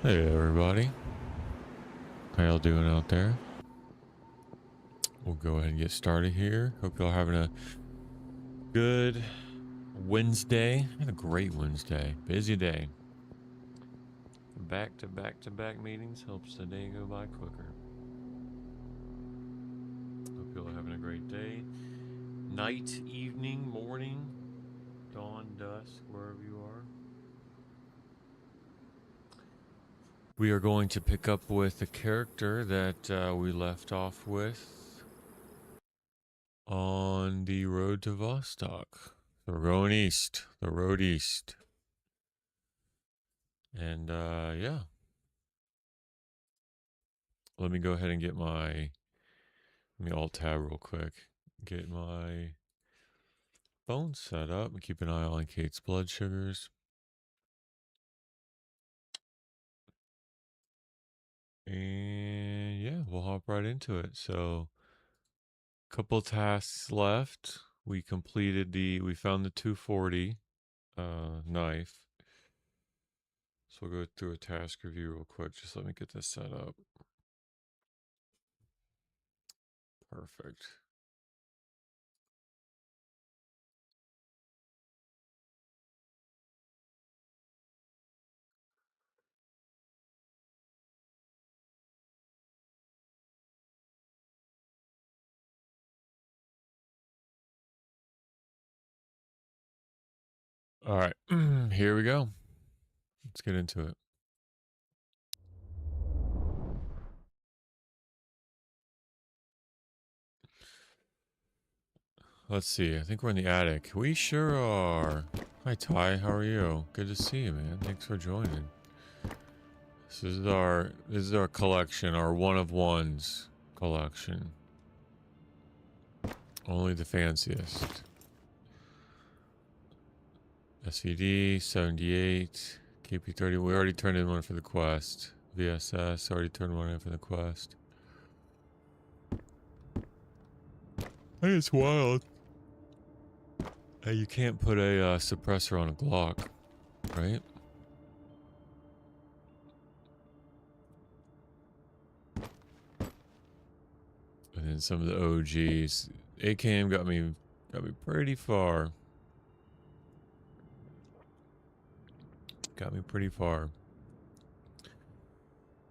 Hey everybody, how y'all doing out there? We'll go ahead and get started here. Hope y'all having a good Wednesday. Had a great Wednesday, busy day. Back to back meetings helps the day go by quicker. Hope y'all are having a great day. Night, evening, morning, dawn, dusk, wherever you are. We are going to pick up with the character that we left off with on the road to Vostok. So we're going east, the road east. And yeah. Let me go ahead and get let me alt tab real quick. Get my phone set up and keep an eye on Kate's blood sugars. And yeah, we'll hop right into it. So, couple tasks left. We found the 240 knife. So we'll go through a task review real quick. Just let me get this set up. Perfect. All right, here we go. Let's get into it. Let's see. I think we're in the attic. We sure are. Hi, Ty. How are you? Good to see you, man. Thanks for joining. This is our collection, our one of ones collection. Only the fanciest. SVD 78, KP30. We already turned in one for the quest. VSS already turned one in for the quest. Hey, it's wild. Hey, you can't put a suppressor on a Glock, right? And then some of the OGs. AKM got me pretty far. Got me pretty far.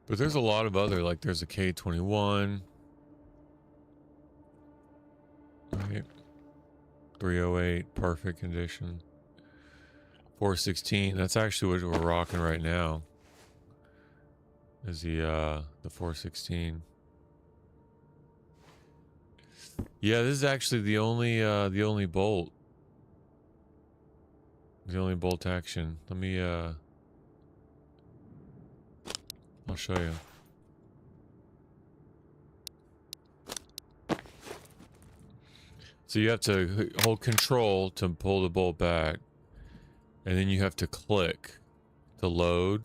But there's a lot of other, like there's a K21. Right. 308, perfect condition. 416, that's actually what we're rocking right now. Is the 416. Yeah, this is actually the only bolt. The only bolt action. Let me I'll show you. So you have to hold control to pull the bolt back, and then you have to click to load,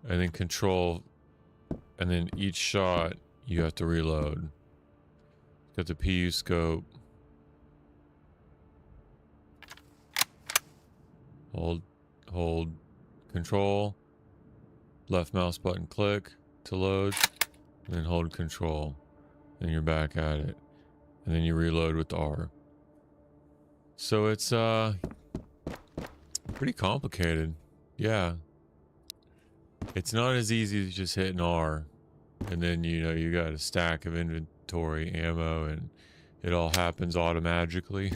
and then control, and then each shot you have to reload. Got the PU scope. Hold control, left mouse button click to load, and then hold control. Then you're back at it. And then you reload with R. So it's pretty complicated. Yeah. It's not as easy as just hitting R. And then you got a stack of inventory ammo and it all happens automatically.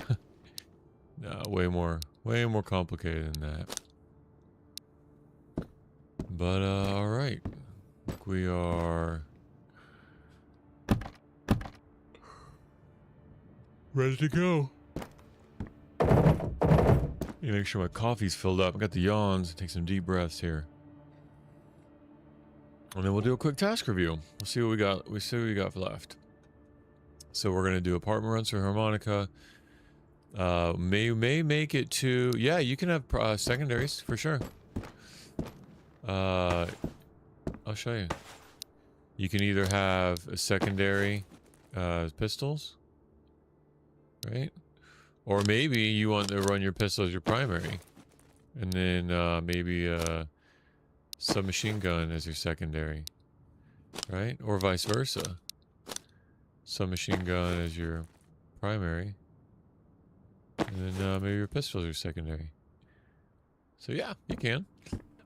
No, way more complicated than that. But alright. We are ready to go. Make sure my coffee's filled up. I got the yawns. Take some deep breaths here. And then we'll do a quick task review. We'll see what we got. We'll see what we got left. So we're gonna do apartment runs for harmonica. May make it to, yeah, you can have secondaries for sure. I'll show you. You can either have a secondary pistols, right? Or maybe you want to run your pistol as your primary. And then maybe submachine gun as your secondary, right? Or vice versa. Submachine gun as your primary, and then maybe your pistol is your secondary. So yeah, you can.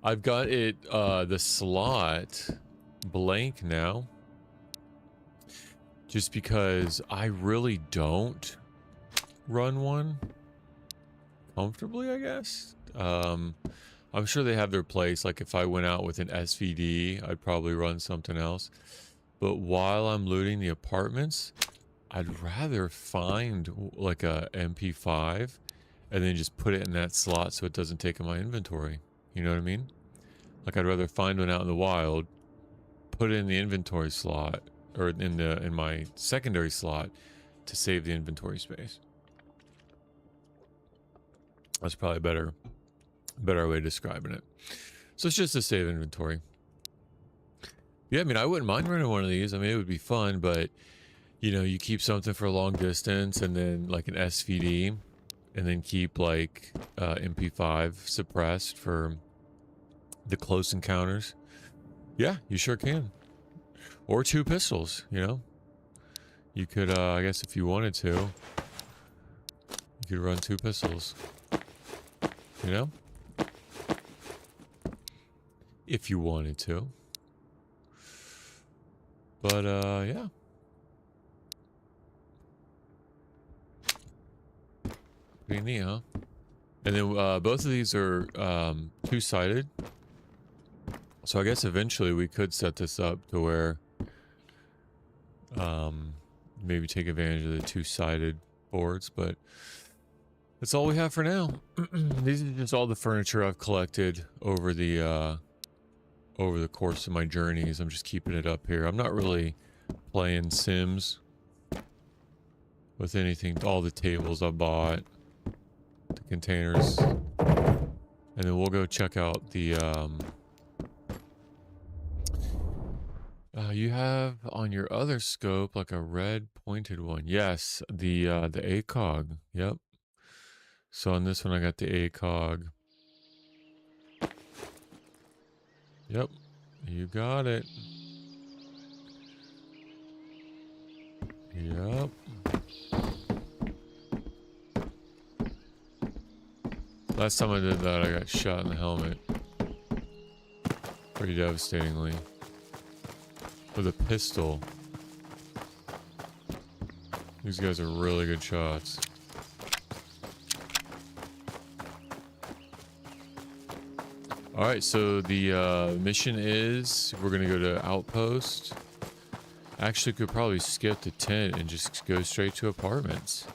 I've got it, the slot blank now, just because I really don't run one comfortably, I guess. I'm sure they have their place. Like if I went out with an SVD, I'd probably run something else. But while I'm looting the apartments, I'd rather find like a MP5 and then just put it in that slot so it doesn't take in my inventory. You know what I mean? Like I'd rather find one out in the wild, put it in the inventory slot, or in my secondary slot to save the inventory space. That's probably a better way of describing it. So it's just to save inventory. Yeah, I mean, I wouldn't mind running one of these. I mean, it would be fun, but you know, you keep something for a long distance and then like an SVD and then keep like MP5 suppressed for the close encounters. Yeah, you sure can. Or 2 pistols, you know. You could, I guess if you wanted to, you could run 2 pistols. You know? If you wanted to. But, yeah. Pretty neat, huh? And then, both of these are, 2-sided. So I guess eventually we could set this up to where, maybe take advantage of the 2-sided boards, but that's all we have for now. These are just all the furniture I've collected over the course of my journeys. I'm just keeping it up here. I'm not really playing Sims with anything. All the tables I bought, the containers, and then we'll go check out the, you have on your other scope like a red pointed one. Yes, the ACOG. Yep. So on this one I got the ACOG. Yep. You got it. Yep. Last time I did that I got shot in the helmet. Pretty devastatingly. With a pistol. These guys are really good shots. Alright, so the mission is we're gonna go to Outpost. Actually could probably skip the tent and just go straight to apartments.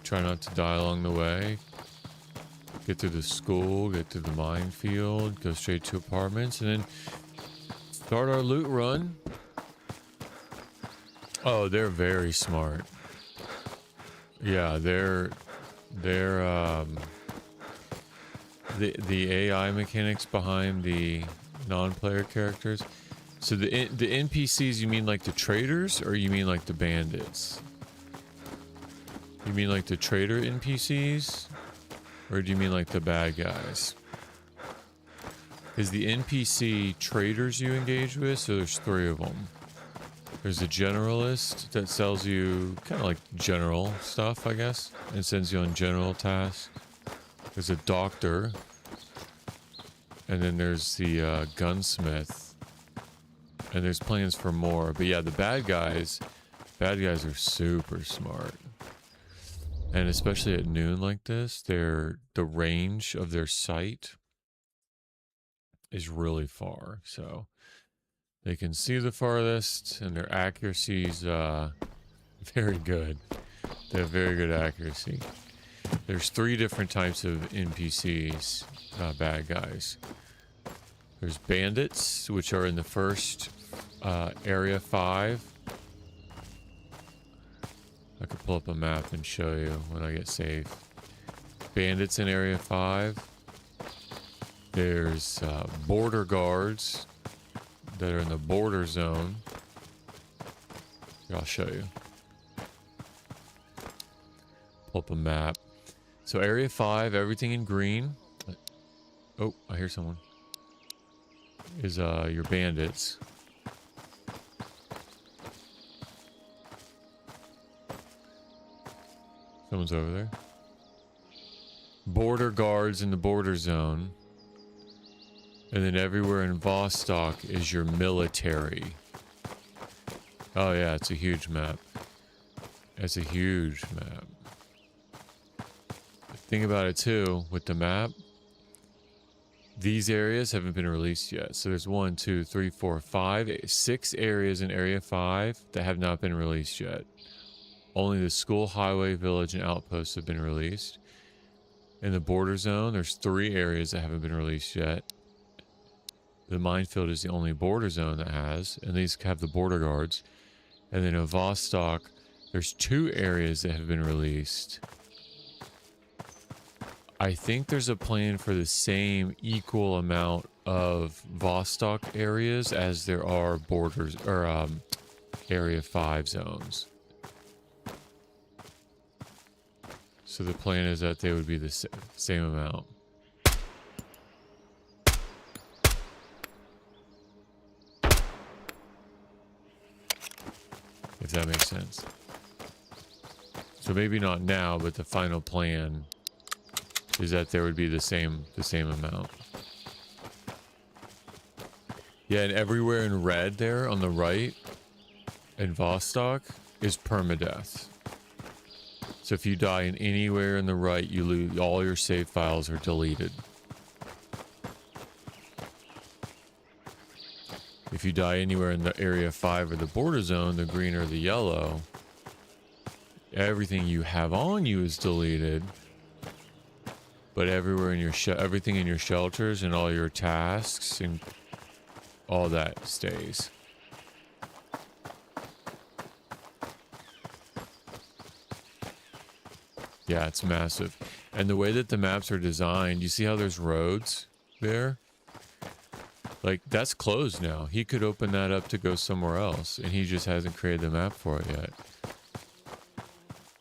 Try not to die along the way. Get to the school, get to the minefield, go straight to apartments, and then start our loot run. Oh, they're very smart. Yeah, they're the AI mechanics behind the non-player characters. So the NPCs, you mean like the traders, or you mean like the bandits? You mean like the trader NPCs? Or do you mean like the bad guys? Is the NPC traders you engage with? So there's 3 of them. There's a generalist that sells you kind of like general stuff, I guess, and sends you on general tasks. There's a doctor. And then there's the gunsmith. And there's plans for more. But yeah, the bad guys are super smart. And especially at noon like this, the range of their sight is really far. So they can see the farthest, and their accuracy's very good. They have very good accuracy. There's 3 different types of NPCs, bad guys. There's bandits, which are in the first area 5. I could pull up a map and show you when I get safe. Bandits in area 5. There's border guards that are in the border zone. Here, I'll show you. Pull up a map. So area 5, everything in green. Oh, I hear someone. Is your bandits. Someone's over there. Border guards in the border zone. And then everywhere in Vostok is your military. Oh yeah, it's a huge map. It's a huge map. The thing about it too, with the map, these areas haven't been released yet. So there's 1, 2, 3, 4, 5, 6 areas in Area 5 that have not been released yet. Only the school, highway, village, and outposts have been released. In the border zone, there's 3 areas that haven't been released yet. The minefield is the only border zone that has, and these have the border guards. And then in Vostok, there's 2 areas that have been released. I think there's a plan for the same equal amount of Vostok areas as there are borders or Area 5 zones. So the plan is that they would be the same amount. If that makes sense. So maybe not now, but the final plan is that there would be the same amount. Yeah, and everywhere in red there on the right in Vostok is permadeath. So if you die in anywhere in the right, you lose, all your save files are deleted. If you die anywhere in the area 5 or the border zone, the green or the yellow, everything you have on you is deleted. But everywhere in your everything in your shelters and all your tasks and all that stays. Yeah, it's massive. And the way that the maps are designed, you see how there's roads there? Like, that's closed now. He could open that up to go somewhere else, and he just hasn't created the map for it yet.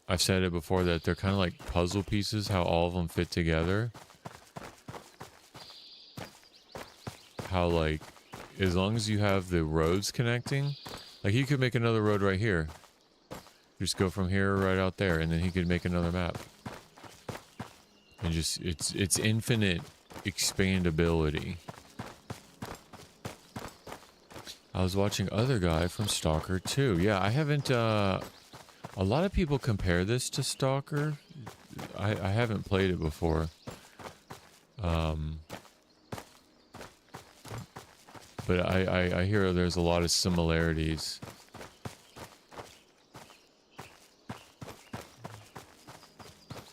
I've said it before that they're kind of like puzzle pieces, how all of them fit together. How, like, as long as you have the roads connecting, like, he could make another road right here. Just go from here right out there, and then he could make another map. And just, it's infinite expandability. I was watching other guy from Stalker too. Yeah, I haven't, a lot of people compare this to Stalker. I haven't played it before. But I hear there's a lot of similarities.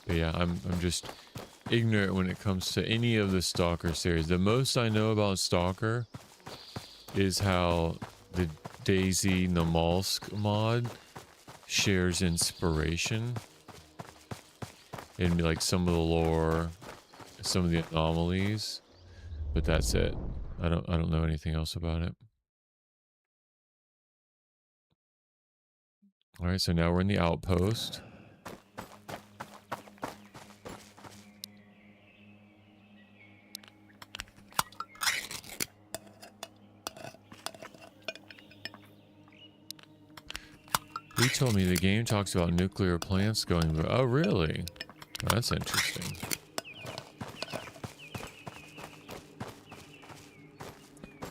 But yeah, I'm just ignorant when it comes to any of the Stalker series. The most I know about Stalker is how the Daisy Namalsk mod shares inspiration in like some of the lore, some of the anomalies, but that's it. I don't know anything else about it. All right, so now we're in the outpost. He told me the game talks about nuclear plants going, but oh really? That's interesting.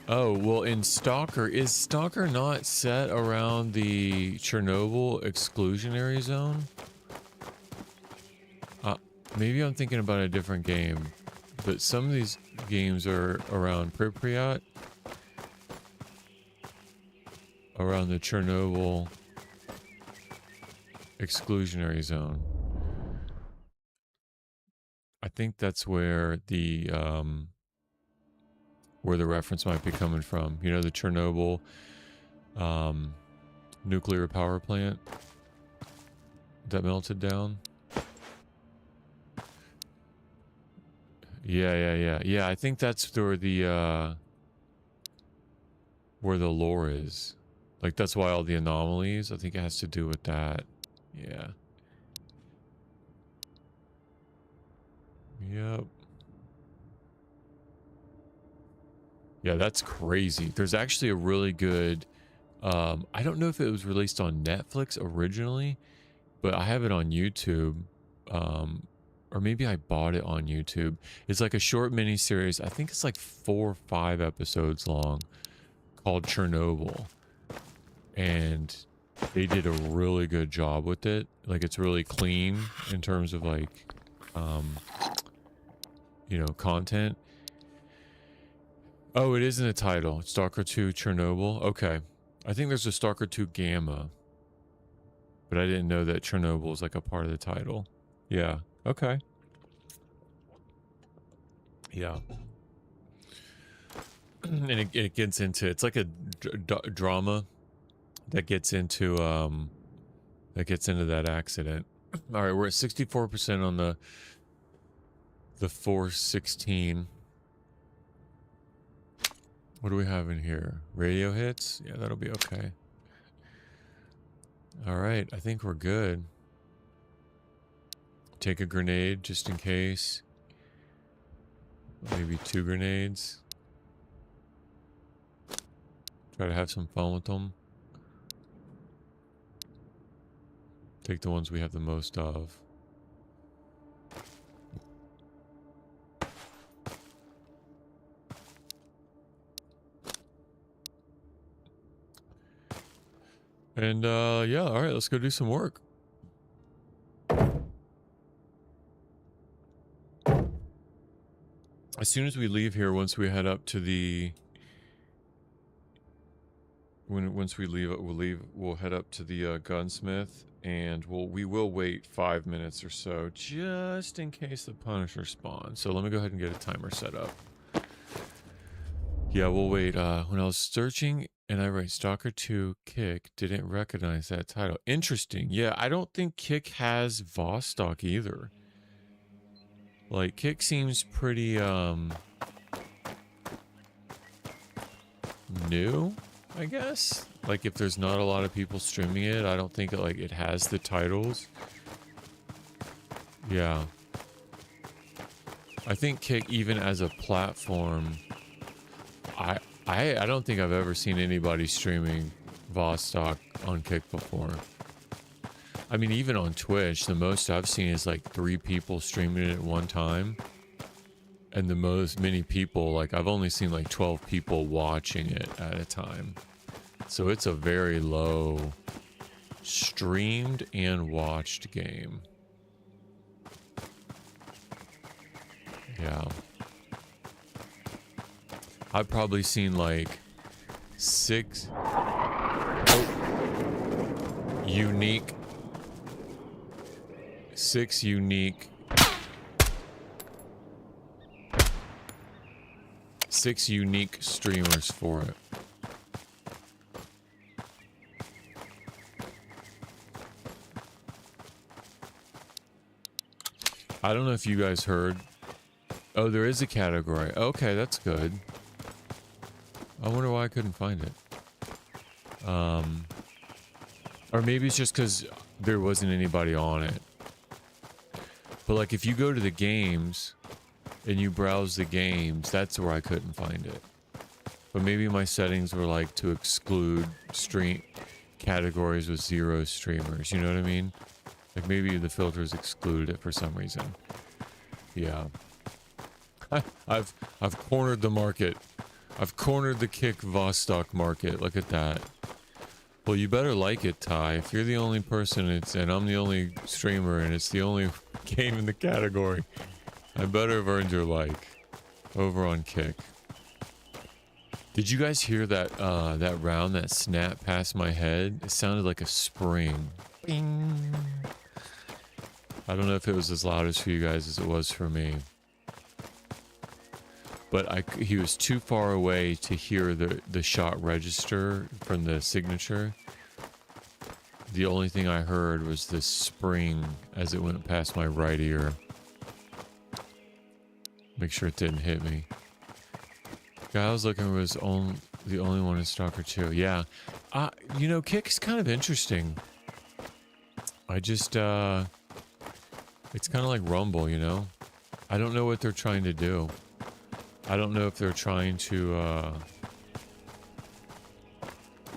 Oh, well in Stalker, is Stalker not set around the Chernobyl exclusionary zone? Maybe I'm thinking about a different game, but some of these games are around Pripyat, around the Chernobyl exclusionary zone. I think that's where the reference might be coming from. You know, the Chernobyl nuclear power plant that melted down. Yeah, I think that's where the lore is. Like, that's why all the anomalies, I think it has to do with that. Yeah. Yep. Yeah, that's crazy. There's actually a really good, I don't know if it was released on Netflix originally, but I have it on YouTube. Or maybe I bought it on YouTube. It's like a short mini series. I think it's like 4 or 5 episodes long, called Chernobyl. And they did a really good job with it. Like, it's really clean in terms of like, you know, content. Oh, it isn't a title. Stalker 2 Chernobyl. Okay. I think there's a Stalker 2 Gamma. But I didn't know that Chernobyl is like a part of the title. Yeah. Okay. Yeah. And it gets into, it's like a drama that gets into that accident. All right, we're at 64% on the 416. What do we have in here? Radio hits? Yeah, that'll be okay. All right, I think we're good. Take a grenade just in case. Maybe 2 grenades. Try to have some fun with them. Take the ones we have the most of. And yeah, all right, let's go do some work. As soon as we leave here, once we head up to the once we leave, we'll head up to the gunsmith, and we will wait 5 minutes or so just in case the Punisher spawns. So let me go ahead and get a timer set up. Yeah, we'll wait. When I was searching and I write Stalker 2 Kick, didn't recognize that title. Interesting. Yeah, I don't think Kick has Vostok either. Like, Kick seems pretty new, I guess. Like, if there's not a lot of people streaming it, I don't think it has the titles. Yeah. I think Kick, even as a platform, I don't think I've ever seen anybody streaming Vostok on Kick before. I mean, even on Twitch, the most I've seen is like 3 people streaming it at one time. And the many people, like, I've only seen like 12 people watching it at a time. So it's a very low streamed and watched game. Yeah. I've probably seen like 6 unique 6 unique streamers for it. I don't know if you guys heard. Oh, there is a category. Okay, that's good. I wonder why I couldn't find it. Or maybe it's just because there wasn't anybody on it. But like, if you go to the games and you browse the games, that's where I couldn't find it. But maybe my settings were like to exclude stream categories with 0 streamers. You know what I mean? Like, maybe the filters excluded it for some reason. Yeah. I've cornered the market. I've cornered the Kick Vostok market. Look at that. Well, you better like it, Ty. If you're the only person, and I'm the only streamer, and it's the only game in the category, I better have earned your like over on Kick. Did you guys hear that that round that snapped past my head? It sounded like a spring. Bing. I don't know if it was as loud as for you guys as it was for me. But he was too far away to hear the shot register from the signature. The only thing I heard was this spring as it went past my right ear. Make sure it didn't hit me. Guy I was looking for was the only one in Stalker 2. Yeah. You know, Kick's kind of interesting. I just, it's kind of like Rumble, you know? I don't know what they're trying to do. I don't know if they're trying to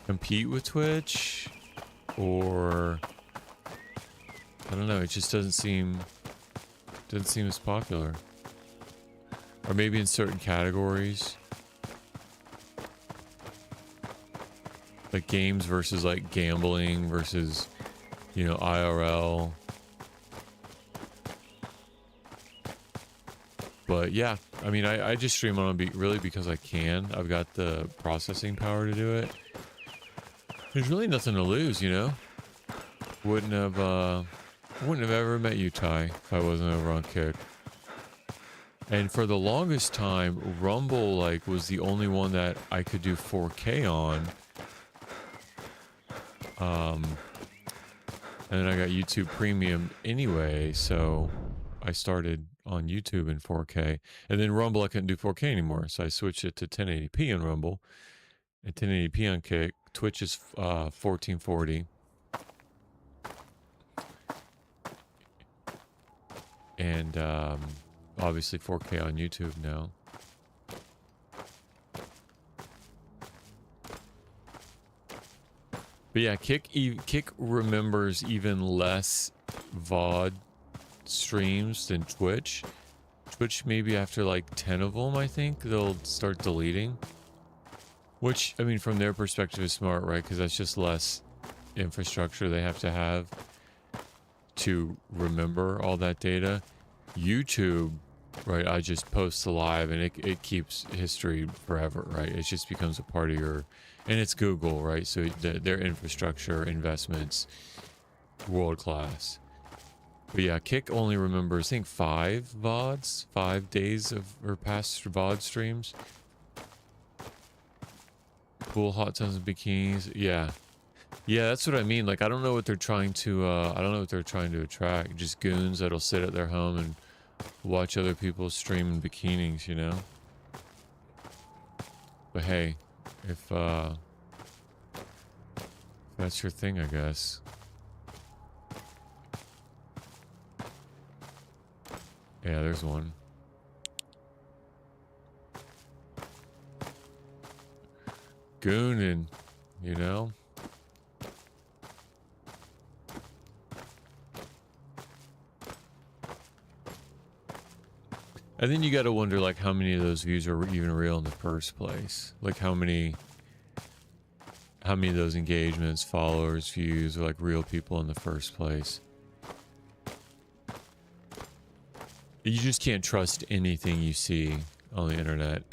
compete with Twitch, or I don't know. It just doesn't seem as popular. Or maybe in certain categories, like games versus like gambling versus, you know, IRL. But yeah, I mean, I just stream on really because I can. I've got the processing power to do it. There's really nothing to lose, you know. Wouldn't have ever met you, Ty, if I wasn't over on Kick. And for the longest time, Rumble like was the only one that I could do 4K on. And then I got YouTube Premium anyway, so I started on YouTube in 4K. And then Rumble I couldn't do 4K anymore, so I switched it to 1080p on Rumble and 1080p on Kick. Twitch is 1440. And obviously 4K on YouTube now. But yeah, Kick remembers even less VOD streams than Twitch. Twitch, maybe after like 10 of them, I think they'll start deleting. Which, I mean, from their perspective is smart, right? Because that's just less infrastructure they have to remember all that data. YouTube, right, I just post live and it keeps history forever, right? It just becomes a part of your, and it's Google, right? So their infrastructure investments, world class. But yeah, Kick only remembers, I think 5 VODs, 5 days of or past VOD streams. Cool hot tons of bikinis. Yeah, that's what I mean. Like, I don't know what they're trying to attract. Just goons that'll sit at their home and watch other people stream in bikinis, you know. But hey, if that's your thing, I guess. Yeah, there's one. Gooning, you know. And then you got to wonder, like, how many of those views are even real in the first place? Like, how many of those engagements, followers, views are like real people in the first place? You just can't trust anything you see on the internet.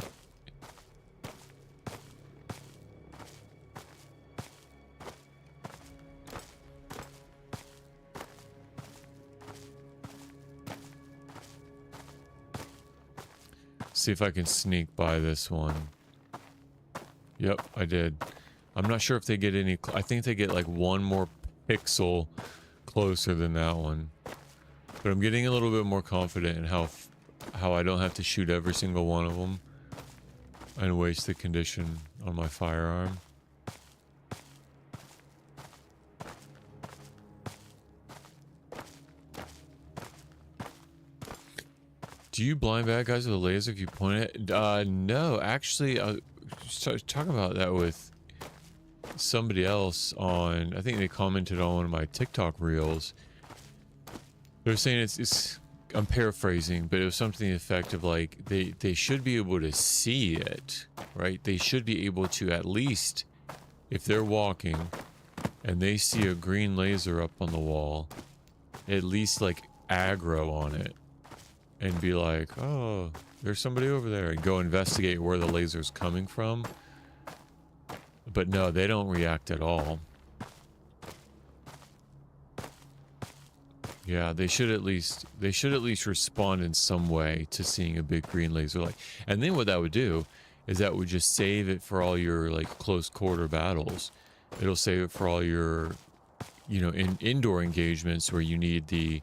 See if I can sneak by this one. Yep, I did. I'm not sure if they get any. I think they get like one more pixel closer than that one. But I'm getting a little bit more confident in how I don't have to shoot every single one of them and waste the condition on my firearm. Do you blind bad guys with a laser if you point it? No, actually, I was talking about that with somebody else on, I think they commented on one of my TikTok reels. They're saying I'm paraphrasing, but it was something to the effect of like, they should be able to see it, right? They should be able to, at least, if they're walking and they see a green laser up on the wall, at least like aggro on it. And be like, oh, there's somebody over there, and go investigate where the laser's coming from. But no, they don't react at all. Yeah, they should at least respond in some way to seeing a big green laser light. And then what that would do is that would just save it for all your like close quarter battles. It'll save it for all your, you know, indoor engagements where you need the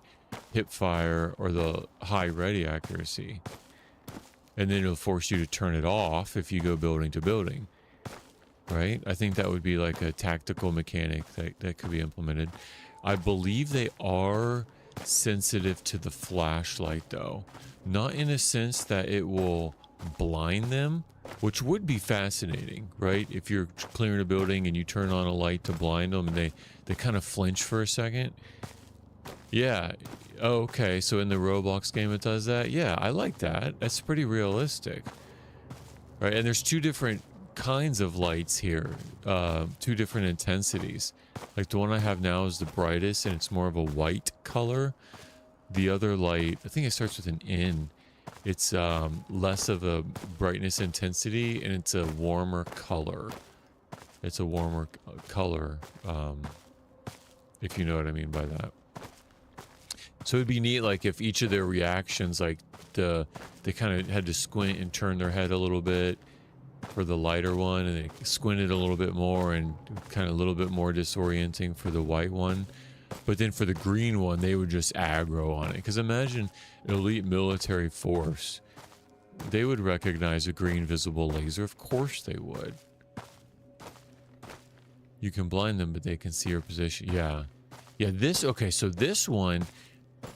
hip fire or the high ready accuracy, and then it'll force you to turn it off if you go building to building, right? I think that would be like a tactical mechanic that could be implemented. I believe they are sensitive to the flashlight, though. Not in a sense that it will blind them, which would be fascinating, right? If you're clearing a building and you turn on a light to blind them and they kind of flinch for a second. Yeah. Oh, okay. So in the Roblox game it does that? Yeah, I like that. That's pretty realistic. Right? And there's two different kinds of lights here. Two different intensities. Like the one I have now is the brightest and it's more of a white color. The other light, I think it starts with an N. It's less of a brightness intensity and it's a warmer color. It's a warmer color, if you know what I mean by that. So it'd be neat, like if each of their reactions, like they kind of had to squint and turn their head a little bit for the lighter one, and they squinted a little bit more and kind of a little bit more disorienting for the white one. But then for the green one, they would just aggro on it. Because imagine an elite military force. They would recognize a green visible laser. Of course they would. You can blind them, but they can see your position. Yeah. Yeah, okay, so this one,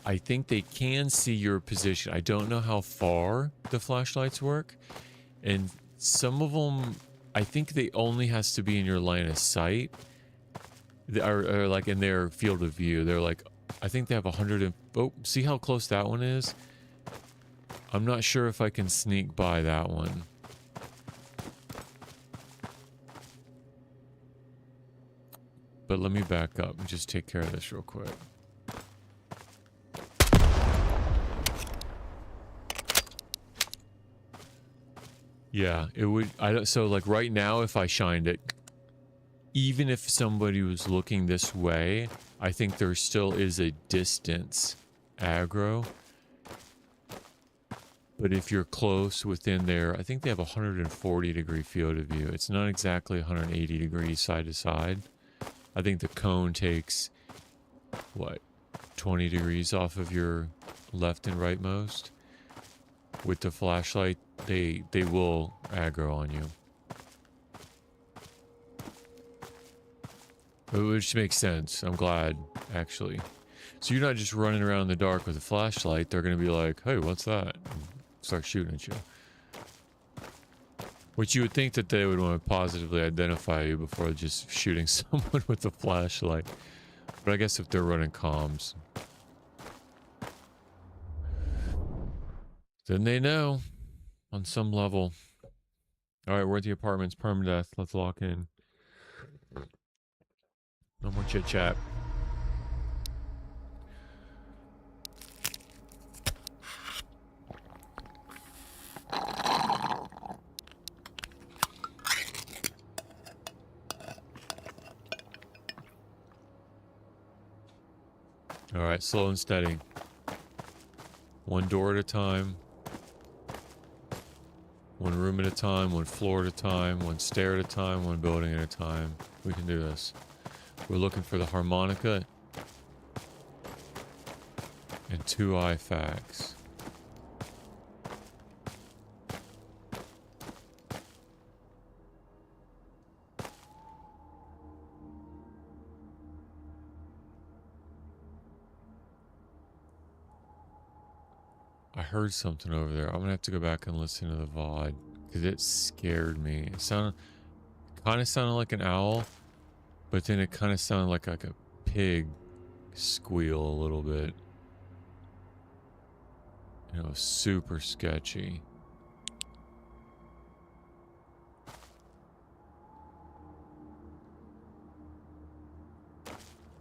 I think they can see your position. I don't know how far the flashlights work. And some of them, I think they only has to be in your line of sight. Or like in their field of view. They're like, I think they have 100 and, oh, see how close that one is? I'm not sure if I can sneak by that one. But let me back up and just take care of this real quick. Yeah, it would, so like right now if I shined it, even if somebody was looking this way, I think there still is a distance aggro. But if you're close within there, I think they have a 140 degree field of view. It's not exactly 180 degrees side to side. I think the cone takes, what, 20 degrees off of your left and rightmost. With the flashlight, they will aggro on you. Which makes sense. I'm glad, actually. So you're not just running around in the dark with a flashlight. They're going to be like, hey, what's that? And start shooting at you. Which you would think that they would want to positively identify you before just shooting someone with a flashlight. But I guess if they're running comms, then they know on some level. All right, we're at the apartments. Permadeath. Let's lock in. No more chit chat. All right, slow and steady. One door at a time. One room at a time, one floor at a time, one stair at a time, one building at a time. We can do this. We're looking for the harmonica and 2 IFAKs. I heard something over there. I'm gonna have to go back and listen to the VOD because it scared me. It kind of sounded like an owl, but then it kind of sounded like a pig squeal a little bit. You know, super sketchy.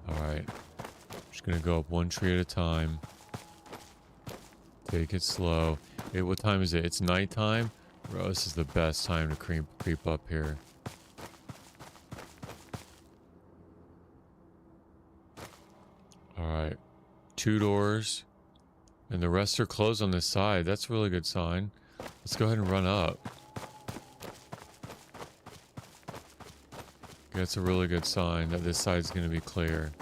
All right, just gonna go up one tree at a time. Take it slow. Hey, what time is it? It's nighttime? Bro, this is the best time to creep up here. Alright. 2 doors. And the rest are closed on this side. That's a really good sign. Let's go ahead and run up. That's a really good sign that this side's going to be clear.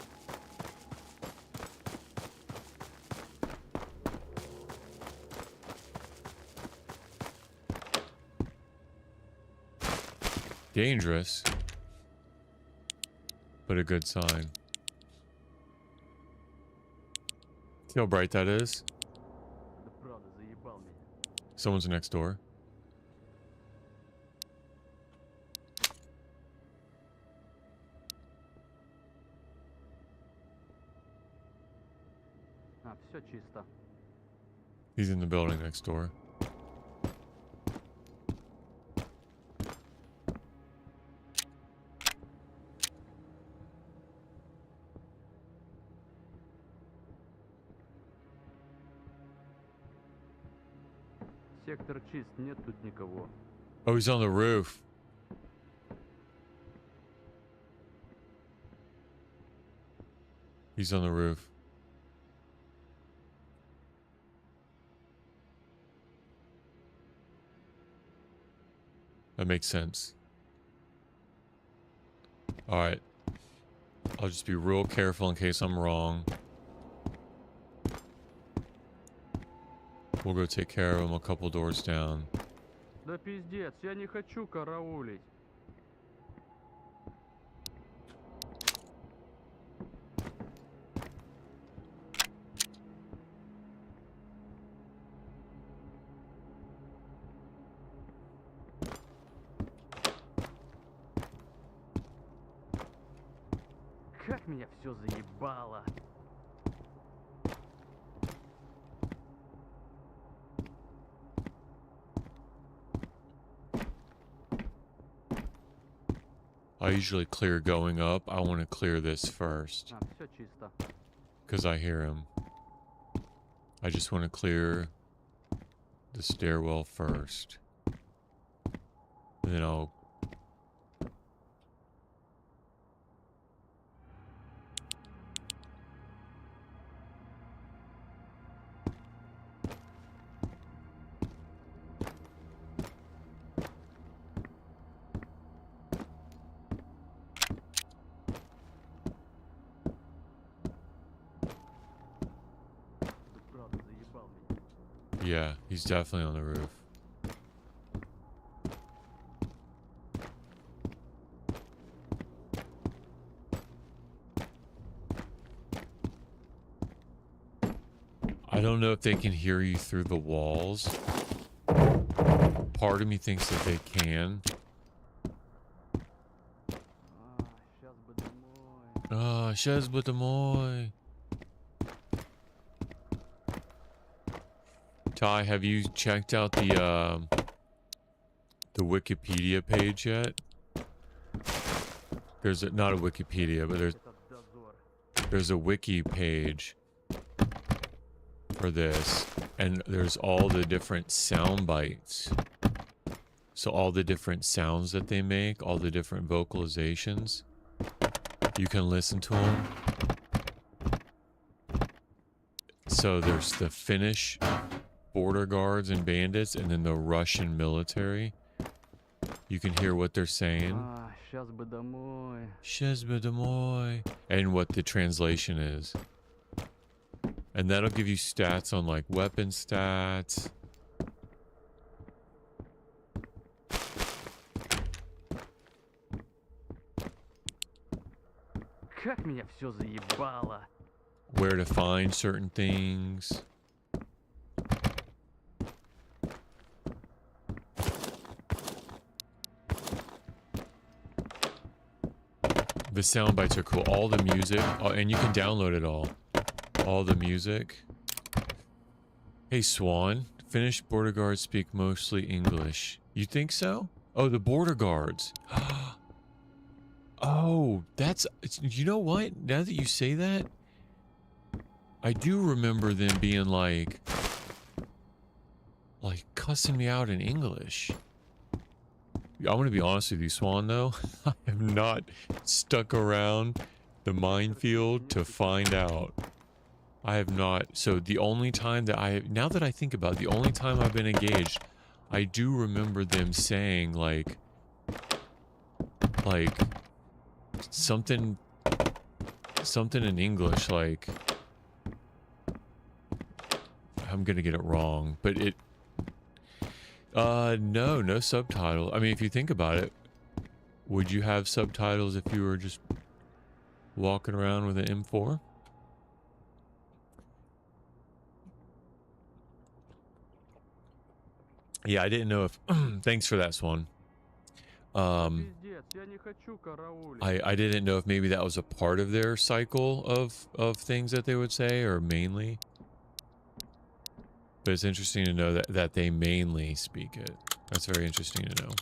Dangerous, but a good sign. See how bright that is? Да правда, заебал меня. Someone's next door. А, все чисто. He's in the building next door. Сектор чист, нет тут никого. Oh, he's on the roof. He's on the roof. That makes sense. Alright. I'll just be real careful in case I'm wrong. We'll go take care of him a couple doors down. Да пиздец, я не хочу караулить. Как меня все заебало. I usually clear going up. I want to clear this first. А, все чисто. Because I hear him. I just want to clear the stairwell first. And then I'll... Да правда, заебал меня. Yeah, he's definitely on the roof. I don't know if they can hear you through the walls. Part of me thinks that they can. А, сейчас бы домой. Сейчас бы домой. Ty, have you checked out the Wikipedia page yet? There's not a Wikipedia, but Этот дозор. there's a wiki page for this, and there's all the different sound bites. So all the different sounds that they make, all the different vocalizations, you can listen to them. So there's the Finnish border guards and bandits, and then the Russian military. You can hear what they're saying. А, сейчас бы домой. Сейчас бы домой. And what the translation is. And that'll give you stats on like weapon stats. Как меня все заебало. Where to find certain things. The sound bites are cool. All the music, and you can download it all. All the music. Hey, Swan. Finnish border guards speak mostly English. You think so? Oh, the border guards. Oh, that's... You know what? Now that you say that, I do remember them being like cussing me out in English. I'm going to be honest with you, Swan, though. I have not stuck around the minefield to find out. I have not. So the only time that now that I think about it, the only time I've been engaged, I do remember them saying like something in English, like, I'm going to get it wrong, but no subtitle. I mean, if you think about it, would you have subtitles if you were just walking around with an M4? Yeah, I didn't know if. Thanks for that, Swan. Пиздец, я не хочу караулить. I didn't know if maybe that was a part of their cycle of things that they would say, or mainly. But it's interesting to know that they mainly speak it. That's very interesting to know.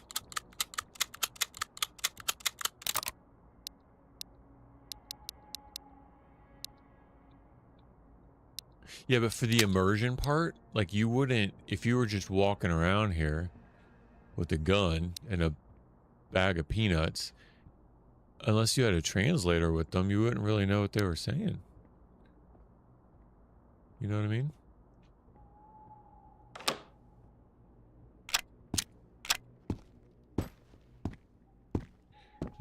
Yeah, but for the immersion part, like you wouldn't, if you were just walking around here with a gun and a bag of peanuts, unless you had a translator with them, you wouldn't really know what they were saying. You know what I mean?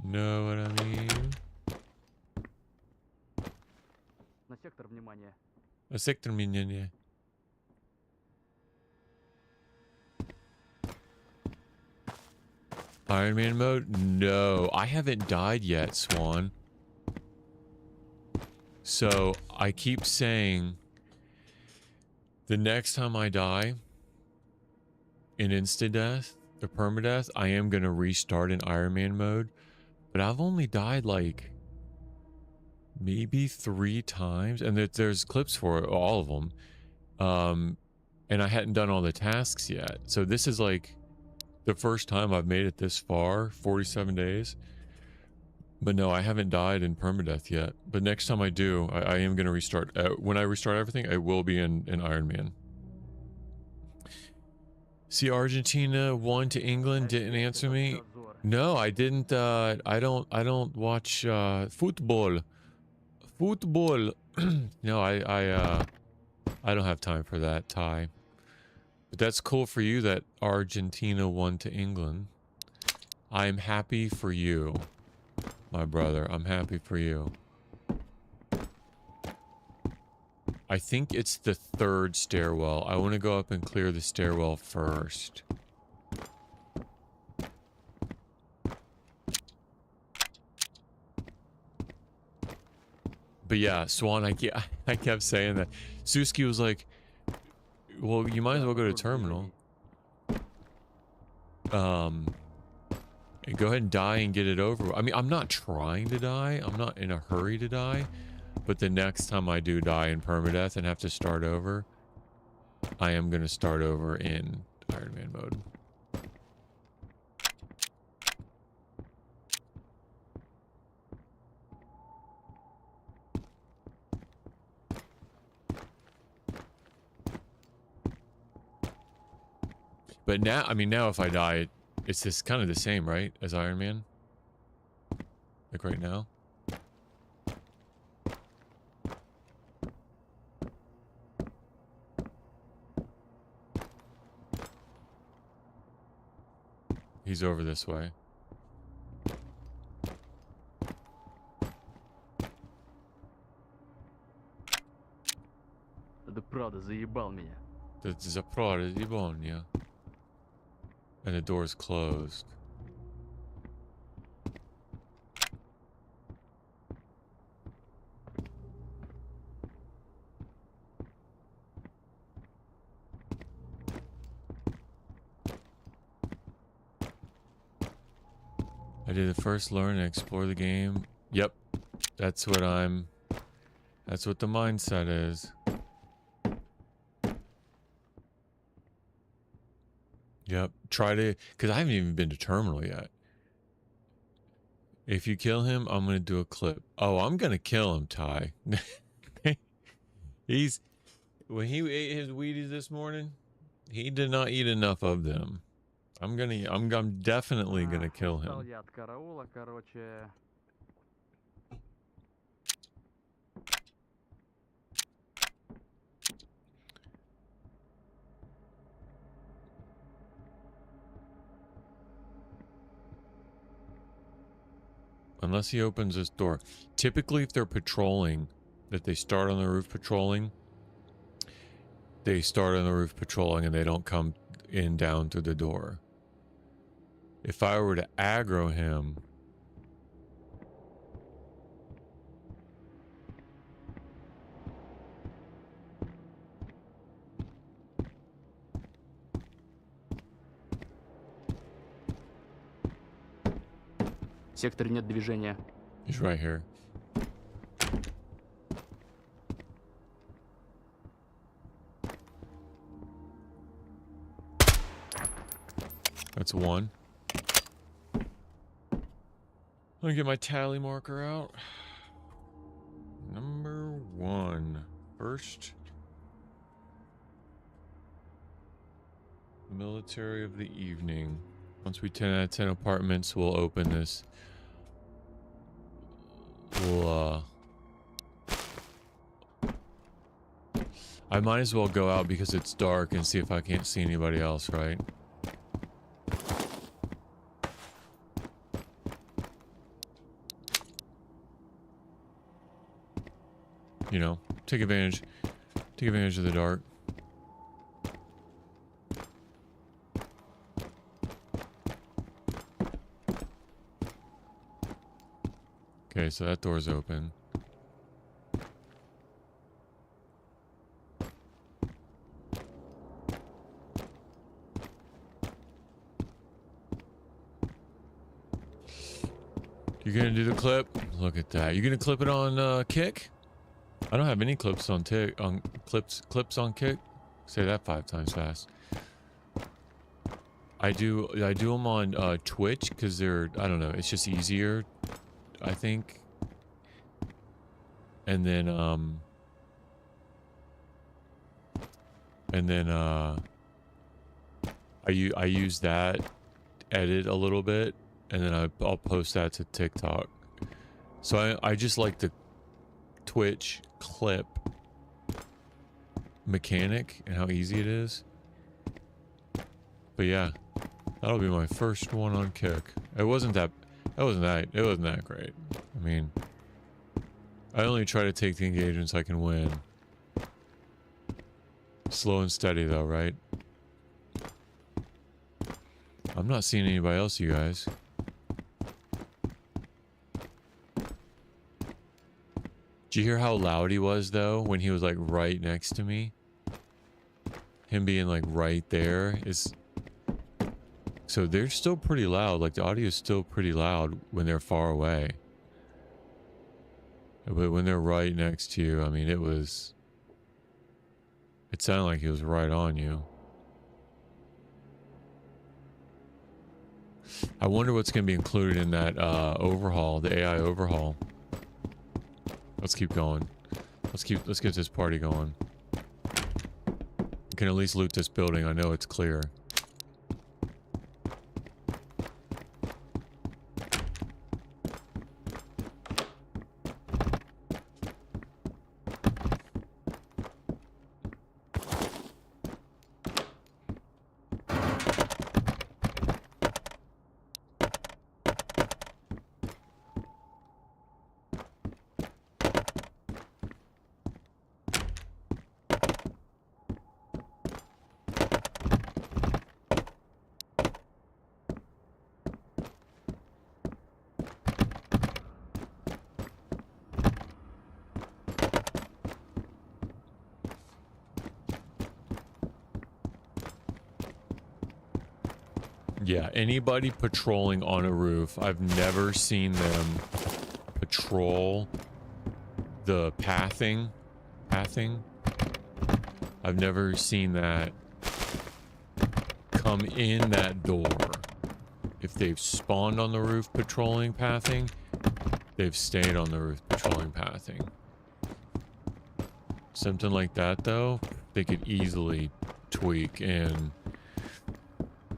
Know what I mean? На сектор, внимание. A sector minion, yeah. Iron Man mode? No, I haven't died yet, Swan. So I keep saying the next time I die in insta-death or permadeath, I am going to restart in Iron Man mode. But I've only died like maybe 3 times. And there's clips for it, all of them. And I hadn't done all the tasks yet. So this is like the first time I've made it this far, 47 days. But no, I haven't died in permadeath yet. But next time I do, I am going to restart. When I restart everything, I will be in Iron Man. See, Argentina won to England, didn't answer me. No, I didn't. I don't watch football. Football. No, I don't have time for that, Ty. But that's cool for you that Argentina won to England. I'm happy for you, my brother. I'm happy for you. I think it's the 3rd stairwell. I want to go up and clear the stairwell first. But yeah, Swan, I kept saying that. Suski was like, well, you might as well go to terminal. And go ahead and die and get it over. I mean, I'm not trying to die. I'm not in a hurry to die. But the next time I do die in permadeath and have to start over, I am going to start over in Iron Man mode. But now, I mean, now if I die, it's this kind of the same, right? As Iron Man? Like right now? He's over this way. Ты правда заебал меня. That's a product, yeah. And the door's closed. I did the first learn and explore the game. Yep. That's what the mindset is. Yep. Try to, because I haven't even been to terminal yet. If you kill him, I'm going to do a clip. Oh, I'm going to kill him, Ty. When he ate his Wheaties this morning, he did not eat enough of them. I'm definitely going to kill Устал him. я от караула, короче. Unless he opens this door. Typically, if they're patrolling, that they start on the roof patrolling, they start on the roof patrolling and they don't come in down through the door. If I were to aggro him, В секторе нет движения. He's right here. That's one. Let me get my tally marker out. Number 1. First military of the evening. Once we 10 out of 10 apartments, we'll open this. We'll, I might as well go out because it's dark and see if I can't see anybody else, right? You know, take advantage of the dark. Okay, so that door's open. You gonna do the clip? Look at that. You gonna clip it on Kick? I don't have any clips on clips on Kick. Say that 5 times fast. I do them on Twitch because they're, I don't know, it's just easier, I think. And then I use that, edit a little bit, and then I'll post that to TikTok. So I just like the Twitch clip mechanic and how easy it is. But yeah, that'll be my first one on Kick. It wasn't that great. I mean, I only try to take the engagements I can win. Slow and steady though, right? I'm not seeing anybody else, you guys. Did you hear how loud he was though when he was like right next to me? Him being like right there is... So they're still pretty loud, like the audio is still pretty loud when they're far away. But when they're right next to you, I mean, it sounded like he was right on you. I wonder what's going to be included in that overhaul, the AI overhaul. Let's keep going. Let's get this party going. We can at least loot this building. I know it's clear. Yeah, anybody patrolling on a roof, I've never seen them patrol the pathing. I've never seen that come in that door. If they've spawned on the roof patrolling pathing, they've stayed on the roof patrolling pathing. Something like that though, they could easily tweak in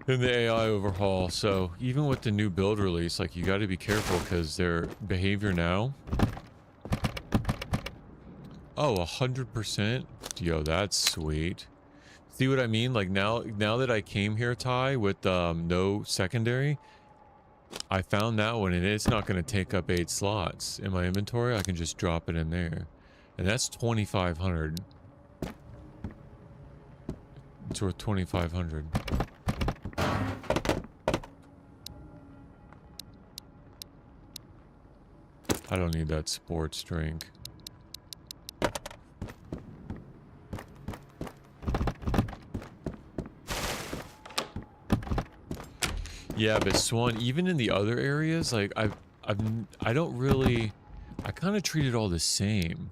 the AI overhaul. So even with the new build release, like, you got to be careful because their behavior now, oh, 100%. Yo, that's sweet. See what I mean? Like now that I came here, Ty, with no secondary, I found that one, and it's not going to take up 8 slots in my inventory. I can just drop it in there, and that's 2,500. It's worth 2,500. I don't need that sports drink. Yeah, but Swan, even in the other areas, like, I don't really, I kind of treat it all the same.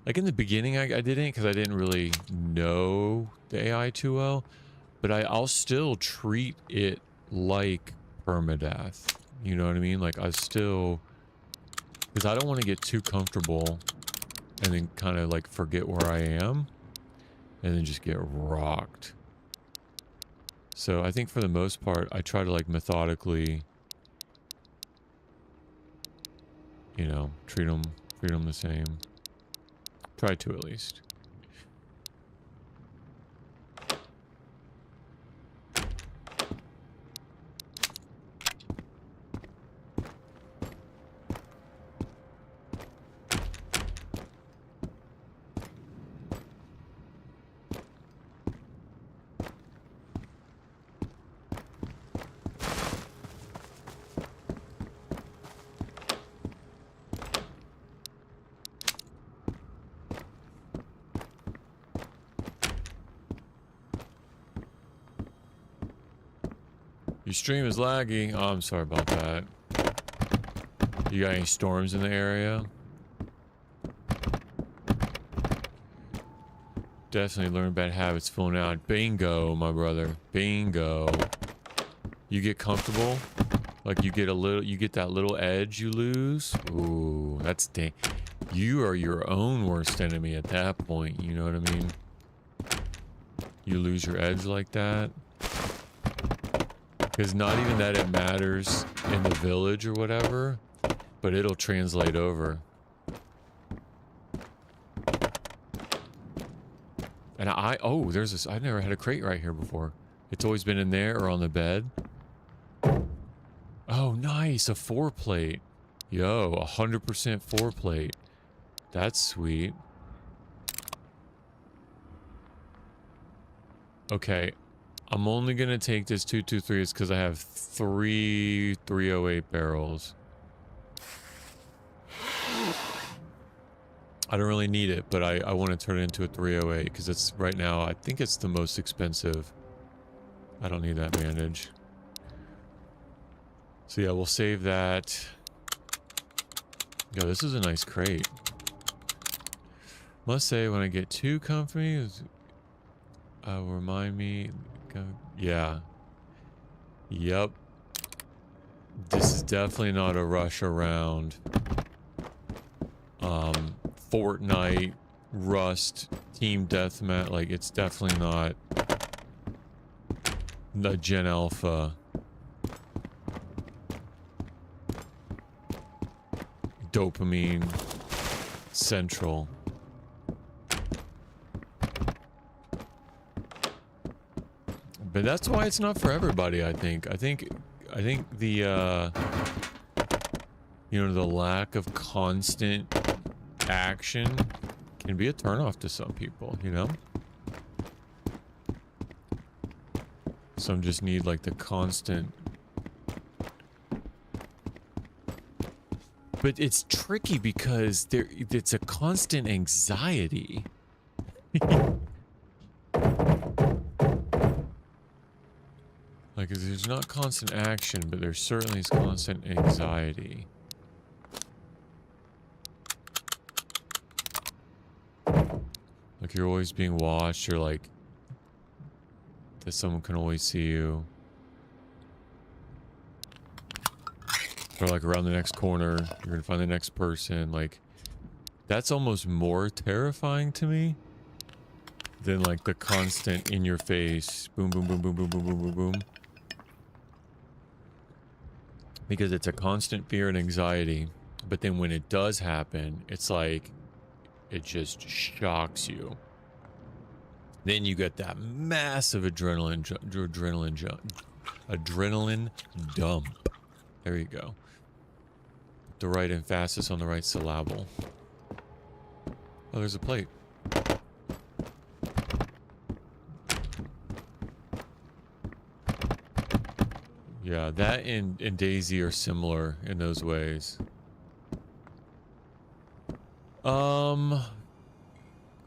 Like in the beginning, I didn't, because I didn't really know the AI too well, but I'll still treat it like permadeath. You know what I mean? Like I still, because I don't want to get too comfortable and then kind of like forget where I am and then just get rocked. So I think for the most part, I try to like methodically, you know, treat them the same. Try to at least. Your stream is laggy. Oh, I'm sorry about that. You got any storms in the area? Definitely learn bad habits filling out. Bingo, my brother. Bingo. You get comfortable. Like you get that little edge you lose. Ooh, that's dang. You are your own worst enemy at that point. You know what I mean? You lose your edge like that. Because not even that it matters in the village or whatever, but it'll translate over. And oh, there's this, I've never had a crate right here before. It's always been in there or on the bed. Oh, nice, a 4-plate. Yo, 100% 4-plate. That's sweet. Okay. I'm only going to take this 223s because I have 3 308 barrels. I don't really need it, but I want to turn it into a 308 because it's right now, I think it's the most expensive. I don't need that bandage. So yeah, we'll save that. Yo, this is a nice crate. Must say, when I get too comfy, remind me. Yeah. Yep. This is definitely not a rush around. Fortnite, Rust, Team Deathmatch. Like, it's definitely not the Gen Alpha. Dopamine Central. But that's why it's not for everybody, I think. I think the you know, the lack of constant action can be a turnoff to some people, you know? Some just need like the constant. But it's tricky because it's a constant anxiety. Like, there's not constant action, but there certainly is constant anxiety. Like, you're always being watched, or like, that someone can always see you. Or like around the next corner, you're gonna find the next person. Like, that's almost more terrifying to me than like the constant in your face boom, boom, boom, boom, boom, boom, boom, boom, boom. Because it's a constant fear and anxiety. But then when it does happen, it's like, it just shocks you. Then you get that massive adrenaline dump. There you go. The right emphasis on the right syllable. Oh, there's a plate. Yeah, that and Daisy are similar in those ways.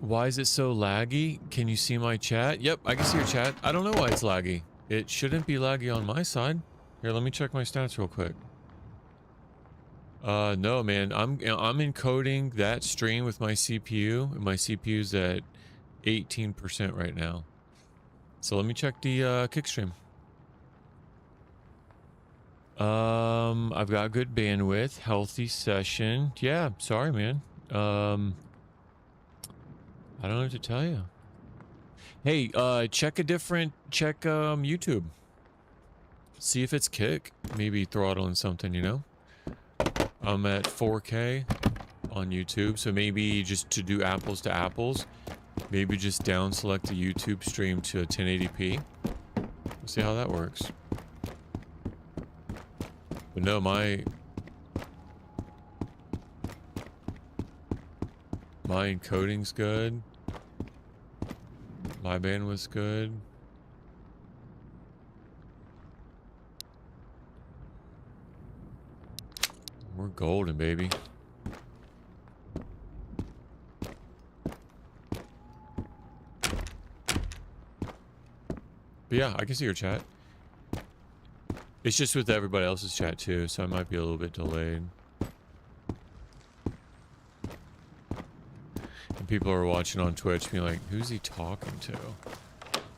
Why is it so laggy? Can you see my chat? Yep, I can see your chat. I don't know why it's laggy. It shouldn't be laggy on my side. Here, let me check my stats real quick. No, man. I'm encoding that stream with my CPU, and my CPU's at 18% right now. So let me check the kick stream. I've got good bandwidth, healthy session. Yeah, sorry, man. I don't know what to tell you. Hey, check YouTube. See if it's kick. Maybe throttling something, you know? I'm at 4K on YouTube, so maybe just to do apples to apples, maybe just down select the YouTube stream to 1080p. We'll see how that works. But no, my encoding's good. My bandwidth's good. We're golden, baby. But yeah, I can see your chat. It's just with everybody else's chat too, so I might be a little bit delayed. And people are watching on Twitch being like, who's he talking to?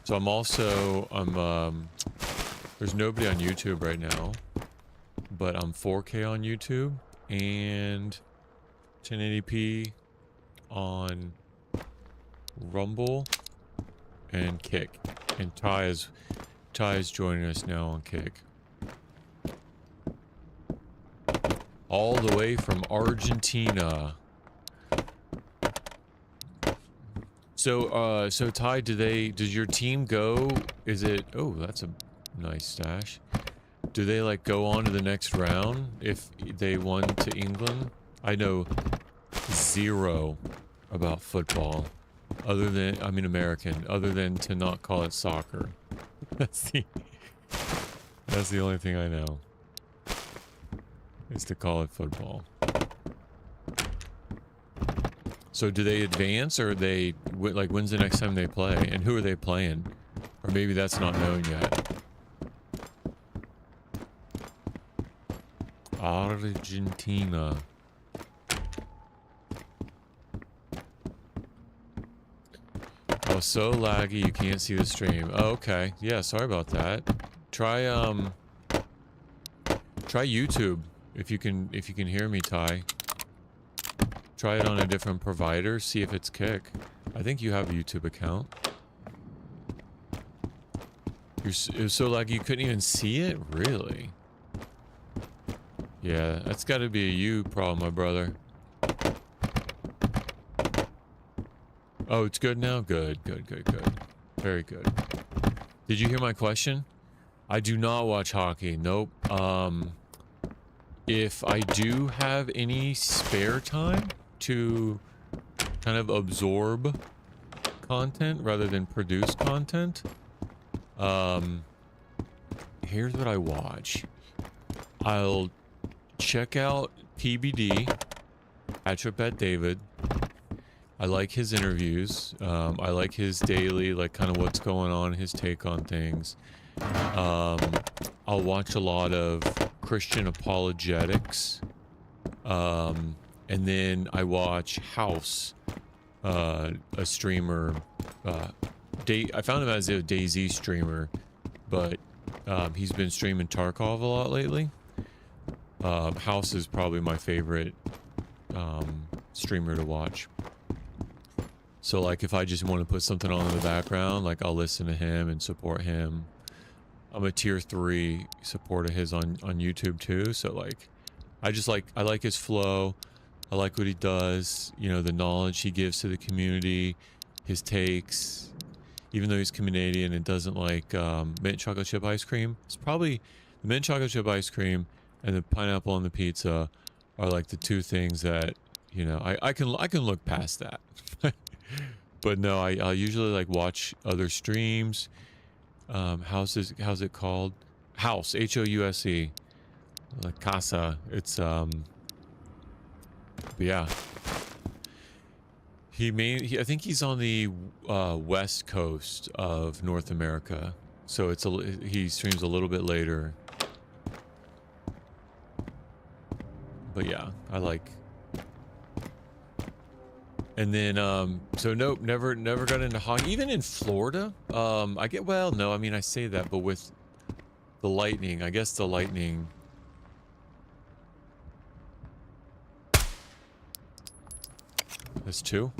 So there's nobody on YouTube right now, but I'm 4K on YouTube and 1080p on Rumble and Kick. And Ty is joining us now on Kick. All the way from Argentina. So Ty, does your team go, oh, that's a nice stash. Do they like go on to the next round if they won to England? I know zero about football, American, other than to not call it soccer. That's the only thing I know, is to call it football. So do they advance, or they like, when's the next time they play, and who are they playing? Or maybe that's not known yet. Argentina. Oh, so laggy you can't see the stream. Oh, okay. Yeah, sorry about that. Try YouTube if you can hear me, Ty. Try it on a different provider, see if it's kick. I think you have a YouTube account. It was so laggy you couldn't even see it? Really? Yeah, that's got to be a you problem, my brother. Oh, it's good now? Good. Very good. Did you hear my question? I do not watch hockey. Nope. If I do have any spare time to kind of absorb content rather than produce content, here's what I watch. I'll check out PBD, Patrick Bet David. I like his interviews. I like his daily, like, kind of what's going on, his take on things. I'll watch a lot of Christian apologetics. And then I watch House, a streamer. I found him as a DayZ streamer, but he's been streaming Tarkov a lot lately. House is probably my favorite streamer to watch. So, like, if I just want to put something on in the background, like, I'll listen to him and support him. I'm a tier 3 supporter of his on YouTube too, so, like, I like his flow. I like what he does, you know, the knowledge he gives to the community, his takes. Even though he's Canadian and doesn't like mint chocolate chip ice cream, it's probably the mint chocolate chip ice cream and the pineapple on the pizza are like the two things that, you know, I can look past that. But no, I usually like watch other streams. How's it called? House, House. La Casa. It's but yeah. I think he's on the west coast of North America, so he streams a little bit later. But yeah, I like. And then, so nope, never got into hockey. Even in Florida, well, no, I mean, I say that, but with the Lightning, I guess the Lightning. That's two.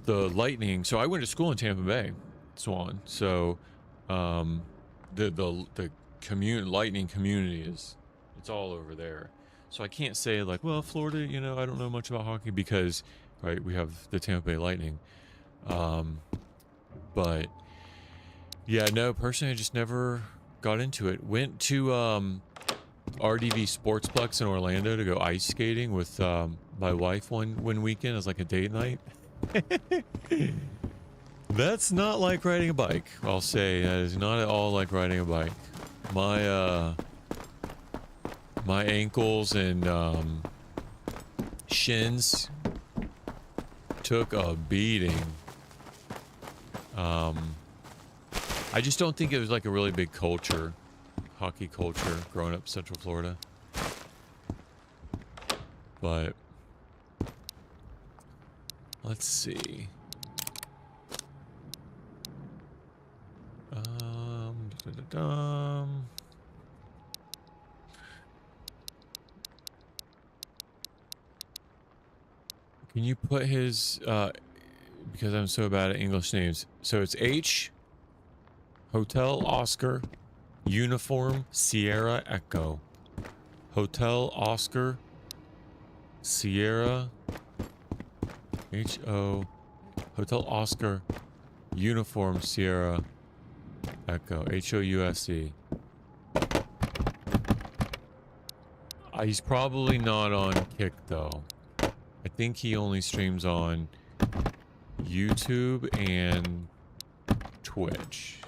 The Lightning, so I went to school in Tampa Bay, Swan. So, the Lightning community it's all over there. So I can't say like, well, Florida, you know, I don't know much about hockey because, right, we have the Tampa Bay Lightning. But yeah, no, personally, I just never got into it. Went to RDV Sportsplex in Orlando to go ice skating with my wife one weekend as like a date night. That's not like riding a bike. I'll say that is not at all like riding a bike. My ankles and shins took a beating. I just don't think it was like a really big culture, hockey culture, growing up in Central Florida. But let's see. Can you put his because I'm so bad at English names. So it's H Hotel Oscar Uniform Sierra Echo. Hotel Oscar Sierra H-O Hotel Oscar Uniform Sierra Echo House. He's probably not on Kick though. I think he only streams on YouTube and Twitch.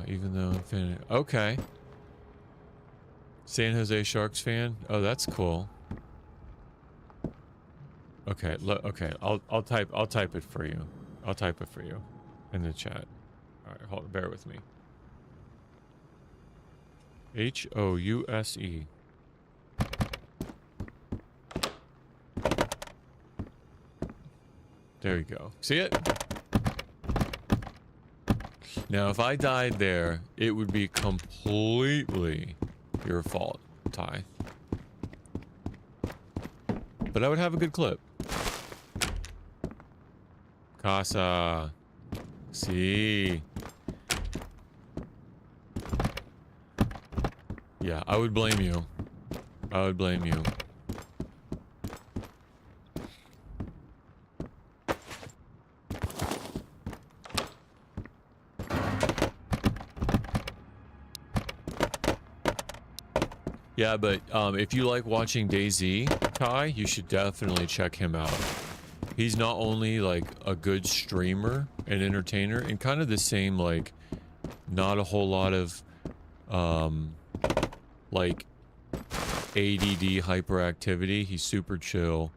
Even though Infinity. Okay. San Jose Sharks fan. Oh, that's cool. Okay, okay. I'll type it for you. I'll type it for you in the chat. All right, bear with me. House. There you go. See it? Now, if I died there, it would be completely your fault, Ty. But I would have a good clip. Casa. See. Yeah, I would blame you. I would blame you. Yeah, but if you like watching DayZ, Ty, you should definitely check him out. He's not only like a good streamer and entertainer and kind of the same, like, not a whole lot of like ADD hyperactivity. He's super chill.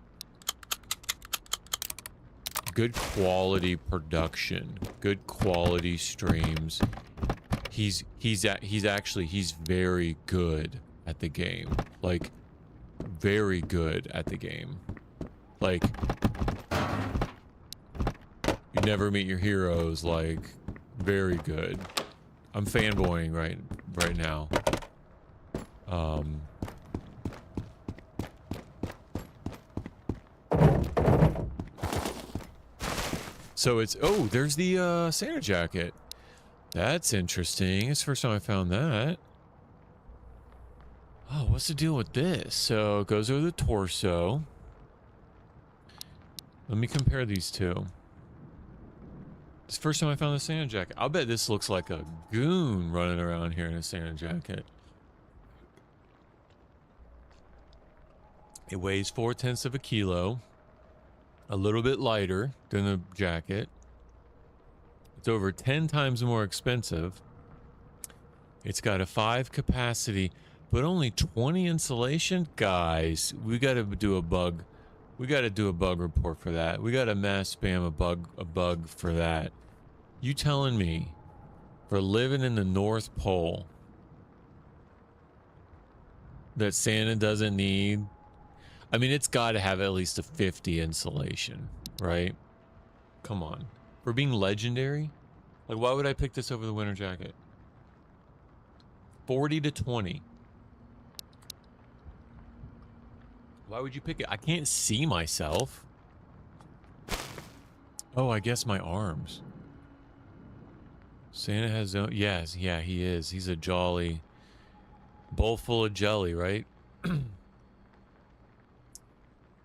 Good quality production, good quality streams. He's very good at the game. Like, very good at the game. Like, you never meet your heroes. Like, very good. I'm fanboying right now. So it's, oh, there's the Santa jacket. That's interesting. It's the first time I found that. Oh, what's the deal with this? So it goes over the torso. Let me compare these two. It's the first time I found the Santa jacket. I'll bet this looks like a goon running around here in a Santa jacket. It weighs 0.4 of a kilo. A little bit lighter than the jacket. It's over 10 times more expensive. It's got a 5 capacity, but only 20 insulation. Guys, we got to do a bug. We got to do a bug report for that. We got to mass spam a bug for that. You telling me, for living in the North Pole, that Santa doesn't need. I mean, it's got to have at least a 50 insulation, right? Come on. For being legendary? Like, why would I pick this over the winter jacket? 40 to 20. Why would you pick it? I can't see myself. Oh, I guess my arms. Santa has no... Yes, yeah, he is. He's a jolly... bowl full of jelly, right?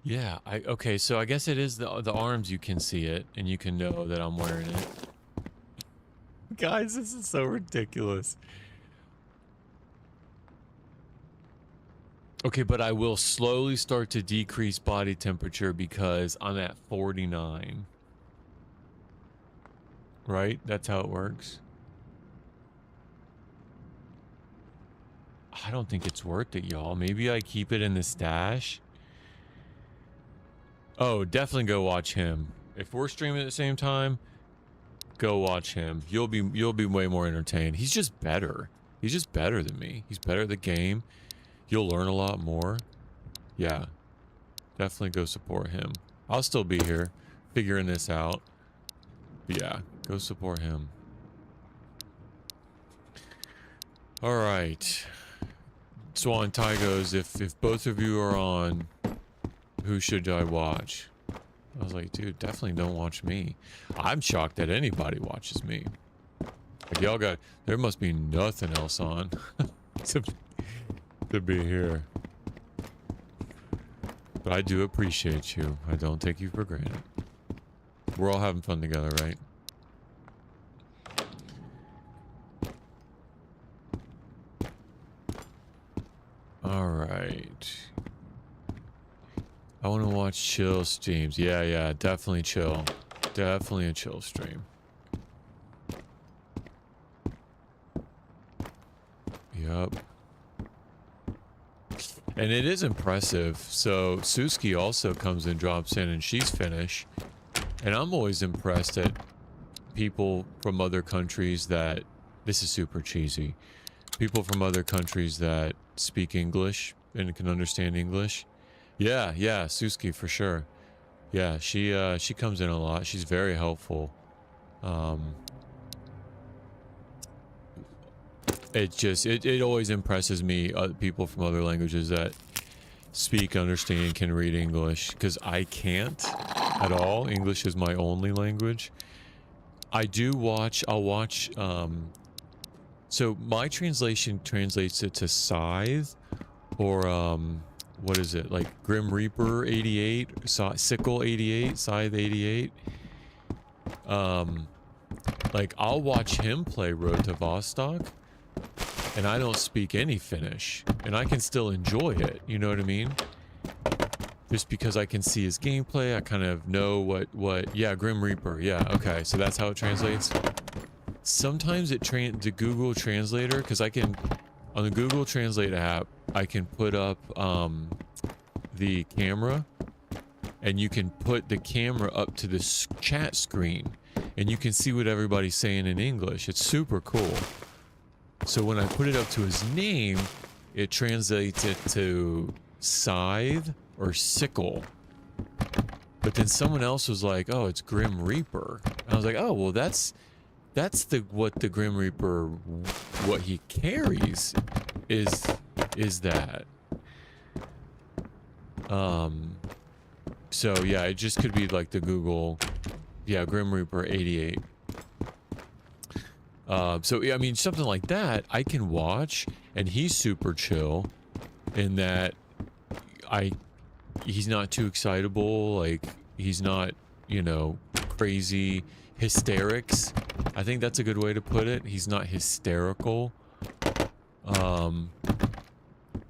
Yeah, okay, so I guess it is the arms you can see it, and you can know that I'm wearing it. Guys, this is so ridiculous. Okay, but I will slowly start to decrease body temperature because I'm at 49. Right? That's how it works. I don't think it's worth it, y'all. Maybe I keep it in the stash. Oh, definitely go watch him. If we're streaming at the same time, go watch him. You'll be way more entertained. He's just better. He's just better than me. He's better at the game. You'll learn a lot more. Yeah. Definitely go support him. I'll still be here figuring this out. But yeah, go support him. All right. Swan Tygos, if both of you are on, who should I watch? I was like, dude, definitely don't watch me. I'm shocked that anybody watches me. Like, y'all got, there must be nothing else on to be here. But I do appreciate you. I don't take you for granted. We're all having fun together, right? All right. I want to watch chill streams. Yeah, definitely chill. Definitely a chill stream. Yep. And it is impressive. So Suski also comes and drops in, and she's Finnish. And I'm always impressed at people from other countries that... This is super cheesy. People from other countries that speak English and can understand English. Yeah, Suski for sure. Yeah, she comes in a lot. She's very helpful. It always impresses me, people from other languages that speak, understand, can read English, because I can't at all. English is my only language. I'll watch, so my translation translates it to Scythe, or, what is it, like Grim Reaper 88, Sickle 88, Scythe 88. Like, I'll watch him play Road to Vostok, and I don't speak any Finnish, and I can still enjoy it, you know what I mean? Just because I can see his gameplay, I kind of know what, yeah, Grim Reaper, yeah, okay, so that's how it translates. Sometimes the Google Translator, because I can, on the Google Translate app, I can put up the camera, and you can put the camera up to the chat screen, and you can see what everybody's saying in English. It's super cool. So when I put it up to his name, it translates it to Scythe or Sickle. But then someone else was like, oh, it's Grim Reaper. And I was like, oh, well, that's what the Grim Reaper, what he carries is that. So yeah, it just could be like the Google, yeah, Grim Reaper 88. So yeah, I mean, something like that I can watch, and he's super chill in that he's not too excitable, like he's not, you know, crazy hysterics. I think that's a good way to put it. He's not hysterical.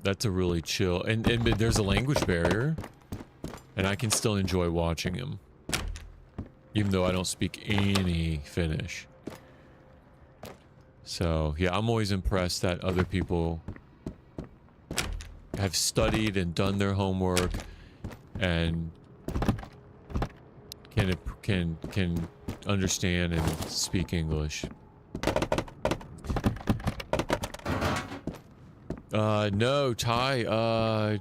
That's a really chill, and there's a language barrier, and I can still enjoy watching him, even though I don't speak any Finnish. So yeah, I'm always impressed that other people have studied and done their homework and can understand and speak English. No, Ty.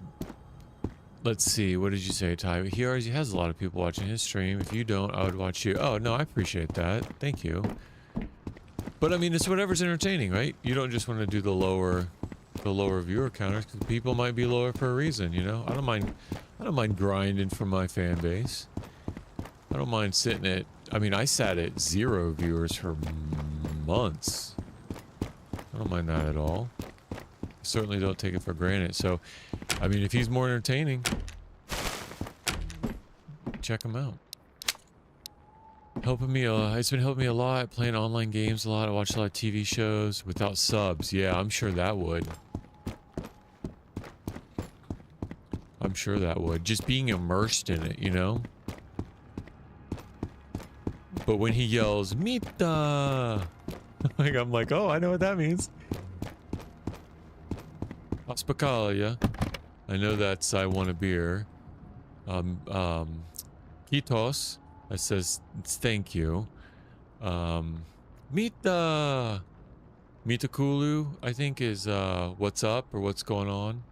Let's see. What did you say, Ty? He already has a lot of people watching his stream. If you don't, I would watch you. Oh, no, I appreciate that. Thank you. But I mean, it's whatever's entertaining, right? You don't just want to do the lower viewer counters because people might be lower for a reason, you know? I don't mind grinding for my fan base. I don't mind sitting at, I mean, I sat at 0 viewers for months. I don't mind that at all. Certainly don't take it for granted. So, I mean, if he's more entertaining, check him out. Helping me, it's been helping me a lot. Playing online games a lot. I watch a lot of TV shows without subs. Yeah, I'm sure that would. I'm sure that would. Just being immersed in it, you know? But when he yells, Mita! Like, I'm like, oh, I know what that means. Hospitalia. I know that's I want a beer. Kitos. That says thank you. Mita! Mitakulu, I think is what's up or what's going on.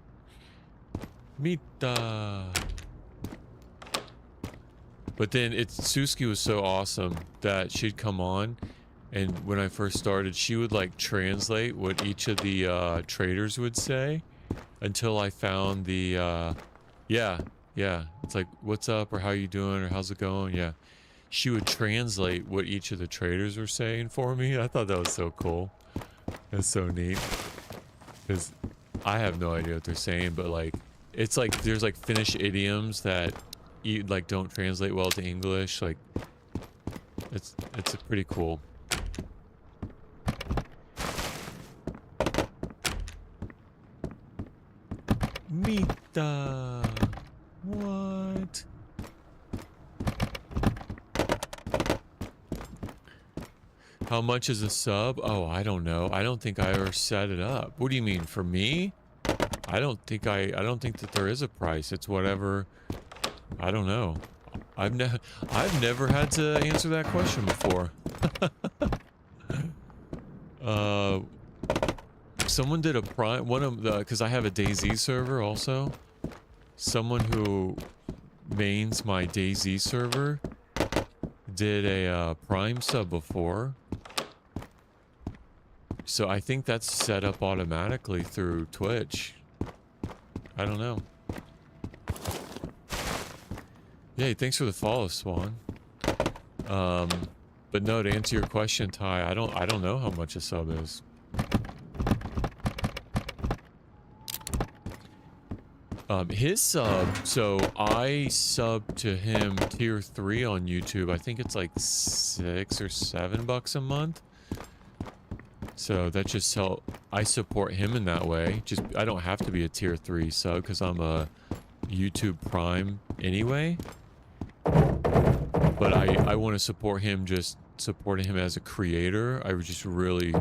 Mita! But then Suski was so awesome that she'd come on, and when I first started, she would like translate what each of the traders would say until I found the yeah, it's like what's up or how you doing or how's it going. Yeah, she would translate what each of the traders were saying for me. I thought that was so cool. That's so neat because I have no idea what they're saying, but like it's like there's like Finnish idioms that you like don't translate well to English. Like it's pretty cool. Mita. What? How much is a sub? Oh, I don't know. I don't think I ever set it up. What do you mean for me? I don't think that there is a price. It's whatever. I don't know. I've never had to answer that question before. Someone did a prime one of the because I have a DayZ server also. Someone who mains my DayZ server did a prime sub before. So I think that's set up automatically through Twitch. I don't know. Yeah, thanks for the follow, Swan. But no, to answer your question, Ty, I don't know how much a sub is. His sub, so I sub to him tier 3 on YouTube. I think it's like $6 or $7 a month. So that just I support him in that way. Just I don't have to be a tier 3 sub because I'm a YouTube Prime anyway. But I want to support him, just supporting him as a creator. I just really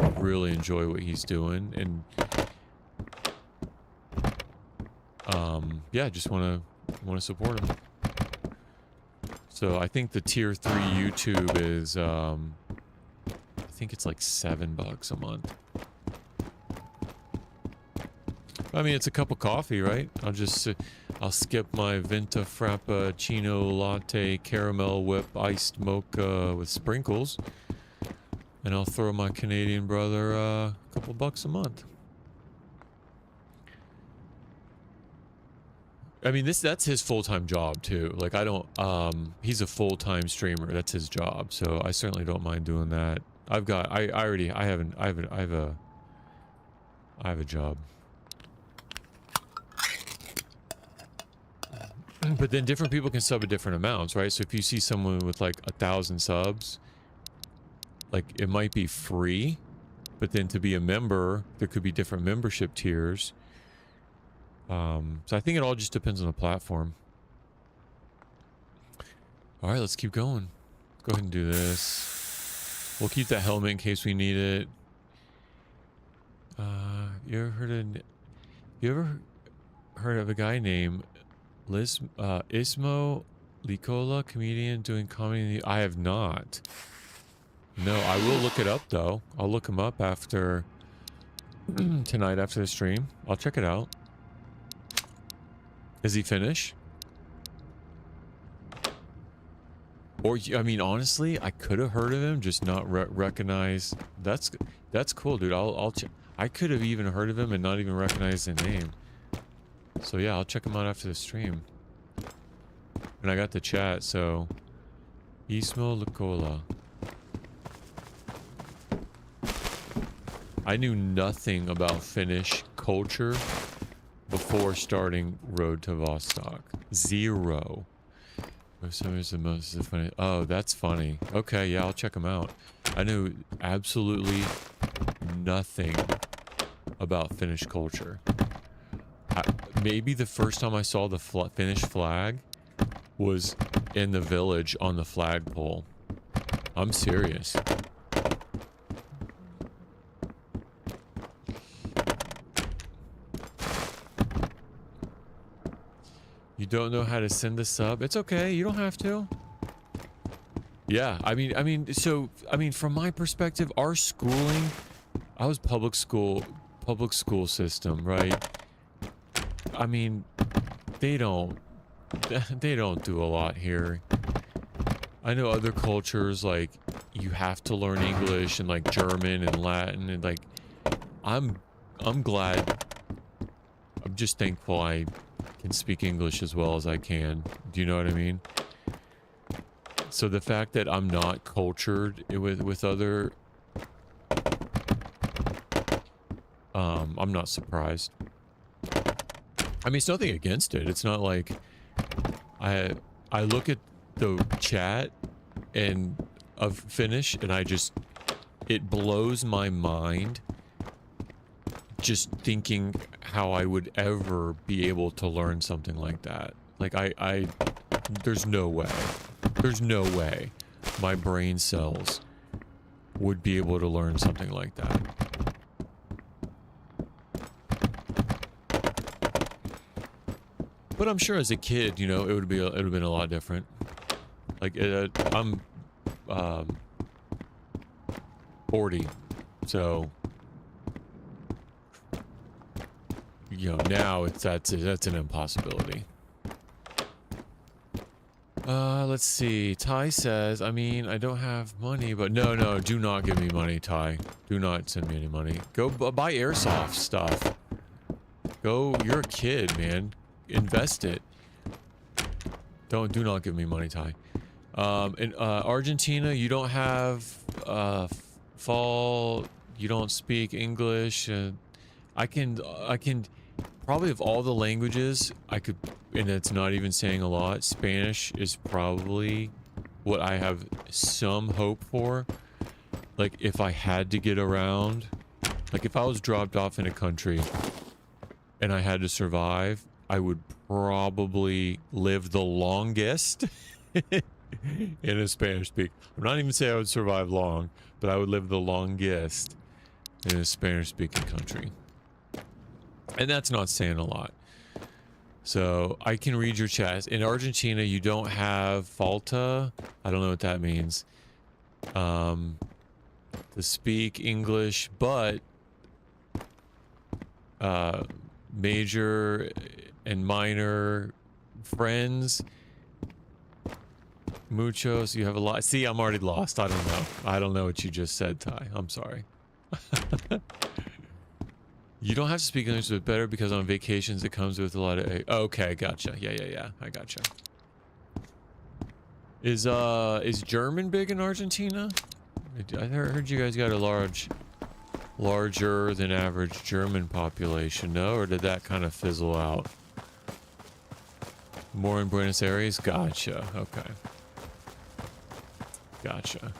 enjoy what he's doing, and yeah, just want to support him. So I think the tier 3 YouTube is I think it's like $7 a month. I mean, it's a cup of coffee, right? I'll skip my Venta Frappuccino Latte Caramel Whip Iced Mocha with sprinkles, and I'll throw my Canadian brother a couple bucks a month. I mean, that's his full-time job too. Like I don't, he's a full-time streamer. That's his job. So I certainly don't mind doing that. I have a job. But then different people can sub at different amounts, right? So if you see someone with like 1,000 subs, like it might be free, but then to be a member, there could be different membership tiers. So I think it all just depends on the platform. All right, let's keep going. Go ahead and do this. We'll keep that helmet in case we need it. You ever heard of a guy named Ismo Licola, comedian doing comedy? I have not. No, I will look it up though. I'll look him up after tonight after the stream. I'll check it out. Is he Finnish? Or, I mean, honestly, I could have heard of him, just not recognize. That's cool, dude. I'll check. I could have even heard of him and not even recognize the name. So yeah, I'll check him out after the stream. And I got the chat, so Ismo Lukola. I knew nothing about Finnish culture before starting Road to Vostok. Zero. The most funny. Oh, that's funny. Okay, yeah, I'll check them out. I knew absolutely nothing about Finnish culture. Maybe the first time I saw the Finnish flag was in the village on the flagpole. I'm serious. You don't know how to send a sub? It's okay. You don't have to. Yeah, I mean, from my perspective, our schooling, I was public school system, right? I mean, they don't do a lot here. I know other cultures, like, you have to learn English and like German and Latin, and like, I'm glad. I'm just thankful I can speak English as well as I can. Do you know what I mean? So the fact that I'm not cultured with other, I'm not surprised. I mean, it's nothing against it. It's not like I look at the chat and of Finnish and it blows my mind just thinking how I would ever be able to learn something like that. Like there's no way. There's no way my brain cells would be able to learn something like that. But I'm sure as a kid, you know, it would have been a lot different. Like I'm 40, so you know, now that's an impossibility. Let's see. Ty says, I mean, I don't have money, but no, do not give me money, Ty. Do not send me any money. Go buy airsoft stuff. You're a kid, man. Invest it. Do not give me money, Ty. In Argentina, you don't have you don't speak English. I can probably, of all the languages I could, and it's not even saying a lot, Spanish is probably what I have some hope for. Like, if I had to get around, like if I was dropped off in a country and I had to survive, I would probably live the longest in a Spanish speak. I'm not even saying I would survive long, but I would live the longest in a Spanish speaking country. And that's not saying a lot. So I can read your chat. In Argentina, you don't have falta. I don't know what that means. To speak English, but major and minor friends. Muchos, you have a lot. See, I'm already lost. I don't know. I don't know what you just said, Ty. I'm sorry. You don't have to speak English, but better because on vacations it comes with a lot of... Okay, gotcha. Yeah. I gotcha. Is German big in Argentina? I heard you guys got a larger than average German population, no? Or did that kind of fizzle out? More in Buenos Aires? Gotcha. Okay. Gotcha.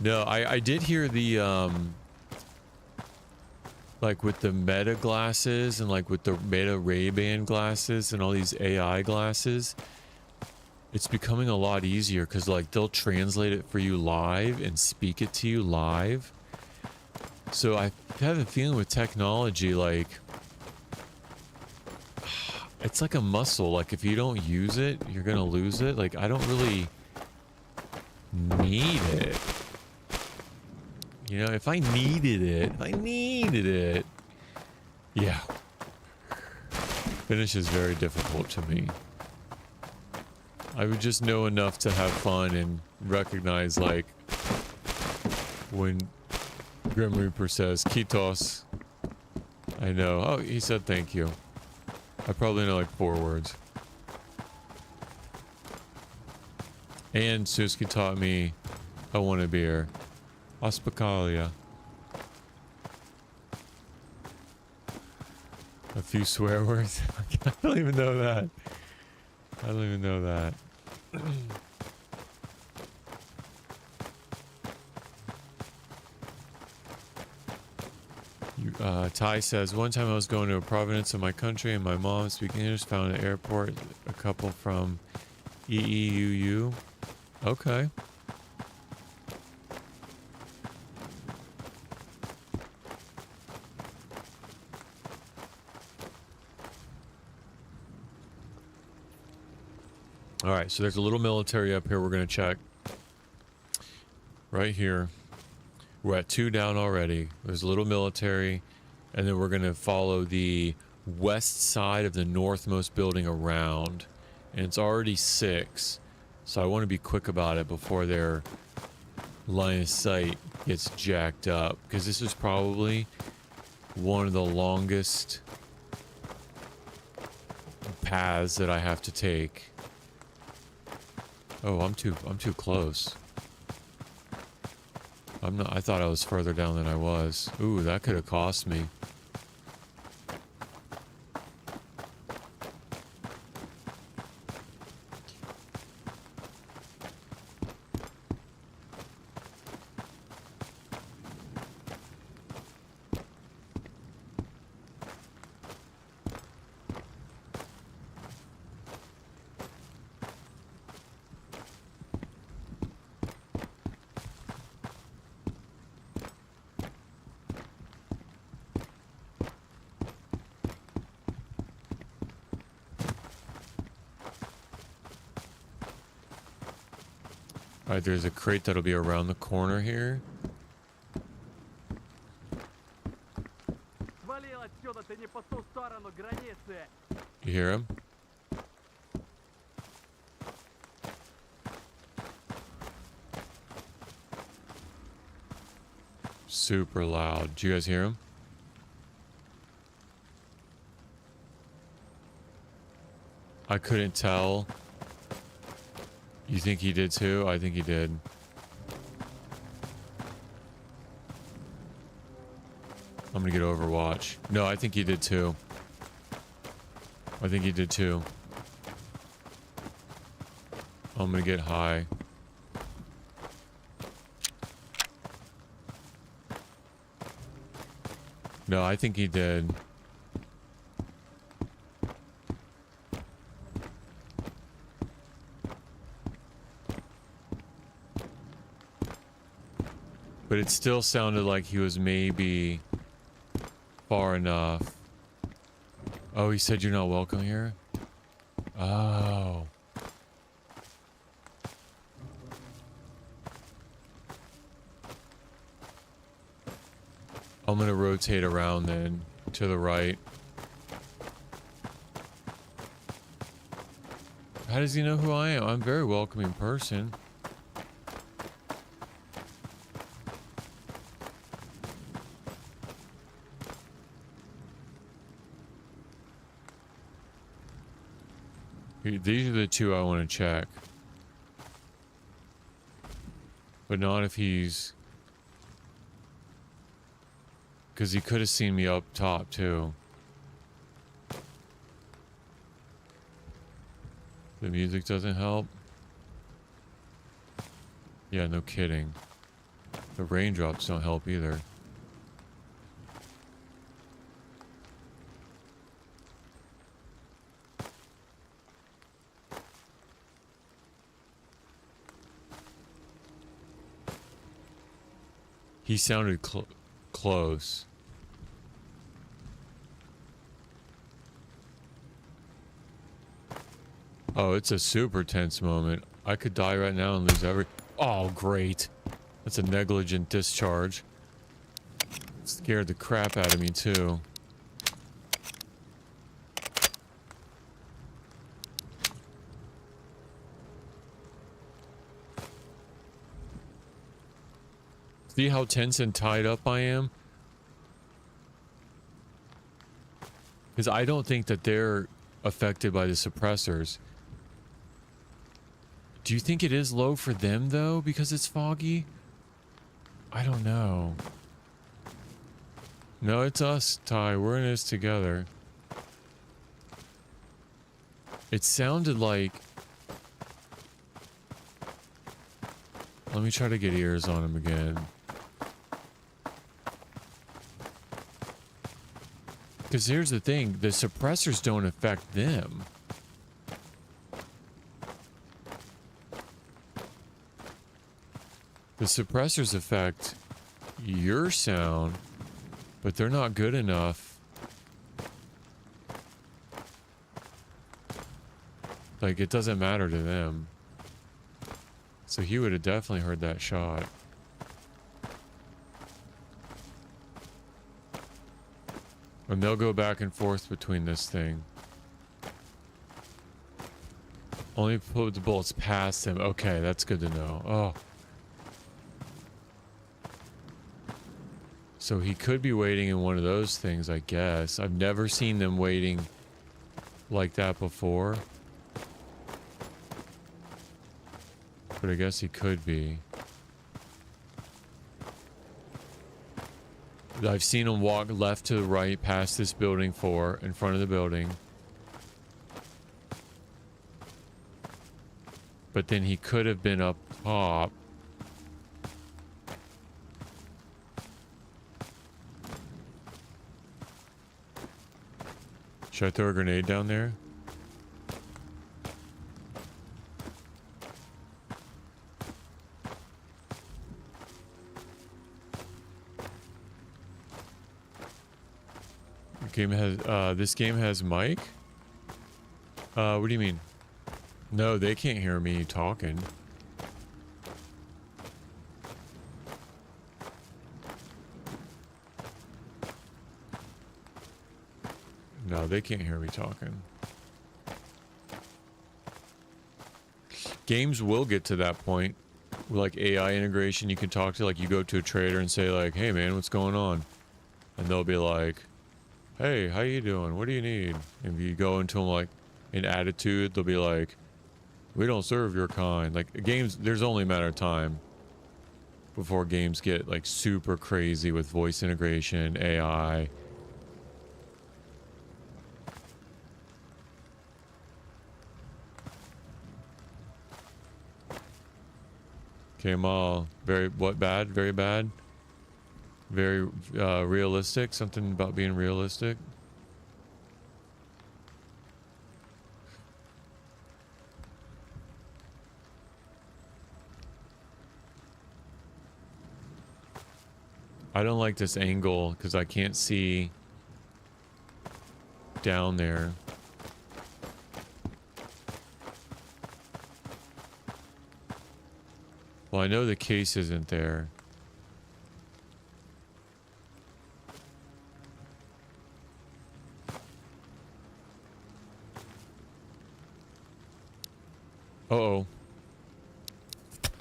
No, I did hear the, like with the Meta glasses and like with the Meta Ray-Ban glasses and all these AI glasses, it's becoming a lot easier because like they'll translate it for you live and speak it to you live. So I have a feeling with technology, like, it's like a muscle. Like if you don't use it, you're gonna lose it. Like I don't really need it. You know, if I needed it. Yeah. Finnish is very difficult to me. I would just know enough to have fun and recognize, like, when Grim Reaper says, Kitos. I know. Oh, he said thank you. I probably know like 4 words. And Suski taught me I want a beer. Hospitalia. A few swear words. I don't even know that. I don't even know that. Ty says, one time I was going to a province of my country and my mom speaking English found at an airport a couple from EEUU. Okay. Alright, so there's a little military up here we're going to check. Right here. We're at 2 down already. There's a little military. And then we're going to follow the west side of the northmost building around. And it's already 6. So I want to be quick about it before their line of sight gets jacked up. Because this is probably one of the longest paths that I have to take. Oh, I'm too close. I thought I was further down than I was. Ooh, that could have cost me. Alright, there's a crate that'll be around the corner here. You hear him? Super loud. Do you guys hear him? I couldn't tell. You think he did too? I think he did. I'm gonna get Overwatch. No, I think he did too. I think he did too. I'm gonna get high. No, I think he did. But it still sounded like he was maybe far enough. Oh, he said you're not welcome here? Oh. I'm gonna rotate around then to the right. How does he know who I am? I'm a very welcoming person. These are the 2 I want to check. But not if he's... Because he could have seen me up top, too. The music doesn't help. Yeah, no kidding. The raindrops don't help either. He sounded close. Oh, it's a super tense moment. I could die right now and lose Oh, great. That's a negligent discharge. Scared the crap out of me, too. See how tense and tied up I am? Because I don't think that they're affected by the suppressors. Do you think it is low for them, though, because it's foggy? I don't know. No, it's us, Ty. We're in this together. It sounded like... Let me try to get ears on him again. Because here's the thing. The suppressors don't affect them. The suppressors affect your sound, but they're not good enough. Like, it doesn't matter to them. So he would have definitely heard that shot. And they'll go back and forth between this thing. Only put the bullets past him. Okay, that's good to know. Oh. So he could be waiting in one of those things, I guess. I've never seen them waiting like that before. But I guess he could be. I've seen him walk left to the right past this building 4 in front of the building. But then he could have been up top. Should I throw a grenade down there? Game has this game has mic? What do you mean? No, they can't hear me talking. No, they can't hear me talking. Games will get to that point. With like AI integration, you can talk to, like, you go to a trader and say like, "Hey man, what's going on?" And they'll be like, "Hey, how you doing? What do you need?" And if you go into them like an attitude, they'll be like, "We don't serve your kind." Like, games, there's only a matter of time before games get like super crazy with voice integration, AI. Okay, Mal, what bad? Very bad? Very realistic? Something about being realistic? I don't like this angle because I can't see down there. Well, I know the case isn't there. Uh-oh.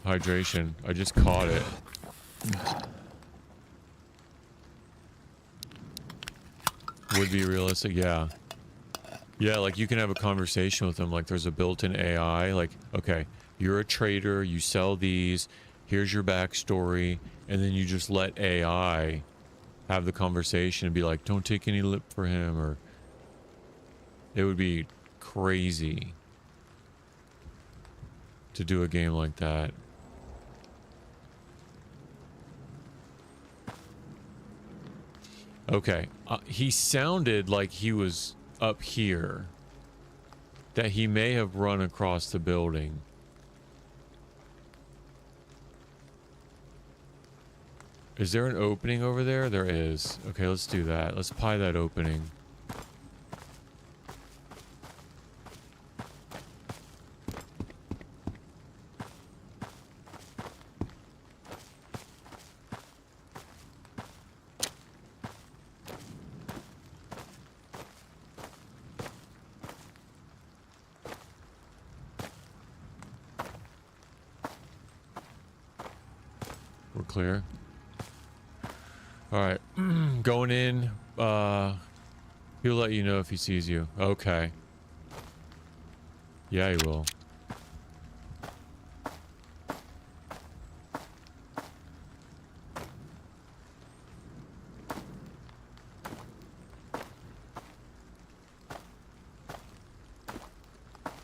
Hydration. I just caught it. Would be realistic, yeah. Yeah, like you can have a conversation with them, like there's a built-in AI, like, okay, you're a trader, you sell these, here's your backstory, and then you just let AI have the conversation and be like, don't take any lip for him, or... It would be crazy to do a game like that. Okay, he sounded like he was up here. That he may have run across the building. Is there an opening over there? There is. Okay, let's do that. Let's pie that opening. clear. Alright. Going in. He'll let you know if he sees you. Okay. Yeah, he will.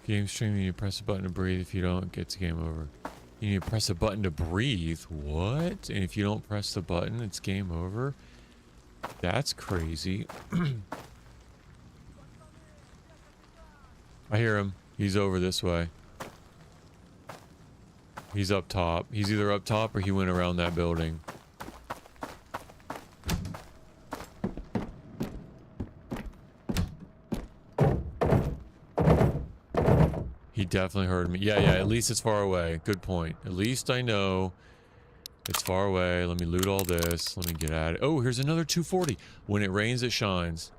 Game streaming, you press a button to breathe. If you don't, it's game over. You need to press a button to breathe? What? And if you don't press the button, it's game over? That's crazy. I hear him. He's over this way. He's up top. He's either up top or he went around that building. He definitely heard me. Yeah, at least it's far away. Good point. At least I know it's far away. Let me loot all this. Let me get at it. Oh, here's another 240. When it rains, it shines.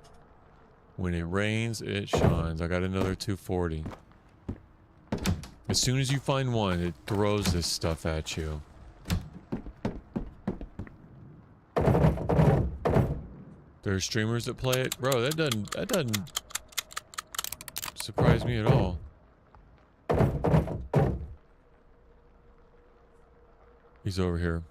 When it rains, it shines. I got another 240. As soon as you find one, it throws this stuff at you. There are streamers that play it. Bro, that doesn't surprise me at all. He's over here.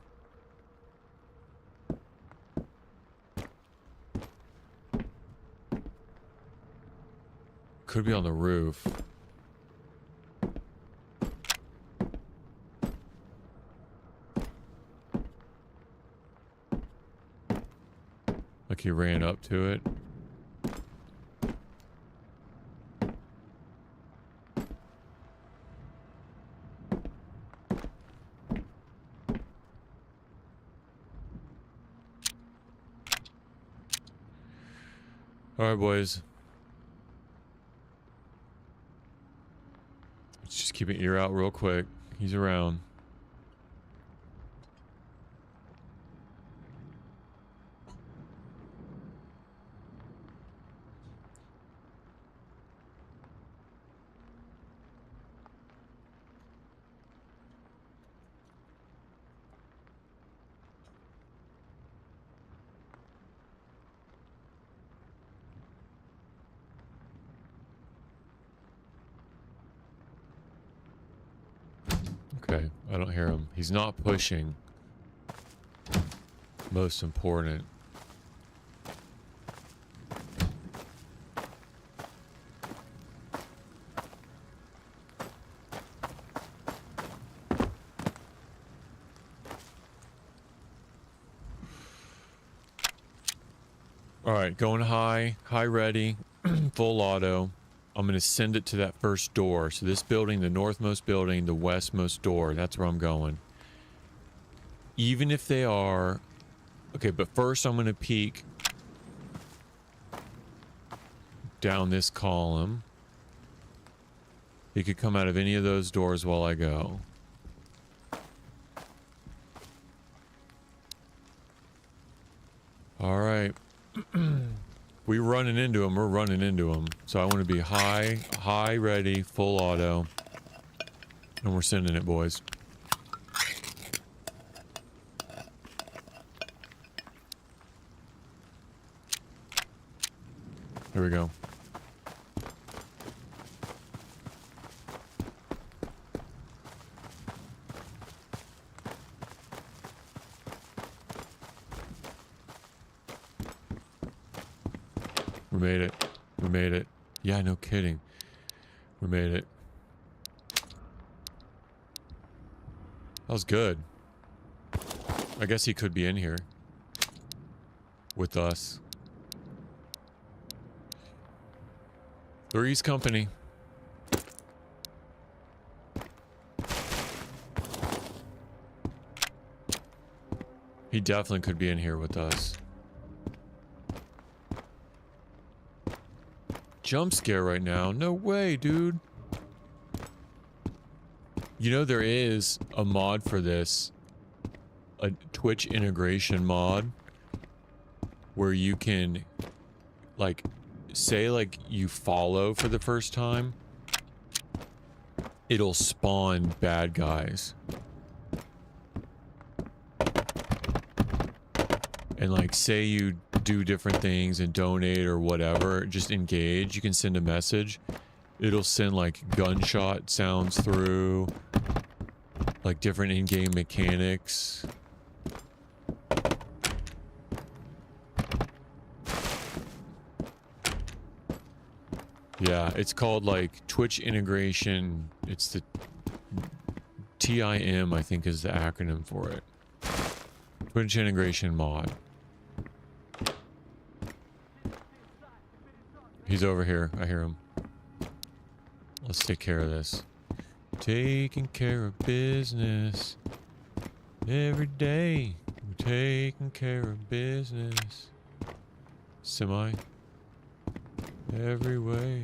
Could be on the roof. Like he ran up to it. Alright, boys. Let's just keep an ear out real quick. He's around. Okay, I don't hear him. He's not pushing. Most important. Alright, going high ready, full auto. I'm going to send it to that first door. So this building, the northmost building, the westmost door, that's where I'm going. Even if they are... Okay, but first I'm going to peek down this column. He could come out of any of those doors while I go. Alright. We running into him, we're running into him. So I want to be high, ready, full auto. And we're sending it, boys. Here we go. We made it. We made it. Yeah, no kidding. We made it. That was good. I guess he could be in here. With us. Three's company. He definitely could be in here with us. Jump scare right now. No way, dude. You know, there is a mod for this. A Twitch integration mod. Where you can, like, say, like, you follow for the first time. It'll spawn bad guys. and like say you do different things and donate or whatever, just engage, you can send a message. It'll send like gunshot sounds through, like different in-game mechanics. Yeah, it's called like Twitch integration. It's the TIM, I think, is the acronym for it. Twitch integration mod. He's over here. I hear him. Let's take care of this. Taking care of business. Every day. We're taking care of business. Semi. Every way.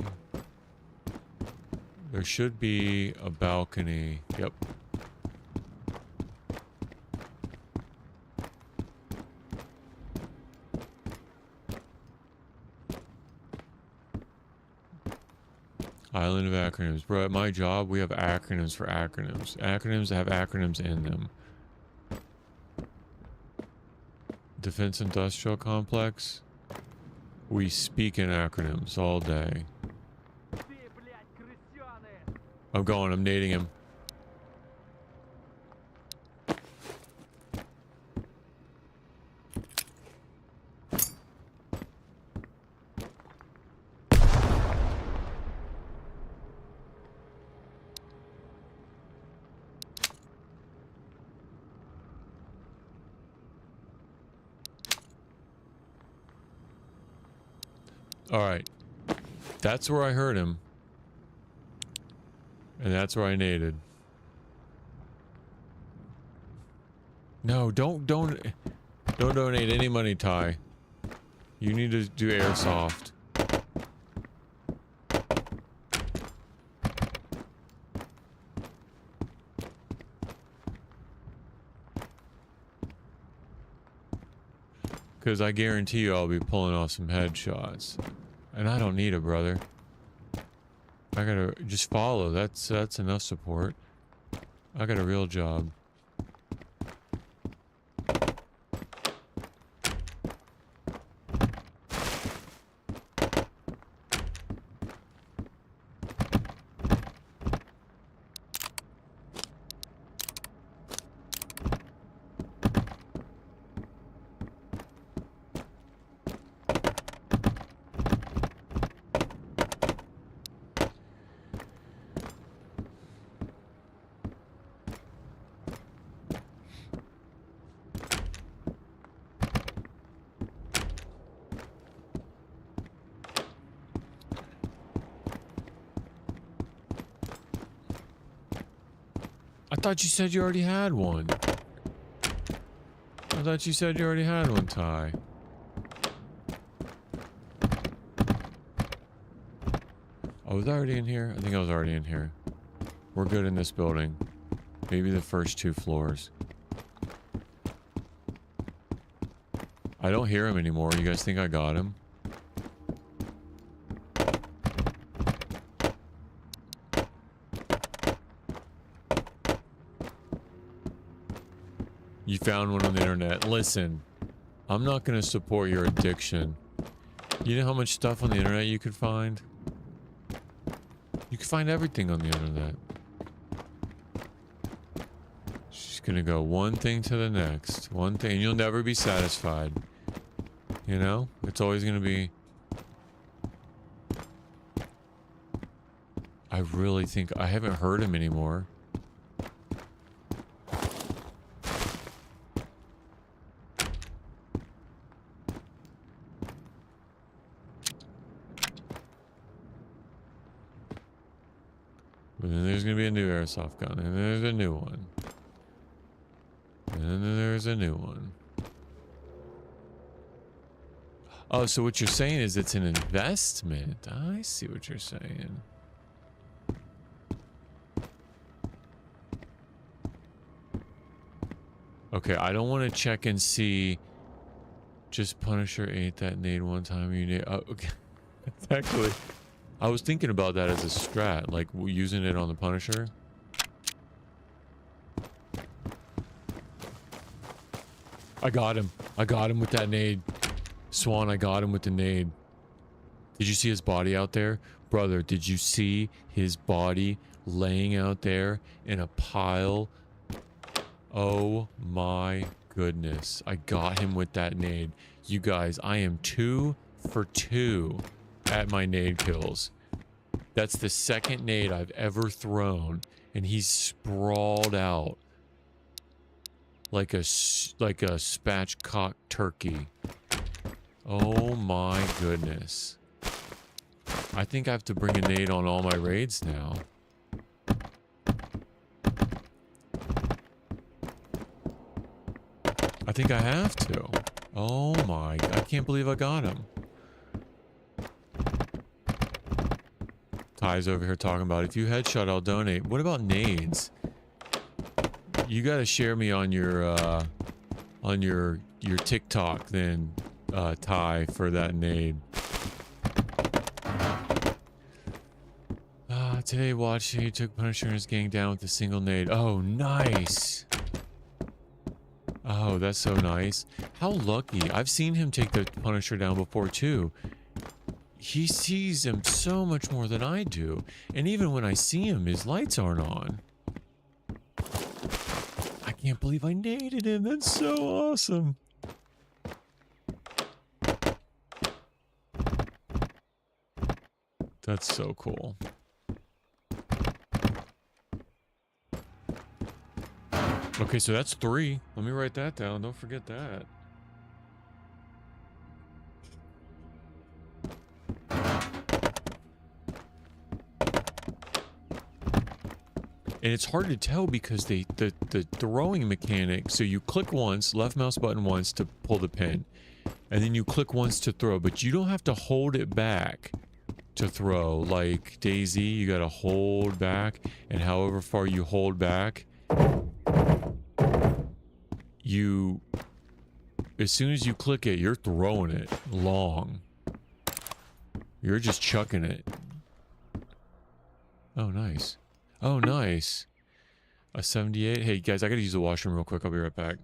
There should be a balcony. Yep. Island of acronyms. Bro, at my job, we have acronyms for acronyms. Acronyms have acronyms in them. Defense Industrial Complex. We speak in acronyms all day. I'm going, I'm nading him. Alright. That's where I heard him. And that's where I naded. No, don't donate any money, Ty. You need to do airsoft. Because I guarantee you I'll be pulling off some headshots. And I don't need it, brother. I gotta just follow. That's enough support. I got a real job. I thought you said you already had one. I thought you said you already had one, Ty. Oh, was I already in here? I think I was already in here. We're good in this building. Maybe the first 2 floors. I don't hear him anymore. You guys think I got him? You found one on the internet. Listen, I'm not going to support your addiction. You know how much stuff on the internet you could find? You can find everything on the internet. Just going to go one thing to the next. One thing. And you'll never be satisfied. You know? It's always going to be... I really think... I haven't heard him anymore. But then there's gonna be a new airsoft gun, and there's a new one. And then there's a new one. Oh, so what you're saying is it's an investment. I see what you're saying. Okay, I don't want to check and see. Just Punisher ate that nade one time. You nade. Oh, okay. Actually, I was thinking about that as a strat, like using it on the Punisher. I got him. I got him with that nade. Swan, I got him with the nade. Did you see his body out there? Brother, did you see his body laying out there in a pile? Oh my goodness. I got him with that nade. You guys, I am 2 for 2 at my nade kills. That's the second nade I've ever thrown, and he's sprawled out like a spatchcock turkey. Oh my goodness. I think I have to bring a nade on all my raids now. I think I have to. Oh my, I can't believe I got him. Ty's over here talking about, if you headshot, I'll donate. What about nades? You gotta share me on your TikTok then, Ty, for that nade. Today watching, he took Punisher and his gang down with a single nade. Oh, nice. Oh, that's so nice. How lucky. I've seen him take the Punisher down before too. He sees him so much more than I do. And even when I see him, his lights aren't on. I can't believe I naded him. That's so awesome. That's so cool. Okay, so that's 3. Let me write that down. Don't forget that. And it's hard to tell because the throwing mechanic, so you click once, left mouse button once to pull the pin, and then you click once to throw, but you don't have to hold it back to throw. Like Daisy, you gotta hold back, and however far you hold back, as soon as you click it, you're throwing it long. You're just chucking it. Oh, nice. Oh, nice. A 78. Hey, guys, I gotta use the washroom real quick. I'll be right back.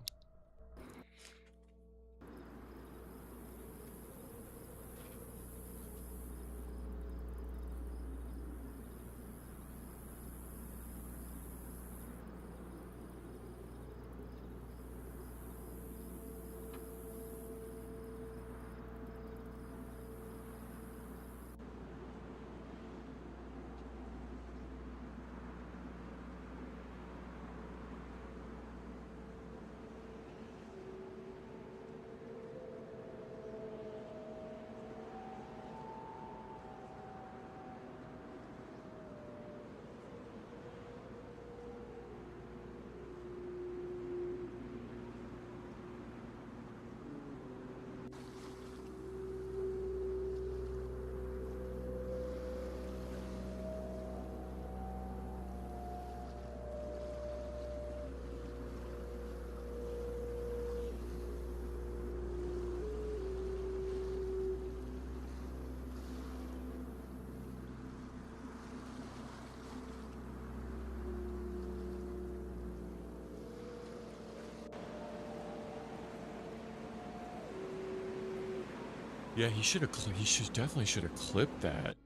Yeah, he should have. Definitely should have clipped that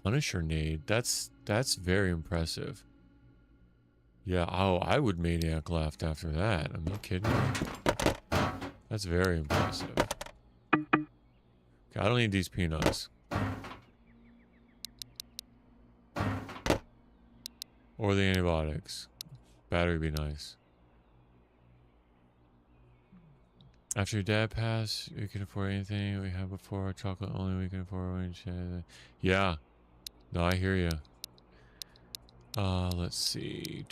Punisher nade. That's very impressive. Yeah. Oh, I would maniac left after that. Are you kidding me? That's very impressive. Okay, I don't need these peanuts. Or the antibiotics. Battery would be nice. After your dad passed, we can afford anything we had before. Chocolate only we can afford. Yeah. No, I hear you. Let's see.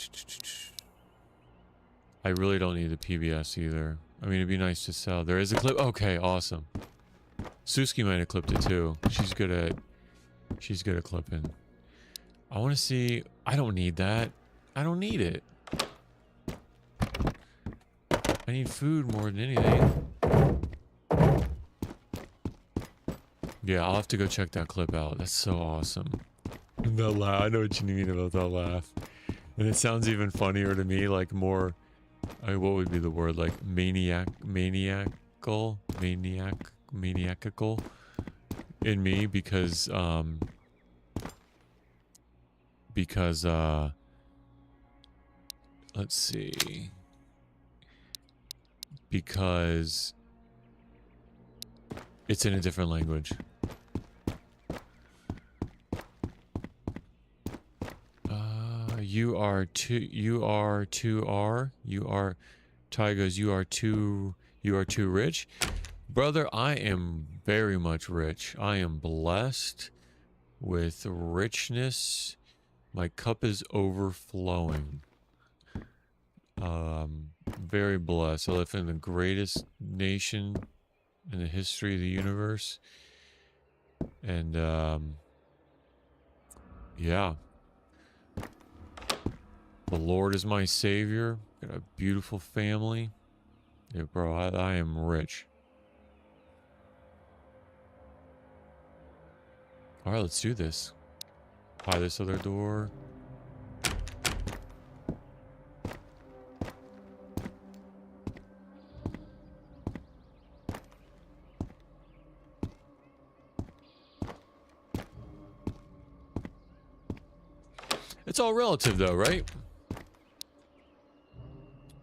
I really don't need the PBS either. I mean, it'd be nice to sell. There is a clip. Okay, awesome. Suski might have clipped it too. She's good at clipping. I want to see. I don't need that. I don't need it. I need food more than anything. Yeah, I'll have to go check that clip out. That's so awesome. That laugh. I know what you mean about that laugh. And it sounds even funnier to me, like more What would be the word? Like maniacal in me because let's see, because it's in a different language. Ty goes, you are too rich. Brother, I am very much rich. I am blessed with richness. My cup is overflowing. Very blessed. I live in the greatest nation in the history of the universe. And yeah. The Lord is my savior. Got a beautiful family. Yeah, bro, I am rich. Alright, let's do this. Pry this other door. It's all relative though, right?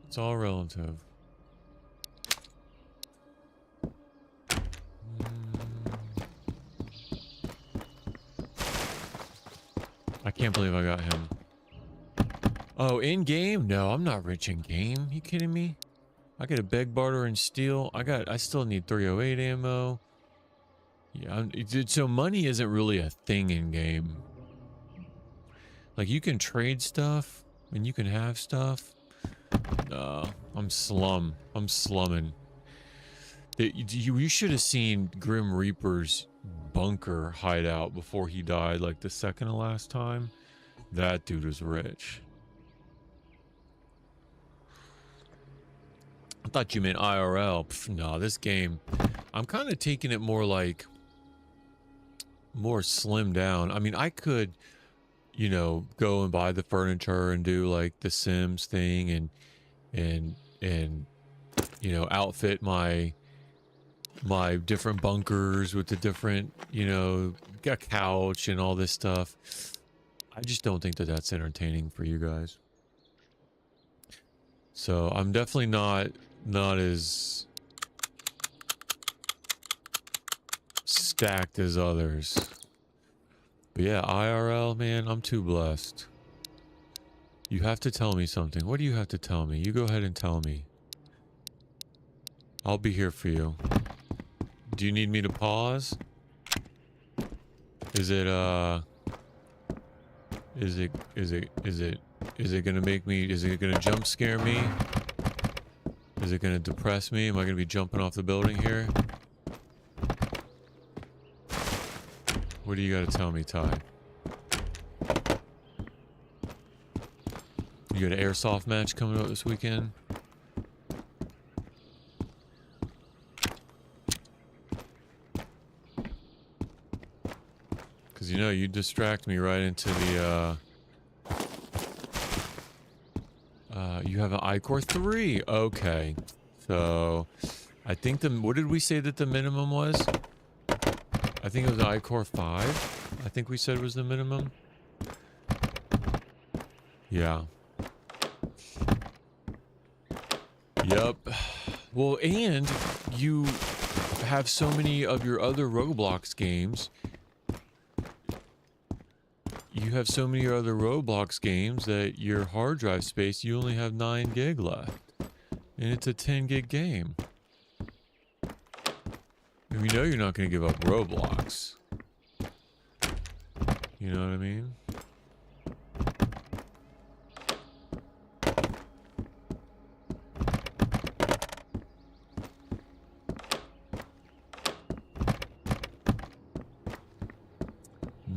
It's all relative. I can't believe I got him. Oh, in game? No, I'm not rich in game. You kidding me? I get a beg, barter, and steal. I still need 308 ammo. Yeah, dude, so money isn't really a thing in game. Like, you can trade stuff and you can have stuff. No, I'm slumming. You should have seen Grim Reaper's bunker hideout before he died, like the second to last time. That dude was rich. I thought you meant IRL. Pff, no, this game, I'm kind of taking it more like, more slimmed down. I mean, I could, you know, go and buy the furniture and do like the Sims thing and you know, outfit my different bunkers with the different, you know, got a couch and all this stuff. I just don't think that that's entertaining for you guys. So I'm definitely not as stacked as others. But yeah, IRL, man, I'm too blessed. You have to tell me something. What do you have to tell me? You go ahead and tell me. I'll be here for you. Do you need me to pause? Is it gonna make me, is it gonna jump scare me? Is it gonna depress me? Am I gonna be jumping off the building here? What do you gotta tell me, Ty? You got an airsoft match coming up this weekend? Because, you know, you distract me right into the, you have an I-Core 3. Okay. So, I think what did we say that the minimum was? I think it was I-Core 5. I think we said was the minimum. Yeah. Yep. Well, and you have so many of your other Roblox games. You have so many other Roblox games that your hard drive space, you only have 9 gig left. And it's a 10 gig game. And we know you're not going to give up Roblox. You know what I mean?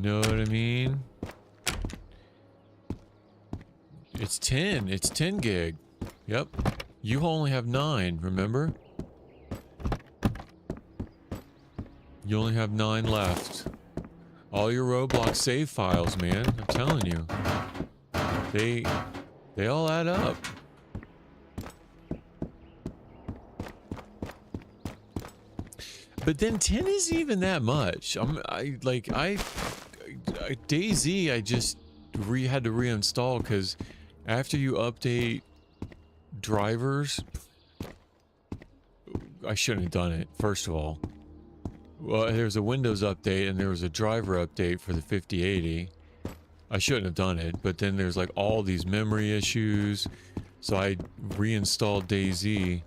Know what I mean? It's 10. It's 10 gig. Yep. You only have 9, remember? You only have 9 left. All your Roblox save files, man. I'm telling you. They all add up. But then 10 isn't even that much. DayZ, I just had to reinstall because after you update drivers, I shouldn't have done it, first of all. Well, there's a Windows update and there was a driver update for the 5080. I shouldn't have done it, but then there's like all these memory issues, so I reinstalled DayZ.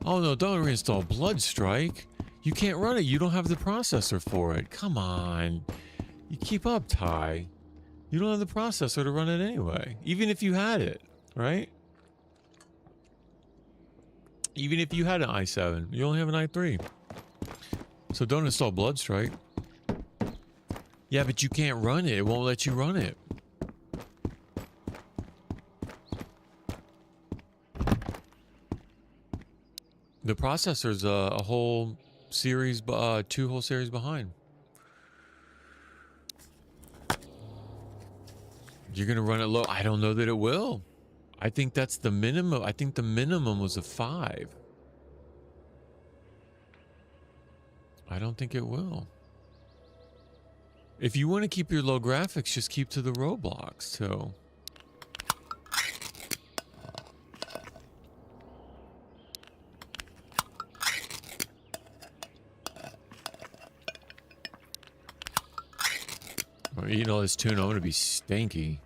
Oh no, don't reinstall Bloodstrike. You can't run it. You don't have the processor for it. Come on. You keep up, Ty. You don't have the processor to run it anyway. Even if you had it, right? Even if you had an i7, you only have an i3. So don't install Bloodstrike. Yeah, but you can't run it. It won't let you run it. The processor's a whole series, 2 whole series behind. You're gonna run it low. I don't know that it will. I think that's the minimum. I think the minimum was a 5. I don't think it will. If you want to keep your low graphics, just keep to the Roblox. So. I'm eating all this tuna. I'm gonna be stanky.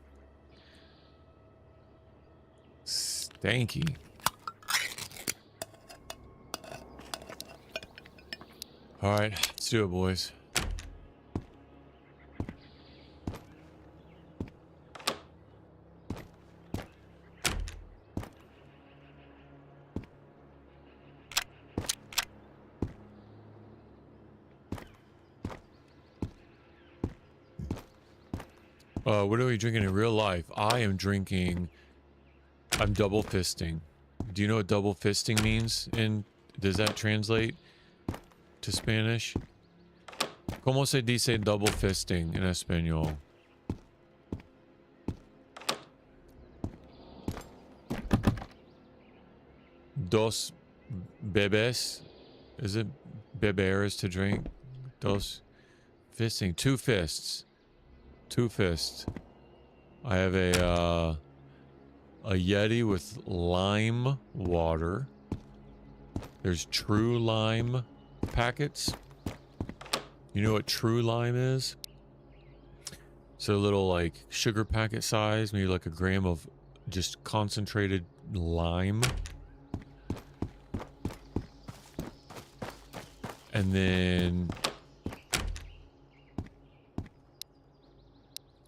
Stanky. All right, let's do it, boys. What are we drinking in real life? I'm double fisting. Do you know what double fisting means? Does that translate to Spanish? ¿Cómo se dice double fisting en español? Dos bebés. Is it beberes to drink? Dos fisting. 2 fists. 2 fists. I have a Yeti with lime water. There's True Lime packets. You know what True Lime is? So a little like sugar packet size, maybe like a gram of just concentrated lime. And then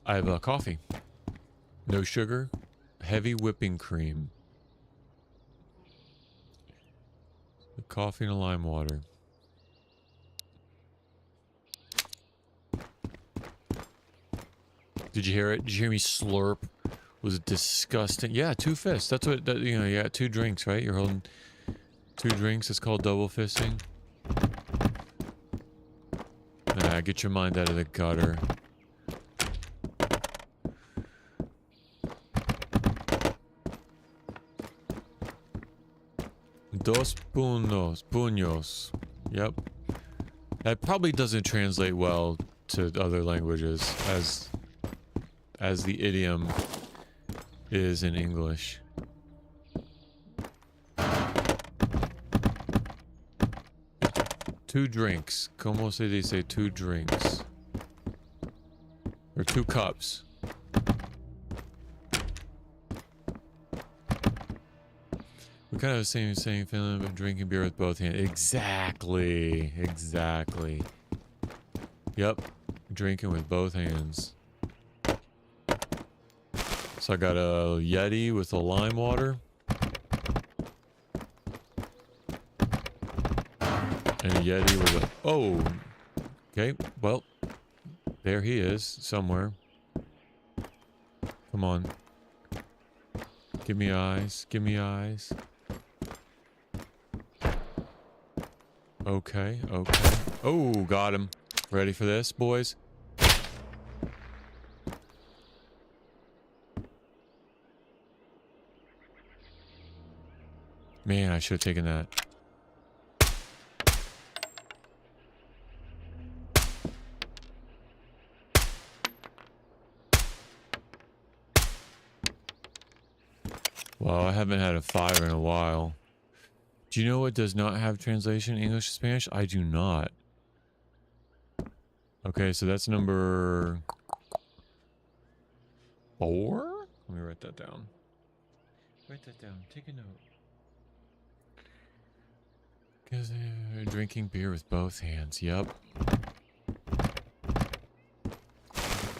I have a coffee. No sugar, heavy whipping cream. The coffee and a lime water. Did you hear it? Did you hear me slurp? Was it disgusting? Yeah, 2 fists. That's what, you know, you got 2 drinks, right? You're holding 2 drinks. It's called double fisting. Nah, get your mind out of the gutter. Dos puños. Yep. That probably doesn't translate well to other languages as the idiom is in English. Two drinks. ¿Cómo se dice 2 drinks? Or 2 cups. We kind of have the same saying Finland, but drinking beer with both hands. Exactly. Exactly. Yep. Drinking with both hands. So I got a Yeti with a lime water. And a Yeti with a... Oh! Okay, well. There he is, somewhere. Come on. Give me eyes. Give me eyes. Okay, okay. Oh, got him. Ready for this, boys? Man, I should have taken that. Well, I haven't had a 5 in a while. Do you know what does not have translation English to Spanish? I do not. Okay, so that's number 4? Let me write that down. Write that down. Take a note. Because drinking beer with both hands. Yep.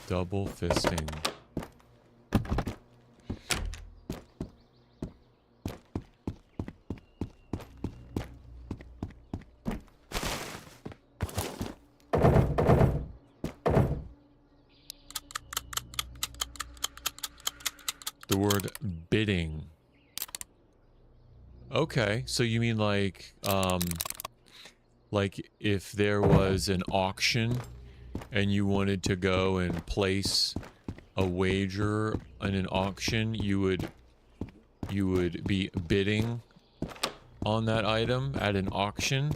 Double fisting. The word bidding. Okay, so you mean like if there was an auction and you wanted to go and place a wager in an auction, you would be bidding on that item at an auction?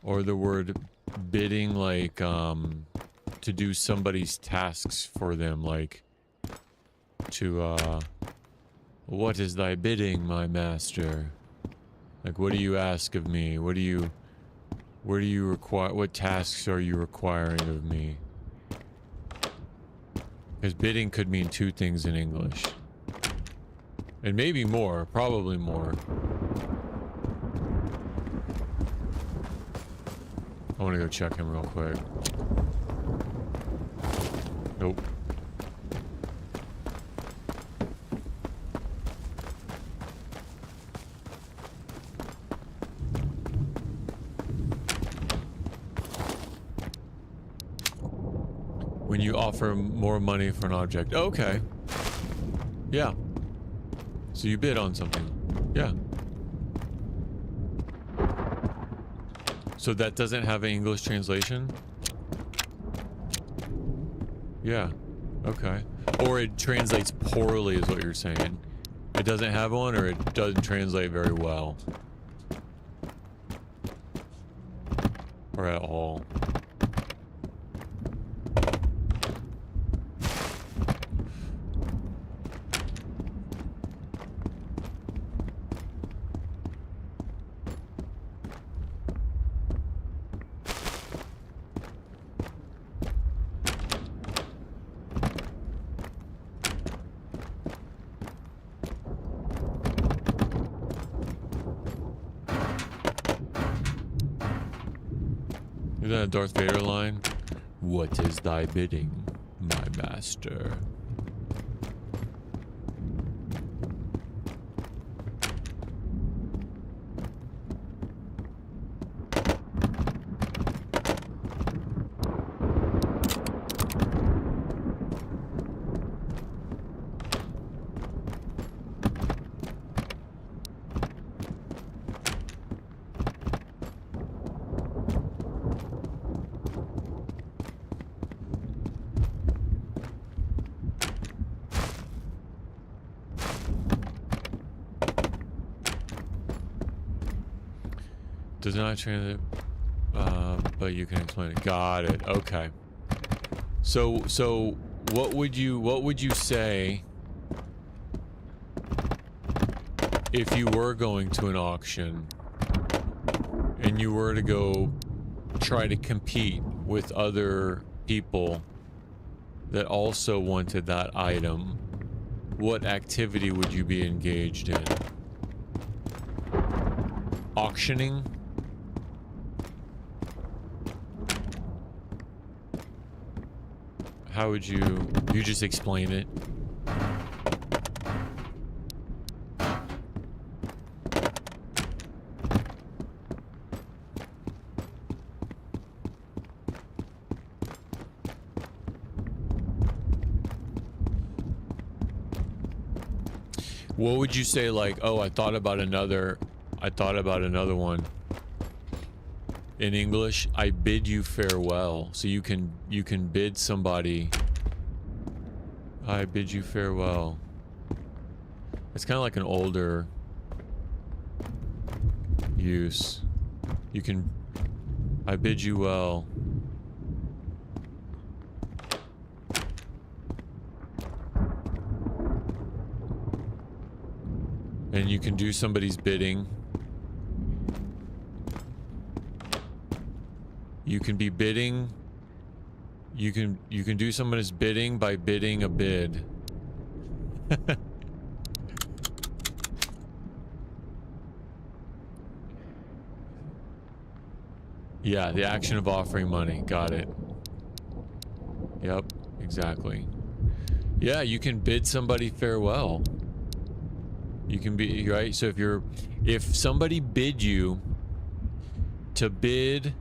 Or the word bidding like to do somebody's tasks for them, like to what is thy bidding, my master? Like, what do you ask of me? What do you require? What tasks are you requiring of me? Because bidding could mean 2 things in English. And maybe more, probably more. I want to go check him real quick. Nope. When you offer more money for an object. Okay. Yeah. So you bid on something. Yeah. So that doesn't have an English translation? Yeah. Okay. Or it translates poorly is what you're saying. It doesn't have one, or it doesn't translate very well. Or at all. Is that a Darth Vader line? What is thy bidding, my master? Does not translate, but you can explain it. Got it. Okay. So what would you say if you were going to an auction and you were to go try to compete with other people that also wanted that item? What activity would you be engaged in? Auctioning? How would you just explain it? What would you say, like, oh, I thought about another one. In English, I bid you farewell. So you can bid somebody, I bid you farewell. It's kind of like an older use. You can, I bid you well. And you can do somebody's bidding. You can be bidding. You can do somebody's bidding by bidding a bid. Yeah, the action of offering money. Got it. Yep, exactly. Yeah, you can bid somebody farewell. You can be, right? So if somebody bid you to bid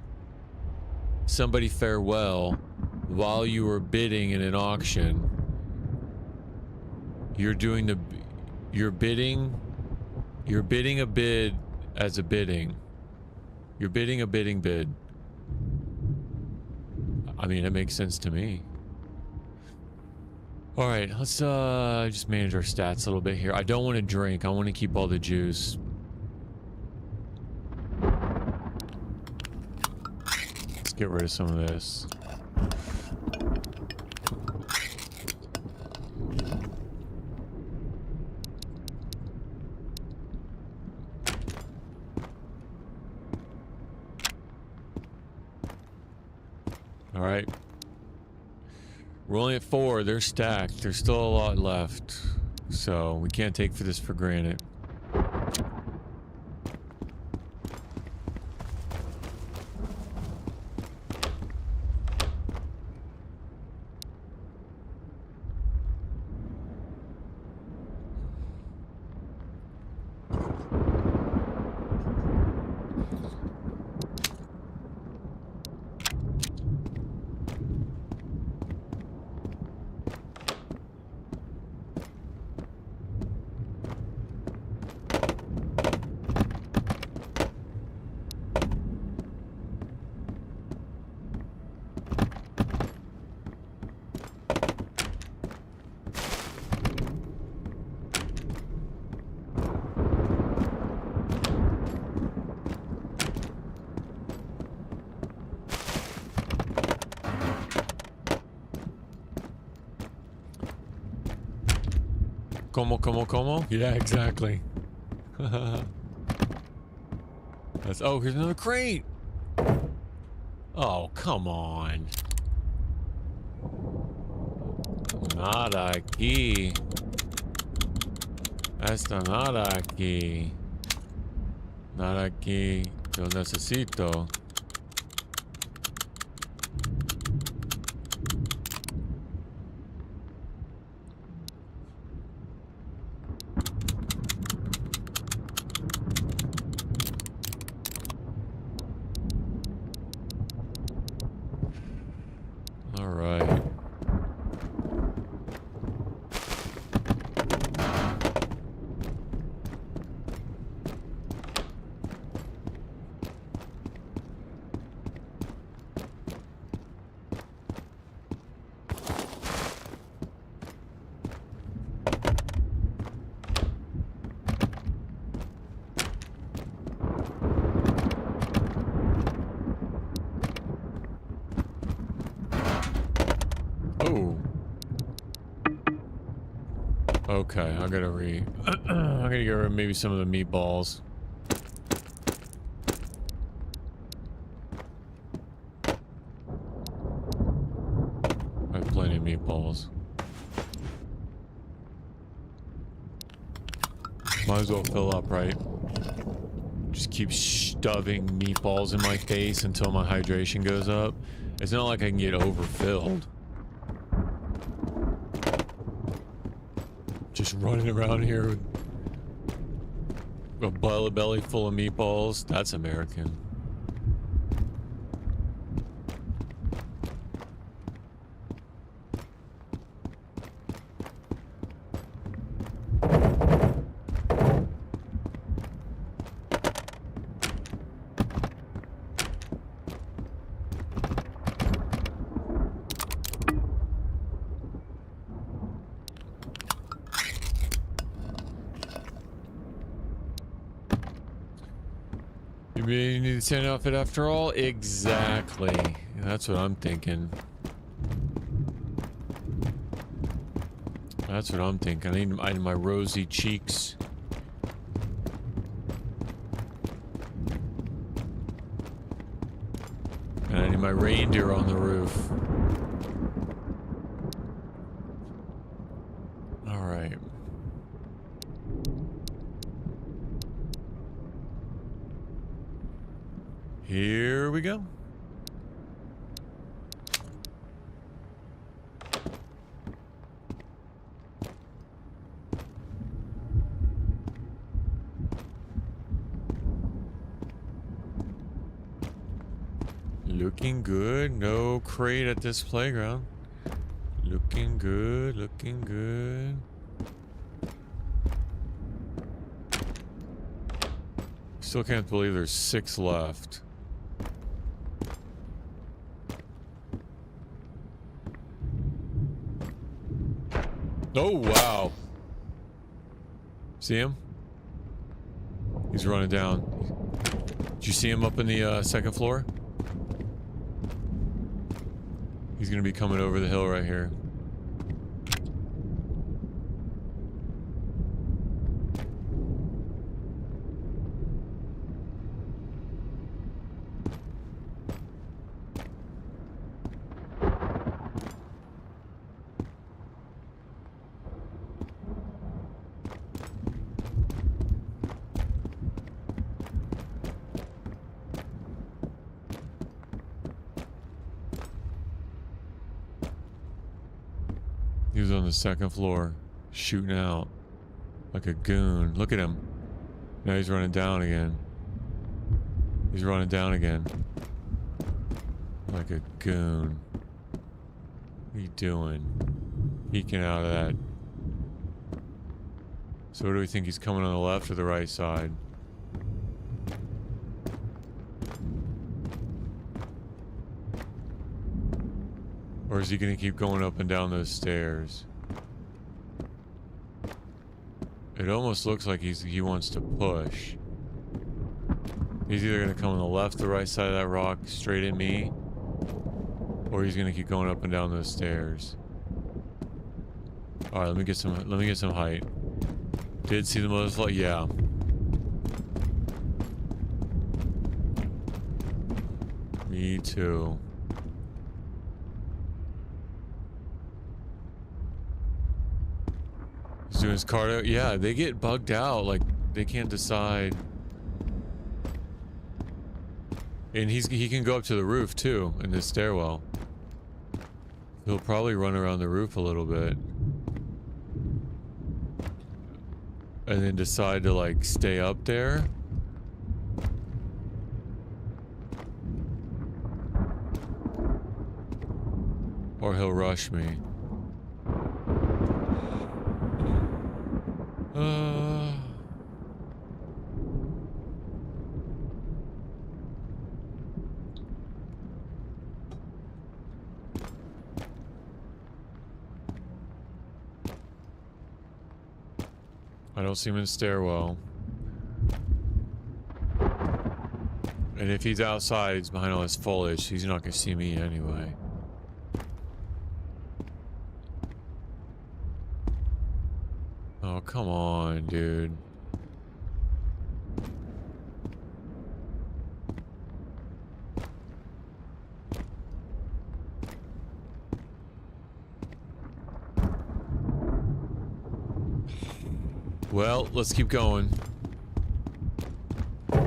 somebody farewell while you were bidding in an auction, you're bidding a bid as a bidding. You're bidding a bidding bid. I mean, it makes sense to me. All right, let's just manage our stats a little bit here. I don't want to drink. I want to keep all the juice. Let's get rid of some of this. All right. We're only at 4. They're stacked. There's still a lot left. So we can't take this for granted. Como? Yeah, exactly. That's, oh, here's another crate. Oh, come on. Nada aquí. Esta nada aquí. Nada aquí. Yo necesito. Okay, I gotta I'm gonna get rid of maybe some of the meatballs. I have plenty of meatballs. Might as well fill up, right? Just keep shoving meatballs in my face until my hydration goes up. It's not like I can get overfilled. Just running around here with a belly full of meatballs. That's American. You need the tan outfit after all? Exactly. That's what I'm thinking. That's what I'm thinking. I need my rosy cheeks. my reindeer on the roof. All right. Here we go. Looking good. No crate at this playground. Looking good. Looking good. Still can't believe there's 6 left. Oh, wow. See him? He's running down. Did you see him up in the second floor? He's gonna be coming over the hill right here. He was on the second floor, shooting out like a goon. Look at him. Now he's running down again. He's running down again. Like a goon. What are you doing? Peeking out of that. So what do we think? He's coming on the left or the right side? Or is he gonna keep going up and down those stairs? It almost looks like he wants to push. He's either gonna come on the left, the right side of that rock, straight at me, or he's gonna keep going up and down those stairs. All right, let me get some height. Did see the motorcycle? Yeah. Me too. He's doing his cardio. Yeah, they get bugged out. Like, they can't decide. And he can go up to the roof, too, in this stairwell. He'll probably run around the roof a little bit. And then decide to, like, stay up there. Or he'll rush me. I don't see him in the stairwell. And if he's outside, he's behind all this foliage, so he's not gonna see me anyway. Oh, come on, dude. Well, let's keep going. I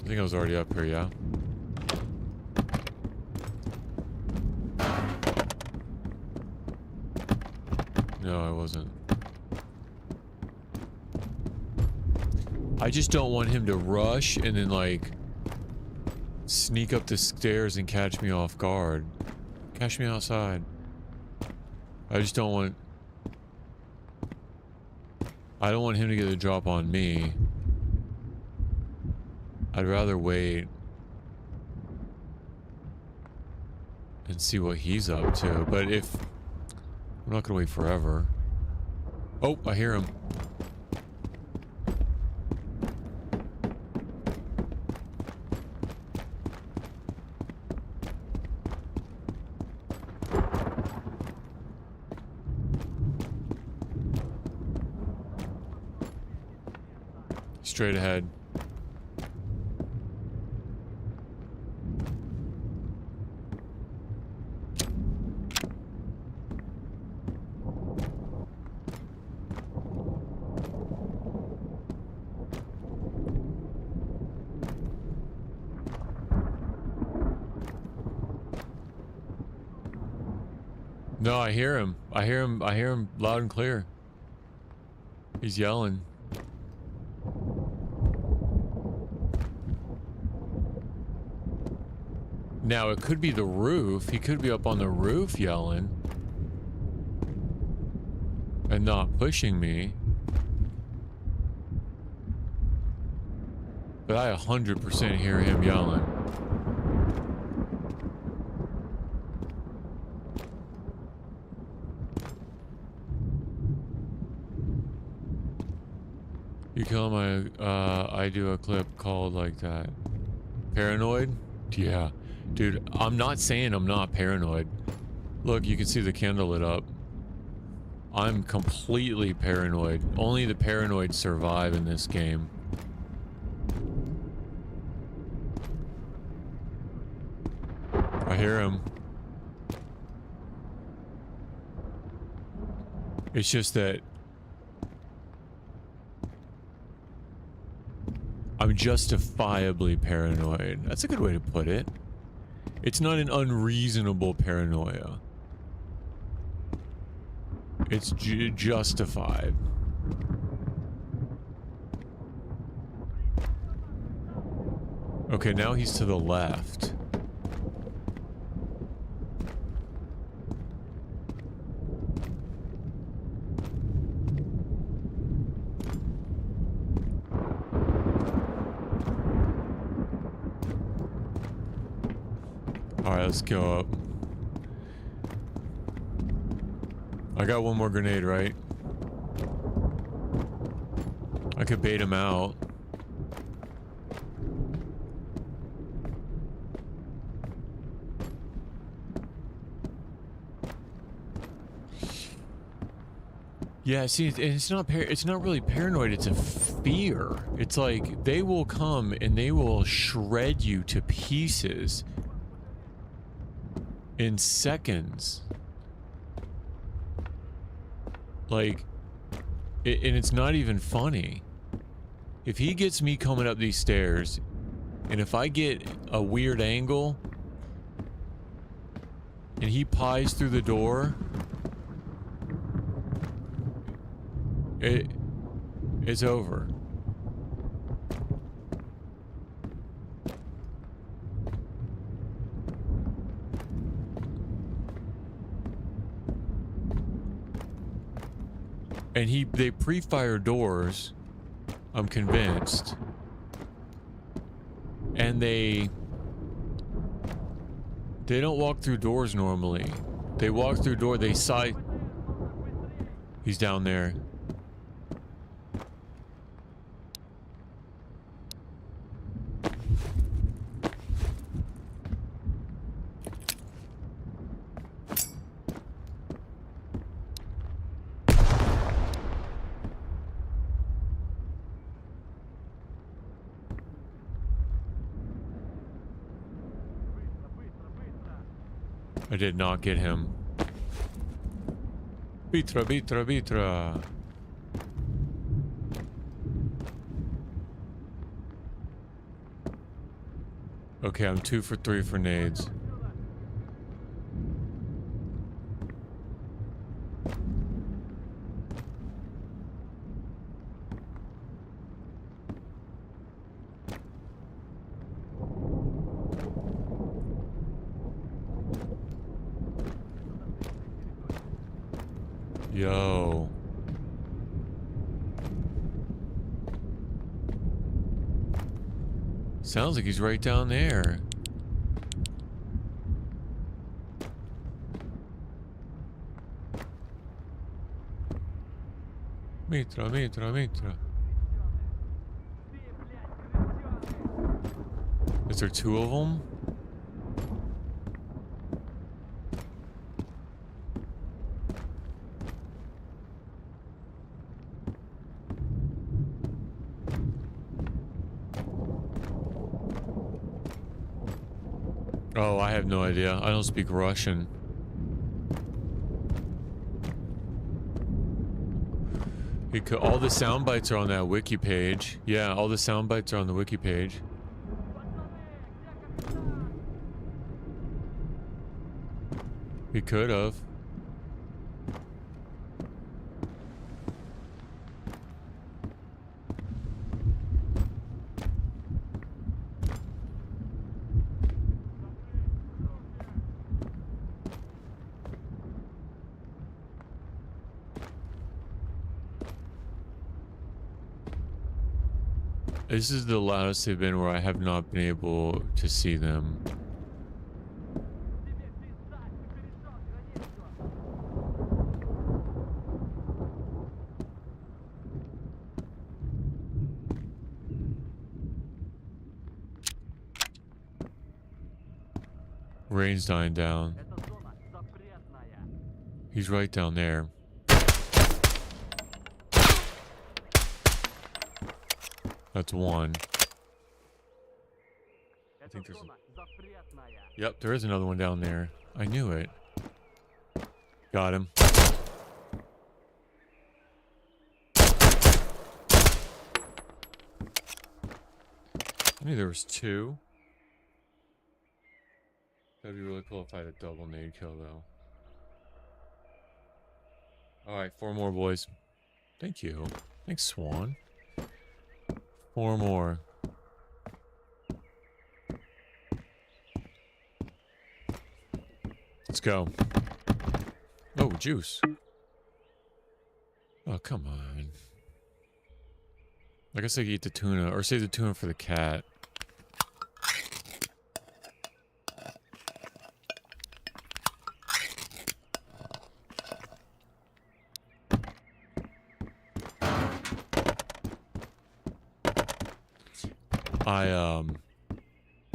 think I was already up here, yeah? No, I wasn't. I just don't want him to rush and then, like, sneak up the stairs and catch me off guard. Catch me outside. I just don't want... I don't want him to get a drop on me. I'd rather wait and see what he's up to. But if... I'm not gonna wait forever. Oh, I hear him. Straight ahead. No, I hear him. I hear him. I hear him loud and clear. He's yelling. Now, it could be the roof. He could be up on the roof yelling. And not pushing me. But I 100% hear him yelling. You kill him, I do a clip called like that. Paranoid? Yeah. Dude, I'm not saying I'm not paranoid. Look, you can see the candle lit up. I'm completely paranoid. Only the paranoid survive in this game. I hear him. It's just that I'm justifiably paranoid. That's a good way to put it. It's not an unreasonable paranoia. It's justified. Okay, now he's to the left. Alright, let's go up. I got one more grenade, right? I could bait him out. Yeah, see, it's not really paranoid, it's a fear. It's like they will come and they will shred you to pieces in seconds. Like, and it's not even funny. If he gets me coming up these stairs, and if I get a weird angle, and he pies through the door, it's over. And they pre-fire doors, I'm convinced. And they don't walk through doors normally. They walk through door, they side. He's down there. I did not get him. Bitra, bitra, bitra. Okay, I'm 2 for 3 for nades. Yo. Sounds like he's right down there. Mitra, mitra, mitra. Is there 2 of them? Oh, I have no idea. I don't speak Russian. All the sound bites are on that wiki page. Yeah, all the sound bites are on the wiki page. He could have. This is the loudest they've been where I have not been able to see them. Rain's dying down. He's right down there. That's one. I think there's a... Yep, there is another one down there. I knew it. Got him. I knew there was two. That'd be really cool if I had a double nade kill, though. Alright, 4 more, boys. Thank you. Thanks, Swan. 4 more. Let's go. Oh, juice. Oh, come on. I guess I could eat the tuna, or save the tuna for the cat.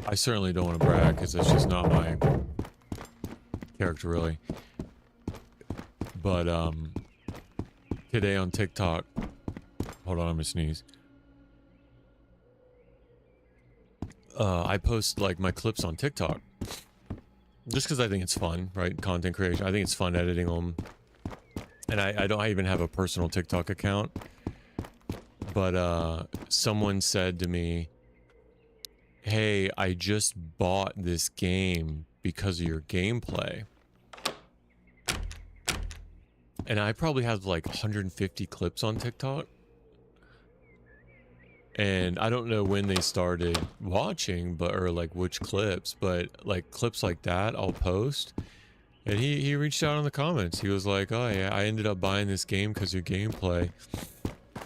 I certainly don't want to brag because that's just not my character really. But today on TikTok, hold on, I'm gonna sneeze. I post like my clips on TikTok just because I think it's fun, right? Content creation. I think it's fun editing them, and I don't even have a personal TikTok account. But someone said to me, hey, I just bought this game because of your gameplay. And I probably have like 150 clips on TikTok. And I don't know when they started watching, but or like which clips, but like clips like that I'll post. And he reached out in the comments. He was like, oh yeah, I ended up buying this game because of your gameplay.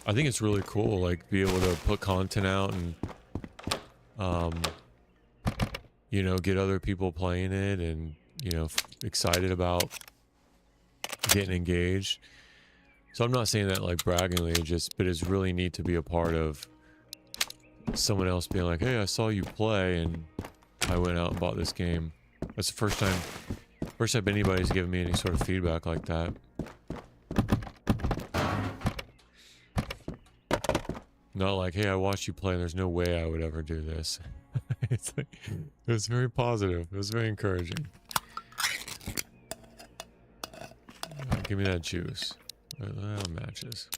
I think it's really cool, like be able to put content out and you know, get other people playing it and, you know, excited about getting engaged. So I'm not saying that like braggingly, just, but it's really neat to be a part of someone else being like, hey, I saw you play and I went out and bought this game. That's the first time anybody's given me any sort of feedback like that. Not like, hey, I watched you play and there's no way I would ever do this. It's like, it was very positive. It was very encouraging. Give me that juice. Matches.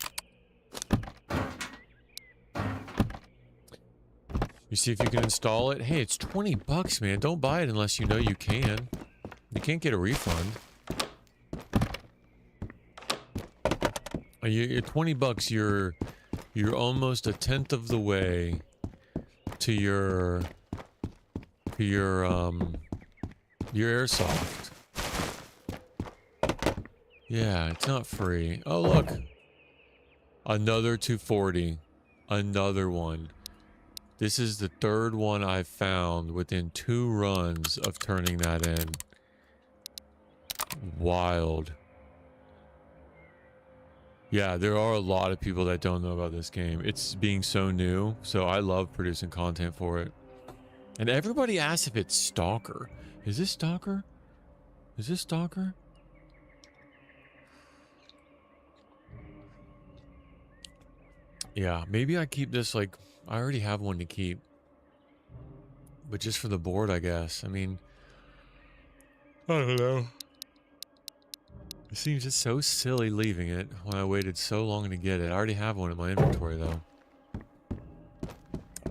You see if you can install it. Hey, it's 20 bucks, man. Don't buy it unless you know you can. You can't get a refund. You're 20 bucks. You're almost a tenth of the way to your airsoft. Yeah, it's not free. Oh, look. Another 240. Another one. This is the third one I've found within 2 runs of turning that in. Wild. Yeah, there are a lot of people that don't know about this game. It's being so new, so I love producing content for it. And everybody asks if it's Stalker. Is this Stalker? Is this Stalker? Yeah, maybe I keep this like... I already have one to keep. But just for the board, I guess. I mean... I don't know. It seems just so silly leaving it when I waited so long to get it. I already have one in my inventory, though.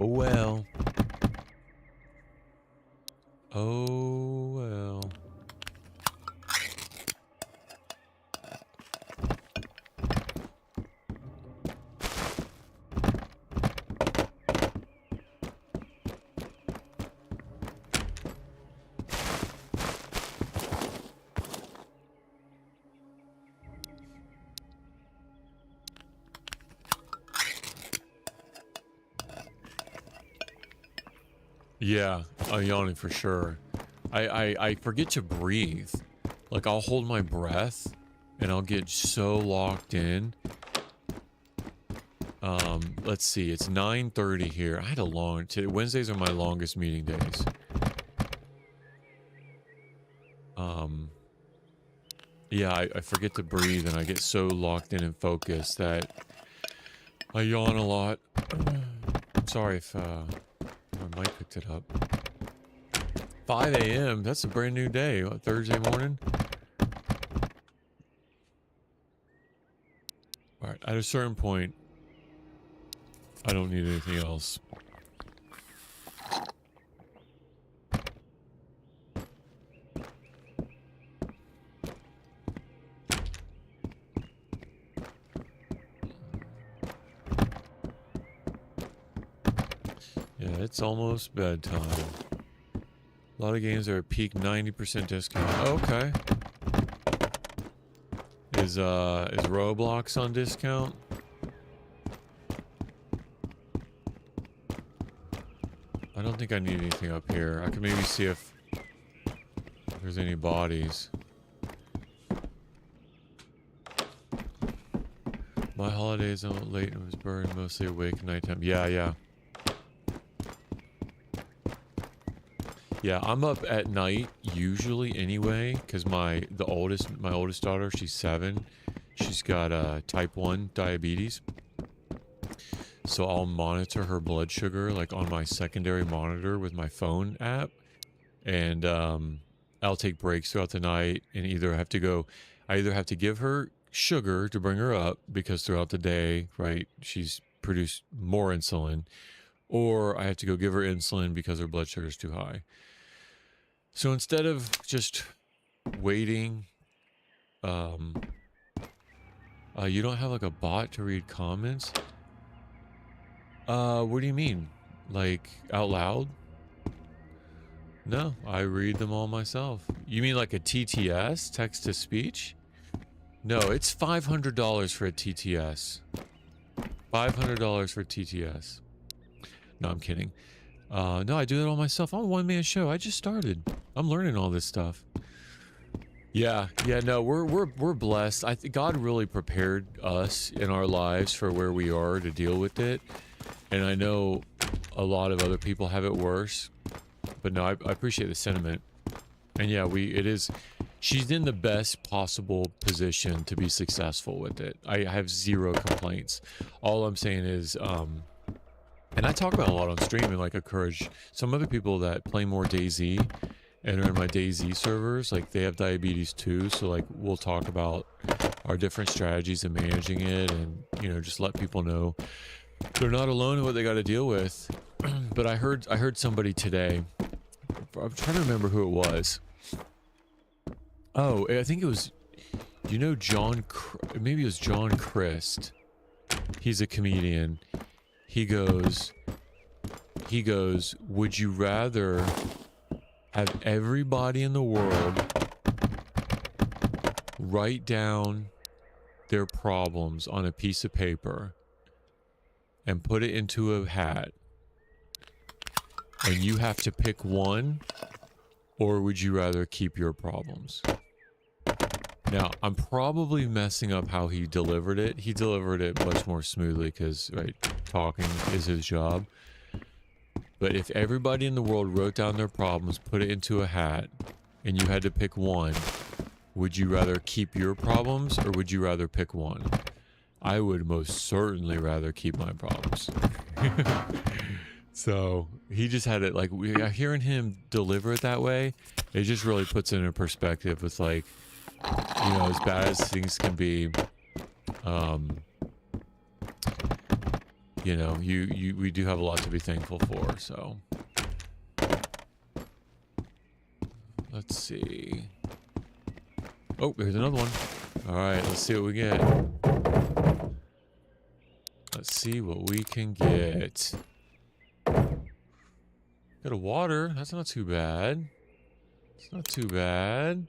Oh, well. Oh, well. Yeah, I'm yawning for sure. I forget to breathe. Like, I'll hold my breath, and I'll get so locked in. Let's see, it's 9:30 here. I had a long... Wednesdays are my longest meeting days. Yeah, I forget to breathe, and I get so locked in and focused that I yawn a lot. Sorry if my mic picked it up. 5 a.m. That's a brand new day. What, Thursday morning? Alright, at a certain point, I don't need anything else. Yeah, it's almost bedtime. A lot of games are at peak 90% discount. Oh, okay. Is Roblox on discount? I don't think I need anything up here. I can maybe see if there's any bodies. My holidays, I'm late and was burned, mostly awake at nighttime. Yeah. Yeah, I'm up at night usually anyway, because my oldest daughter, she's 7. She's got type 1 diabetes. So I'll monitor her blood sugar like on my secondary monitor with my phone app, and I'll take breaks throughout the night and I either have to give her sugar to bring her up because throughout the day, right, she's produced more insulin, or I have to go give her insulin because her blood sugar is too high. So instead of just waiting, you don't have like a bot to read comments? What do you mean? Like out loud? No, I read them all myself. You mean like a TTS, text to speech? No, it's $500 for a TTS. $500 for TTS. No, I'm kidding. No, I do it all myself. I'm a one-man show. I just started. I'm learning all this stuff. Yeah, no, we're blessed. I think God really prepared us in our lives for where we are to deal with it. And I know a lot of other people have it worse. But no, I appreciate the sentiment. And yeah, she's in the best possible position to be successful with it. I have zero complaints. All I'm saying is, and I talk about a lot on stream and like encourage some other people that play more DayZ and are in my DayZ servers, like they have diabetes too. So like we'll talk about our different strategies in managing it, and just let people know they're not alone in what they got to deal with. But I heard somebody today. I'm trying to remember who it was. Oh, I think it was, maybe it was John Christ. He's a comedian. He goes, would you rather have everybody in the world write down their problems on a piece of paper and put it into a hat, and you have to pick one, or would you rather keep your problems? Now, I'm probably messing up how he delivered it. He delivered it much more smoothly because, right, talking is his job. But if everybody in the world wrote down their problems, put it into a hat, and you had to pick one, would you rather keep your problems, or would you rather pick one? I would most certainly rather keep my problems. So he just had it, like, hearing him deliver it that way, it just really puts it in perspective with, like, as bad as things can be, we do have a lot to be thankful for. So let's see. Oh, there's another one. All right, let's see what we get. Let's see what we can get. Got a water. That's not too bad. It's not too bad.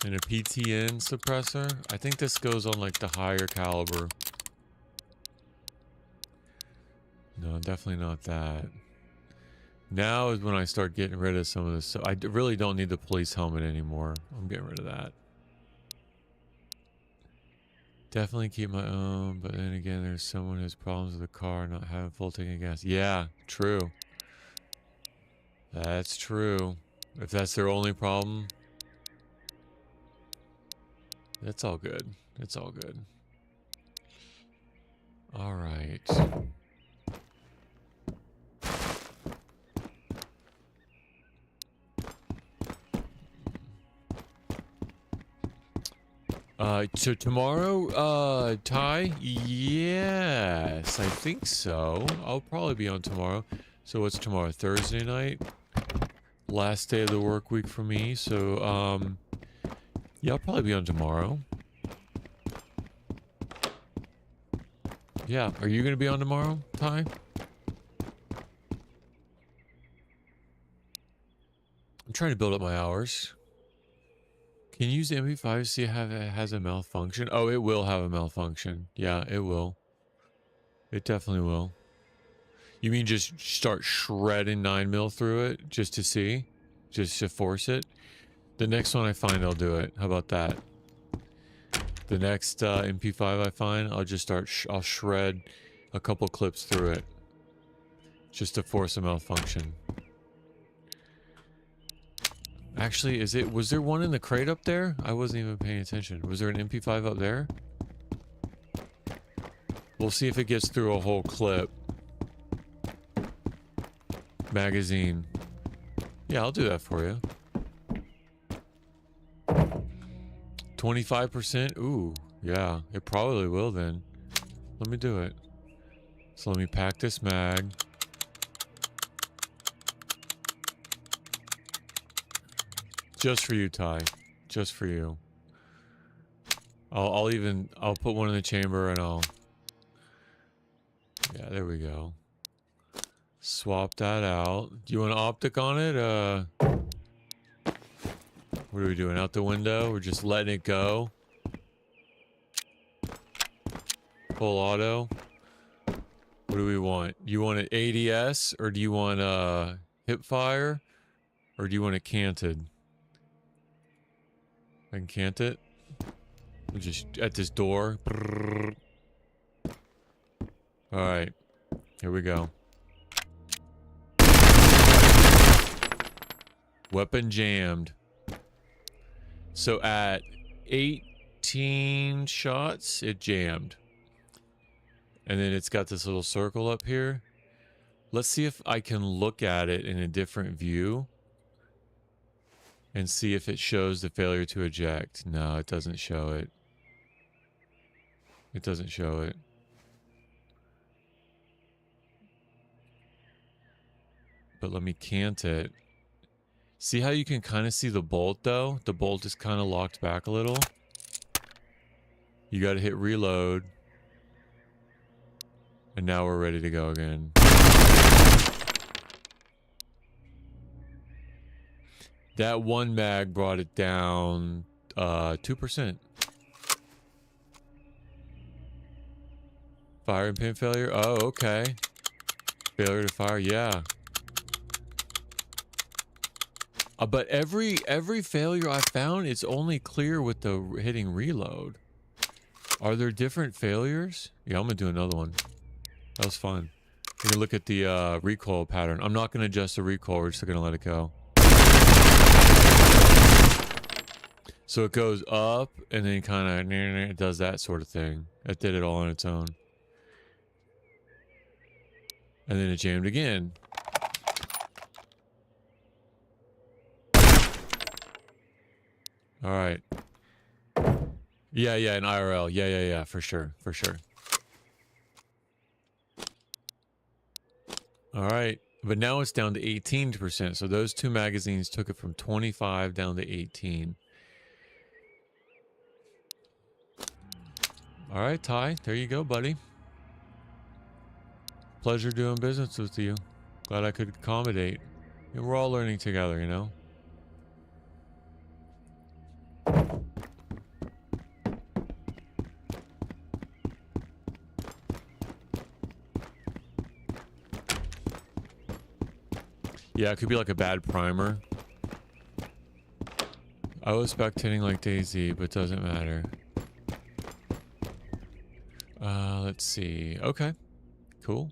And a PTN suppressor. I think this goes on like the higher caliber. No, definitely not that. Now is when I start getting rid of some of this. So I really don't need the police helmet anymore. I'm getting rid of that. Definitely keep my own, but then again, there's someone who has problems with the car not having full tank of gas. Yeah, true. That's true. If that's their only problem, that's all good. It's all good. All right. So tomorrow, Ty? Yes, I think so. I'll probably be on tomorrow. So what's tomorrow? Thursday night? Last day of the work week for me. So, yeah, I'll probably be on tomorrow. Yeah, are you going to be on tomorrow, Ty? I'm trying to build up my hours. Can you use the MP5 to see if it has a malfunction? Oh, it will have a malfunction. Yeah, it will. It definitely will. You mean just start shredding 9mm through it just to see? Just to force it? The next one I find, I'll do it. How about that? The next MP5 I find, I'll just start, I'll shred a couple clips through it. Just to force a malfunction. Actually, was there one in the crate up there? I wasn't even paying attention. Was there an MP5 up there? We'll see if it gets through a whole clip. Magazine. Yeah, I'll do that for you. 25%? Ooh, yeah, it probably will then. Let me do it. So let me pack this mag. Just for you, Ty. Just for you. I'll put one in the chamber and yeah, there we go. Swap that out. Do you want an optic on it? What are we doing? Out the window? We're just letting it go. Full auto. What do we want? You want it ADS or do you want hip fire? Or do you want it canted? I can cant it. We're just at this door. Alright. Here we go. Weapon jammed. So at 18 shots, it jammed. And then it's got this little circle up here. Let's see if I can look at it in a different view. And see if it shows the failure to eject. No, it doesn't show it. It doesn't show it. But let me cant it. See how you can kind of see the bolt though? The bolt is kind of locked back a little. You got to hit reload. And now we're ready to go again. That one mag brought it down 2%. Fire and pin failure? Oh, okay. Failure to fire, yeah. But every failure I found, it's only clear with the hitting reload. Are there different failures? Yeah, I'm gonna do another one. That was fun. We're gonna look at the recoil pattern. I'm not gonna adjust the recoil, we're just gonna let it go. So it goes up and then kind of does that sort of thing. It did it all on its own. And then it jammed again. All right. Yeah, in IRL. Yeah, for sure. All right. But now it's down to 18%. So those two magazines took it from 25 down to 18. All right, Ty. There you go, buddy. Pleasure doing business with you. Glad I could accommodate. And we're all learning together, you know? Yeah, it could be like a bad primer. I was spectating like DayZ, but doesn't matter. Let's see. Okay, cool.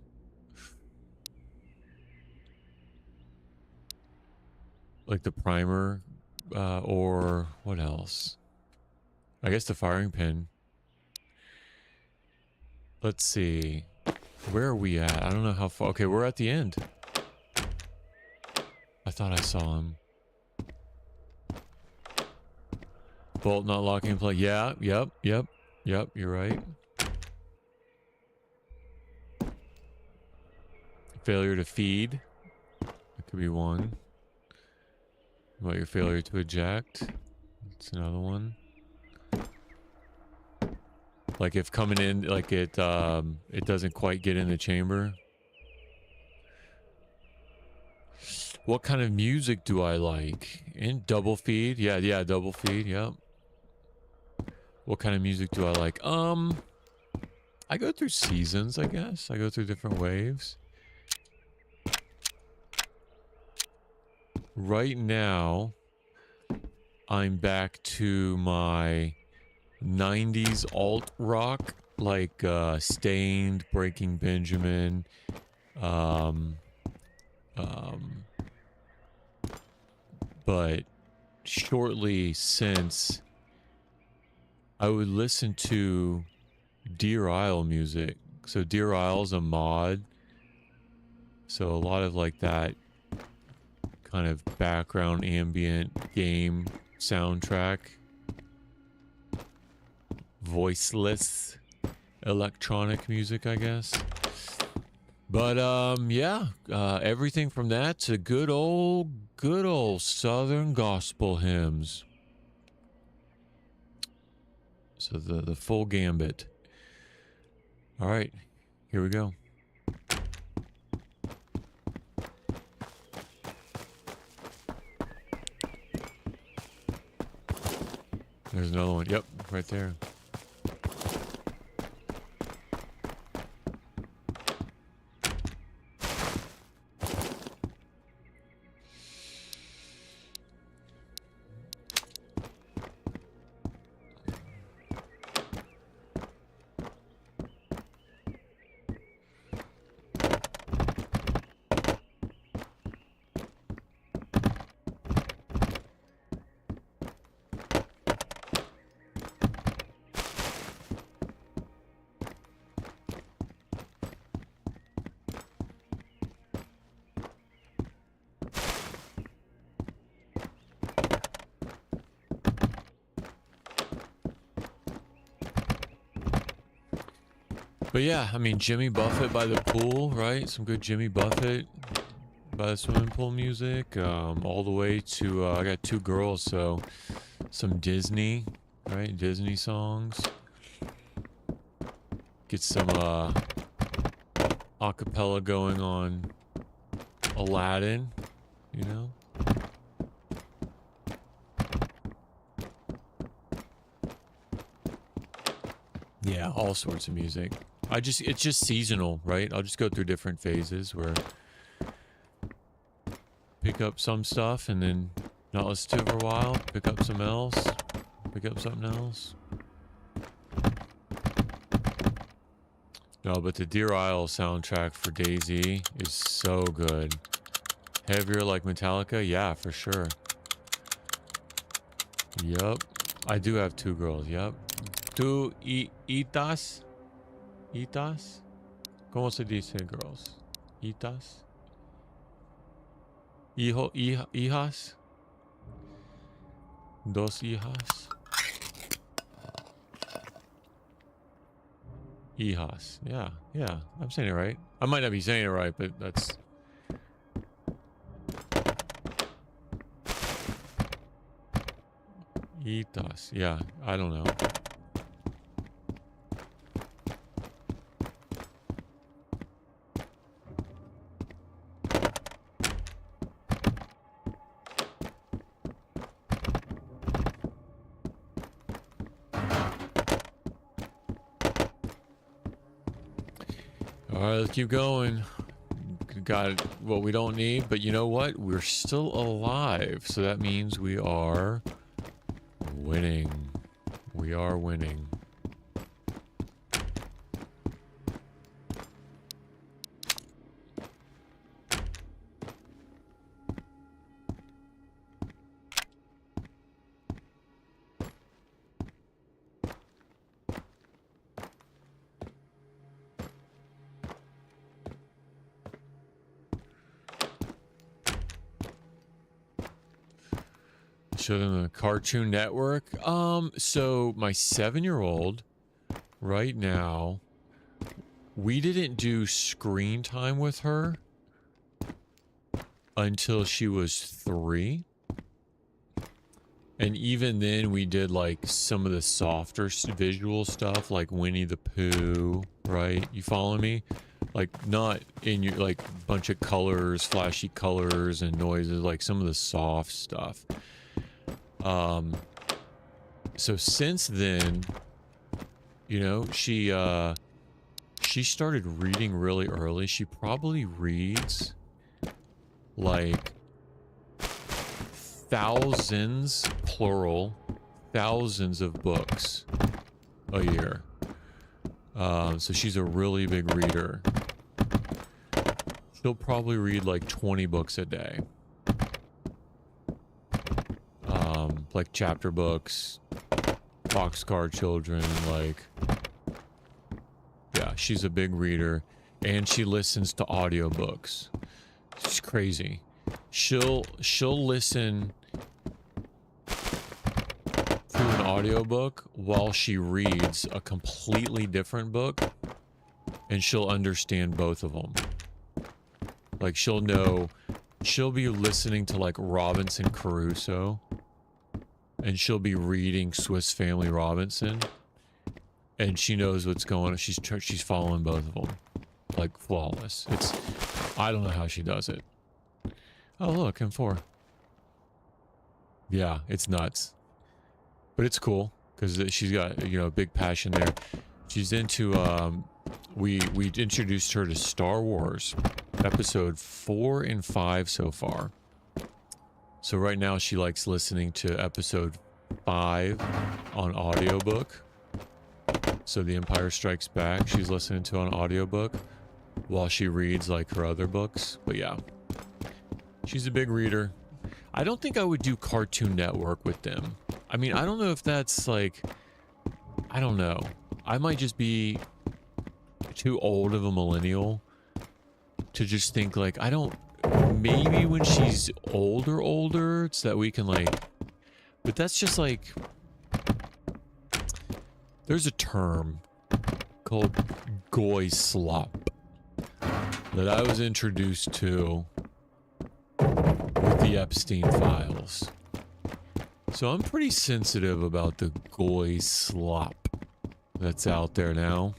Like the primer, or what else? I guess the firing pin. Let's see. Where are we at? I don't know how far. Okay, we're at the end. I thought I saw him. Bolt not locking in place. Yeah, yep. You're right. Failure to feed. That could be one. What about your failure to eject? That's another one. Like if coming in, like it doesn't quite get in the chamber. What kind of music do I like? In double feed? Yeah, double feed, yep. What kind of music do I like? I go through seasons, I guess. I go through different waves. Right now, I'm back to my 90s alt rock, like Stained, Breaking Benjamin, but shortly since, I would listen to Deer Isle music. So Deer Isle's a mod, so a lot of like that kind of background ambient game soundtrack, voiceless electronic music, I guess. But yeah, everything from that to good old Southern gospel hymns. So the full gambit. All right, here we go. There's another one. Yep, right there. But yeah, I mean, Jimmy Buffett by the pool, right? Some good Jimmy Buffett by the swimming pool music. All the way to, I got two girls, so some Disney, right? Disney songs. Get some acapella going on Aladdin, you know? Yeah, all sorts of music. It's just seasonal, right? I'll just go through different phases where pick up some stuff and then not listen to it for a while, pick up some else, pick up something else. No, but the Deer Isle soundtrack for DayZ is so good. Heavier like Metallica? Yeah, for sure. Yup. I do have two girls, yup. ¿Tú itas? ¿Itas? ¿Cómo se dice girls? ¿Itas? ¿Hijas? ¿Dos hijas? Hijas. Yeah. I'm saying it right. I might not be saying it right, but that's... Itas. Yeah, I don't know. Alright, let's keep going. got what we don't need, but you know what? We're still alive, so that means we are winning. We are winning. Show them the Cartoon Network. So my 7-year-old right now, we didn't do screen time with her until she was 3. And even then we did like some of the softer visual stuff like Winnie the Pooh, right? You follow me? Like not in your like bunch of colors, flashy colors and noises, like some of the soft stuff. So since then, you know, she started reading really early. She probably reads like thousands, plural, thousands of books a year. So she's a really big reader. She'll probably read like 20 books a day. Like chapter books, Boxcar Children, like, yeah, she's a big reader, and she listens to audiobooks. She's crazy. She'll listen to an audiobook while she reads a completely different book, and she'll understand both of them. Like she'll be listening to like Robinson Crusoe, and she'll be reading Swiss Family Robinson, and she knows what's going on. She's following both of them, like flawless. I don't know how she does it. Oh look, M4. Yeah, it's nuts, but it's cool because she's got, you know, a big passion there. She's into we introduced her to Star Wars, episode 4 and 5 so far. So right now she likes listening to episode 5 on audiobook. So The Empire Strikes Back, she's listening to on audiobook while she reads like her other books. But yeah, she's a big reader. I don't think I would do Cartoon Network with them. I mean, I don't know if that's like, I don't know. I might just be too old of a millennial to just think like, I don't, maybe when she's older, so that we can like, but that's just like, there's a term called goy slop that I was introduced to with the Epstein files. So I'm pretty sensitive about the goy slop that's out there now.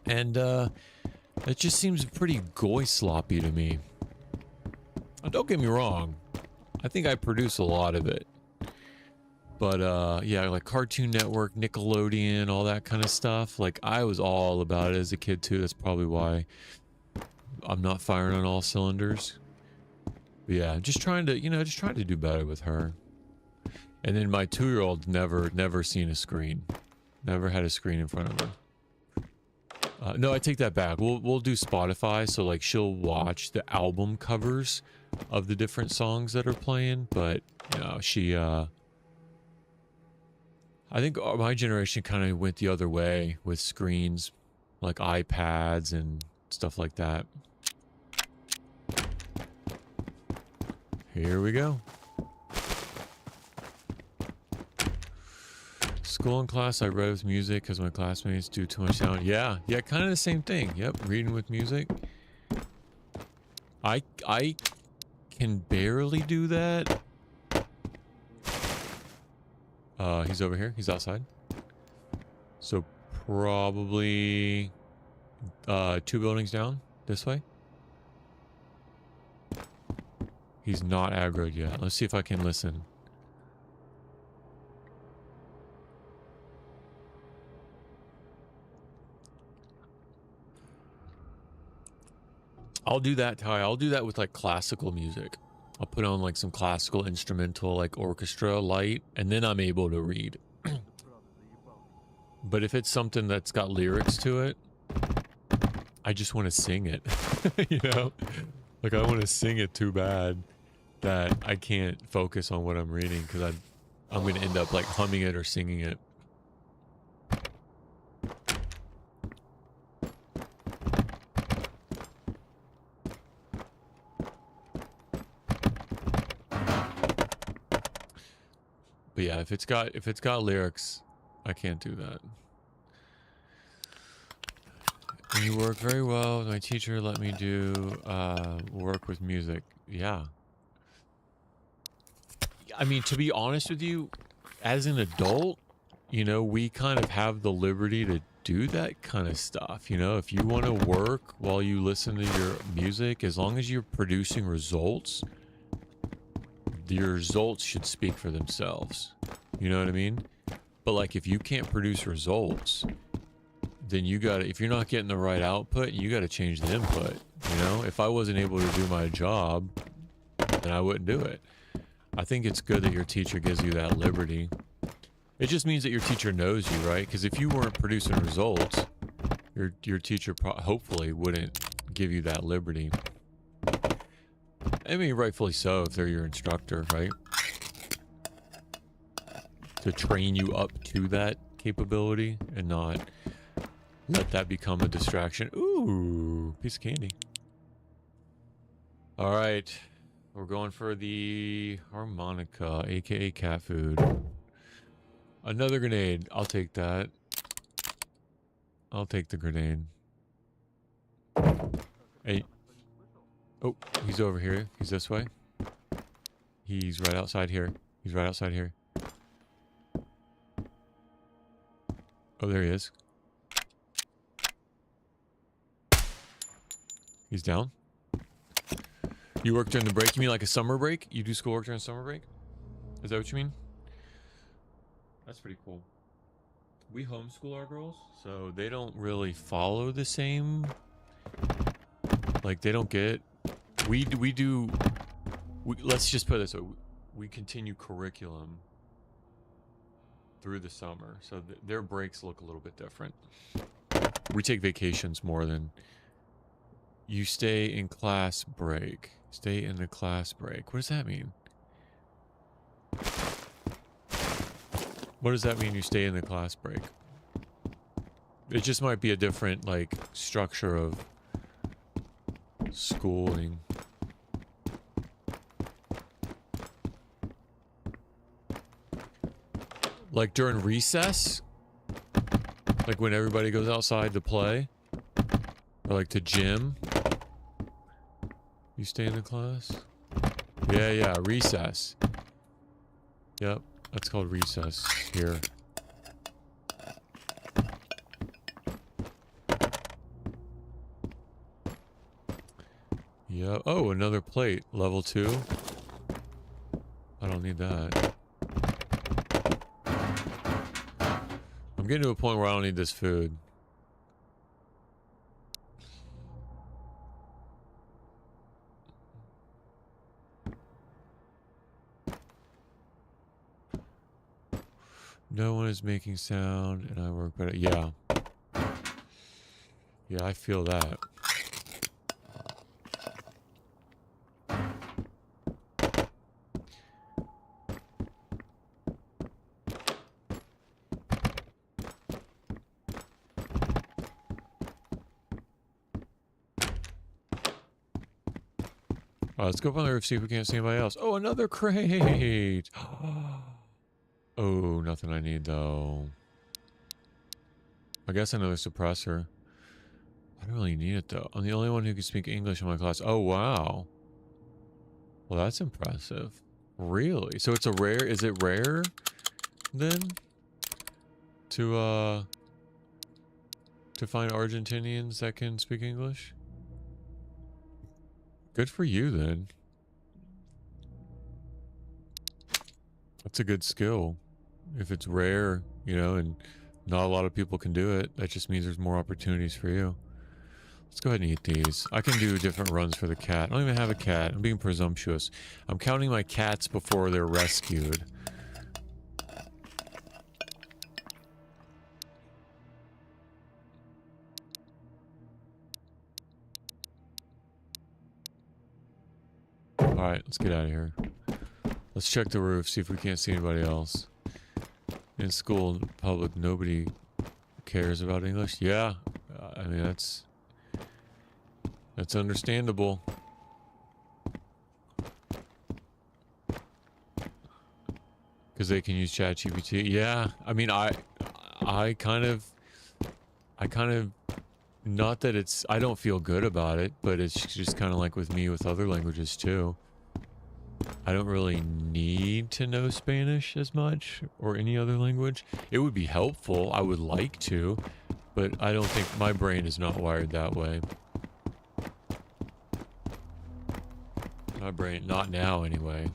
And it just seems pretty goy sloppy to me. Don't get me wrong, I think I produce a lot of it. But yeah, like Cartoon Network, Nickelodeon, all that kind of stuff. Like I was all about it as a kid too. That's probably why I'm not firing on all cylinders. But yeah, just trying to, you know, just trying to do better with her. And then my 2-year-old never seen a screen. Never had a screen in front of her. No, I take that back. We'll do Spotify, so like she'll watch the album covers of the different songs that are playing, but you know, she I think my generation kind of went the other way with screens, like iPads and stuff like that. Here we go. School and class, I read with music because my classmates do too much sound. Yeah, kind of the same thing. Yep, reading with music. I can barely do that. He's over here. He's outside. So probably 2 buildings down this way. He's not aggroed yet. Let's see if I can listen. I'll do that, Ty. I'll do that with like classical music. I'll put on like some classical instrumental, like orchestra light, and then I'm able to read. But if it's something that's got lyrics to it, I just want to sing it. You know? Like I want to sing it too bad that I can't focus on what I'm reading because I'm going to end up like humming it or singing it. But yeah, if it's got lyrics, I can't do that. And you work very well. My teacher let me do work with music. Yeah. I mean, to be honest with you, as an adult, you know, we kind of have the liberty to do that kind of stuff. You know, if you want to work while you listen to your music, as long as you're producing results, the results should speak for themselves. You know what I mean? But like if you can't produce results, then you gotta, if you're not getting the right output, you gotta change the input. You know, if I wasn't able to do my job, then I wouldn't do it. I think it's good that your teacher gives you that liberty. It just means that your teacher knows you, right? Because if you weren't producing results, your teacher hopefully wouldn't give you that liberty. I mean, rightfully so if they're your instructor, right? To train you up to that capability and not let that become a distraction. Ooh, piece of candy. All right, we're going for the harmonica, aka cat food. Another grenade. I'll take that. I'll take the grenade. Hey. Oh, he's over here. He's this way. He's right outside here. He's right outside here. Oh, there he is. He's down. You work during the break? You mean like a summer break? You do schoolwork during summer break? Is that what you mean? That's pretty cool. We homeschool our girls, so they don't really follow the same. Like they don't get. Let's just put it this way. We continue curriculum through the summer, so their breaks look a little bit different. We take vacations more than you stay in class break. Stay in the class break. What does that mean? What does that mean, you stay in the class break? It just might be a different, like, structure of schooling. Like during recess? Like when everybody goes outside to play? Or like to gym? You stay in the class? Yeah, recess. Yep, that's called recess here. Yeah. Oh, another plate. Level 2. I don't need that. I'm getting to a point where I don't need this food. No one is making sound and I work better. Yeah. Yeah, I feel that. Let's go up on the roof, see if we can't see anybody else. Oh, another crate! Oh, nothing I need, though. I guess another suppressor. I don't really need it, though. I'm the only one who can speak English in my class. Oh, wow. Well, that's impressive. Really? So it's a rare... Is it rare, then? To find Argentinians that can speak English? Good for you, then. That's a good skill. If it's rare, you know, and not a lot of people can do it, that just means there's more opportunities for you. Let's go ahead and eat these. I can do different runs for the cat. I don't even have a cat. I'm being presumptuous. I'm counting my cats before they're rescued. Alright, let's get out of here. Let's check the roof, see if we can't see anybody else. In school, in public, nobody cares about English. Yeah, I mean, that's understandable. Because they can use ChatGPT. Yeah, I mean, I kind of, not that it's, I don't feel good about it, but it's just kind of like with me with other languages too. I don't really need to know Spanish as much, or any other language. It would be helpful, I would like to, but I don't think, my brain is not wired that way. My brain, not now anyway.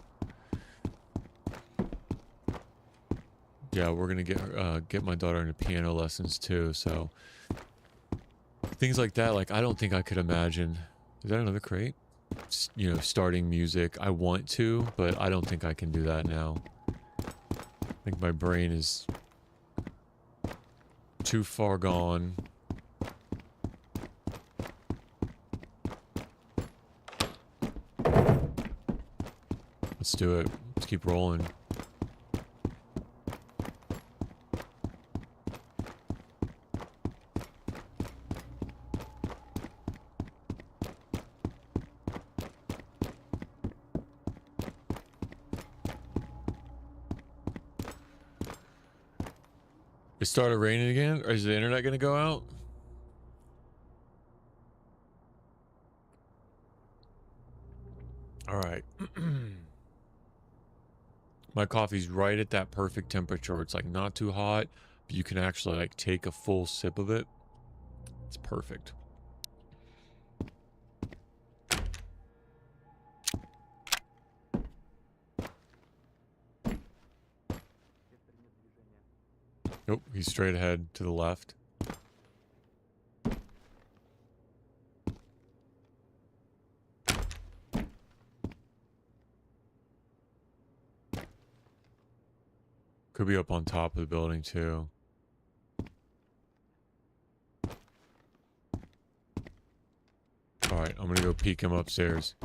Yeah, we're gonna get my daughter into piano lessons too, so things like that, like I don't think I could imagine. Is that another crate? You know, starting music. I want to, but I don't think I can do that now. I think my brain is too far gone. Let's do it. Let's keep rolling. It started raining again? Or is the internet gonna go out? Alright. My coffee's right at that perfect temperature. It's like not too hot, but you can actually like take a full sip of it. It's perfect. Nope, he's straight ahead to the left. Could be up on top of the building too. Alright, I'm gonna go peek him upstairs.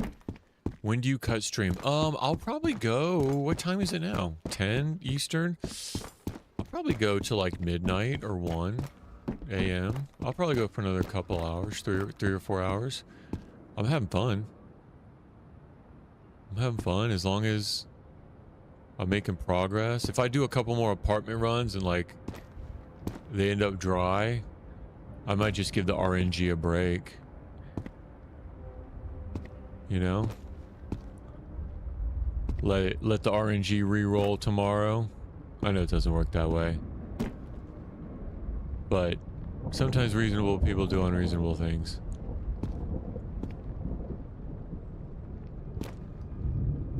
When do you cut stream? I'll probably go... What time is it now? 10 Eastern? I'll probably go to like midnight or 1 a.m. I'll probably go for another couple hours, three or 4 hours. I'm having fun. I'm having fun as long as I'm making progress. If I do a couple more apartment runs and like they end up dry, I might just give the RNG a break. You know? Let the RNG re-roll tomorrow. I know it doesn't work that way. But sometimes reasonable people do unreasonable things.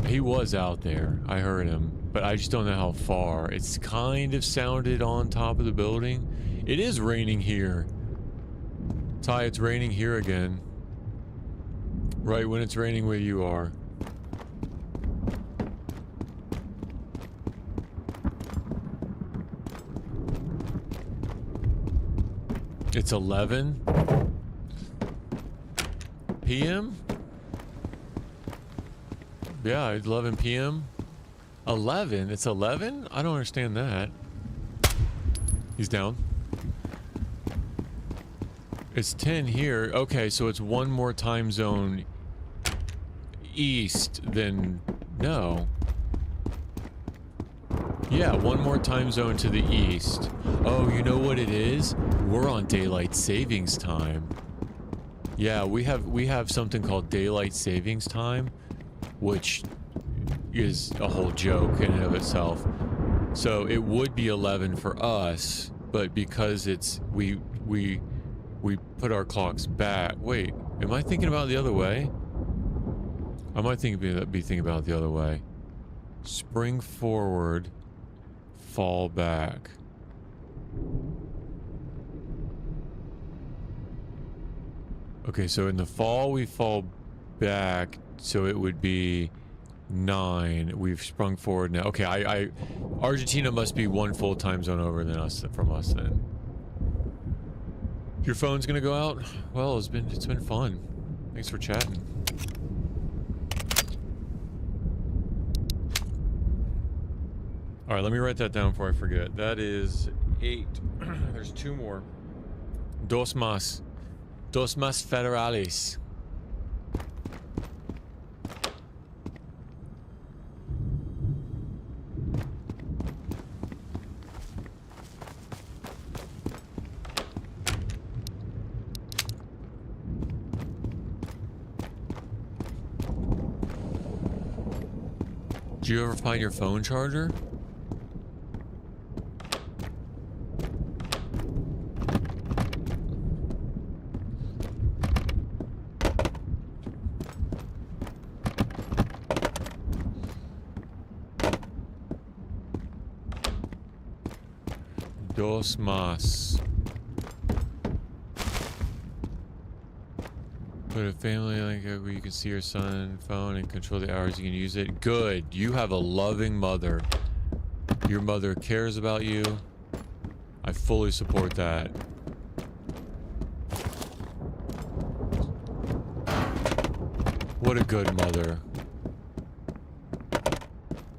He was out there. I heard him. But I just don't know how far. It's kind of sounded on top of the building. It is raining here. Ty, it's raining here again. Right when it's raining where you are. It's 11 p.m. Yeah, 11 p.m. 11? It's 11? I don't understand that. He's down. It's 10 here. Okay, so it's one more time zone east than... No. Yeah, one more time zone to the east. Oh, you know what it is? We're on daylight savings time. Yeah, we have something called daylight savings time, which is a whole joke in and of itself. So it would be 11 for us, but because it's we put our clocks back. Wait, am I thinking about it the other way? I might be thinking about it the other way. Spring forward, fall back. Okay, so in the fall we fall back, so it would be 9. We've sprung forward now. Okay, I Argentina must be one full time zone over than us from us then. Your phone's gonna go out? Well, it's been fun. Thanks for chatting. All right, let me write that down before I forget. That is 8. There's 2 more. Dos más federales. Did you ever find your phone charger? Dos más. Put a family link where you can see your son phone and control the hours you can use it. Good. You have a loving mother. Your mother cares about you. I fully support that. What a good mother.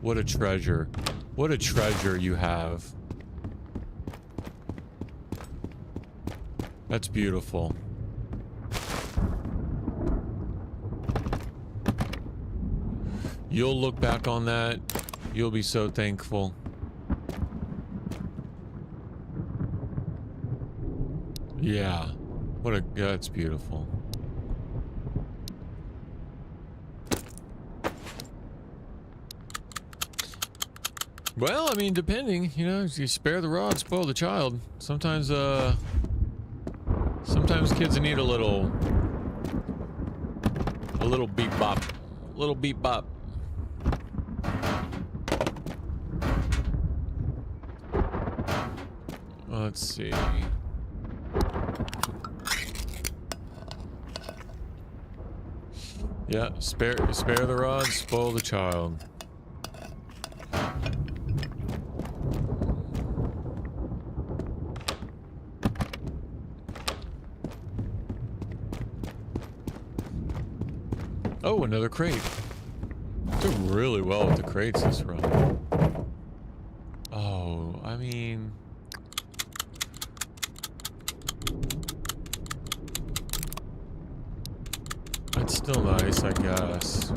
What a treasure. What a treasure you have. That's beautiful. You'll look back on that. You'll be so thankful. Yeah. Yeah, that's beautiful. Well, I mean, depending, you know, you spare the rod, spoil the child. Sometimes kids need a little beep bop. Little beep bop. Let's see. Yeah, spare the rod, spoil the child. Oh, another crate. Doing really well with the crates this run. Oh, I mean... That's still nice, I guess.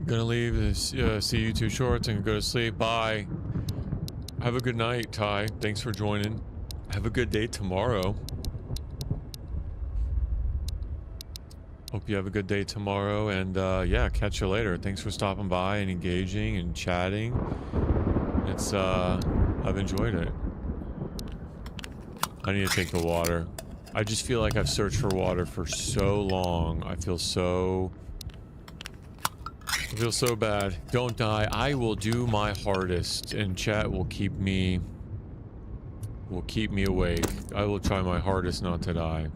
Gonna leave this, see YouTube shorts and go to sleep. Bye. Have a good night, Ty. Thanks for joining. Have a good day tomorrow. Hope you have a good day tomorrow, and yeah, catch you later. Thanks for stopping by and engaging and chatting. It's I've enjoyed it. I need to take the water. I just feel like I've searched for water for so long. I feel so bad. Don't die. I will do my hardest, and chat will keep me awake. I will try my hardest not to die.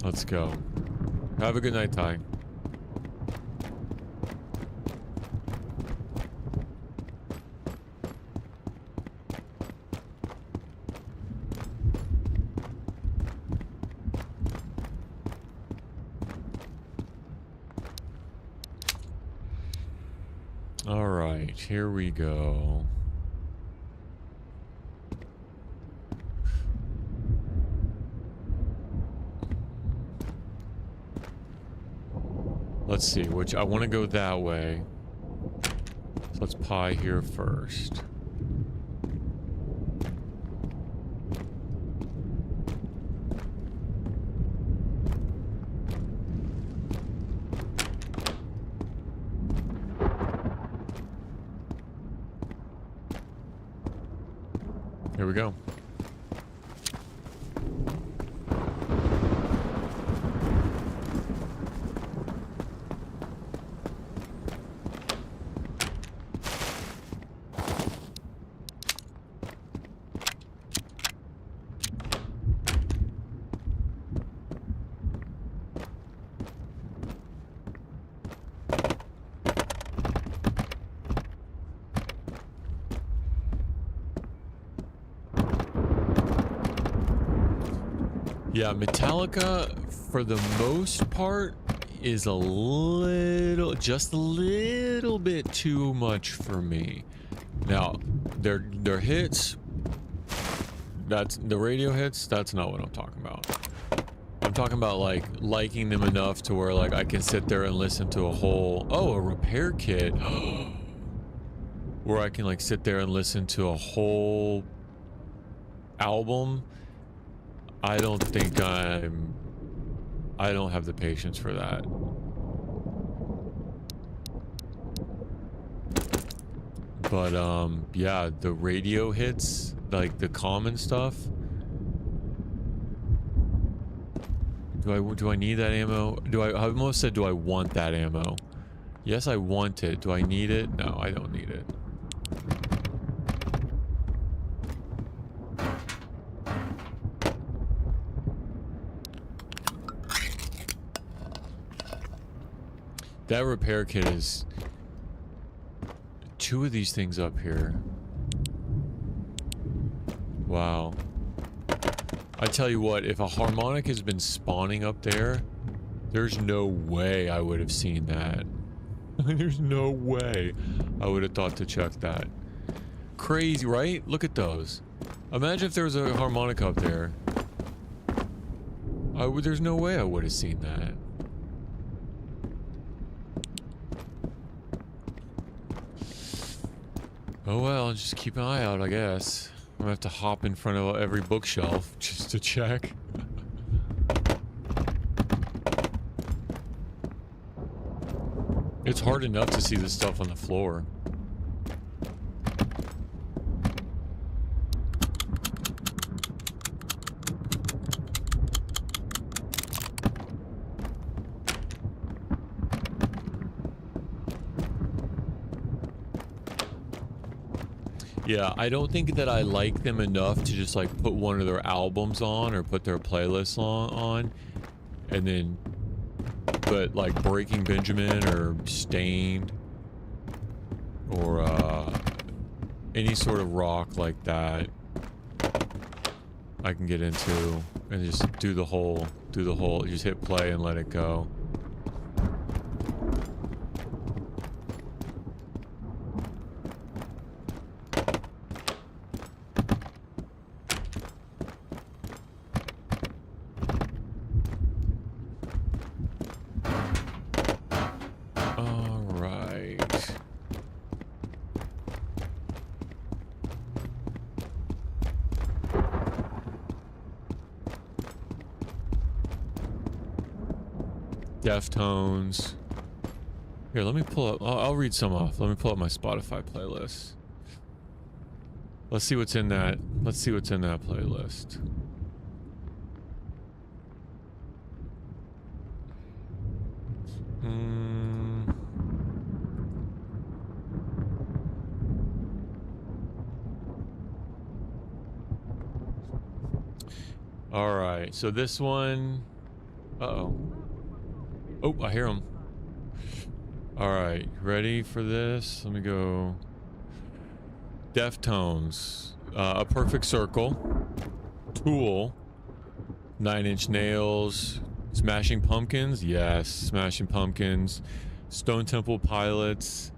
Let's go. Have a good night, Ty. All right, here we go. Let's see, which I want to go that way. So let's pie here first. Here we go. Yeah, Metallica, for the most part, is just a little bit too much for me. Now, their hits, that's the radio hits, that's not what I'm talking about. I'm talking about like liking them enough to where like I can sit there and listen to a repair kit where I can like sit there and listen to a whole album. I don't have the patience for that. But yeah, the radio hits, like the common stuff. Do I need that ammo? I almost said, do I want that ammo? Yes, I want it. Do I need it? No, I don't need it. That repair kit is 2 of these things up here. Wow. I tell you what, if a harmonic has been spawning up there, there's no way I would have seen that. There's no way I would have thought to check that. Crazy, right? Look at those. Imagine if there was a harmonic up there. There's no way I would have seen that. Oh well, just keep an eye out, I guess. I'm gonna have to hop in front of every bookshelf just to check. It's hard enough to see the stuff on the floor. Yeah, I don't think that I like them enough to just like put one of their albums on or put their playlist on and then put like Breaking Benjamin or Stained or any sort of rock like that I can get into and just do the whole, just hit play and let it go. Deftones. Here, let me pull up. I'll read some off. Let me pull up my Spotify playlist. Let's see what's in that. Let's see what's in that playlist. All right. So this one. Uh-oh. Oh, I hear him. All right, ready for this? Let me go. Deftones, A Perfect Circle, Tool, 9 Inch Nails, Smashing Pumpkins, yes, Smashing Pumpkins, Stone Temple Pilots,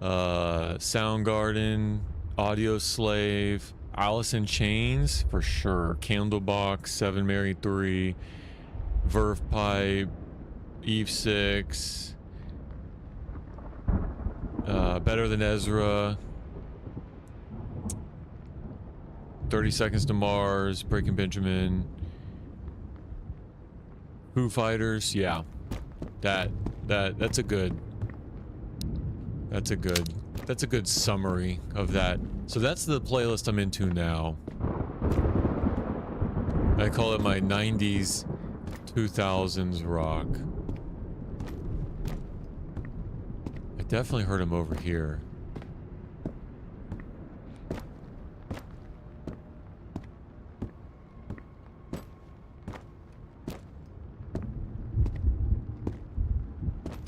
Soundgarden, Audio Slave, Alice in Chains for sure, Candlebox, 7 Mary 3, Verve Pipe, Eve 6, Better Than Ezra, 30 Seconds to Mars, Breaking Benjamin, Foo Fighters, yeah. That's a good summary of that. So that's the playlist I'm into now. I call it my 90s 2000s rock. I definitely heard him over here.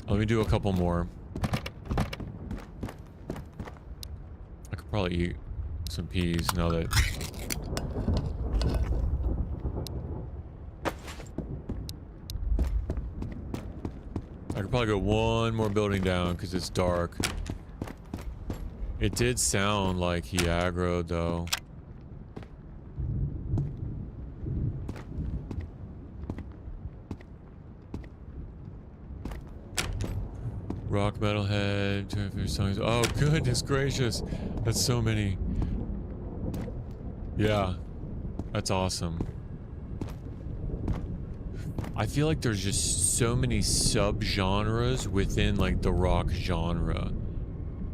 Let me do a couple more. I could probably eat some peas now that... I could probably go one more building down because it's dark. It did sound like he aggroed though. Rock metalhead, songs. Oh goodness gracious, that's so many. Yeah, that's awesome. I feel like there's just so many sub-genres within like the rock genre.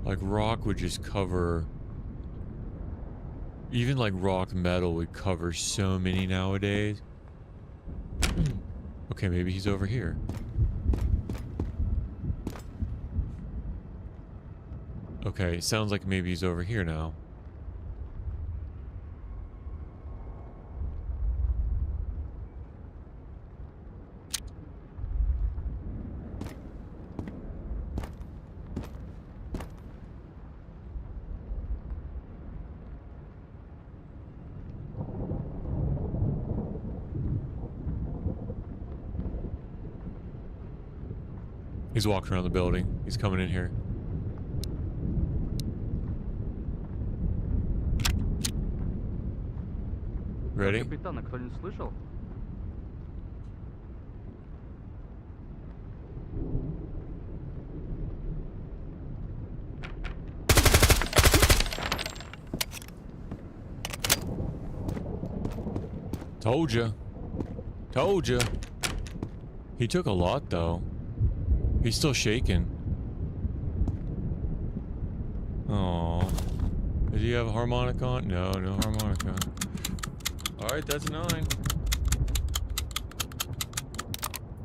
Like rock would just cover, even like rock metal would cover so many nowadays. Okay, maybe he's over here. Okay, sounds like maybe he's over here now. He's walking around the building. He's coming in here. Ready? Капитана кто-нибудь слышал? Told ya. Told ya. He took a lot though. He's still shaking. Oh. Did he have a harmonica on? No, no harmonica. Alright, that's 9.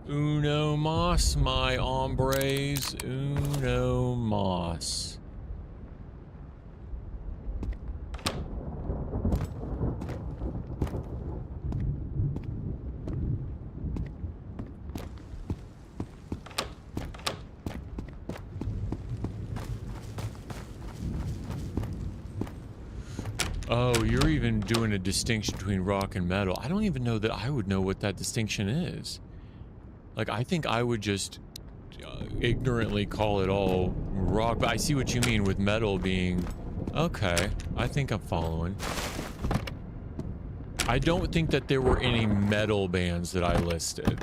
Uno mas, my hombres. Uno mas. Oh, you're even doing a distinction between rock and metal. I don't even know that I would know what that distinction is. Like, I think I would just ignorantly call it all rock, but I see what you mean with metal being... Okay, I think I'm following. I don't think that there were any metal bands that I listed.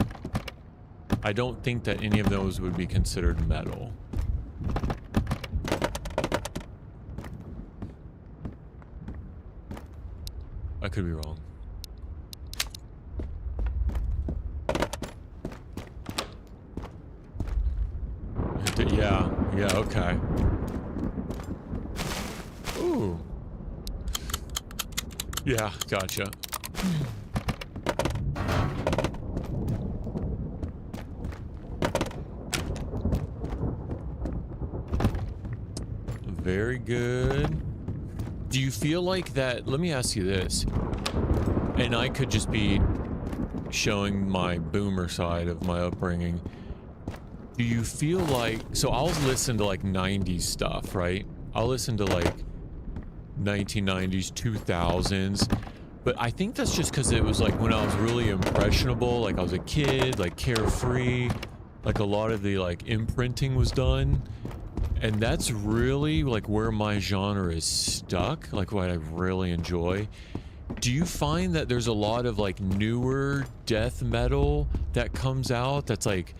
I don't think that any of those would be considered metal. I could be wrong. Yeah, yeah, okay. Ooh. Yeah, gotcha. Very good. Do you feel like that? Let me ask you this. And I could just be showing my boomer side of my upbringing. Do you feel like... So I'll listen to like 90s stuff, right? I'll listen to like 1990s, 2000s. But I think that's just because it was like when I was really impressionable. Like I was a kid, like carefree. Like a lot of the like imprinting was done. And that's really like where my genre is stuck, like what I really enjoy. Do you find that there's a lot of like newer death metal that comes out that's like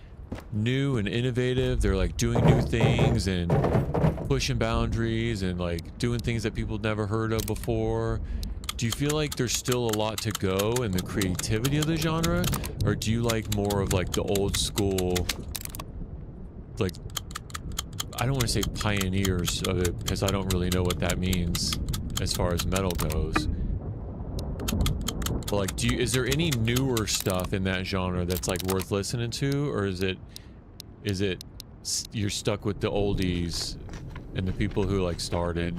new and innovative? They're like doing new things and pushing boundaries and like doing things that people never heard of before. Do you feel like there's still a lot to go in the creativity of the genre? Or do you like more of like the old school, like, I don't want to say pioneers of it because I don't really know what that means as far as metal goes. But like, is there any newer stuff in that genre that's like worth listening to, or is it you're stuck with the oldies and the people who like started?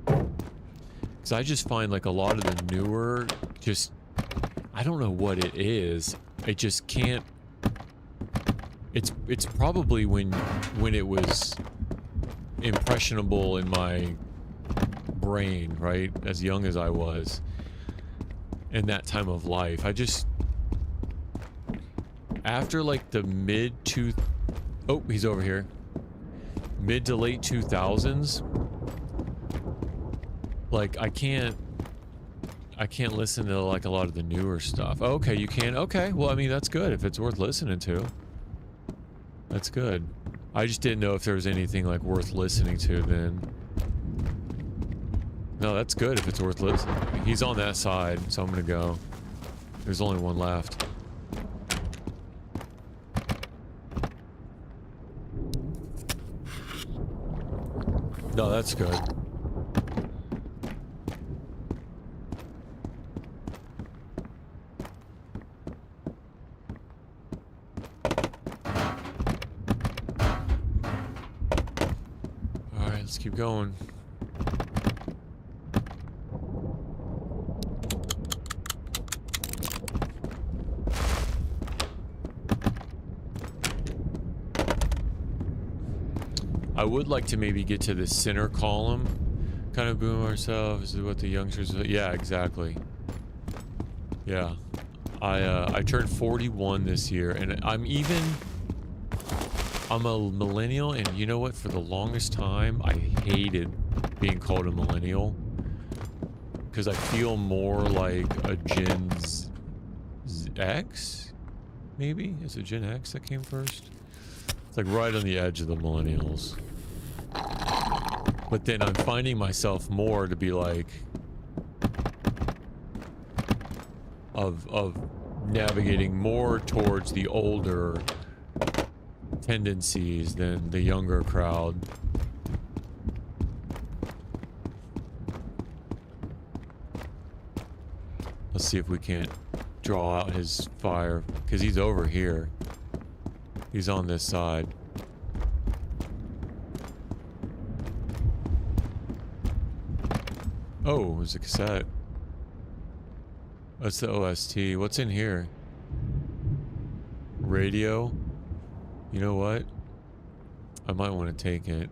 Because I just find like a lot of the newer, just, I don't know what it is. It just can't. It's probably when it was impressionable in my brain, right? As young as I was in that time of life. after like the oh, he's over here. Mid to late 2000s. Like I can't listen to like a lot of the newer stuff. Oh, okay, you can. Okay, well, I mean that's good if it's worth listening to. That's good. I just didn't know if there was anything like worth listening to then. No, that's good if it's worth listening. He's on that side, so I'm gonna go. There's only one left. No, that's good. Alright, let's keep going. I would like to maybe get to the center column. Kind of boom ourselves is what the youngsters. Yeah, exactly. Yeah, I turned 41 this year, and I'm a millennial, and you know what? For the longest time, I hated being called a millennial because I feel more like a Gen X. Maybe is it Gen X that came first? It's like right on the edge of the millennials. But then I'm finding myself more to be like of navigating more towards the older tendencies than the younger crowd. Let's see if we can't draw out his fire because he's over here. He's on this side. Oh, there's a cassette. That's the OST. What's in here? Radio? You know what? I might want to take it.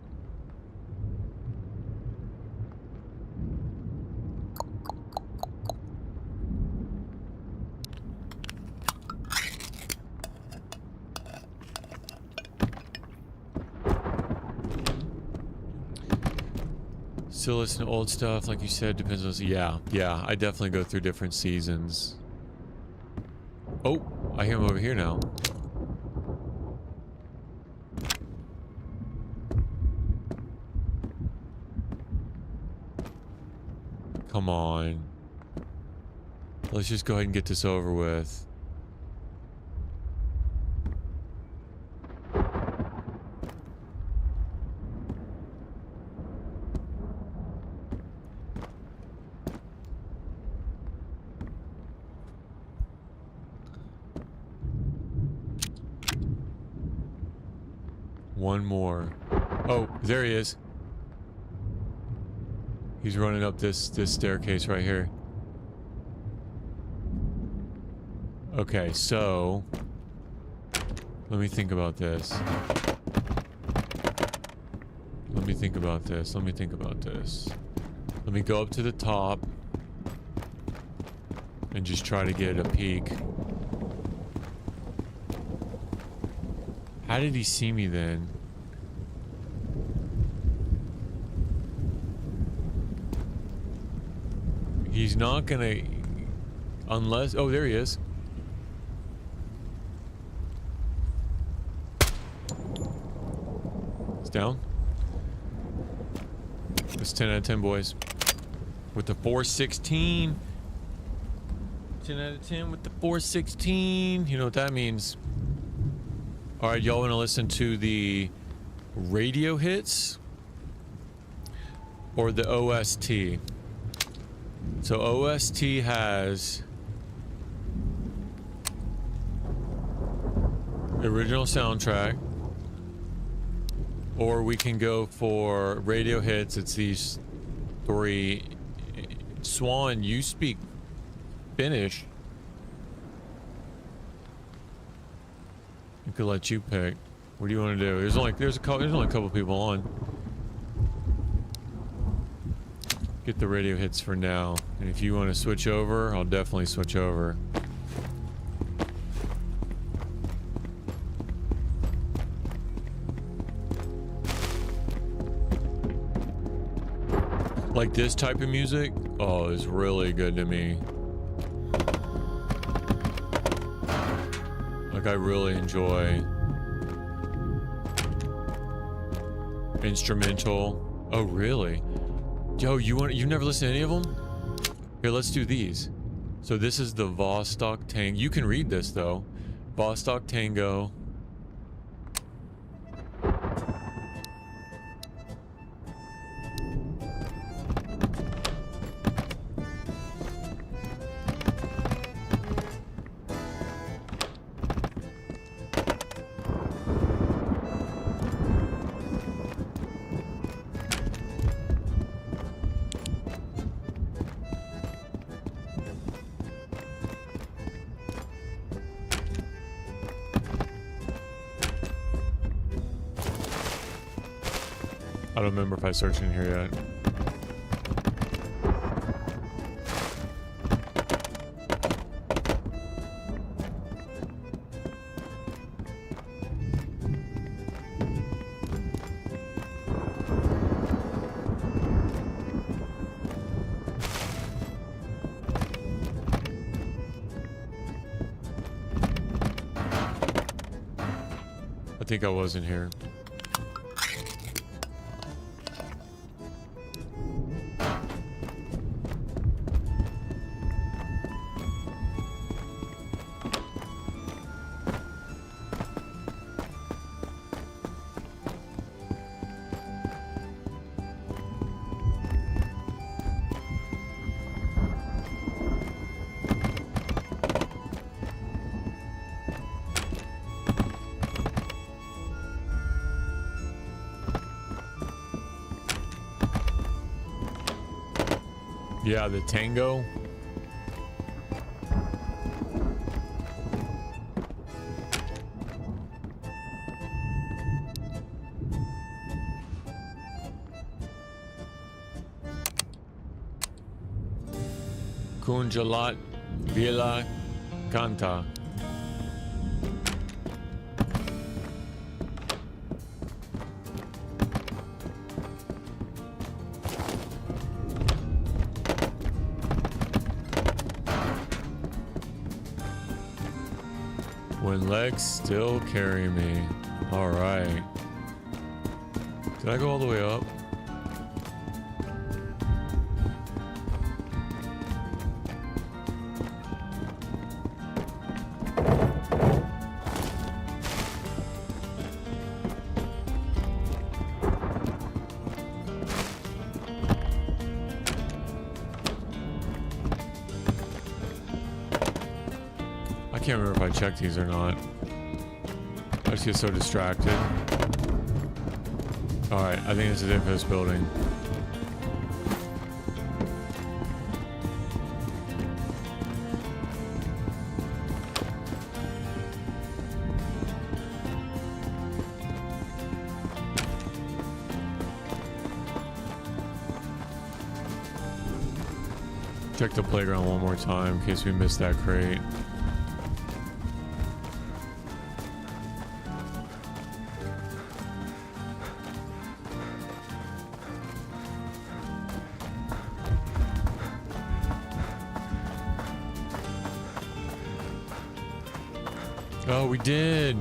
Still listen to old stuff, like you said, depends on... Yeah, I definitely go through different seasons. Oh, I hear him over here now. Come on. Let's just go ahead and get this over with. One more. Oh, there he is. He's running up this staircase right here. Okay, so let me think about this. Let me think about this. Let me think about this. Let me go up to the top and just try to get a peek. How did he see me then? He's not gonna... Unless... Oh, there he is. It's down. It's 10 out of 10, boys. With the 416. 10 out of 10 with the 416. You know what that means. Alright, y'all want to listen to the radio hits or the OST? So OST has original soundtrack, or we can go for radio hits. It's these three. Swan, you speak Finnish. I could let you pick. What do you want to do? There's only a couple people on. Get the radio hits for now. And if you want to switch over, I'll definitely switch over. Like this type of music, oh, is really good to me. Like I really enjoy instrumental. Oh, really? Yo, you've never listened to any of them? Here, let's do these. So this is the Vostok Tango. You can read this though. Vostok Tango. I don't remember if I searched in here yet. I think I was in here. Yeah, the tango. Kunjalat Vila Kanta. When legs still carry me. All right. Did I go all the way up? I can't remember if I checked these or not. I just get so distracted. Alright, I think it's a different building. Check the playground one more time in case we missed that crate. Oh, we did.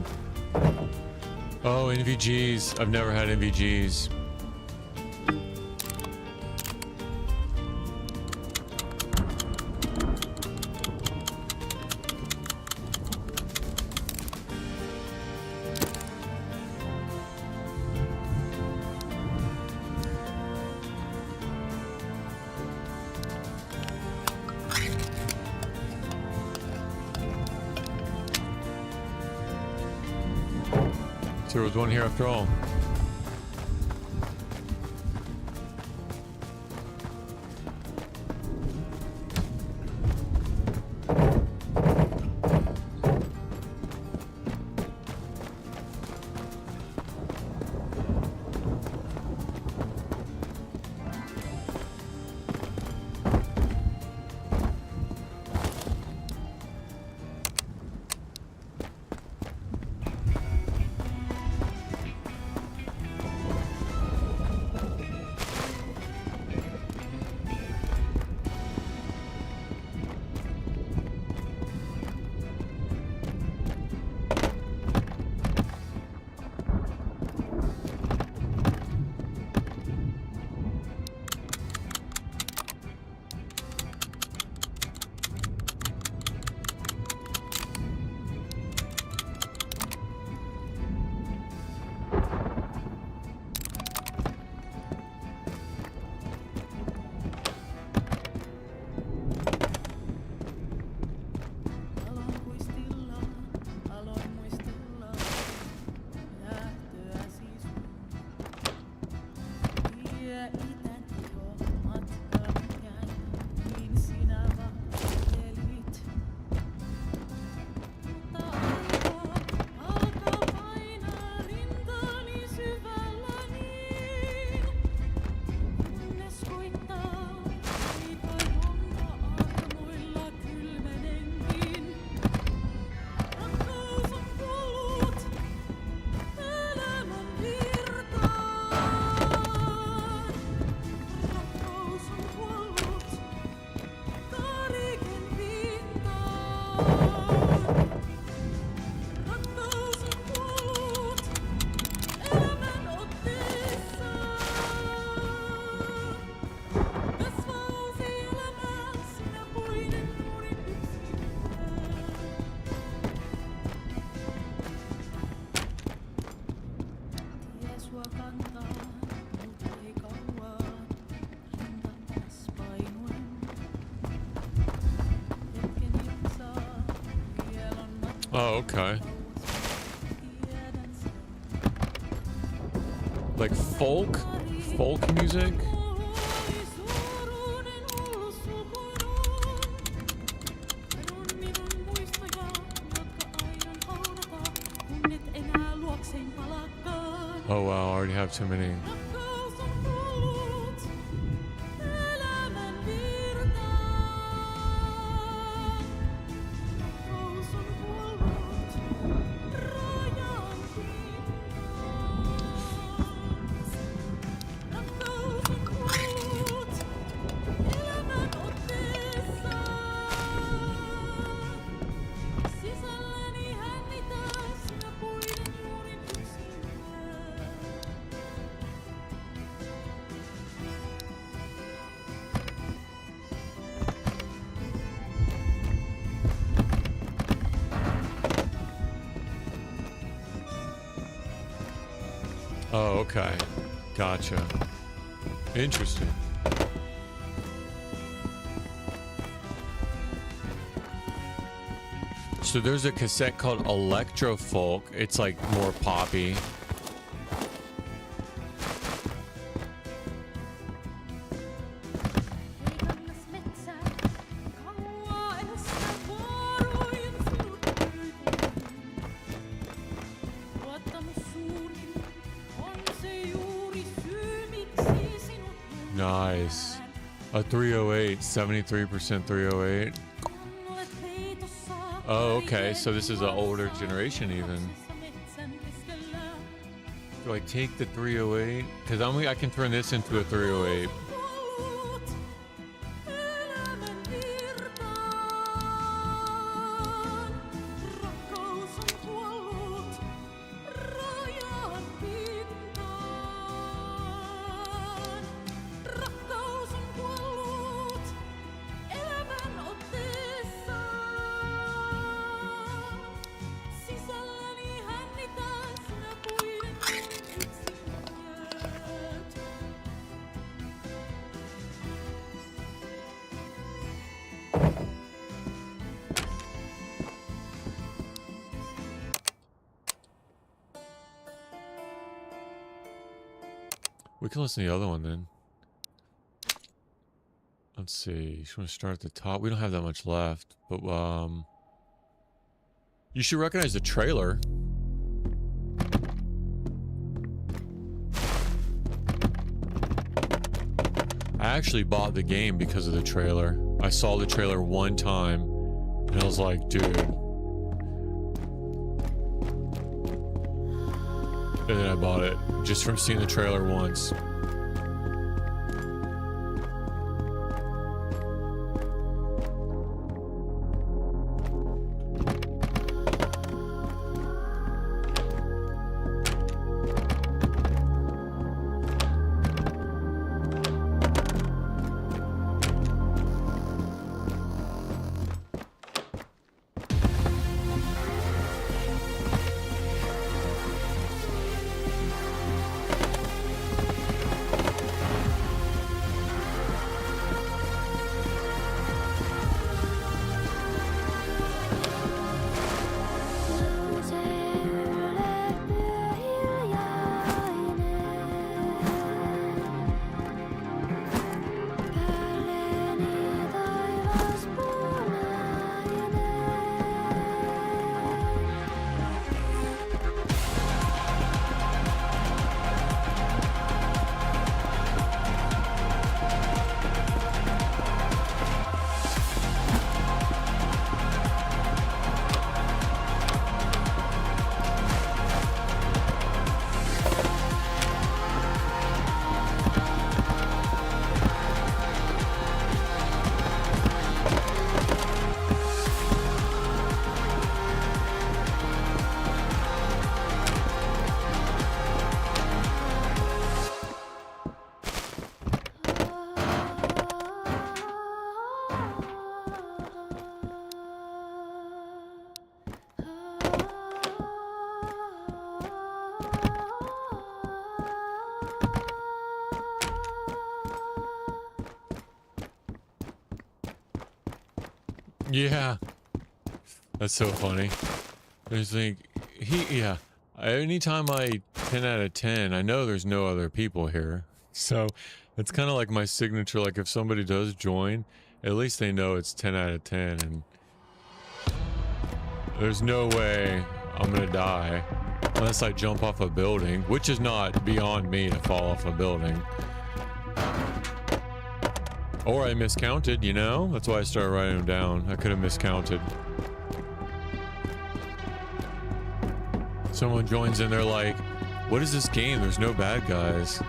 Oh, NVGs. I've never had NVGs. So there was one here after all. Oh, okay. Like folk music? Oh wow, I already have too many. Oh, okay. Gotcha. Interesting. So there's a cassette called Electro Folk. It's like more poppy. Nice. A 308, 73% 308. Oh, okay. So this is an older generation even. Do I take the 308? Because I can turn this into a 308. We can listen to the other one then. Let's see. You should want to start at the top. We don't have that much left, but you should recognize the trailer. I actually bought the game because of the trailer. I saw the trailer one time and I was like, dude. And then I bought it just from seeing the trailer once. Yeah. That's so funny. I just think yeah. Anytime I 10 out of 10, I know there's no other people here. So it's kind of like my signature. Like if somebody does join, at least they know it's 10 out of 10. And there's no way I'm going to die unless I jump off a building, which is not beyond me to fall off a building. Or I miscounted, you know? That's why I started writing them down. I could have miscounted. Someone joins in, they're like, what is this game? There's no bad guys.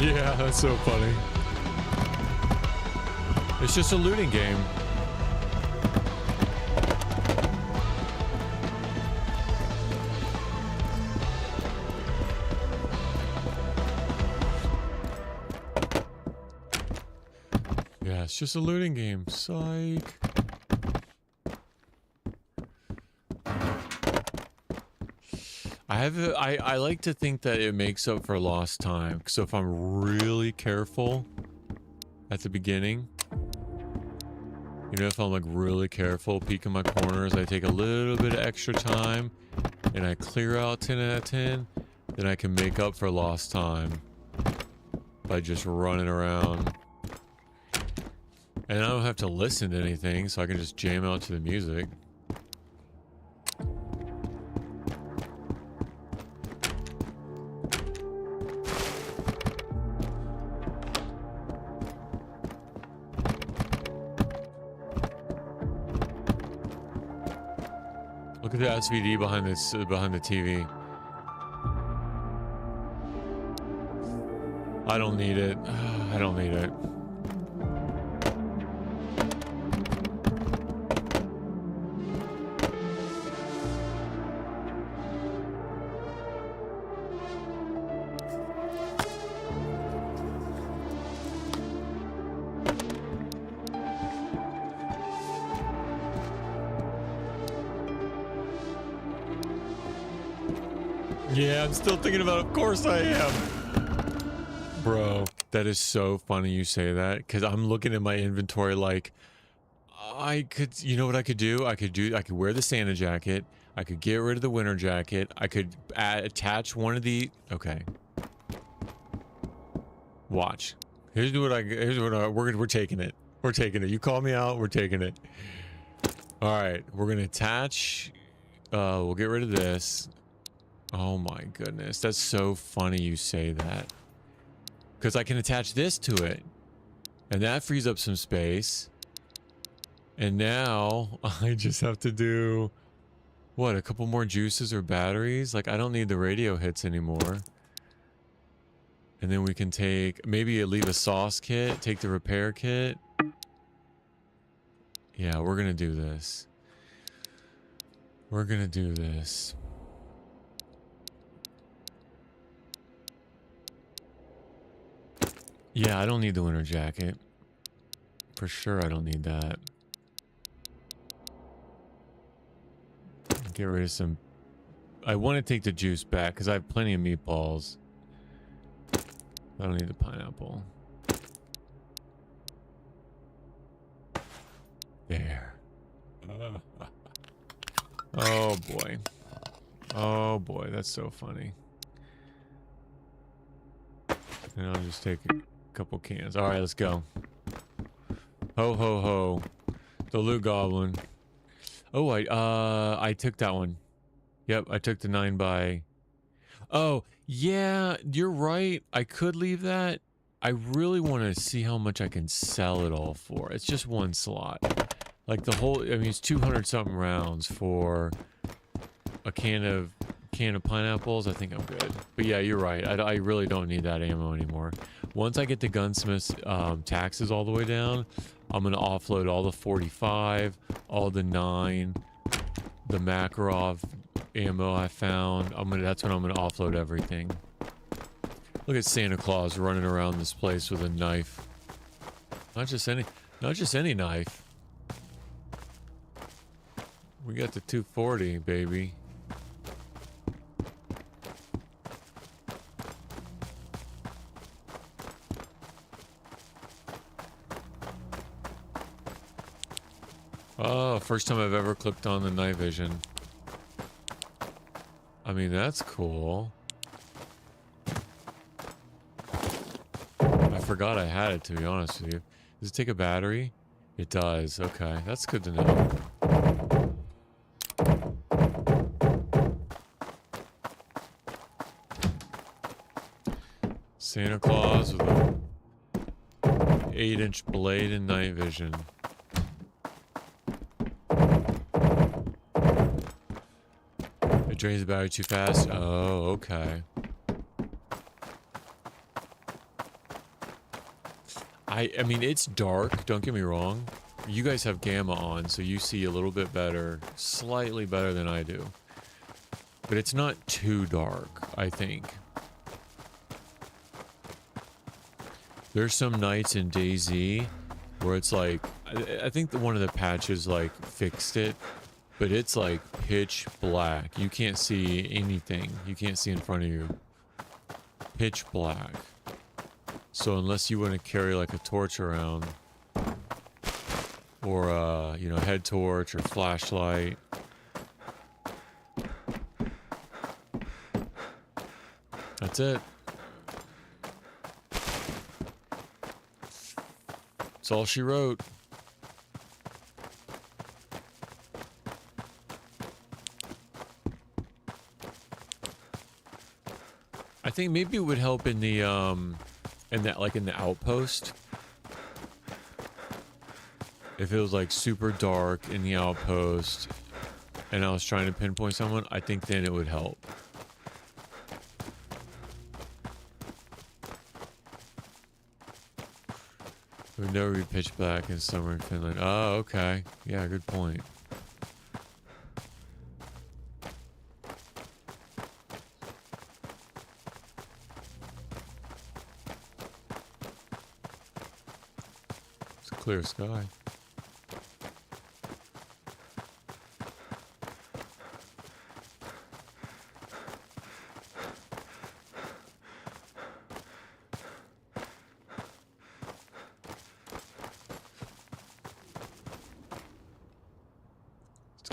Yeah, that's so funny. It's just a looting game. Yeah, it's just a looting game. Psych. I like to think that it makes up for lost time. So if I'm really careful at the beginning, you know, if I'm like really careful, peeking my corners, I take a little bit of extra time and I clear out 10 out of 10, then I can make up for lost time by just running around. And I don't have to listen to anything, so I can just jam out to the music. Look at the SVD behind this, behind the TV. I don't need it. I don't need it. Yeah, I'm still thinking about it. Of course I am. Bro, that is so funny you say that, because I'm looking at my inventory like, I could, you know what I could do? I could wear the Santa jacket. I could get rid of the winter jacket. I could attach one of the, okay. Watch. Here's what we're taking it. We're taking it. You call me out, we're taking it. All right, we're going to attach, we'll get rid of this. Oh my goodness, that's so funny you say that. Because I can attach this to it. And that frees up some space. And now I just have to do, what, a couple more juices or batteries? Like, I don't need the radio hits anymore. And then we can take, maybe leave a sauce kit, take the repair kit. Yeah, we're gonna do this. We're gonna do this. Yeah, I don't need the winter jacket. For sure I don't need that. Get rid of some... I want to take the juice back because I have plenty of meatballs. I don't need the pineapple. There. Oh boy. Oh boy, that's so funny. And I'll just take a couple cans. All right, let's go. Ho ho ho. The loot goblin. Oh, I took that one. Yep, I took the 9x. Oh, yeah, you're right. I could leave that. I really want to see how much I can sell it all for. It's just one slot. Like the whole, I mean, it's 200 something rounds for a can of pineapples, I think I'm good. But yeah, you're right. I really don't need that ammo anymore. Once I get the gunsmith's taxes all the way down, I'm gonna offload all the 45, all the 9, the Makarov ammo I found. That's when I'm gonna offload everything. Look at Santa Claus running around this place with a knife. Not just any knife. We got the 240, baby. Oh, first time I've ever clicked on the night vision. I mean, that's cool. I forgot I had it, to be honest with you. Does it take a battery? It does. Okay, that's good to know. Santa Claus with a 8-inch blade and night vision. It drains the battery too fast? Oh, okay. I mean, it's dark, don't get me wrong. You guys have gamma on, so you see a little bit better, slightly better than I do. But it's not too dark, I think. There's some nights in DayZ where it's like, I think one of the patches like fixed it, but it's like pitch black. You can't see anything. You can't see in front of you. Pitch black. So unless you want to carry like a torch around, or you know, head torch or flashlight. That's it. That's all she wrote. I think maybe it would help in the in the outpost. If it was like super dark in the outpost and I was trying to pinpoint someone, I think then it would help. It would never be pitch black in summer in Finland. Oh, okay. Yeah, good point. It's a clear sky.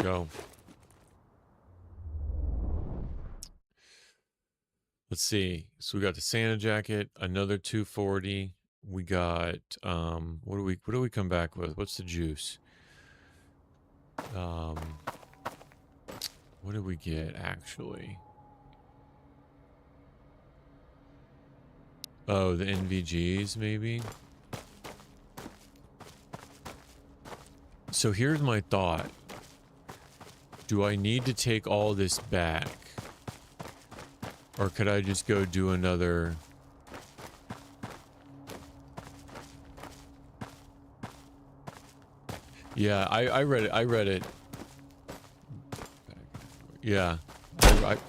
Go. Let's see. So we got the Santa jacket, another 240. We got what do we come back with? What's the juice? What did we get actually? Oh, the NVGs maybe. So here's my thought. Do I need to take all this back? Or could I just go do another... Yeah, I read it. Yeah.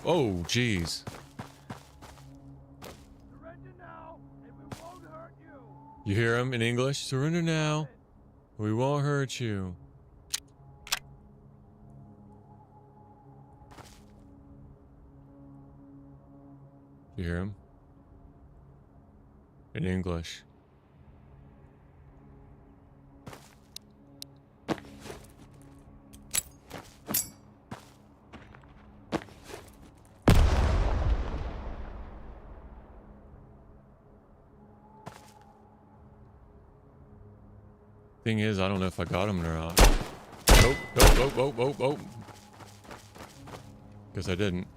Oh, jeez. Surrender now, and we won't hurt you. You hear him in English? Surrender now. We won't hurt you. You hear him? In English. Thing is, I don't know if I got him or not. Nope. Guess I didn't.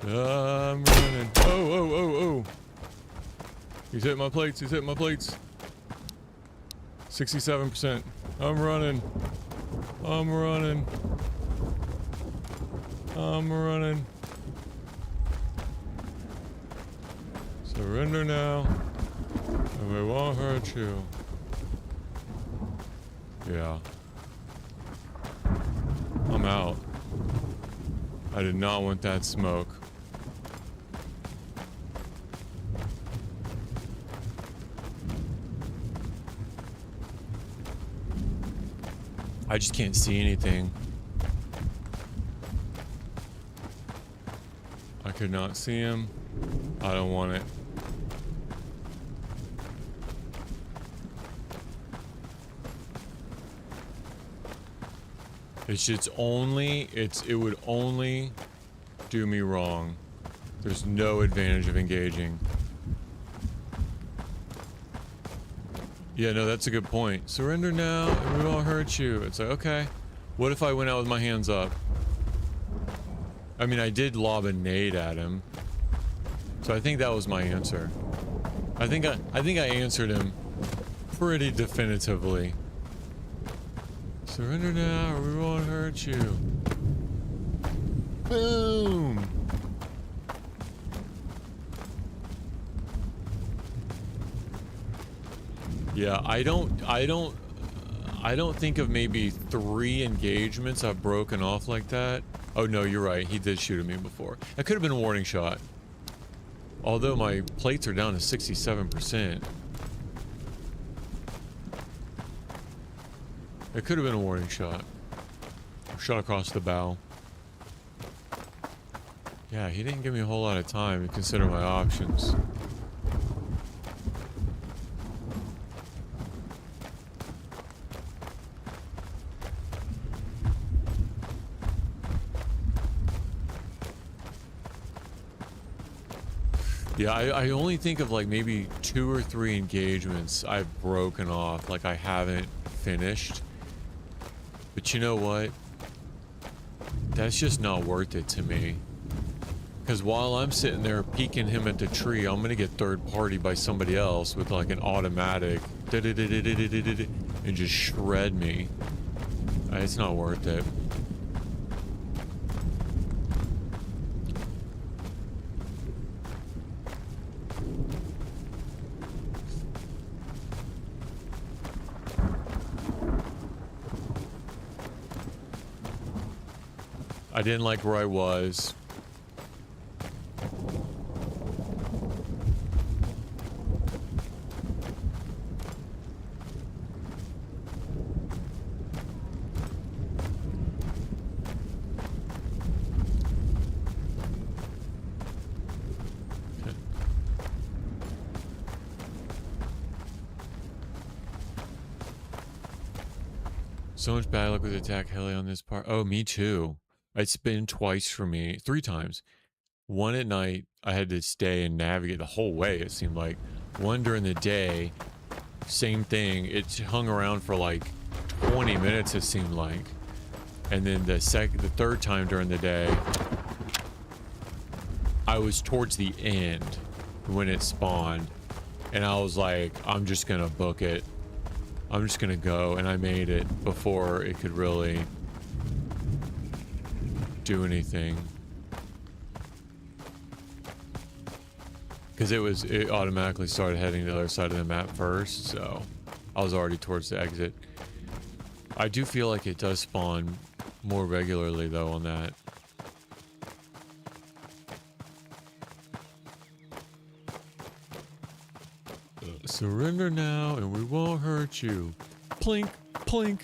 I'm running. Oh. He's hitting my plates. He's hitting my plates. 67%. I'm running. I'm running. I'm running. Surrender now, and we won't hurt you. Yeah. I'm out. I did not want that smoke. I just can't see anything. I could not see him. I don't want it. It would only do me wrong. There's no advantage of engaging. Yeah, no, that's a good point. Surrender now and we won't hurt you. It's like, okay. What if I went out with my hands up? I mean, I did lob a nade at him. So I think that was my answer. I think I answered him pretty definitively. Surrender now or we won't hurt you. Boom! Yeah, I don't think of maybe 3 engagements I've broken off like that. Oh no, you're right. He did shoot at me before. That could have been a warning shot. Although my plates are down to 67%. It could have been a warning shot. Shot across the bow. Yeah, he didn't give me a whole lot of time to consider my options. Yeah, I only think of like maybe 2 or 3 engagements I've broken off, like I haven't finished. But you know what? That's just not worth it to me. Because while I'm sitting there peeking him at the tree, I'm gonna get third party by somebody else with like an automatic and just shred me. It's not worth it. I didn't like where I was. Okay. So much bad luck with attack heli on this part. Oh, me too. It's been twice for me, 3 times. One at night, I had to stay and navigate the whole way, it seemed like. One during the day, same thing. It hung around for like 20 minutes, it seemed like. And then the third time during the day, I was towards the end when it spawned. And I was like, I'm just gonna book it. I'm just gonna go. And I made it before it could really do anything, because it automatically started heading to the other side of the map first, so I was already towards the exit. I do feel like it does spawn more regularly though on that. Surrender now and we won't hurt you. Plink, plink.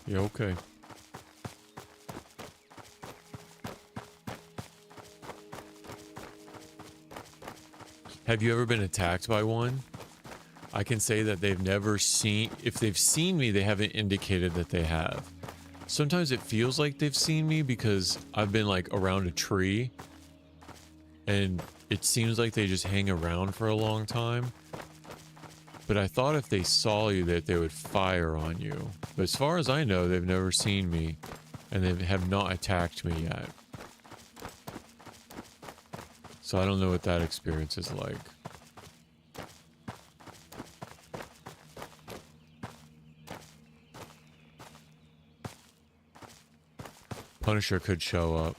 Yeah, okay. Have you ever been attacked by one? I can say that they've never seen... If they've seen me, they haven't indicated that they have. Sometimes it feels like they've seen me because I've been like around a tree. And it seems like they just hang around for a long time. But I thought if they saw you that they would fire on you. But as far as I know, they've never seen me. And they have not attacked me yet. So I don't know what that experience is like. Punisher could show up.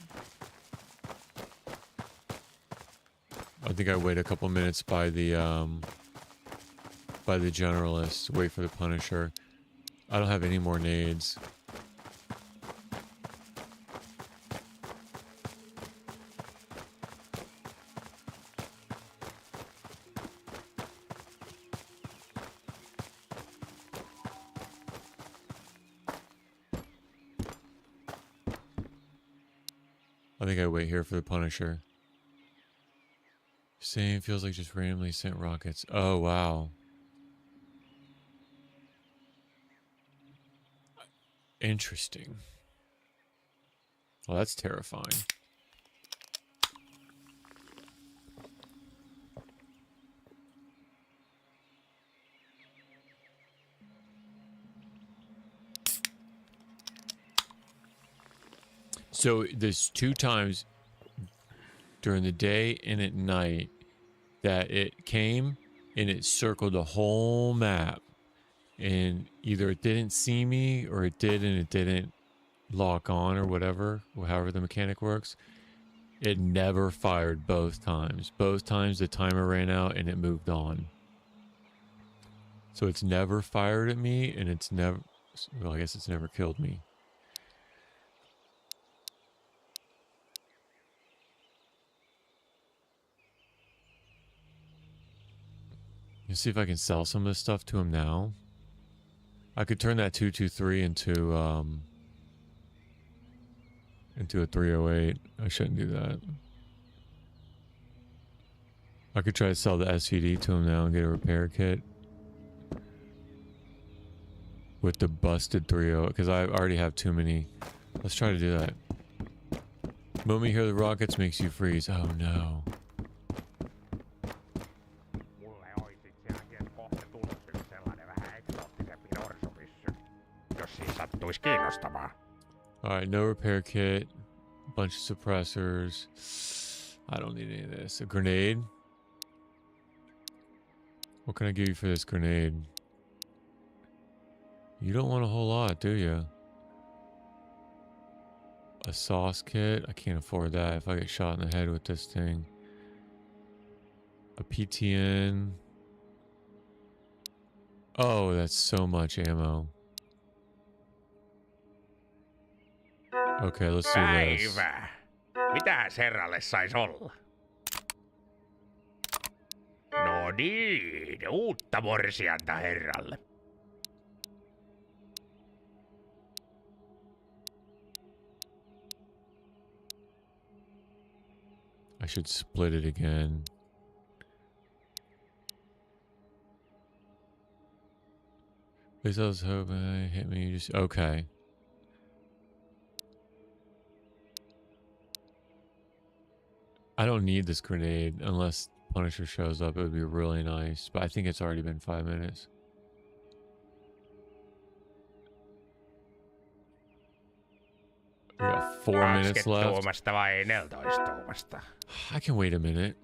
I think I wait a couple minutes by the generalist, wait for the Punisher. I don't have any more nades. I think I wait here for the Punisher. Same, feels like just randomly sent rockets. Oh, wow. Interesting. Well, that's terrifying. So there's 2 times during the day and at night that it came and it circled the whole map, and either it didn't see me or it did and it didn't lock on or whatever, or however the mechanic works. It never fired both times. Both times the timer ran out and it moved on. So it's never fired at me, and it's never, well, I guess it's never killed me. Let's see if I can sell some of this stuff to him now. I could turn that 223 into a 308. I shouldn't do that. I could try to sell the SVD to him now and get a repair kit with the busted 30, because I already have too many. Let's try to do that. The moment you hear the rockets makes you freeze. Oh no. Alright, no repair kit. Bunch of suppressors. I don't need any of this. A grenade? What can I give you for this grenade? You don't want a whole lot, do you? A sauce kit? I can't afford that if I get shot in the head with this thing. A PTN. Oh, that's so much ammo. Okay, let's do this. Päivää. Mitäs herralle sais olla? No niin, uutta morsianta herralle. I should split it again. At least I was hoping it hit me. Just okay. I don't need this grenade unless Punisher shows up. It would be really nice, but I think it's already been 5 minutes. We got 4 minutes left. Tuumasta vai 14 tuumasta? I can wait a minute.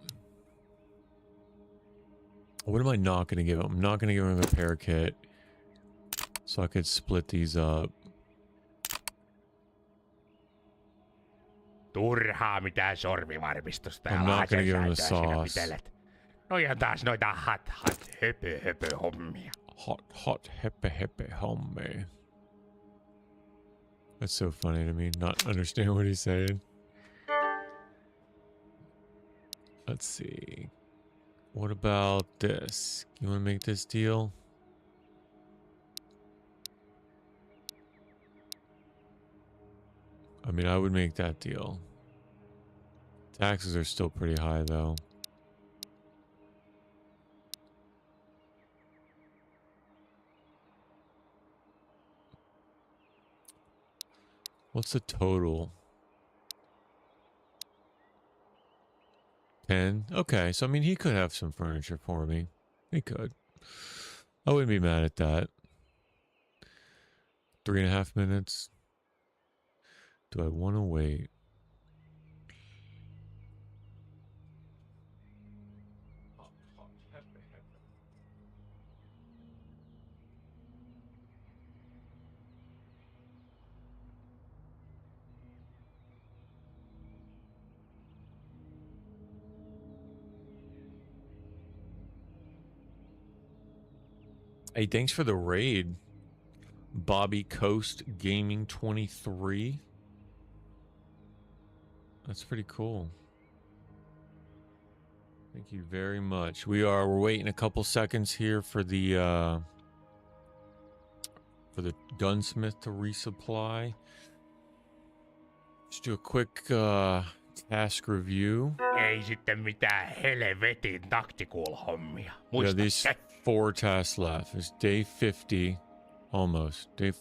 What am I not going to give him? I'm not going to give him a repair kit, so I could split these up. Turhaa mitään sormivarmistusta ja I'm not gonna give him a sauce. pitelet. Noihan taas noita höpö hommia. Hot hepe homie. That's so funny to me, not understand what he's saying. Let's see. What about this? You want to make this deal? I mean, I would make that deal. Taxes are still pretty high, though. What's the total? 10? Okay, so I mean, he could have some furniture for me. He could. I wouldn't be mad at that. 3.5 minutes. Do I want to wait? Hey, thanks for the raid, Bobby Coast Gaming 23. That's pretty cool. Thank you very much. We're waiting a couple seconds here for the gunsmith to resupply. Let's do a quick task review. Ei sitten mitään helvetin tactical hommia. Yeah, Muista these se. 4 tasks left. It's day 50, almost. Day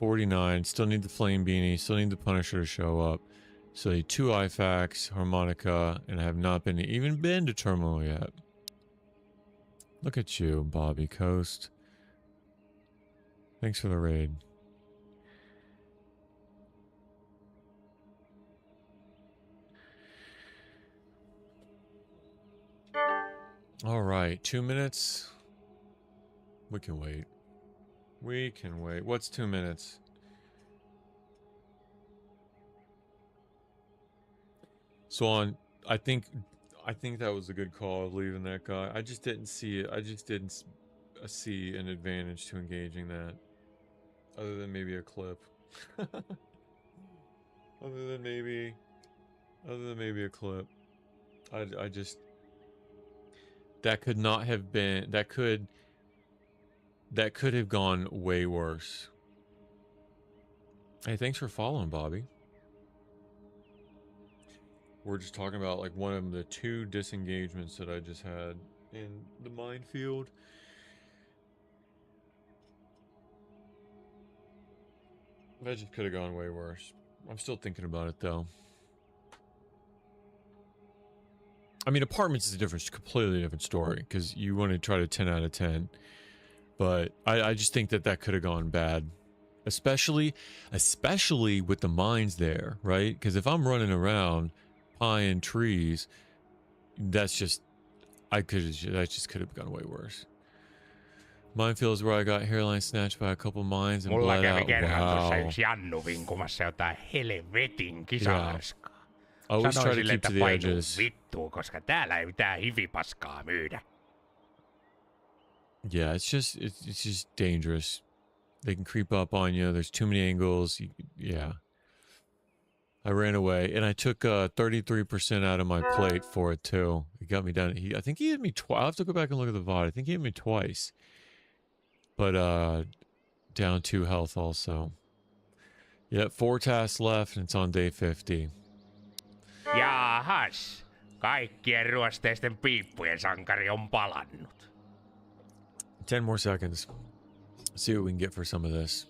49. Still need the flame beanie. Still need the Punisher to show up. So I need 2 IFAKs, harmonica, and I have not even been to terminal yet. Look at you, Bobby Coast. Thanks for the raid. All right, 2 minutes. We can wait. We can wait. What's 2 minutes? So I think that was a good call of leaving that guy. I just didn't see it. I just didn't see an advantage to engaging that, other than maybe a clip. other than maybe a clip. I just, that could not have been, that could have gone way worse. Hey, thanks for following, Bobby. We're just talking about like one of the 2 disengagements that I just had in the minefield. That just could have gone way worse. I'm still thinking about it though. I mean, apartments is a completely different story, because you want to try to 10 out of 10. But I just think that could have gone bad. Especially with the mines there, right? Because if I'm running around pieing trees, that just could have gone way worse. Minefield is where I got hairline snatched by a couple mines and Mulla bled kävi out. kerran tuossa Wow. yksi Jannu vinkumassa jotain helvetin kisaharskaa. I always try Sanoin to sille, keep to että the painu edges. vittuun, koska täällä ei mitään hivipaskaa myydä. Yeah, it's just dangerous. They can creep up on you. There's too many angles. Yeah. I ran away, and I took 33% out of my plate for it too. It got me down. I think he hit me twice. I'll have to go back and look at the VOD. I think he hit me twice. But down 2 health also. Yep, 4 tasks left, and it's on day 50. Jaahas, kaikkien ruosteisten piippujen sankari on palannut. 10 more seconds. Let's see what we can get for some of this.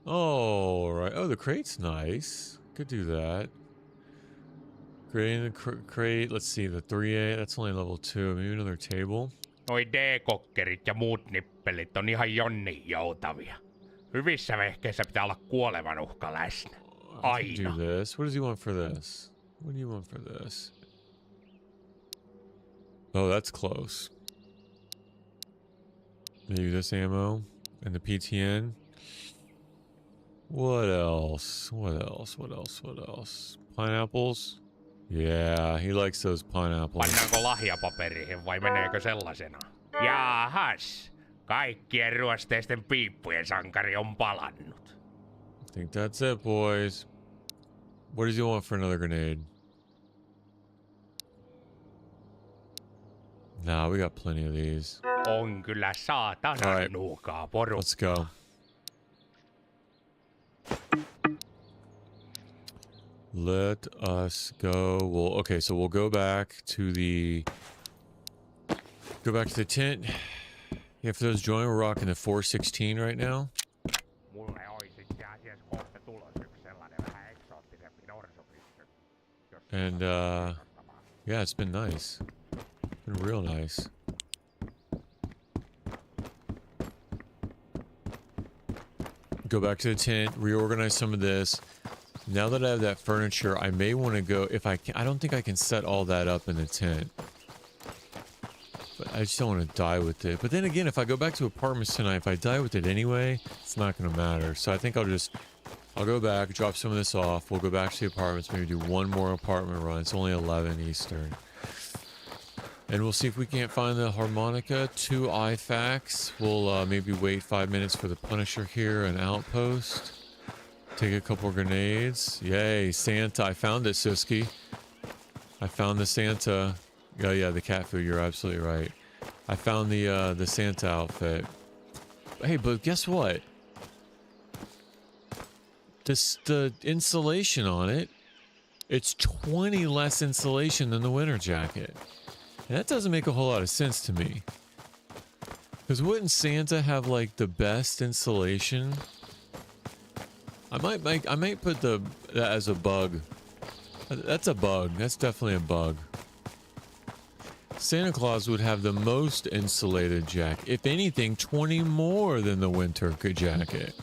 Oh, right. Oh, the crate's nice. Could do that. Creating the crate. Let's see, the 3A. That's only level 2. Maybe another table. Noi D-kokkerit ja muut nippelit on ihan jonnin joutavia. Hyvissä vehkeissä pitää olla kuoleman uhka läsnä. Aina. Do this. What does he want for this? What do you want for this? Oh, that's close. Maybe this ammo and the PTN. What else? What else? What else? What else? Pineapples? Yeah, he likes those pineapples. Pannaanko lahjapaperiin vai meneekö sellaisena? Jaahas, kaikkien ruosteisten piippujen sankari on palannut. I think that's it, boys. What does he want for another grenade? Nah, we got plenty of these. On kyllä saatanan Right. nuukaa porukkaa. Let's go. Let us go. Well, okay, so we'll go back to the tent. Yeah, for those joining, we're rocking the 416 right now. Mulle olisi itse asiassa kohta tulos yksi sellainen vähän eksoottisempi norsupyssy. And yeah, it's been nice. Been real nice. Go back to the tent, reorganize some of this. Now that I have that furniture, I may want to go, if I can, I don't think I can set all that up in the tent. But I just don't want to die with it. But then again, if I go back to apartments tonight, if I die with it anyway, it's not going to matter. So I think I'll go back, drop some of this off. We'll go back to the apartments, maybe do one more apartment run. It's only 11 Eastern. And we'll see if we can't find the harmonica. 2 IFACs. We'll maybe wait 5 minutes for the Punisher here, an outpost. Take a couple grenades. Yay, Santa. I found it, Siski. I found the Santa. Oh yeah, the cat food. You're absolutely right. I found the Santa outfit. Hey, but guess what? The insulation on it, it's 20 less insulation than the winter jacket. And that doesn't make a whole lot of sense to me. Because wouldn't Santa have like the best insulation? I might put that as a bug. That's a bug. That's definitely a bug. Santa Claus would have the most insulated jacket. If anything, 20 more than the winter jacket.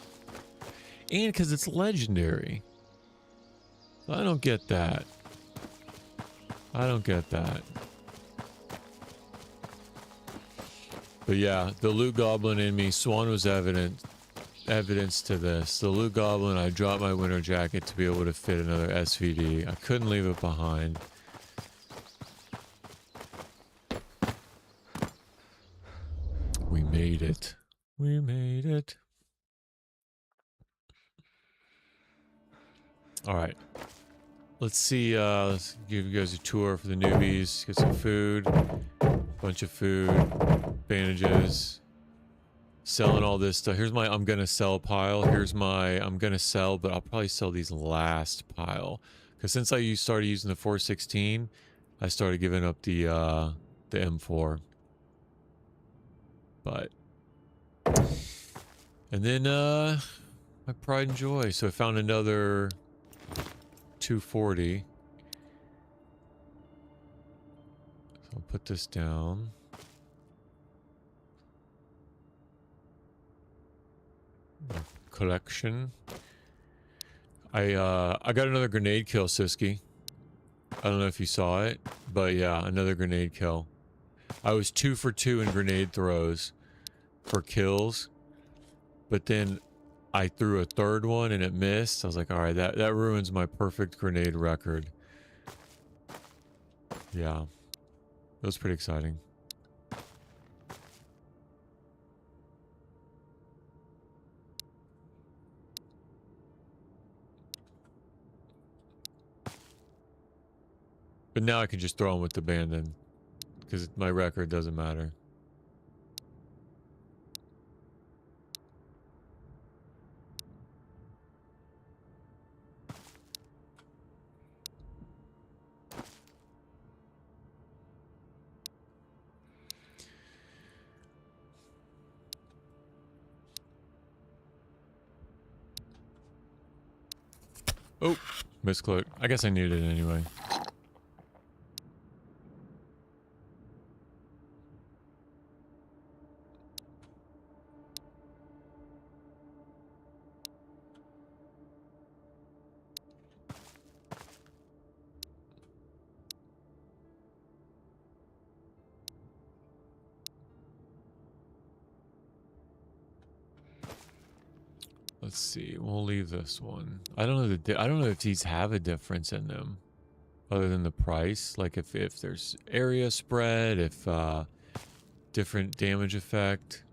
And because it's legendary. I don't get that. I don't get that. But yeah, the loot goblin in me, Swan was evidence to this. The loot goblin, I dropped my winter jacket to be able to fit another SVD. I couldn't leave it behind. We made it. We made it. All right. Let's see. Let's give you guys a tour for the newbies. Get some food. Bunch of food. Bandages. Selling all this stuff. Here's my I'm gonna sell pile. Here's my I'm gonna sell, but I'll probably sell these last pile. Because since I started using the 416, I started giving up the M4. But and then my pride and joy. So I found another 240. So I'll put this down. Collection. I got another grenade kill, Siski. I don't know if you saw it, but yeah, another grenade kill. I was 2 for 2 in grenade throws for kills, but then I threw a third one and it missed. I was like, all right, that ruins my perfect grenade record. Yeah, it was pretty exciting. But now I can just throw them with the abandon because my record doesn't matter. Oh, misclick. I guess I needed it anyway. Let's see. We'll leave this one. I don't know I don't know if these have a difference in them, other than the price. Like if there's area spread, if different damage effect.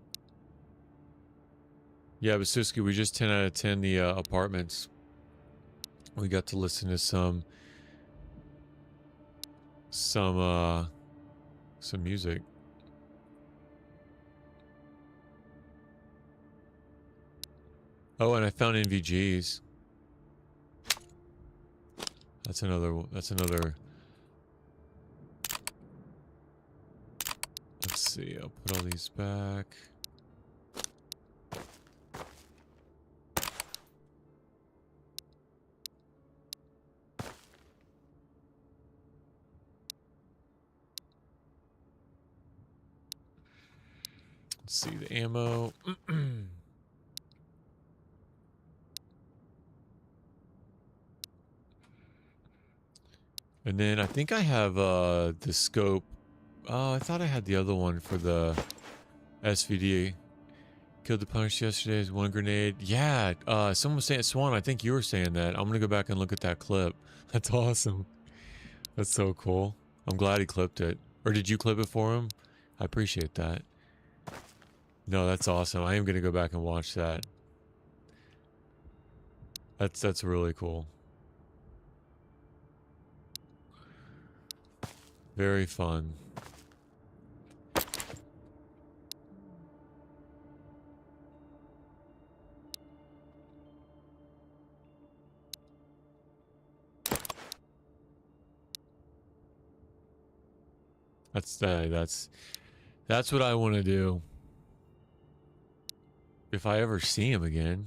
Yeah, but Suski, we just 10 out of 10 the apartments. We got to listen to some music. Oh, and I found NVGs. That's another. Let's see. I'll put all these back. Let's see the ammo. And then I think I have the scope. Oh, I thought I had the other one for the SVD. Killed the Punisher yesterday as one grenade. Yeah, someone was saying, Swan, I think you were saying that. I'm gonna go back and look at that clip. That's awesome. That's so cool. I'm glad he clipped it. Or did you clip it for him? I appreciate that. No, that's awesome. I am gonna go back and watch that. That's really cool. Very fun. That's what I want to do. If I ever see him again.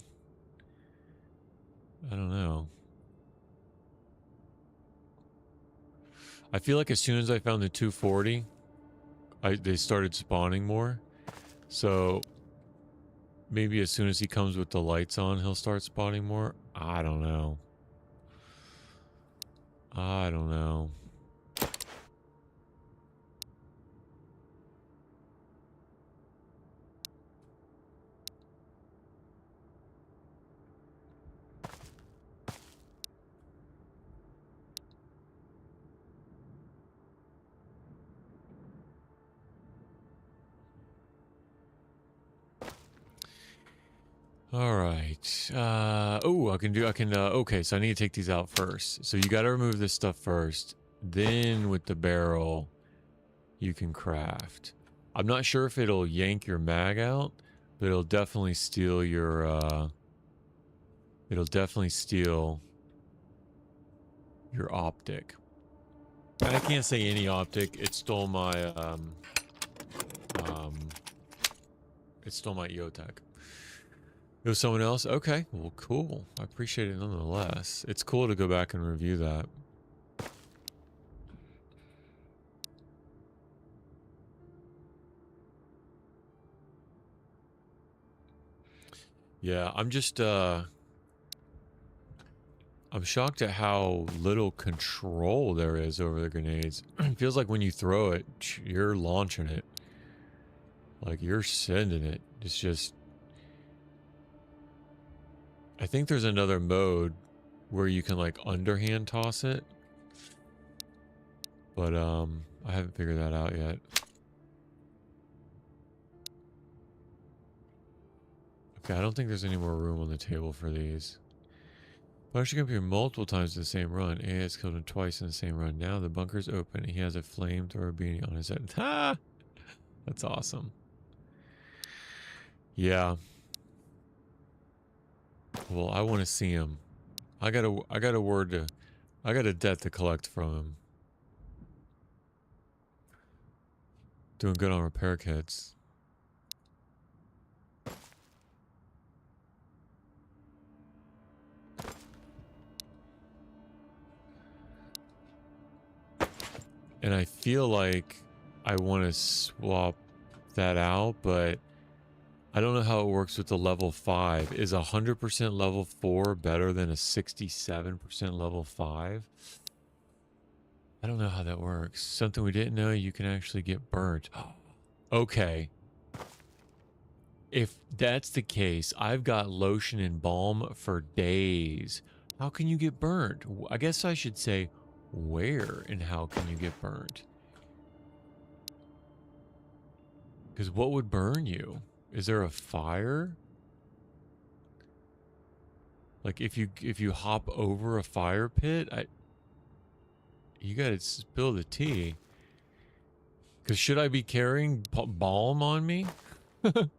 I don't know. I feel like as soon as I found the 240, they started spawning more. So maybe as soon as he comes with the lights on, he'll start spawning more. I don't know. I don't know. All right. Okay, so I need to take these out first. So you got to remove this stuff first. Then with the barrel, you can craft. I'm not sure if it'll yank your mag out, but it'll definitely steal your, optic. And I can't say any optic. It stole my, EOTech. It was someone else? Okay. Well, cool. I appreciate it nonetheless. It's cool to go back and review that. Yeah, I'm just, I'm shocked at how little control there is over the grenades. It feels like when you throw it, you're launching it. Like, you're sending it. It's just... I think there's another mode where you can, like, underhand toss it. But, I haven't figured that out yet. Okay, I don't think there's any more room on the table for these. Punisher can appear multiple times in the same run. A has killed him twice in the same run. Now the bunker's open and he has a flamethrower beanie on his head. Ha! That's awesome. Yeah. Well, I want to see him. I got a debt to collect from him. Doing good on repair kits. And I feel like I want to swap that out, but I don't know how it works with the level 5. Is 100% level 4 better than a 67% level 5? I don't know how that works. Something we didn't know, you can actually get burnt. Okay. If that's the case, I've got lotion and balm for days. How can you get burnt? I guess I should say, where and how can you get burnt? Because what would burn you? Is there a fire? Like if you hop over a fire pit, you gotta spill the tea. Because should I be carrying balm on me? I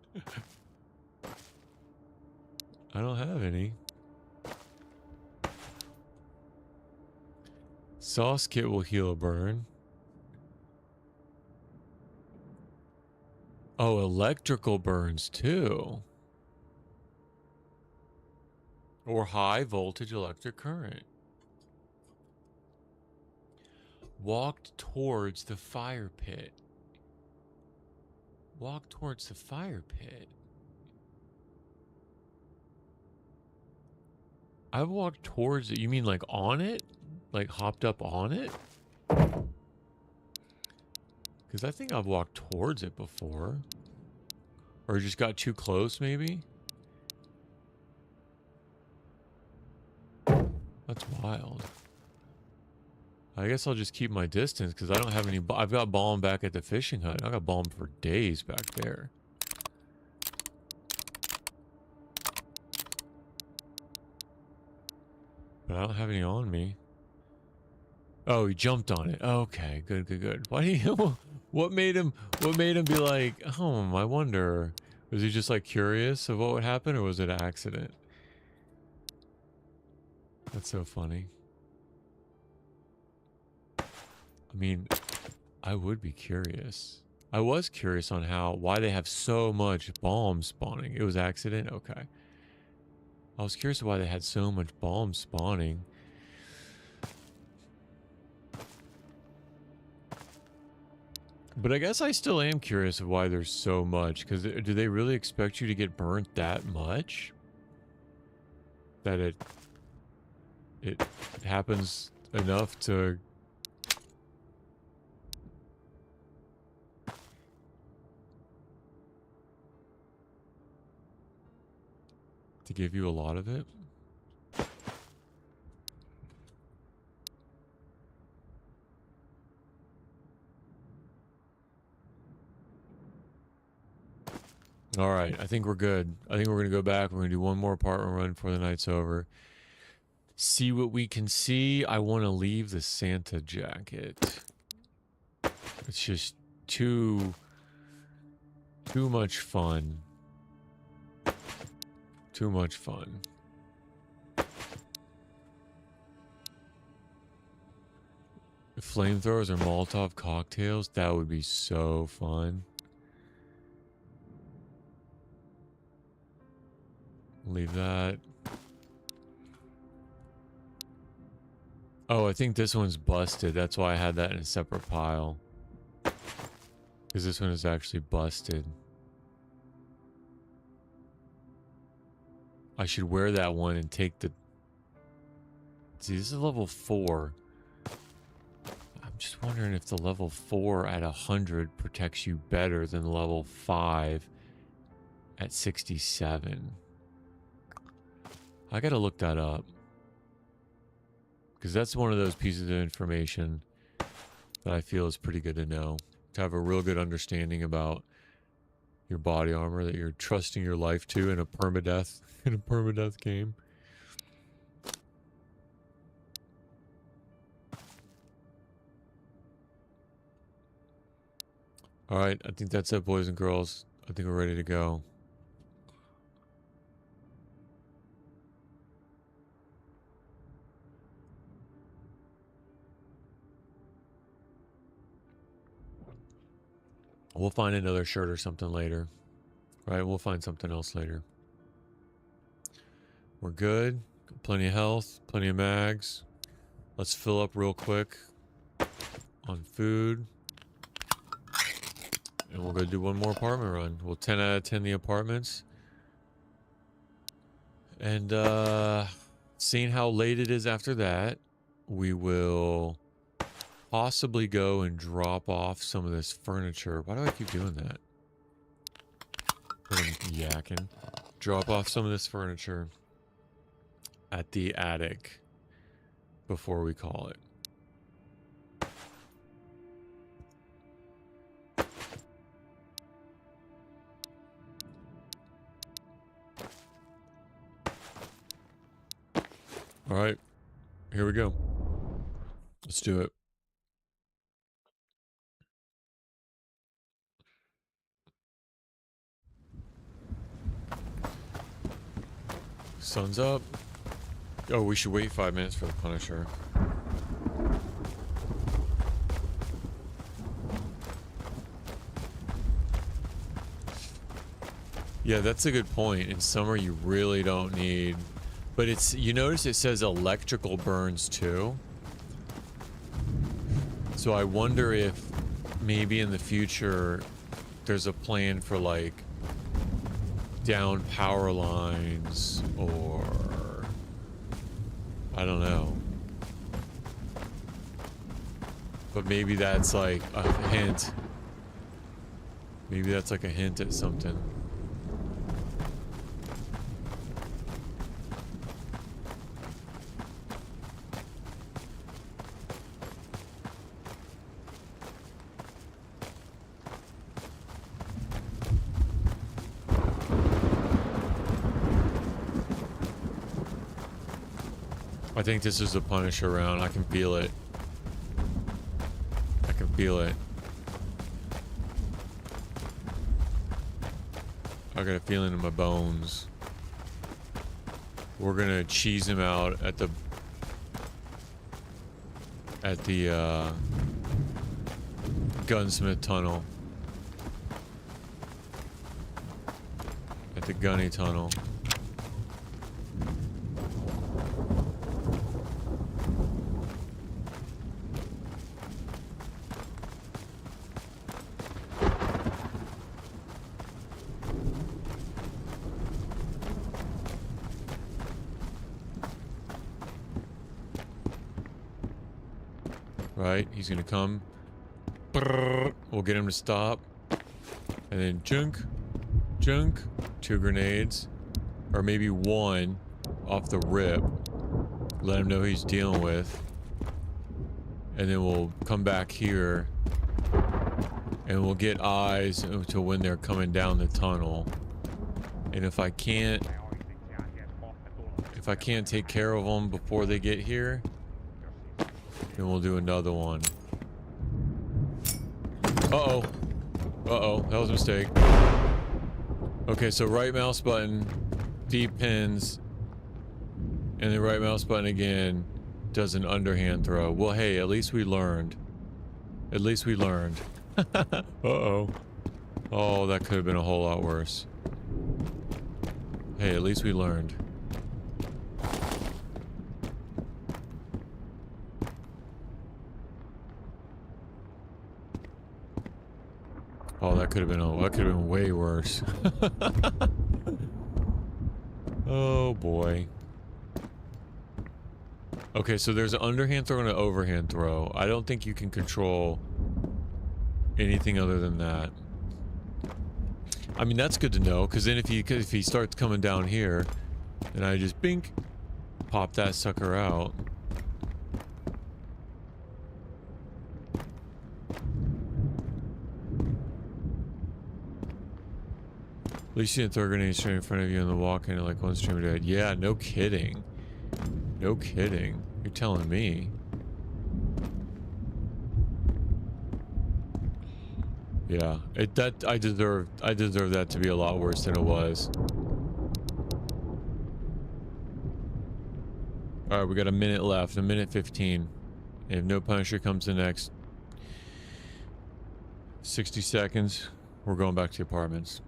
don't have any. Sauce kit will heal a burn. Oh, electrical burns too. Or high voltage electric current. Walked towards the fire pit. Walk towards the fire pit. I've walked towards it. You mean like on it? like hopped up on it? Because I think I've walked towards it before. Or just got too close, maybe? That's wild. I guess I'll just keep my distance because I don't have any... I've got balm back at the fishing hut. I got balm for days back there. But I don't have any on me. Oh, he jumped on it. Okay, good, good, good. Why do you... What made him be like, oh, I wonder... Was he just like curious of what would happen, or was it an accident? That's so funny. I mean, I would be curious. I was curious on why they have so much balm spawning. It was accident? Okay. I was curious why they had so much balm spawning. But I guess I still am curious of why there's so much, because do they really expect you to get burnt that much? That it happens enough to give you a lot of it? All right, I think we're good. I think we're going to go back. We're going to do one more apartment run before the night's over. See what we can see. I want to leave the Santa jacket. It's just too much fun. Too much fun. Flamethrowers or Molotov cocktails, that would be so fun. Leave that. Oh, I think this one's busted. That's why I had that in a separate pile. Because this one is actually busted. I should wear that one and take the... See, this is level 4. I'm just wondering if the level 4 at 100 protects you better than level 5 at 67. I gotta look that up. Because that's one of those pieces of information that I feel is pretty good to know. To have a real good understanding about your body armor that you're trusting your life to in a permadeath game. All right, I think that's it, boys and girls. I think we're ready to go. We'll find another shirt or something later. Right, we'll find something else later. We're good. Got plenty of health, plenty of mags. Let's fill up real quick on food. And we'll go do one more apartment run. We'll 10 out of 10 the apartments. And seeing how late it is after that, we will possibly go and drop off some of this furniture. Why do I keep doing that? I'm yakking. Drop off some of this furniture at the attic before we call it. All right, here we go. Let's do it. Sun's up. Oh, we should wait 5 minutes for the Punisher. Yeah, that's a good point. In summer, you really don't need... But it's... You notice it says electrical burns, too? So I wonder if maybe in the future there's a plan for, like, down power lines or... I don't know. But maybe that's like a hint. Maybe that's like a hint at something. I think this is the Punisher round. I can feel it. I can feel it. I got a feeling in my bones. We're gonna cheese him out at the gunsmith tunnel. At the gunny tunnel. Right, he's gonna come. Brrr, we'll get him to stop. And then junk, junk, 2 grenades. Or maybe 1 off the rip. Let him know who he's dealing with. And then we'll come back here. And we'll get eyes to when they're coming down the tunnel. And if I can't take care of them before they get here, then we'll do another one. Uh-oh. Uh-oh. That was a mistake. Okay, so right mouse button, deep pins, and then right mouse button again does an underhand throw. Well, hey, at least we learned. At least we learned. Uh-oh. Oh, that could have been a whole lot worse. Hey, at least we learned. Oh, that could have been way worse. Oh boy. Okay, so there's an underhand throw and an overhand throw. I don't think you can control anything other than that. I mean, that's good to know, because then if he starts coming down here, then I just bink, pop that sucker out. At least you didn't throw a grenade straight in front of you and then walk in like one streamer dead. Yeah, no kidding. No kidding. You're telling me. Yeah, I deserve that to be a lot worse than it was. All right, we got a minute left, a minute 15. If no Punisher comes in next 60 seconds, we're going back to the apartments.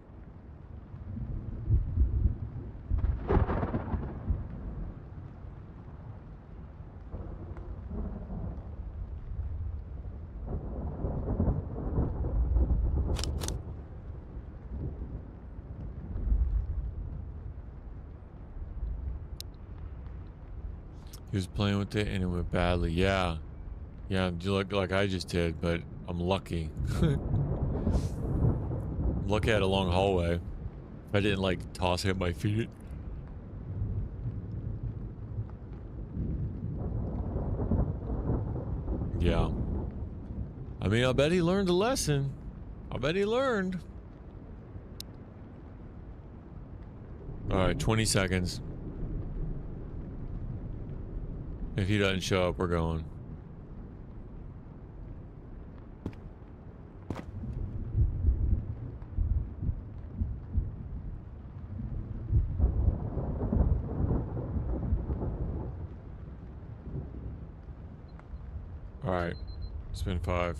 He was playing with it and it went badly. Yeah. Yeah, you look like I just did, but I'm lucky. I'm lucky I had a long hallway. I didn't like toss it at my feet. Yeah. I mean, I bet he learned a lesson. I bet he learned. Alright, 20 seconds. If he doesn't show up, we're going. All right, spin 5.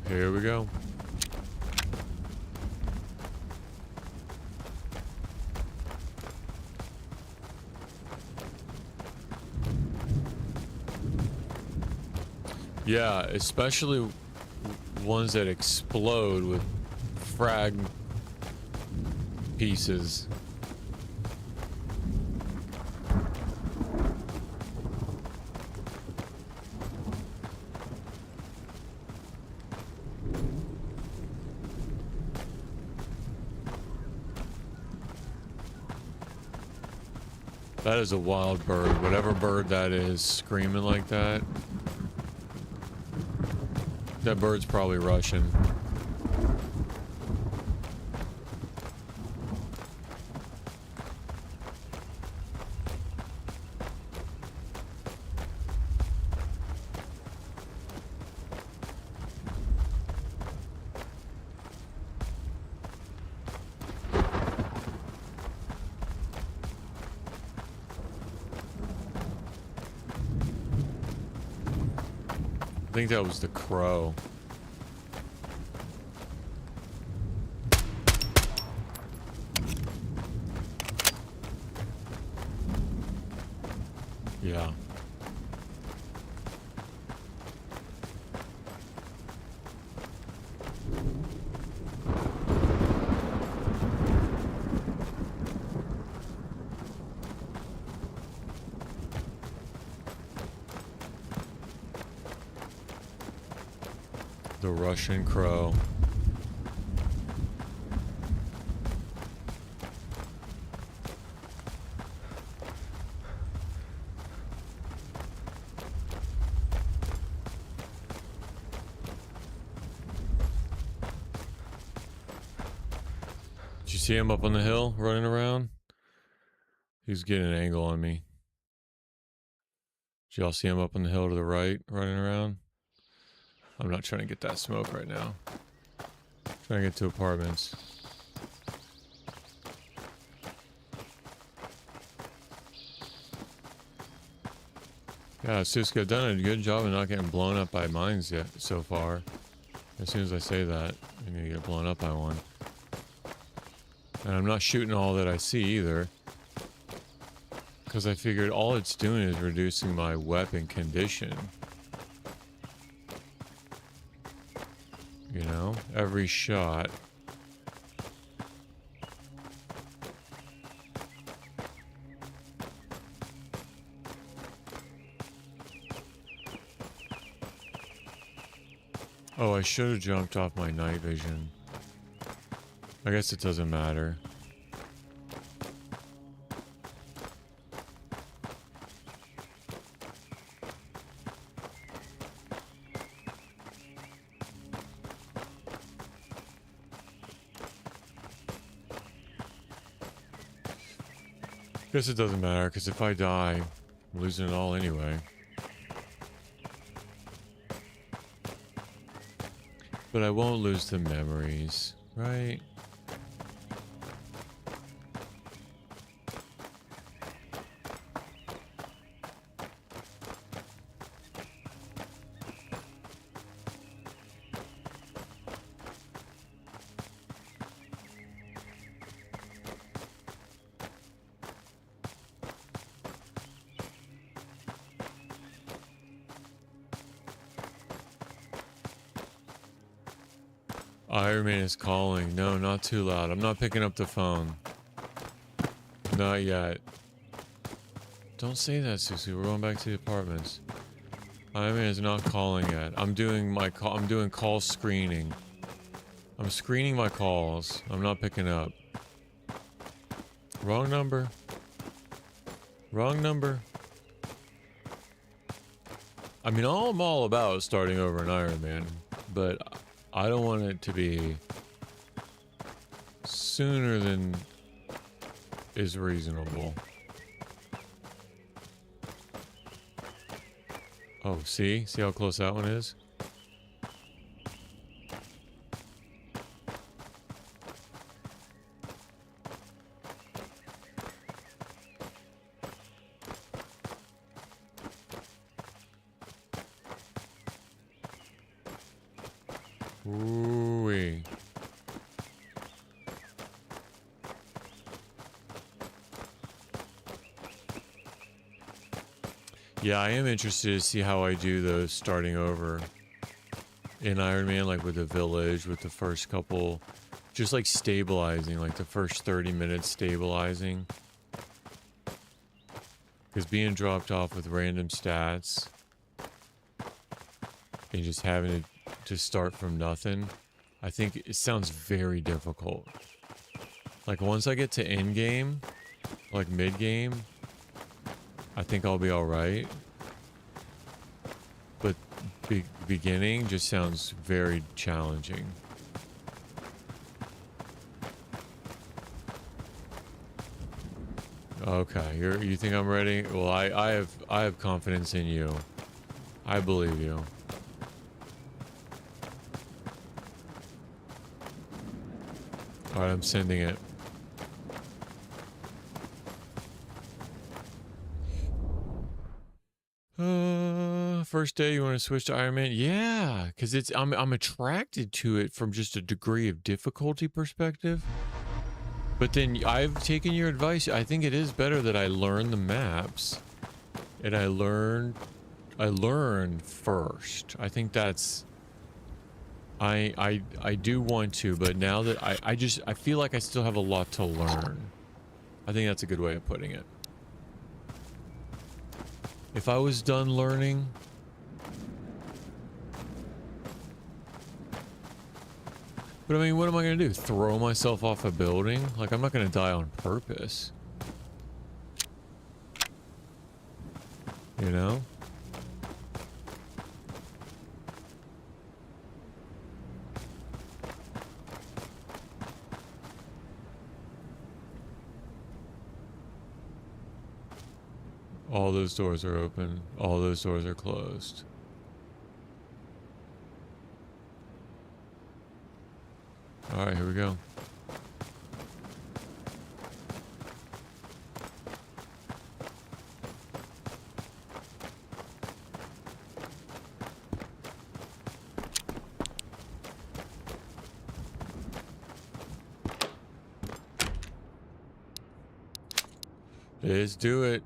Here we go. Yeah, especially ones that explode with frag pieces. That is a wild bird. Whatever bird that is screaming like that. That bird's probably Russian. I think that was the crow. Yeah. The Russian crow. Did you see him up on the hill running around? He's getting an angle on me. Did y'all see him up on the hill to the right running around? I'm not trying to get that smoke right now. Trying to get to apartments. Yeah, Suska done a good job of not getting blown up by mines yet so far. As soon as I say that, I'm gonna get blown up by one. And I'm not shooting all that I see either. Because I figured all it's doing is reducing my weapon condition. You know, every shot. Oh, I should have jumped off my night vision. I guess it doesn't matter. Guess it doesn't matter, because if I die, I'm losing it all anyway. But I won't lose the memories, right? Iron Man is calling. No, not too loud. I'm not picking up the phone. Not yet. Don't say that, Susie. We're going back to the apartments. Iron Man is not calling yet. I'm doing my call. I'm doing call screening. I'm screening my calls. I'm not picking up. Wrong number. Wrong number. I mean, I'm all about starting over an Iron Man, but I don't want it to be sooner than is reasonable. Oh, see? See how close that one is? Ooh-wee. Yeah, I am interested to see how I do those starting over in Iron Man, like with the village, with the first couple, just like stabilizing, like the first 30 minutes stabilizing. Because being dropped off with random stats and just having to start from nothing, I think it sounds very difficult. Like once I get to end game, like mid game, I think I'll be all right. But beginning just sounds very challenging. Okay, you think I'm ready? Well, I have confidence in you. I believe you. All right, I'm sending it. First day you want to switch to Iron Man? Yeah, because I'm attracted to it from just a degree of difficulty perspective. But then I've taken your advice. I think it is better that I learn the maps, and I learn first. I think that's. I do want to, but now that I feel like I still have a lot to learn. I think that's a good way of putting it. If I was done learning, but I mean, what am I going to do? Throw myself off a building? Like, I'm not going to die on purpose. You know? All those doors are open. All those doors are closed. All right, here we go. Let's do it.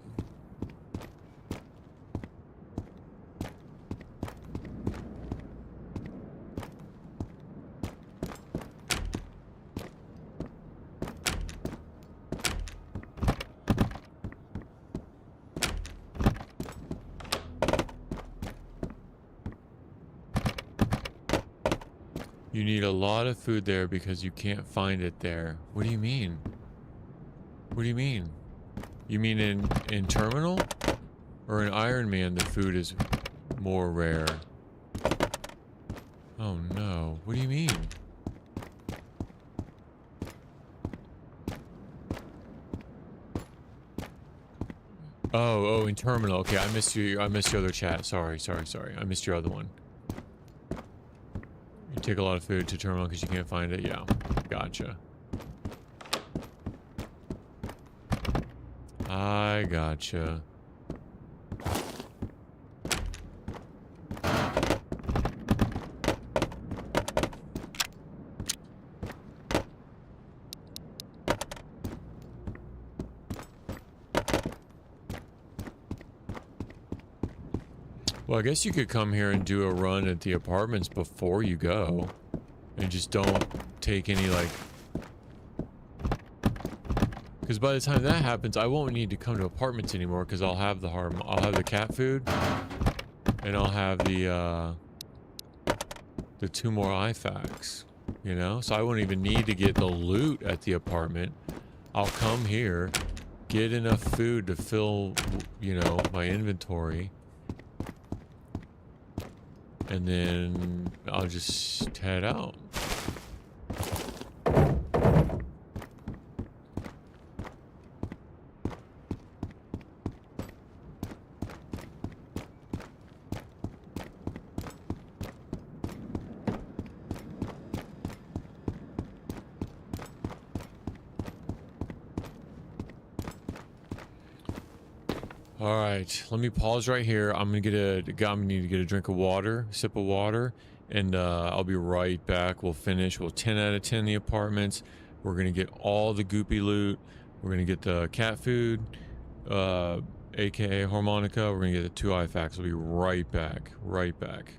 You need a lot of food there because you can't find it there. What do you mean? What do you mean? You mean in Terminal? Or in Iron Man the food is more rare? Oh no. What do you mean? Oh, in Terminal. Okay, I missed you. I missed your other chat. Sorry. I missed your other one. You take a lot of food to Terminal because you can't find it? Yeah. Gotcha. I gotcha. Well, I guess you could come here and do a run at the apartments before you go. And just don't take any, like... Because by the time that happens, I won't need to come to apartments anymore because I'll have the cat food. And I'll have the 2 more IFAKs. You know? So I won't even need to get the loot at the apartment. I'll come here, get enough food to fill, you know, my inventory. And then I'll just head out. All right, let me pause right here. I'm gonna need to get a drink of water, sip of water, and I'll be right back. We'll finish. We'll 10 out of 10 the apartments. We're gonna get all the goopy loot. We're gonna get the cat food, aka harmonica. We're gonna get the 2 IFAKs. We'll be right back. Right back.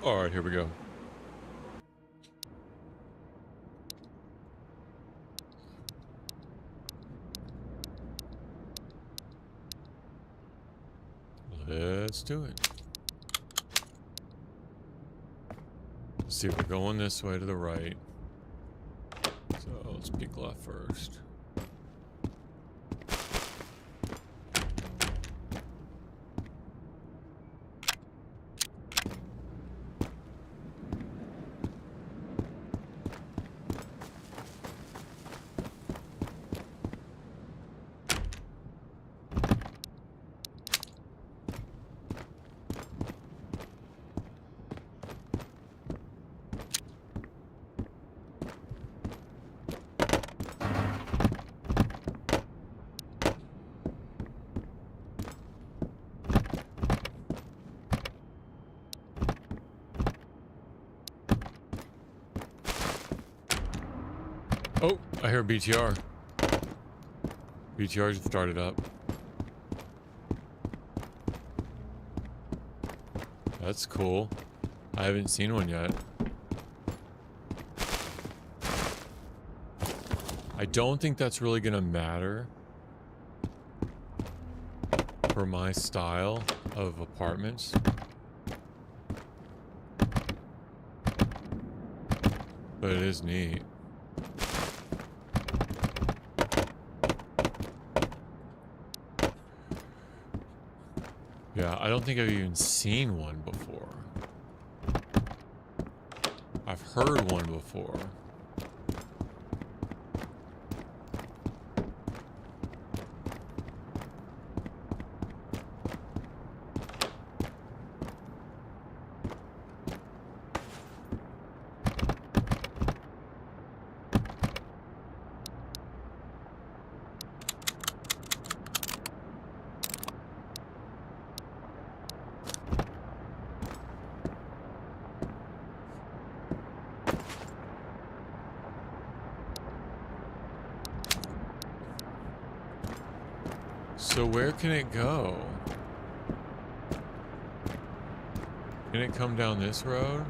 Alright, here we go. Let's do it. Let's see, we're going this way to the right. So let's peek left first. Oh, I hear BTR. BTR just started up. That's cool. I haven't seen one yet. I don't think that's really gonna matter for my style of apartments. But it is neat. Yeah, I don't think I've even seen one before. I've heard one before. So where can it go? Can it come down this road?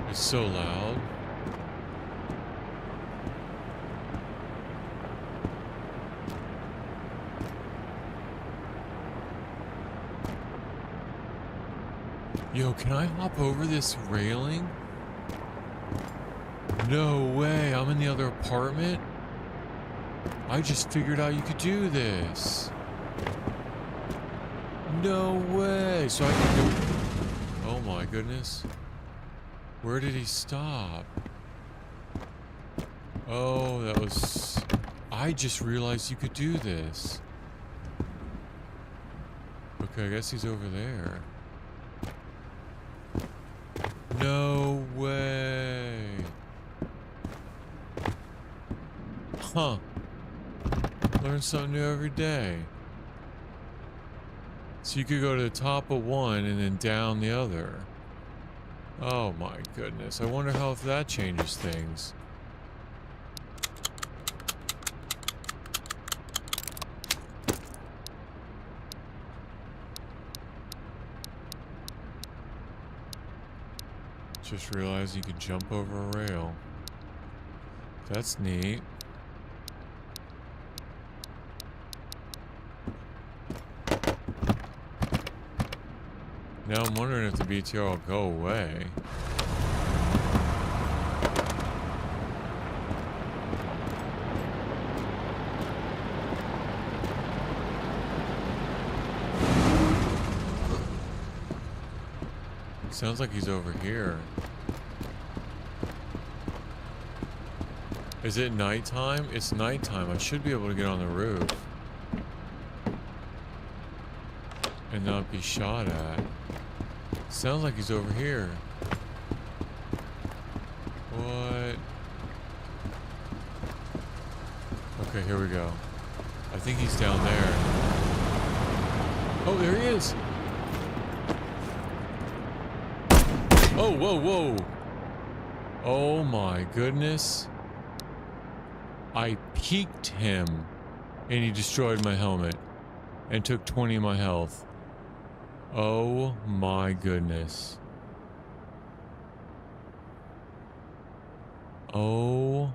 It's so loud. Yo, can I hop over this railing? No way, I'm in the other apartment? I just figured out you could do this. No way, so I can go... Oh my goodness. Where did he stop? Oh, that was... I just realized you could do this. Okay, I guess he's over there. No way. Huh. Learn something new every day. So you could go to the top of one and then down the other. Oh my goodness. I wonder how if that changes things. Just realized you could jump over a rail. That's neat. Now I'm wondering if the BTR will go away. Sounds like he's over here. Is it nighttime? It's nighttime. I should be able to get on the roof. And not be shot at. Sounds like he's over here. What? Okay, here we go. I think he's down there. Oh, there he is! Oh, whoa, whoa! Oh my goodness. I peeked him and he destroyed my helmet and took 20 of my health. Oh my goodness. Oh.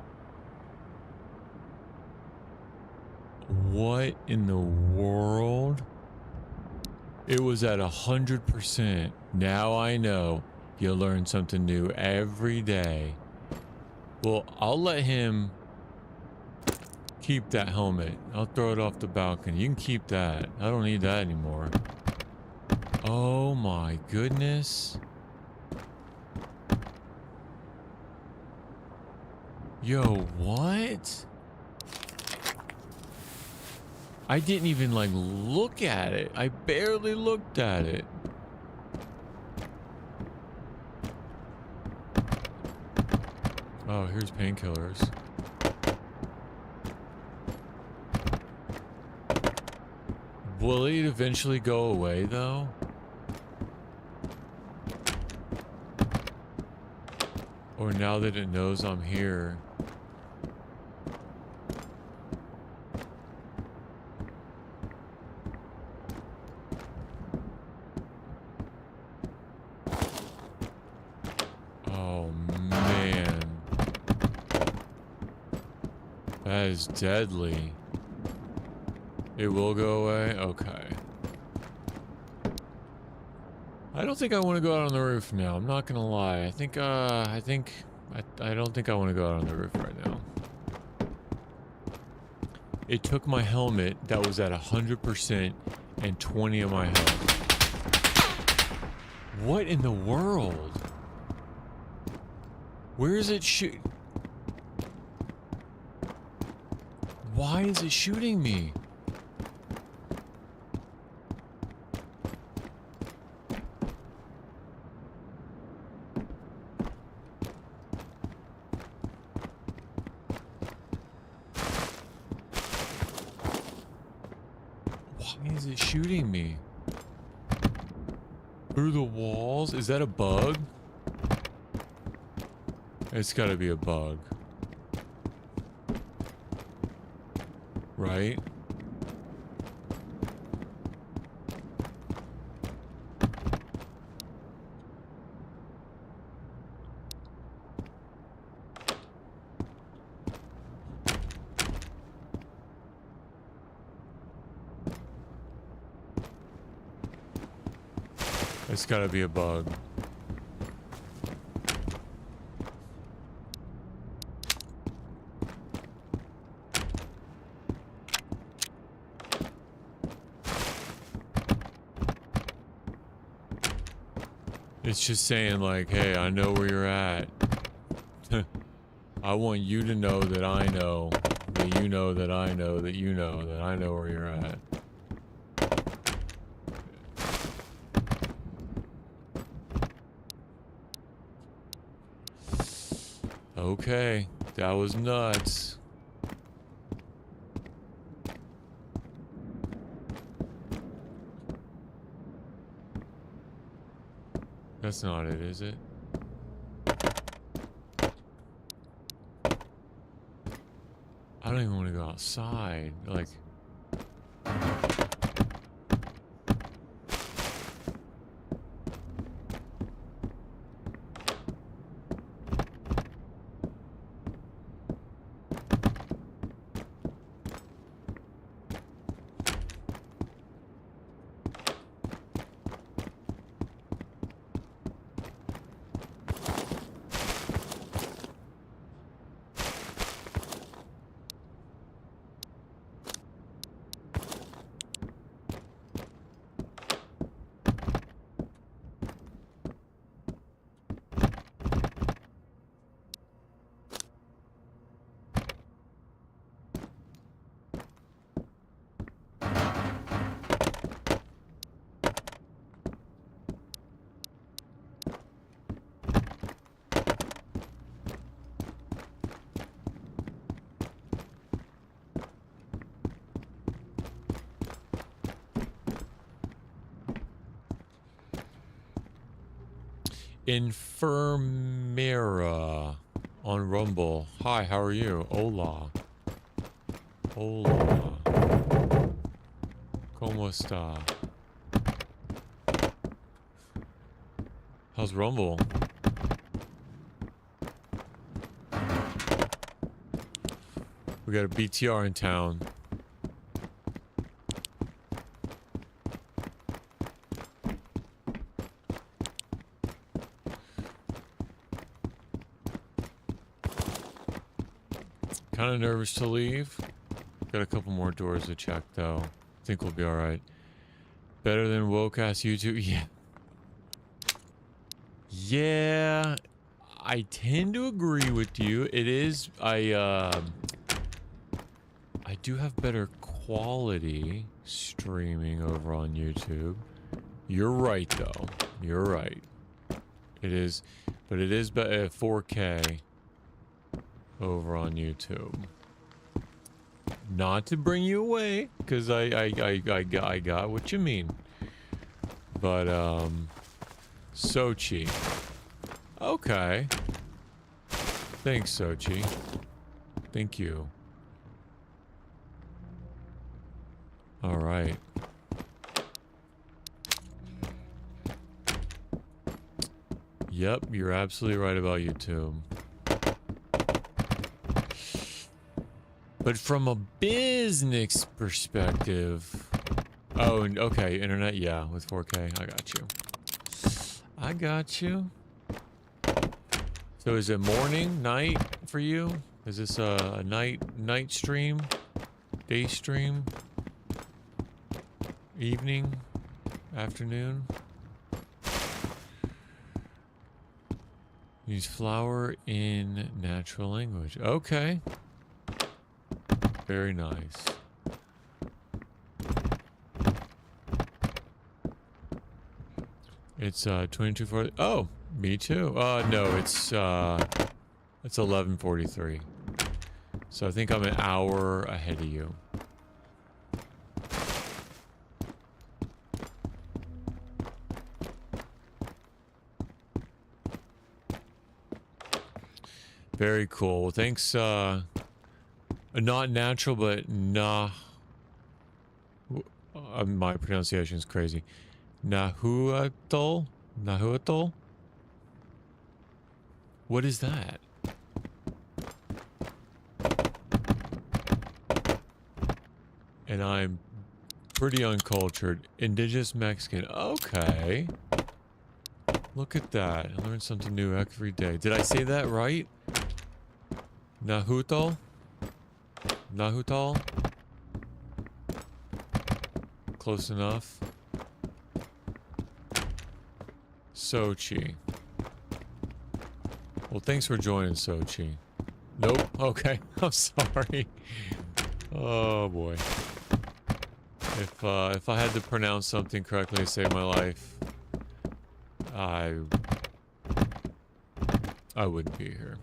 What in the world? It was at 100%. Now I know. You learn something new every day. Well, I'll let him keep that helmet. I'll throw it off the balcony. You can keep that. I don't need that anymore. Oh my goodness. Yo, what? I didn't even like look at it. I barely looked at it. Oh, here's painkillers. Will it eventually go away though? Or now that it knows I'm here? Oh man. That is deadly. It will go away? Okay. I don't think I want to go out on the roof now. I'm not gonna lie. I don't think I want to go out on the roof right now. It took my helmet that was at 100% and 20 of my health. What in the world? Where is it shoot? Why is it shooting me? Why is it shooting me? Through the walls? Is that a bug? It's gotta be a bug. Right? It's gotta be a bug. It's just saying like, hey, I know where you're at. I want you to know that I know that you know that I know that you know that I know where you're at. Okay, that was nuts. That's not it, is it? I don't even want to go outside. Like... Infirmera on Rumble. Hi, how are you? Hola. Hola. ¿Cómo está? How's Rumble? We got a BTR in town. Kind of nervous to leave. Got a couple more doors to check though. Think we'll be alright. Better than woke ass YouTube? Yeah. Yeah. I tend to agree with you. It is I do have better quality streaming over on YouTube. You're right though. You're right. It is, but it is 4K over on YouTube. Not to bring you away, because I got what you mean. But Sochi. Okay. Thanks, Sochi. Thank you. All right. Yep, you're absolutely right about YouTube. But from a business perspective... Oh, and okay, internet, yeah, with 4K. I got you. I got you. So is it morning, night for you? Is this a night stream? Day stream? Evening? Afternoon? Use flower in natural language. Okay. Very nice. It's 22:40. Oh, me too. No, it's 11:43. So I think I'm an hour ahead of you. Very cool. Well, thanks. Not natural, but nah. My pronunciation is crazy. Nahuatl? Nahuatl? What is that? And I'm pretty uncultured. Indigenous Mexican. Okay. Look at that. I learn something new every day. Did I say that right? Nahuatl? Nahuatl? Close enough. Sochi. Well, thanks for joining, Sochi. Nope. Okay. I'm sorry. Oh boy. If I had to pronounce something correctly to save my life, I wouldn't be here.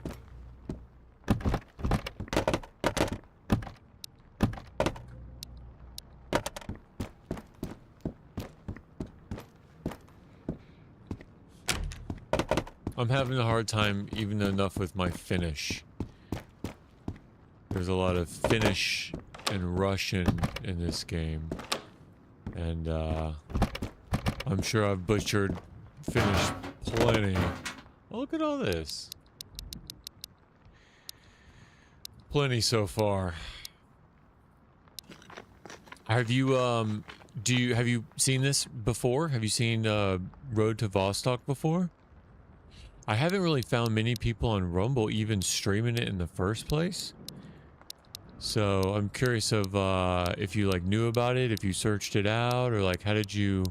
I'm having a hard time even enough with my Finnish. There's a lot of Finnish and Russian in this game. And I'm sure I've butchered Finnish plenty. Oh, look at all this. Plenty so far. Have you have you seen this before? Have you seen Road to Vostok before? I haven't really found many people on Rumble even streaming it in the first place. So I'm curious of if you like knew about it, if you searched it out, or like how did you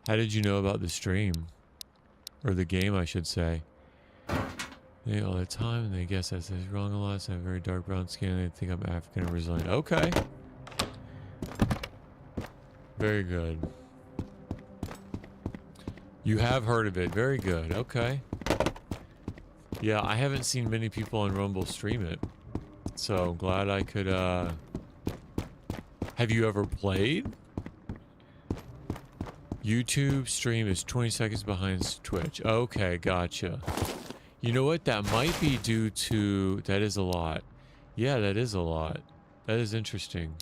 know about the stream? Or the game, I should say. They all the time and they guess that's wrong a lot, so I have very dark brown skin and they think I'm African and Brazilian. Okay. Very good. You have heard of it. Very good. Okay. Yeah, I haven't seen many people on Rumble stream it. So glad I could, Have you ever played? YouTube stream is 20 seconds behind Twitch. Okay, gotcha. You know what? That might be due to... That is a lot. Yeah, that is a lot. That is interesting.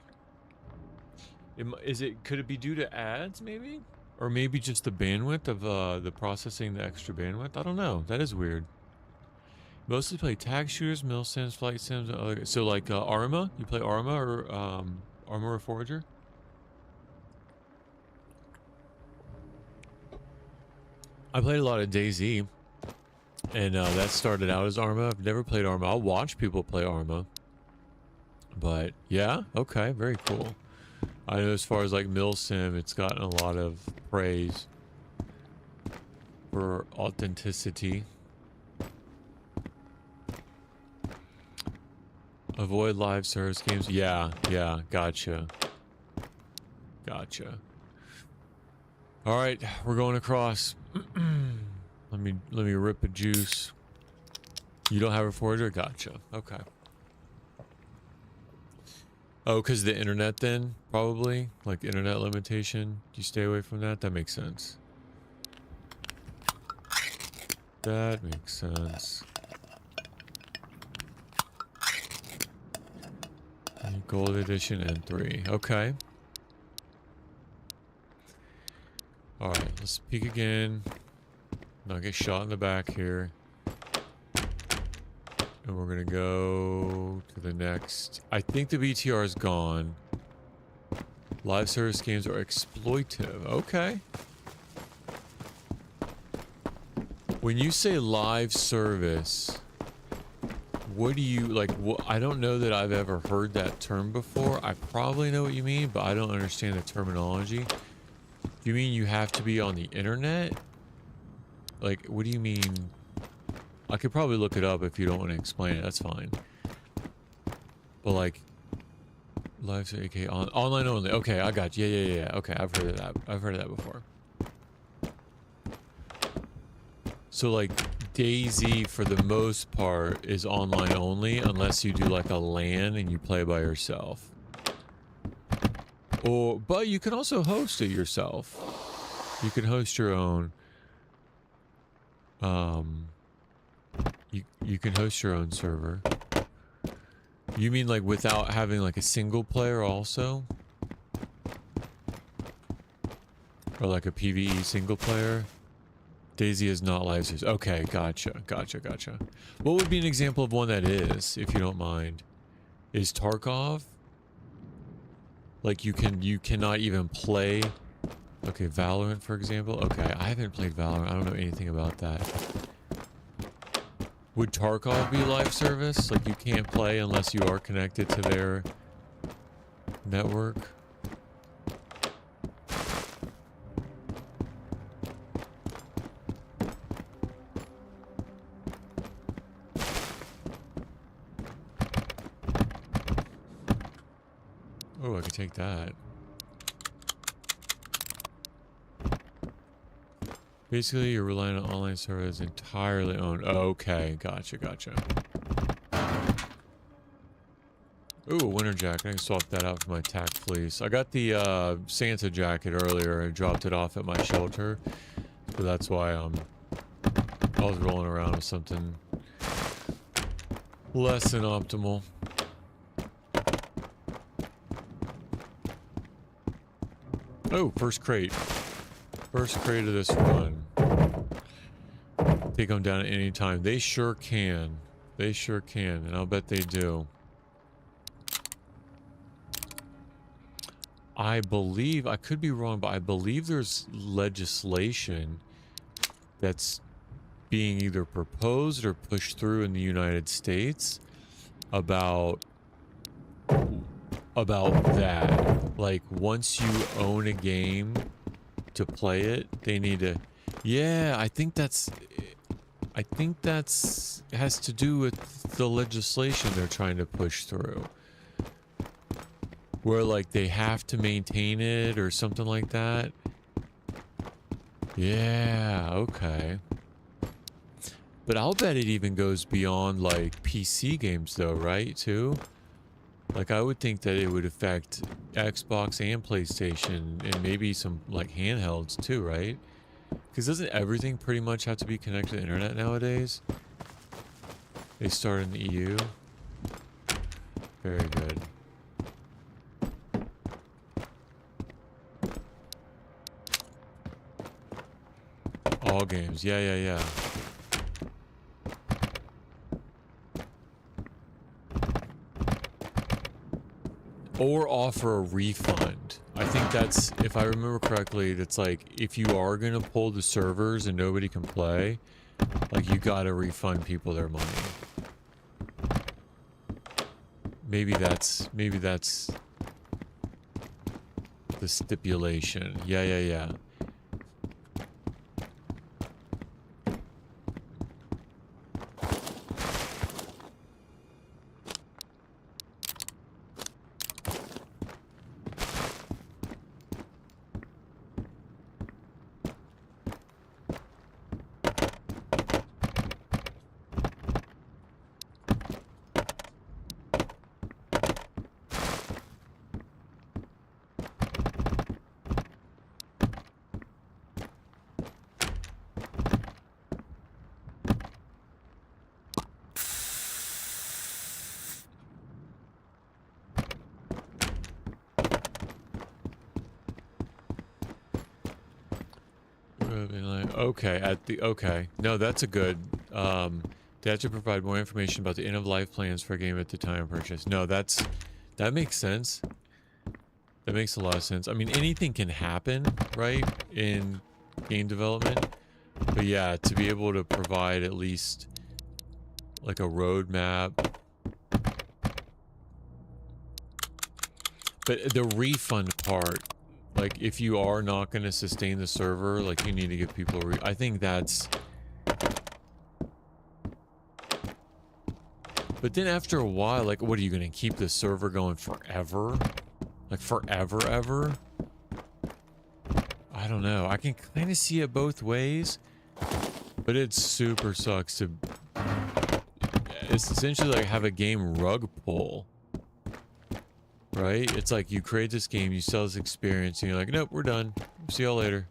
Could it be due to ads, maybe? Or maybe just the bandwidth of the processing, the extra bandwidth? I don't know. That is weird. Mostly play tag shooters, mill sims, flight sims, and other... So like Arma? You play Arma or Arma or Forger? I played a lot of DayZ, and that started out as Arma. I've never played Arma. I'll watch people play Arma. But yeah, okay, very cool. I know as far as like Milsim, it's gotten a lot of praise for authenticity. Avoid live service games. Yeah, gotcha. Gotcha. All right, we're going across. let me rip a juice. You don't have a forger? Gotcha. Okay. Oh, because the internet then? Probably? Like internet limitation? You stay away from that? That makes sense. That makes sense. Gold edition N3. Okay. Alright, let's peek again. Not get shot in the back here. And we're gonna go to the next. I think the BTR is gone. Live service games are exploitive. Okay. When you say live service, what do you like? I don't know that I've ever heard that term before. I probably know what you mean, but I don't understand the terminology. You mean you have to be on the internet? Like, what do you mean? I could probably look it up if you don't want to explain it. That's fine. But like, live AK online only. Okay, I got you. Yeah. Okay, I've heard of that. I've heard of that before. So like, DayZ for the most part is online only, unless you do like a LAN and you play by yourself. But you can also host it yourself. You can host your own. You can host your own server. You mean like without having like a single player also? Or like a PvE single player? DayZ is not live service. Okay, gotcha. What would be an example of one that is, if you don't mind? Is Tarkov? Like you cannot even play. Okay, Valorant for example. Okay, I haven't played Valorant. I don't know anything about that. Would Tarkov be live service? Like you can't play unless you are connected to their network? Oh, I could take that. Basically, you're relying on online servers entirely owned. Okay, gotcha. Ooh, a winter jacket. I can swap that out for my tack fleece. I got the Santa jacket earlier and dropped it off at my shelter. So that's why I was rolling around with something less than optimal. Oh, first crate. First crate of this run. Take them down at any time. They sure can. They sure can, and I'll bet they do. I believe, I could be wrong, but I believe there's legislation that's being either proposed or pushed through in the United States about that. Like, once you own a game to play it, they need to... Yeah, I think that's has to do with the legislation they're trying to push through. Where, like, they have to maintain it or something like that. Yeah, okay. But I'll bet it even goes beyond, like, PC games, though, right, too? Like, I would think that it would affect Xbox and PlayStation and maybe some, like, handhelds too, right? Because doesn't everything pretty much have to be connected to the internet nowadays? They start in the EU. Very good. All games. Yeah, yeah, yeah. Or offer a refund. I think that's, if I remember correctly, that's like, if you are going to pull the servers and nobody can play, like, you gotta refund people their money. Maybe that's the stipulation. Yeah, yeah, yeah. Okay. No, that's a good. They have to provide more information about the end of life plans for a game at the time of purchase. No, that makes sense. That makes a lot of sense. I mean, anything can happen, right, in game development. But yeah, to be able to provide at least like a roadmap. But the refund part, like, if you are not going to sustain the server, like, you need to give people I think that's... But then after a while, like, what are you going to keep the server going forever? Like, forever, ever? I don't know. I can kind of see it both ways. But it super sucks to... It's essentially like have a game rug pull. Right? It's like you create this game, you sell this experience, and you're like, nope, we're done. See y'all later.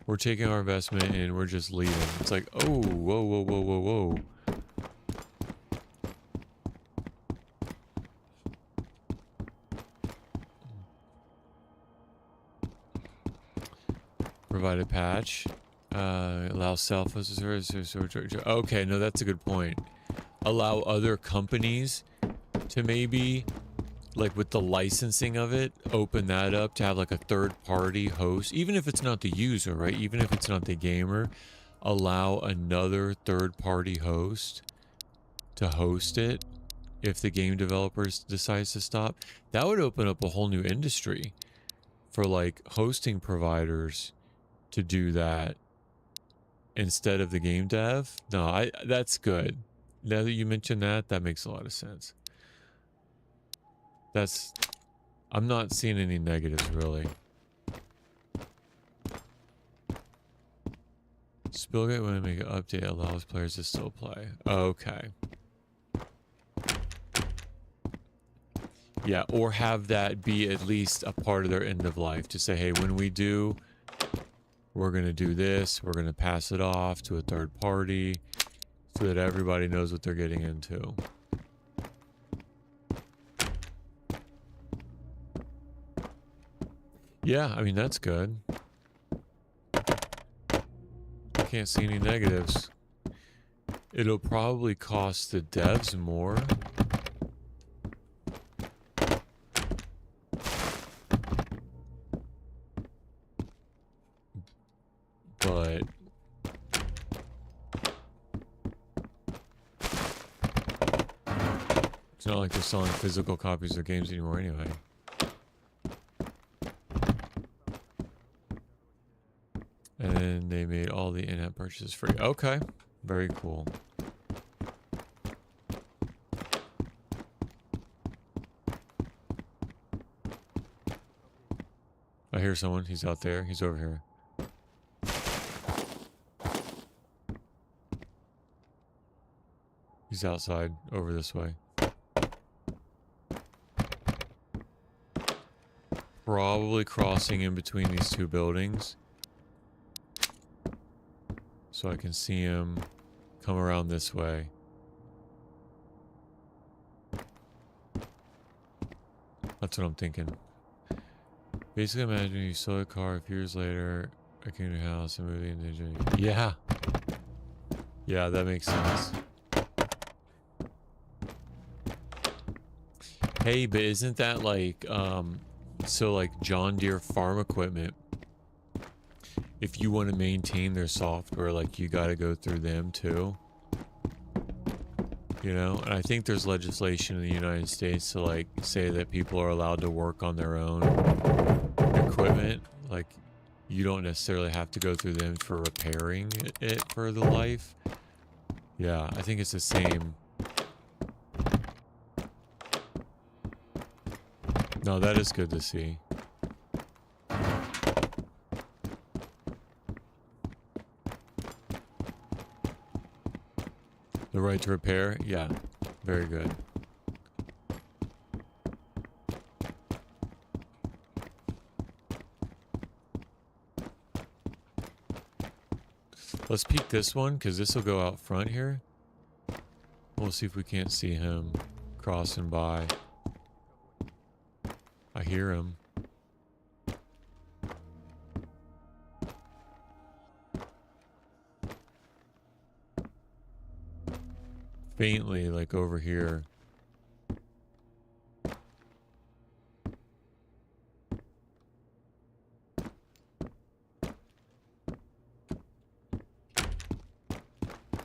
We're taking our investment and we're just leaving. It's like, oh, whoa, whoa, whoa, whoa, whoa. Provide a patch. Allow self-hosted service. Okay, no, that's a good point. Allow other companies to maybe, like with the licensing of it, open that up to have like a third-party host, even if it's not the user, right? Even if it's not the gamer, allow another third-party host to host it if the game developers decides to stop. That would open up a whole new industry for like hosting providers to do that instead of the game dev. No, that's good. Now that you mention that, that makes a lot of sense. I'm not seeing any negatives, really. Spillgate, when I make an update, allows players to still play. Okay. Yeah, or have that be at least a part of their end of life. To say, hey, when we do, we're going to do this. We're going to pass it off to a third party so that everybody knows what they're getting into. Yeah, I mean, that's good. I can't see any negatives. It'll probably cost the devs more. But it's not like they're selling physical copies of games anymore anyway. And then they made all the in-app purchases free. Okay. Very cool. I hear someone. He's out there. He's over here. He's outside, over this way. probably crossing in between these two buildings. So I can see him come around this way. That's what I'm thinking. Basically, imagine you sold a car a few years later, I came to your house and moved into... Yeah. Yeah, that makes sense. Hey, but isn't that like, so like John Deere farm equipment, if you want to maintain their software, like you got to go through them too. You know, and I think there's legislation in the United States to like say that people are allowed to work on their own equipment. Like you don't necessarily have to go through them for repairing it for the life. Yeah, I think it's the same. No, that is good to see. The right to repair? Yeah, very good. Let's peek this one, because this will go out front here. We'll see if we can't see him crossing by. I hear him. Faintly, like over here.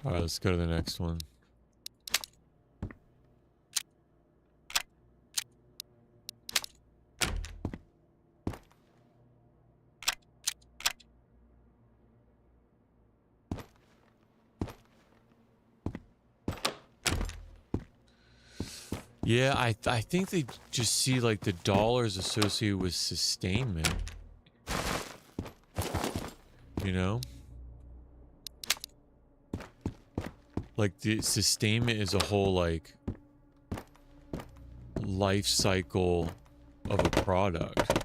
Alright, let's go to the next one. Yeah, I think they just see like the dollars associated with sustainment. You know? Like the sustainment is a whole like life cycle of a product.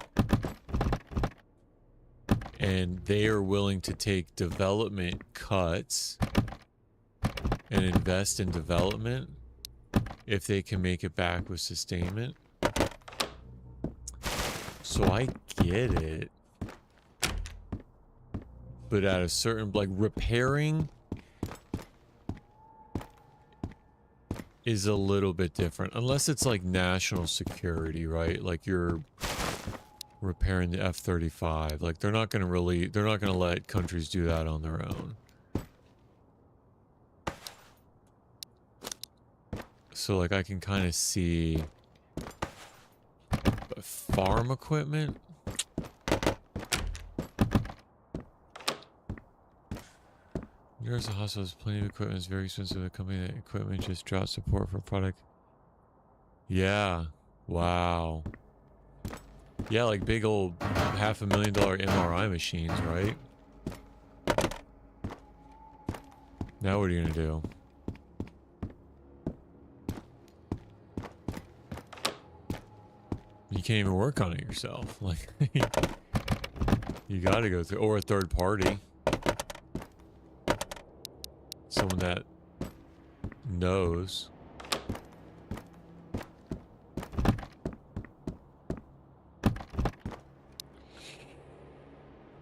And they are willing to take development cuts and invest in development if they can make it back with sustainment. So I get it. But at a certain, like, repairing is a little bit different. Unless it's like national security, right? Like you're repairing the F-35. Like they're not gonna let countries do that on their own. So like I can kind of see farm equipment. There's a hospital has plenty of equipment. It's very expensive. The company that equipment just dropped support for product. Yeah. Wow. Yeah, like big old $500,000 MRI machines, right? Now what are you gonna do? You can't even work on it yourself. Like, you gotta go through, or a third party. Someone that knows.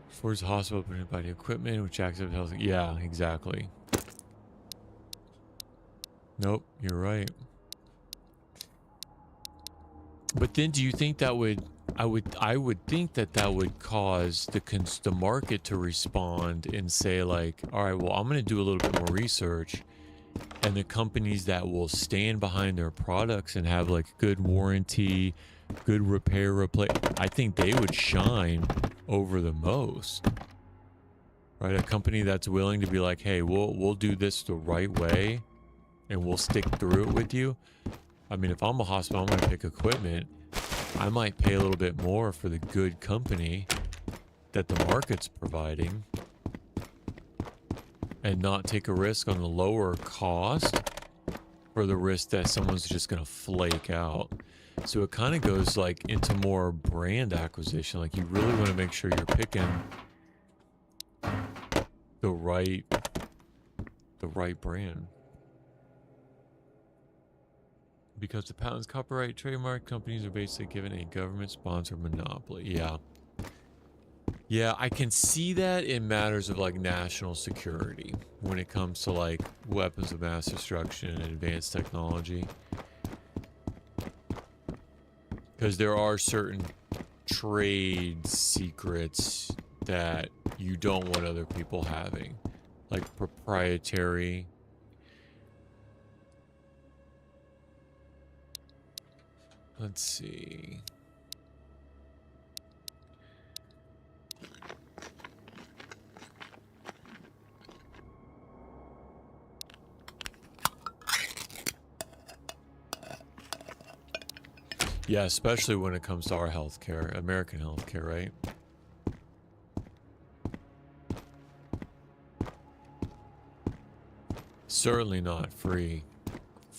Ford's hospital put by the equipment, which acts as health. Yeah, exactly. Nope, you're right. But then, do you think that would? I would think that would cause the market to respond and say like, all right, well, I'm going to do a little bit more research, and the companies that will stand behind their products and have like good warranty, good repair, I think they would shine over the most. Right, a company that's willing to be like, hey, we'll do this the right way, and we'll stick through it with you. I mean, if I'm a hospital, I'm going to pick equipment. I might pay a little bit more for the good company that the market's providing and not take a risk on the lower cost for the risk that someone's just going to flake out. So it kind of goes like into more brand acquisition. Like you really want to make sure you're picking the right brand. Because the patent's copyright trademark companies are basically given a government-sponsored monopoly. Yeah. Yeah, I can see that in matters of like national security when it comes to like weapons of mass destruction and advanced technology. Because there are certain trade secrets that you don't want other people having, like proprietary. Let's see. Yeah, especially when it comes to our healthcare, American healthcare, right? Certainly not free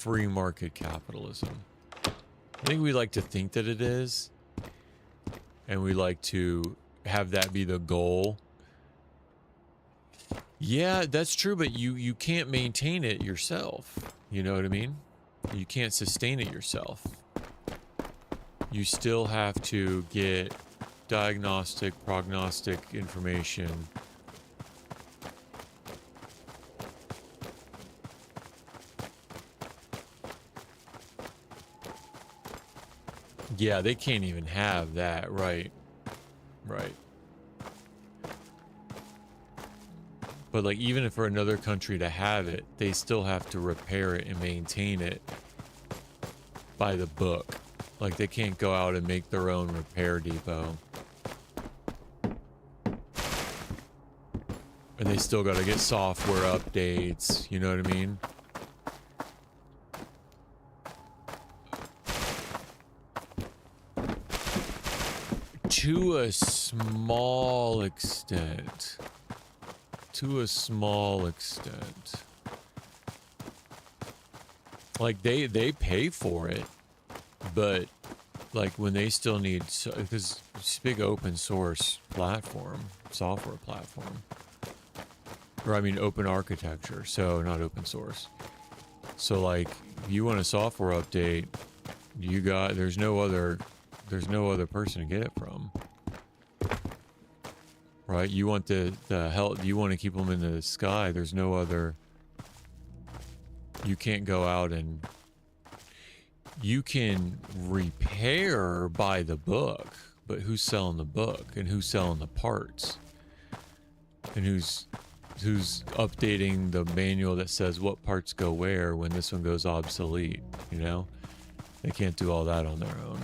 market capitalism. I think we like to think that it is, and we like to have that be the goal. Yeah, that's true, but you can't maintain it yourself. You know what I mean? You can't sustain it yourself. You still have to get diagnostic, prognostic information. Yeah, they can't even have that, right? Right. But like, even if for another country to have it, they still have to repair it and maintain it by the book. Like, they can't go out and make their own repair depot. And they still got to get software updates, you know what I mean? To a small extent. To a small extent. Like, they pay for it. But, like, when they still need... Because it's a big open source platform. Software platform. Or, I mean, open architecture. So, not open source. So, like, if you want a software update, you got... There's no other person to get it from. Right? You want the help... You want to keep them in the sky. There's no other... You can't go out and... You can repair by the book, but who's selling the book and who's selling the parts and who's updating the manual that says what parts go where when this one goes obsolete, you know? They can't do all that on their own.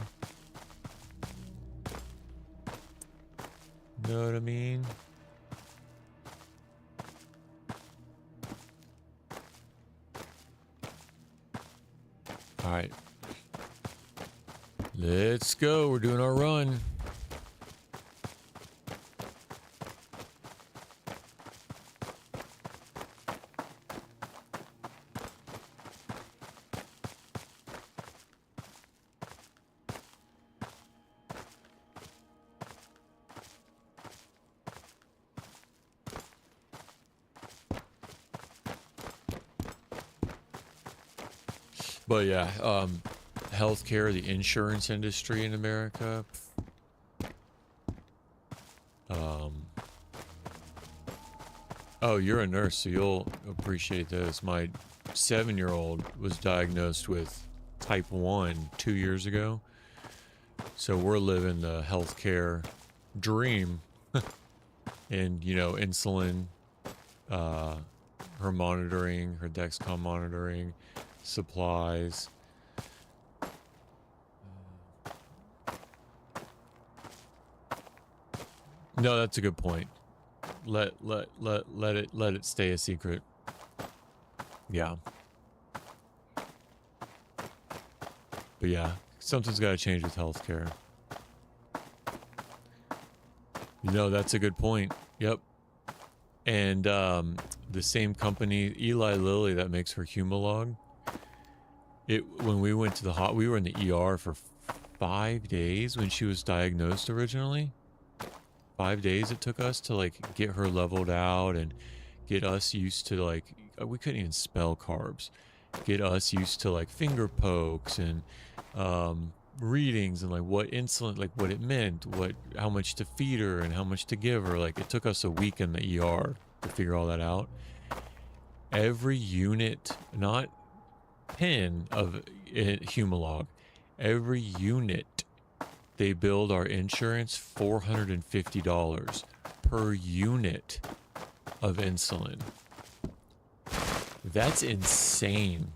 Know what I mean? All right. Let's go. We're doing our run. But yeah, healthcare, the insurance industry in America. Oh, you're a nurse, so you'll appreciate this. My 7-year-old was diagnosed with type 1 2 years ago. So we're living the healthcare dream. And, you know, insulin, her monitoring, her Dexcom monitoring, supplies. No, that's a good point. Let it stay a secret. Yeah. But yeah, something's got to change with healthcare. You know, that's a good point. Yep. And the same company, Eli Lilly, that makes her Humalog. When we went to we were in the ER for 5 days when she was diagnosed originally. 5 days it took us to like get her leveled out and get us used to like, we couldn't even spell carbs. Get us used to like finger pokes and readings and like what insulin, like what it meant, how much to feed her and how much to give her. Like it took us a week in the ER to figure all that out. Every unit, not pin of Humalog, every unit they billed our insurance $450 per unit of insulin. That's insane.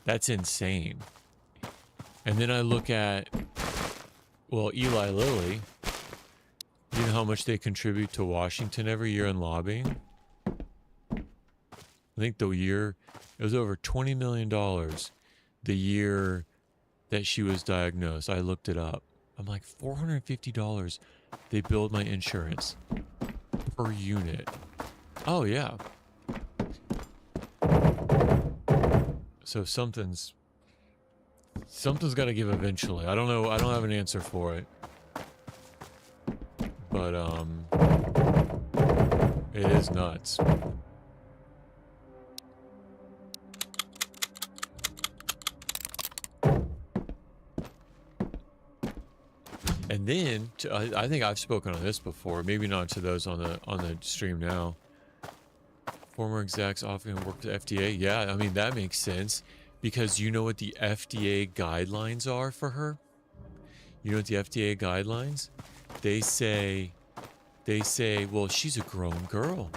That's insane. And then I look at, well, Eli Lilly. You know how much they contribute to Washington every year in lobbying? I think the year, it was over $20 million the year that she was diagnosed. I looked it up. I'm like, $450 they billed my insurance per unit. Oh, yeah. So something's got to give eventually. I don't know. I don't have an answer for it. But, it is nuts. And then, I think I've spoken on this before, maybe not to those on the stream now. Former execs often work with the FDA. Yeah, I mean, that makes sense. Because you know what the FDA guidelines are for her? You know what the FDA guidelines? They say, well, she's a grown girl.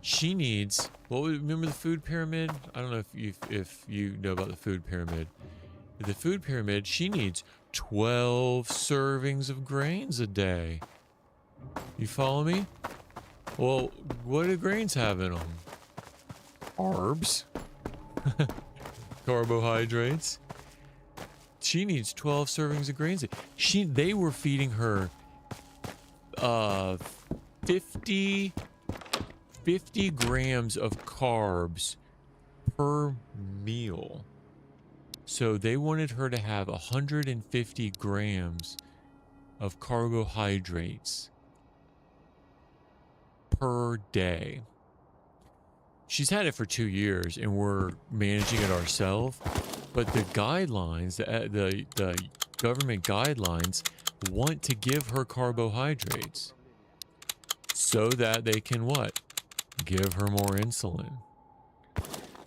She needs, remember the food pyramid? I don't know if you know about the food pyramid. The food pyramid, she needs 12 servings of grains a day. You follow me? Well, what do grains have in them? Carbs. Carbohydrates. She needs 12 servings of grains. They were feeding her 50 grams of carbs per meal. So they wanted her to have 150 grams of carbohydrates per day. She's had it for 2 years and we're managing it ourselves. But the guidelines, the government guidelines want to give her carbohydrates so that they can what? Give her more insulin.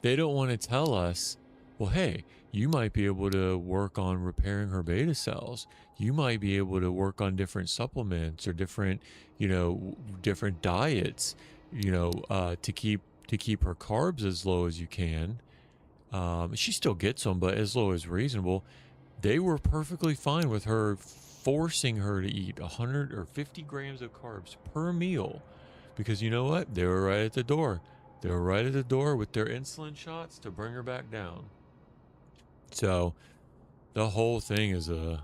They don't want to tell us, well, hey, you might be able to work on repairing her beta cells. You might be able to work on different supplements or different diets, to keep her carbs as low as you can. She still gets them, but as low as reasonable. They were perfectly fine with her forcing her to eat 100 or 50 grams of carbs per meal. Because you know what? They were right at the door. They were right at the door with their insulin shots to bring her back down. So the whole thing is a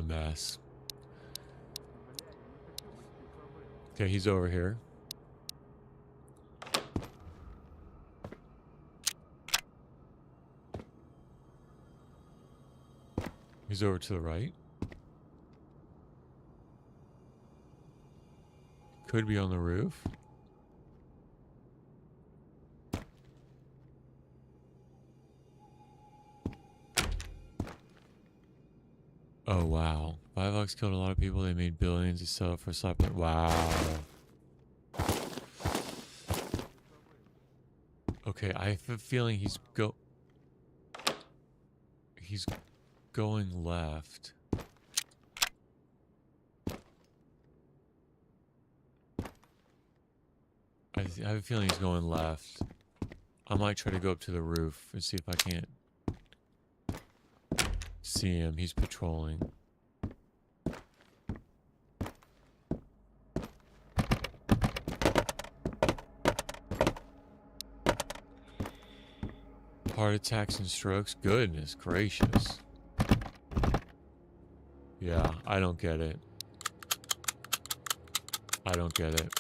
mess. Okay, he's over here. He's over to the right. Could be on the roof. Oh, wow. 5 killed a lot of people. They made billions to sell it for slap. Wow. Okay, I have a feeling he's going left. I have a feeling he's going left. I might try to go up to the roof and see if I can't see him. He's patrolling. Heart attacks and strokes? Goodness gracious. Yeah, I don't get it. I don't get it.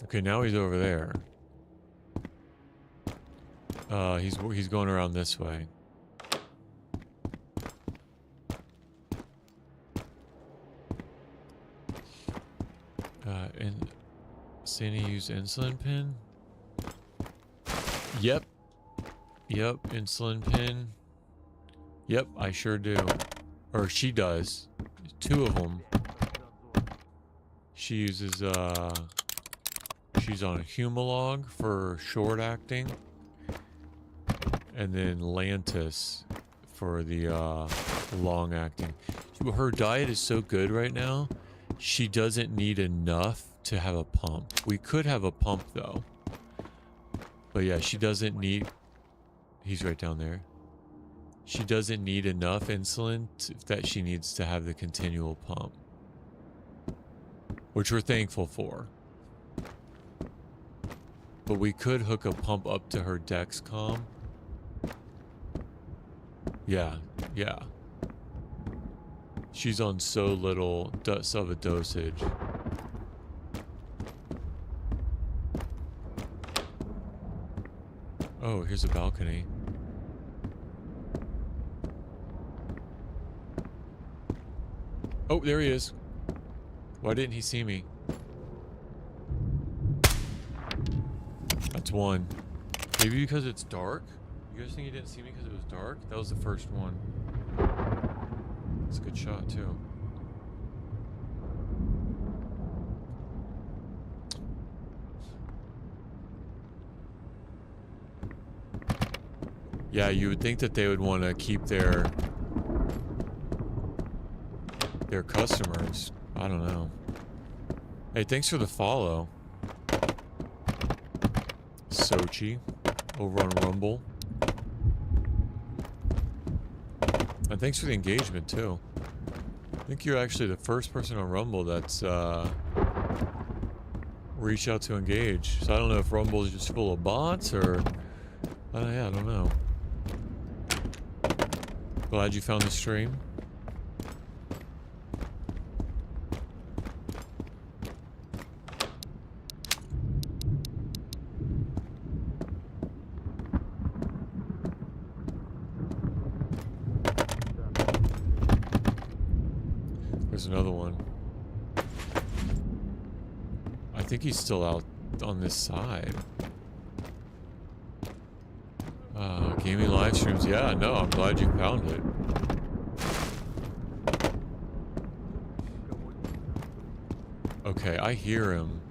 Okay, now he's over there. He's going around this way. And Sandy use insulin pen? Yep. Yep, insulin pen. Yep, I sure do. Or she does. 2 of them. She uses, she's on Humalog for short acting. And then Lantus for the, long acting. Her diet is so good right now. She doesn't need enough to have a pump. We could have a pump though. But yeah, she doesn't need... He's right down there. She doesn't need enough insulin that she needs to have the continual pump. Which we're thankful for. But we could hook a pump up to her Dexcom. Yeah, yeah. She's on so little of a dosage. Oh, here's a balcony. Oh, there he is. Why didn't he see me? That's one. Maybe because it's dark? You guys think he didn't see me because it was dark? That was the first one. It's a good shot, too. Yeah, you would think that they would want to keep their customers. I don't know. Hey, thanks for the follow. Sochi over on Rumble. And thanks for the engagement too. I think you're actually the first person on Rumble that's reached out to engage. So I don't know if Rumble is just full of bots or yeah, I don't know. Glad you found the stream. There's another one. I think he's still out on this side. Gaming live streams. Yeah, no, I'm glad you found it. Okay, I hear him.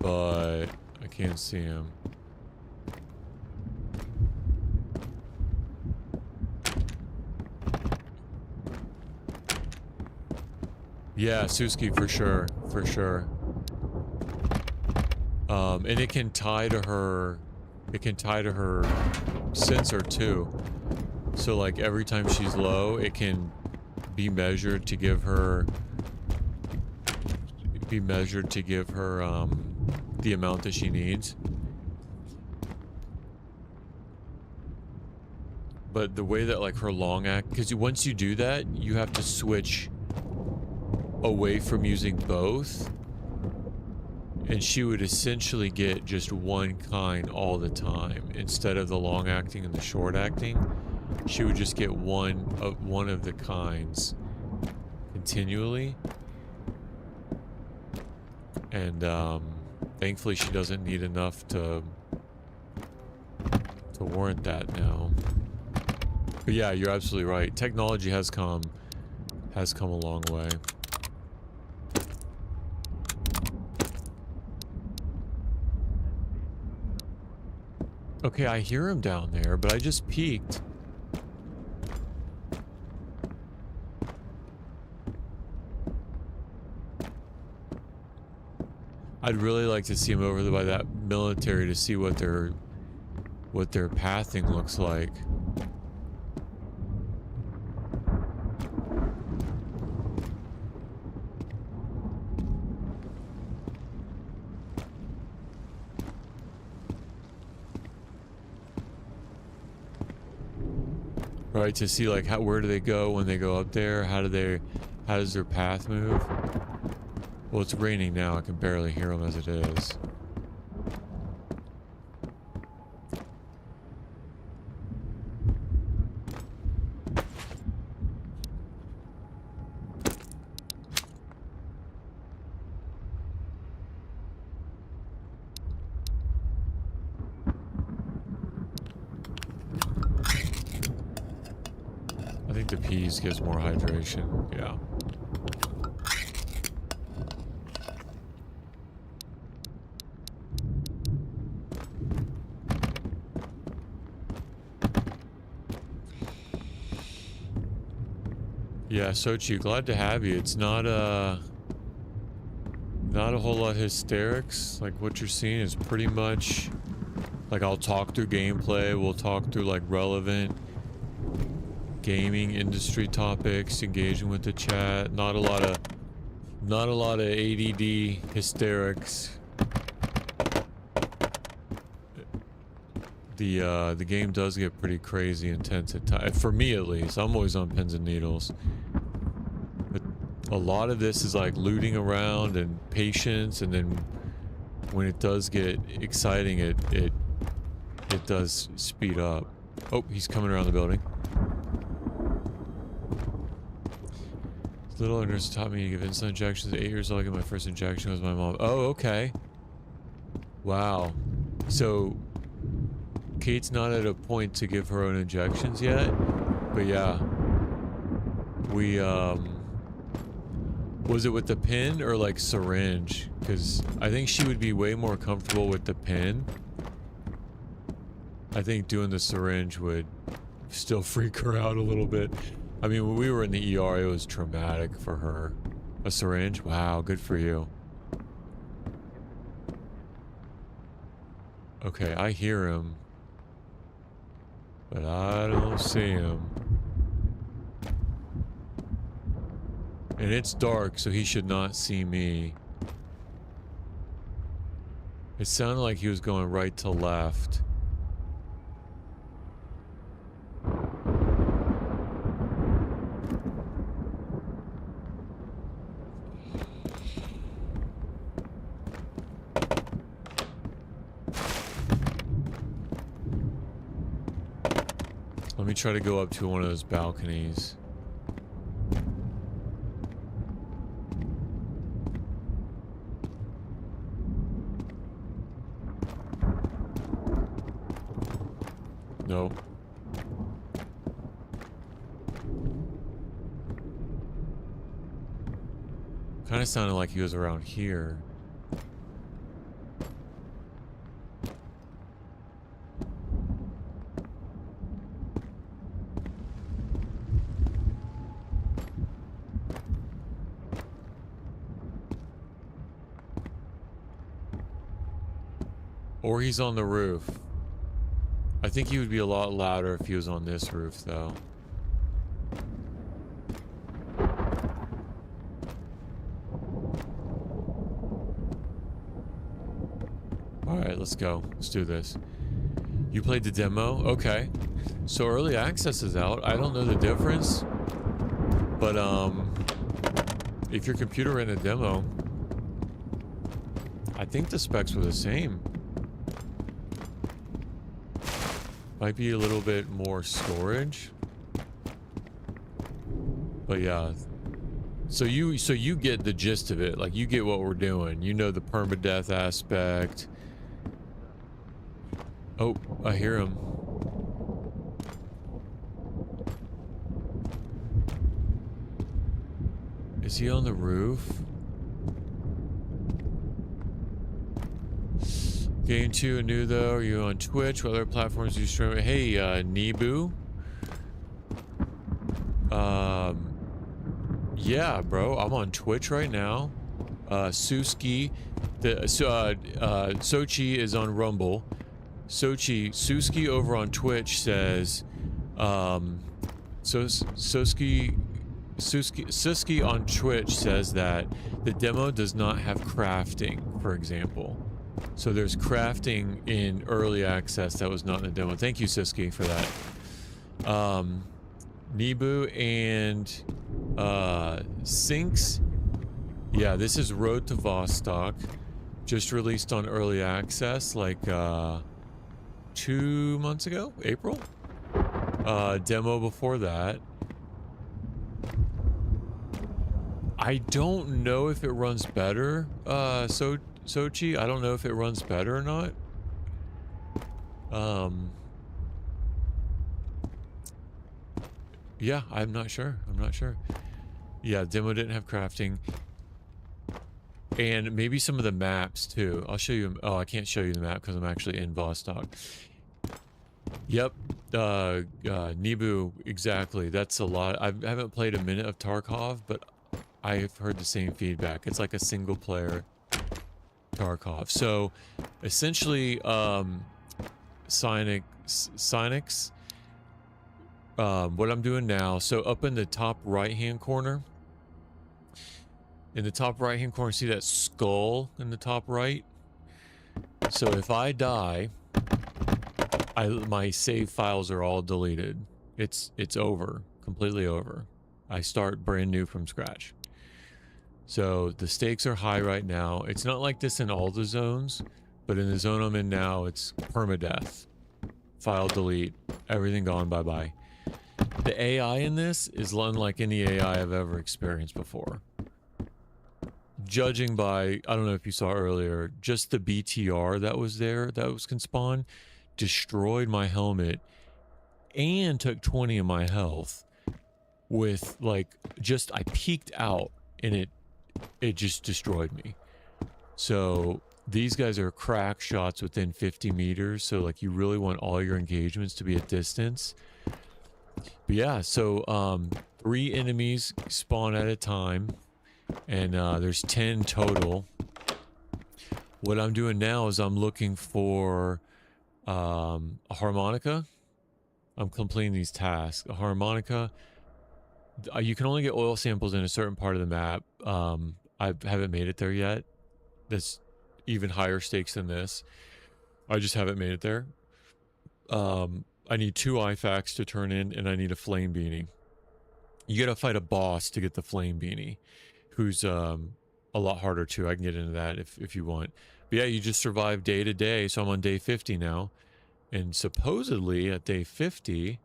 But I can't see him. Yeah, Suski for sure, for sure. And it can tie to her sensor too. So like every time she's low, it can be measured to give her the amount that she needs. But the way that like her long act, because once you do that, you have to switch away from using both, and she would essentially get just one kind all the time instead of the long acting and the short acting. She would just get one of the kinds continually, and thankfully she doesn't need enough to warrant that now. But yeah, you're absolutely right. Technology has come a long way. Okay, I hear him down there, but I just peeked. I'd really like to see him over there by that military to see what their pathing looks like. Right, to see like where do they go when they go up there? How does their path move? Well, it's raining now. I can barely hear them as it is. think the peas gives more hydration. Yeah. Yeah, Sochi, glad to have you. It's not a whole lot of hysterics. Like what you're seeing is pretty much like I'll talk through gameplay, we'll talk through like relevant gaming industry topics, engaging with the chat. Not a lot of ADD hysterics. The game does get pretty crazy intense at times. For me at least. I'm always on pins and needles. But a lot of this is like looting around and patience, and then when it does get exciting it does speed up. Oh, he's coming around the building. Little nurse taught me to give insulin injections at 8 years old. I got my first injection was my mom. Oh, okay. Wow. So Kate's not at a point to give her own injections yet, but yeah. We, was it with the pin or like syringe? Because I think she would be way more comfortable with the pin. I think doing the syringe would still freak her out a little bit. I mean, when we were in the ER, it was traumatic for her. A syringe? Wow, good for you. Okay, I hear him. But I don't see him. And it's dark, so he should not see me. It sounded like he was going right to left. Let me try to go up to one of those balconies. No. Kind of sounded like he was around here. Or he's on the roof. I think he would be a lot louder if he was on this roof, though. Alright, let's go. Let's do this. You played the demo? Okay. So early access is out. I don't know the difference. But, if your computer ran a demo, I think the specs were the same. Might be a little bit more storage. But yeah. So you get the gist of it. Like, you get what we're doing. You know the permadeath aspect. Oh, I hear him. Is he on the roof? Game 2 and new though. Are you on Twitch? What other platforms do you stream? Hey, Nebu. Yeah, bro. I'm on Twitch right now. Suski. Sochi is on Rumble. Suski over on Twitch says, Suski on Twitch says that the demo does not have crafting, for example. So there's crafting in early access that was not in the demo. Thank you, Siski, for that. Nebu and Sinks. Yeah, this is Road to Vostok. Just released on early access like 2 months ago, April. Demo before that. I don't know if it runs better, Sochi. I don't know if it runs better or not. Yeah, I'm not sure. I'm not sure. Yeah, demo didn't have crafting. And maybe some of the maps too. I'll show you. Oh, I can't show you the map because I'm actually in Vostok. Yep. Nibu, exactly. That's a lot. I haven't played a minute of Tarkov, but I've heard the same feedback. It's like a single player Tarkov. So essentially, Sonics, what I'm doing now, so up in the top right-hand corner, see that skull in the top right? So if I die, my save files are all deleted. It's over, completely over. I start brand new from scratch. So the stakes are high right now. It's not like this in all the zones, but in the zone I'm in now, it's permadeath. File delete, everything gone, bye-bye. The AI in this is unlike any AI I've ever experienced before. Judging by, I don't know if you saw earlier, just the BTR that was there, that was can spawn, destroyed my helmet and took 20 of my health with like, just, I peeked out and it just destroyed me. So these guys are crack shots within 50 meters. So like you really want all your engagements to be at distance. But yeah, so 3 enemies spawn at a time, and there's 10 total. What I'm doing now is I'm looking for a harmonica. I'm completing these tasks. A harmonica. You can only get oil samples in a certain part of the map. I haven't made it there yet. That's even higher stakes than this. I just haven't made it there. I need 2 IFAKs to turn in, and I need a flame beanie. You gotta fight a boss to get the flame beanie, who's a lot harder too. I can get into that if you want. But yeah, you just survive day to day. So I'm on day 50 now, and supposedly at day 50,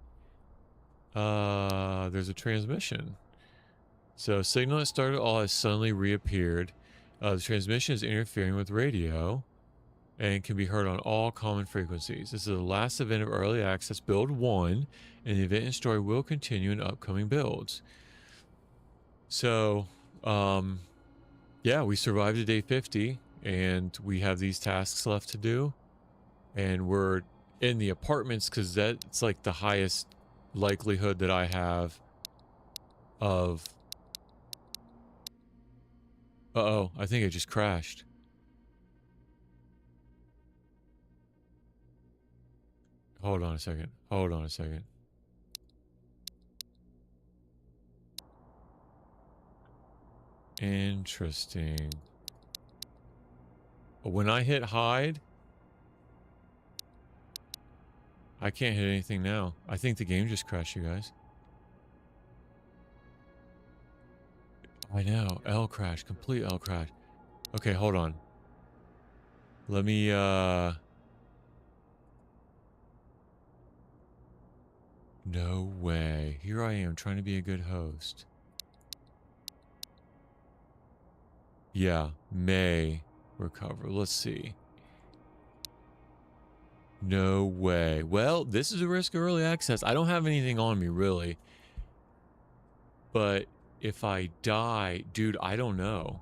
there's a transmission. So signal that started all has suddenly reappeared. The transmission is interfering with radio and can be heard on all common frequencies. This is the last event of early access build 1, and the event and story will continue in upcoming builds. So, yeah, we survived to day 50, and we have these tasks left to do, and we're in the apartments because that's like the highest likelihood that I have of... Uh-oh, I think it just crashed. Hold on a second. Hold on a second. Interesting. When I hit hide, I can't hit anything now. I think the game just crashed, you guys. I know. L crash. Complete L crash. Okay, hold on. Let me, No way. Here I am trying to be a good host. Yeah, may recover. Let's see. No way. Well, this is a risk of early access. I don't have anything on me, really. But if I die... Dude, I don't know.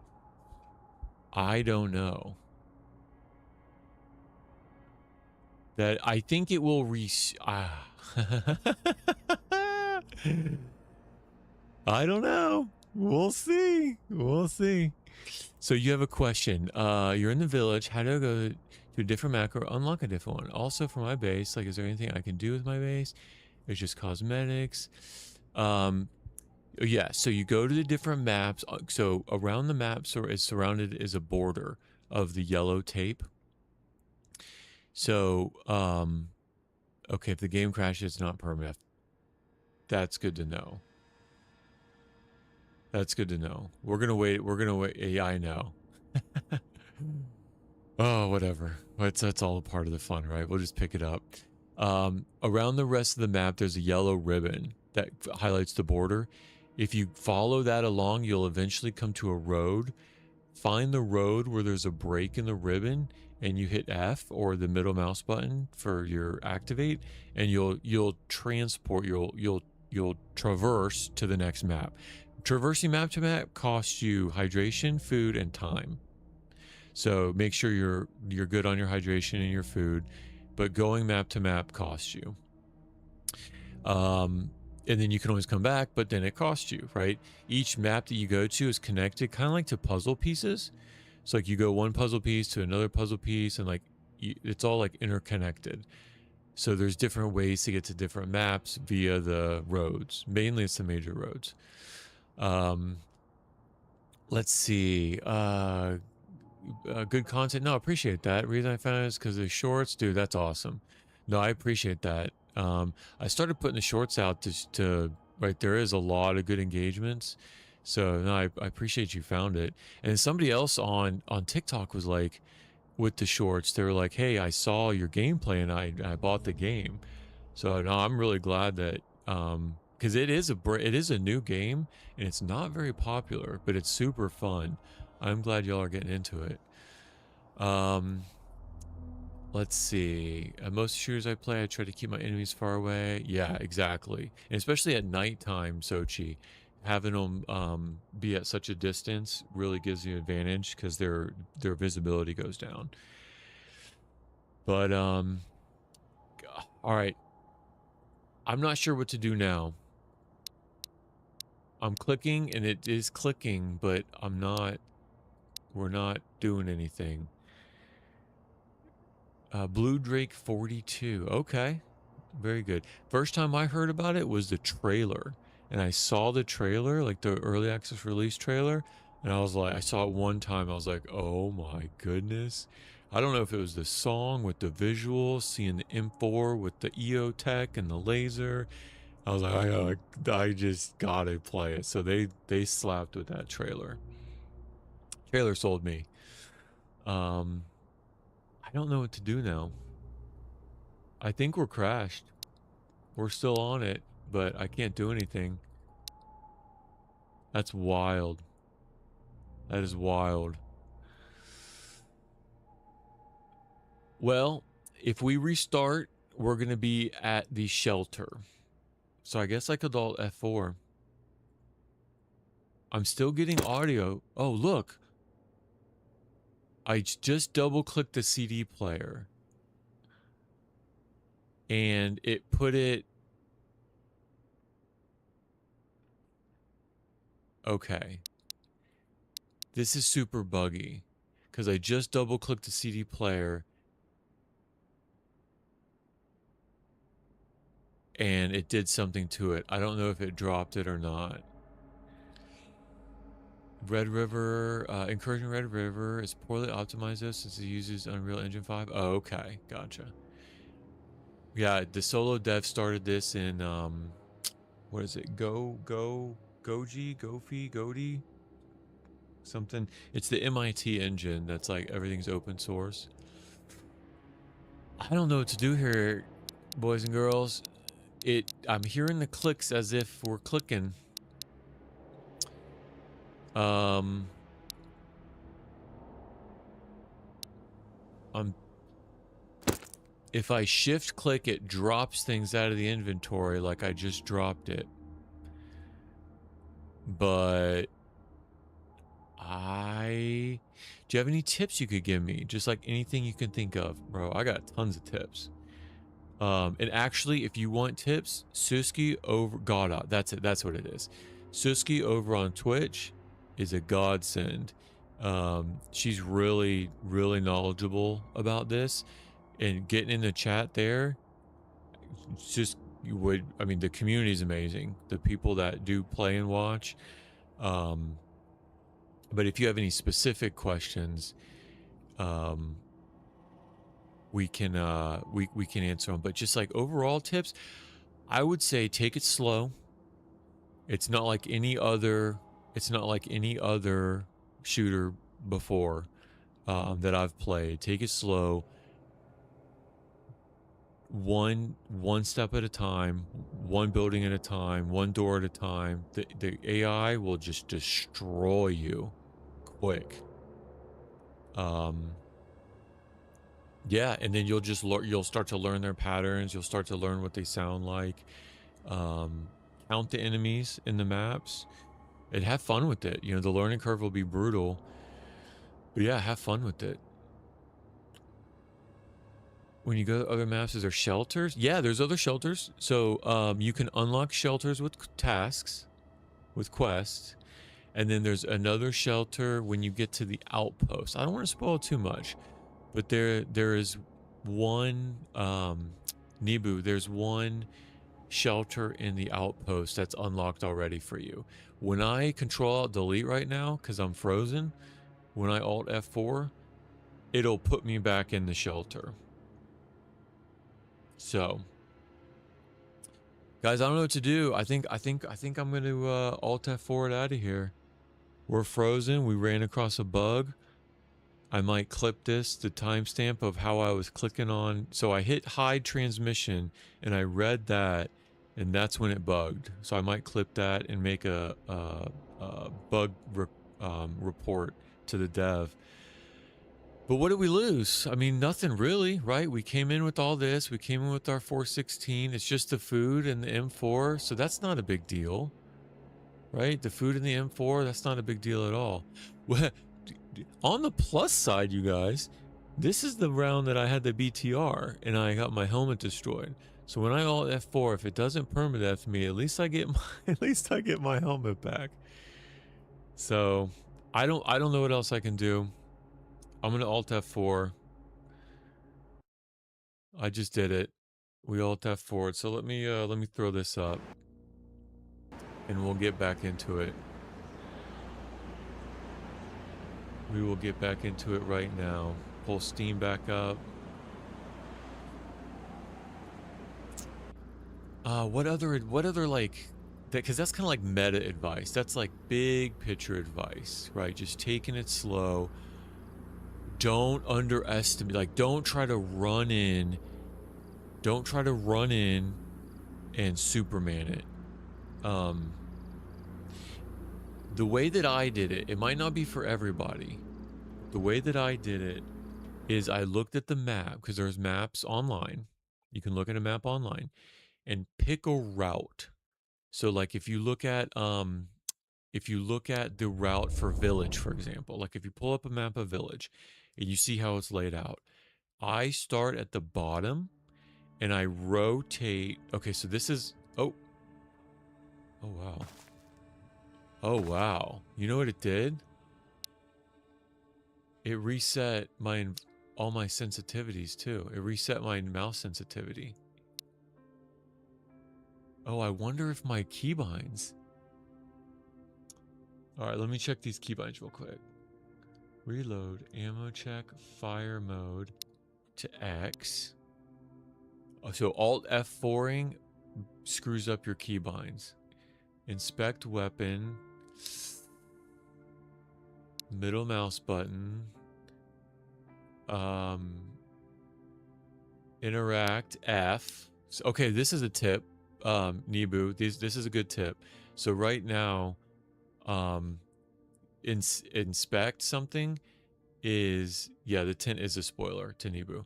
I don't know. That I think it will I don't know. We'll see. We'll see. So you have a question. You're in the village. How do I go to a different map or unlock a different one? Also for my base, like, is there anything I can do with my base? It's just cosmetics. Yeah, so you go to the different maps. So around the maps is surrounded is a border of the yellow tape. So, okay, if the game crashes, it's not permanent. That's good to know. That's good to know. We're gonna wait. We're gonna wait. Yeah, I know. Oh, whatever. That's all a part of the fun, right? We'll just pick it up. Around the rest of the map, there's a yellow ribbon that highlights the border. If you follow that along, you'll eventually come to a road. Find the road where there's a break in the ribbon, and you hit F or the middle mouse button for your activate, and you'll transport. You'll you'll traverse to the next map. Traversing map to map costs you hydration, food, and time. So make sure you're good on your hydration and your food, but going map to map costs you. And then you can always come back, but then it costs you, right? Each map that you go to is connected, kind of like to puzzle pieces. So like you go one puzzle piece to another puzzle piece, and like it's all like interconnected. So there's different ways to get to different maps via the roads. Mainly it's the major roads. Let's see. Good content. No, I appreciate that. Reason I found it is because of the shorts. Dude, that's awesome. No, I appreciate that. I started putting the shorts out to right, there is a lot of good engagements. So no, I appreciate you found it. And somebody else on TikTok was like, with the shorts, they were like, hey, I saw your gameplay and I bought the game. So no, I'm really glad that because it is a new game and it's not very popular, but it's super fun. I'm glad y'all are getting into it. Let's see. Most shooters I play, I try to keep my enemies far away. Yeah, exactly. And especially at nighttime, Sochi, having them be at such a distance really gives you an advantage because their visibility goes down. But all right. I'm not sure what to do now. I'm clicking and it is clicking, but we're not doing anything. Blue Drake 42. Okay. Very good. First time I heard about it was the trailer. And I saw the trailer, like the early access release trailer. And I was like, I saw it one time. I was like, oh my goodness. I don't know if it was the song with the visuals, seeing the M4 with the EO tech and the laser. I was like, I just gotta play it. So they slapped with that trailer. Trailer sold me. I don't know what to do now. I think we're crashed. We're still on it, but I can't do anything. That's wild. That is wild. Well, if we restart, we're going to be at the shelter. So I guess I could alt F4. I'm still getting audio. Oh, look. I just double-clicked the CD player. And it put it... Okay. This is super buggy. Because I just double-clicked the CD player. And it did something to it. I don't know if it dropped it or not. Red River, Incursion Red River is poorly optimized though, since it uses Unreal Engine 5. Oh, okay. Gotcha. Yeah, the solo dev started this in, what is it? Goji? Something. It's the MIT engine that's like everything's open source. I don't know what to do here, boys and girls. I'm hearing the clicks as if we're clicking. If I shift click, it drops things out of the inventory like I just dropped it. But do you have any tips you could give me? Just like anything you can think of, bro. I got tons of tips. And actually, if you want tips, Suski over Goda. That's it. That's what it is. Suski over on Twitch is a godsend. She's really, really knowledgeable about this, and getting in the chat there, it's just I mean, the community is amazing. The people that do play and watch. But if you have any specific questions, we can answer them. But just like overall tips, I would say take it slow. It's not like any other shooter before that I've played. Take it slow. One step at a time, one building at a time, one door at a time. The AI will just destroy you quick. Yeah, and then you'll start to learn their patterns. You'll start to learn what they sound like. count the enemies in the maps, and have fun with it. You know, the learning curve will be brutal, but yeah, have fun with it. When you go to other maps, is there shelters? Yeah, there's other shelters. So you can unlock shelters with tasks, with quests, and then there's another shelter when you get to the outpost. I don't want to spoil too much, but there is one Nibu. There's one shelter in the outpost that's unlocked already for you. When I control alt delete right now, because I'm frozen, when I alt F4, it'll put me back in the shelter. So, guys, I don't know what to do. I think I'm going to alt F4 it out of here. We're frozen. We ran across a bug. I might clip this, the timestamp of how I was clicking on. So I hit hide transmission, and I read that, and that's when it bugged. So I might clip that and make a bug report to the dev. But what did we lose? I mean, nothing really, right? We came in with all this. We came in with our 416. It's just the food and the M4. So that's not a big deal, right? The food and the M4, that's not a big deal at all. Well, on the plus side, you guys, this is the round that I had the BTR and I got my helmet destroyed. So when I alt F4, if it doesn't permadeath me, at least I get my helmet back. So I don't know what else I can do. I'm gonna alt F4. I just did it. We alt F4. So let me throw this up, and we'll get back into it. We will get back into it right now. Pull Steam back up. What other like that? Because that's kind of like meta advice. That's like big picture advice, right? Just taking it slow. Don't underestimate, like, don't try to run in and Superman it. The way that I did it, it might not be for everybody. The way that I did it is I looked at the map, because there's maps online. You can look at a map online and pick a route. So like if you look at the route for village, for example, like if you pull up a map of village and you see how it's laid out, I start at the bottom and I rotate. Okay, so this is, oh wow. Oh wow. You know what it did? It reset all my sensitivities too. It reset my mouse sensitivity. Oh, I wonder if my keybinds. All right, let me check these keybinds real quick. Reload, ammo check, fire mode to X. Oh, so alt F4ing screws up your keybinds. Inspect weapon. Middle mouse button. Interact F. So, okay, this is a tip. Nibu, this is a good tip. So right now, inspect something is, yeah, the tint is a spoiler to Nibu.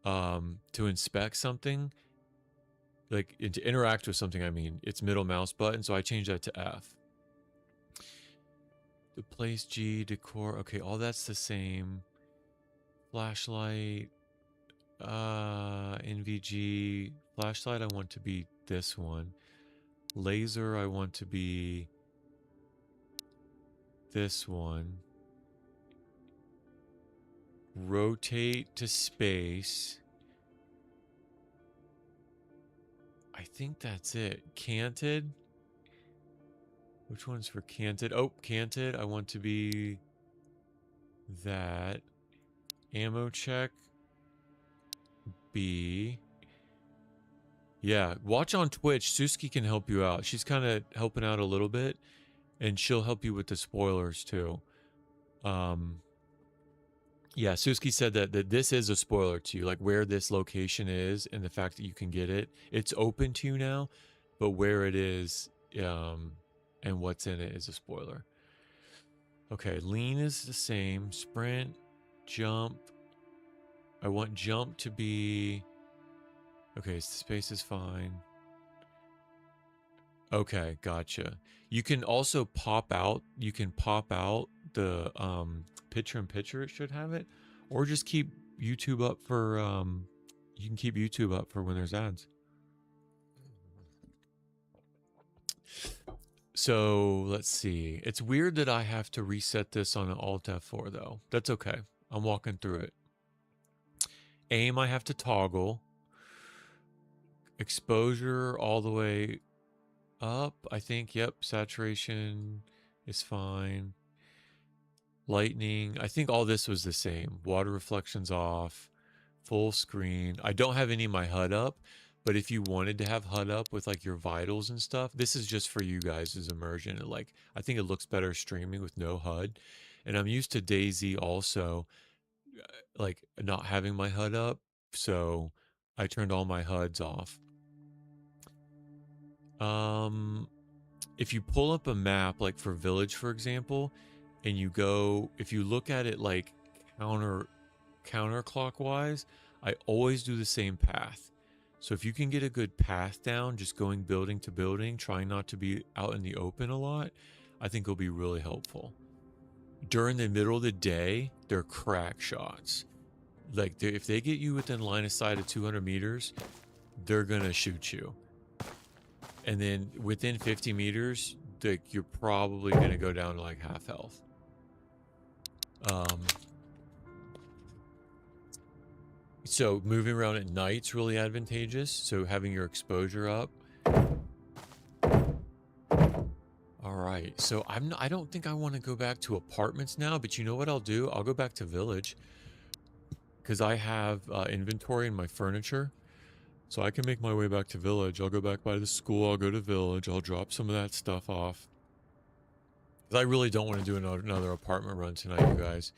To inspect something, like to interact with something, I mean, it's middle mouse button, so I changed that to F. The place G, decor, okay, all that's the same. Flashlight, NVG, flashlight I want to be this one. Laser I want to be this one. Rotate to space. I think that's it. Canted. Which one's for canted? Oh, canted. I want to be that. Ammo check. B. Yeah, watch on Twitch. Suski can help you out. She's kind of helping out a little bit, and she'll help you with the spoilers too. Yeah, Suski said that this is a spoiler to you, like where this location is and the fact that you can get it. It's open to you now, but where it is and what's in it is a spoiler. Okay, lean is the same. Sprint, jump. I want jump to be... Okay, space is fine. Okay, gotcha. You can also pop out. You can pop out the picture-in-picture. It should have it, or just keep YouTube up for. You can keep YouTube up for when there's ads. So let's see. It's weird that I have to reset this on an Alt F4 though. That's okay. I'm walking through it. Aim I have to toggle. Exposure all the way up, I think. Yep, saturation is fine. Lightning, I think all this was the same. Water reflections off. Full screen. I don't have any of my HUD up, but if you wanted to have HUD up with like your vitals and stuff, this is just for you guys' immersion. Like, I think it looks better streaming with no HUD. And I'm used to DayZ also, like not having my HUD up, so I turned all my HUDs off. If you pull up a map, like for Village, for example, and you go, if you look at it like counterclockwise, I always do the same path. So if you can get a good path down, just going building to building, trying not to be out in the open a lot, I think will be really helpful. During the middle of the day, they're crack shots. Like, if they get you within line of sight of 200 meters, they're gonna shoot you. And then within 50 meters, you're probably gonna go down to like half health. So moving around at night's really advantageous. So having your exposure up. All right. So I don't think I want to go back to apartments now, but you know what I'll do? I'll go back to Village because I have inventory in my furniture. So I can make my way back to Village. I'll go back by the school. I'll go to Village. I'll drop some of that stuff off. Because I really don't want to do another apartment run tonight, you guys.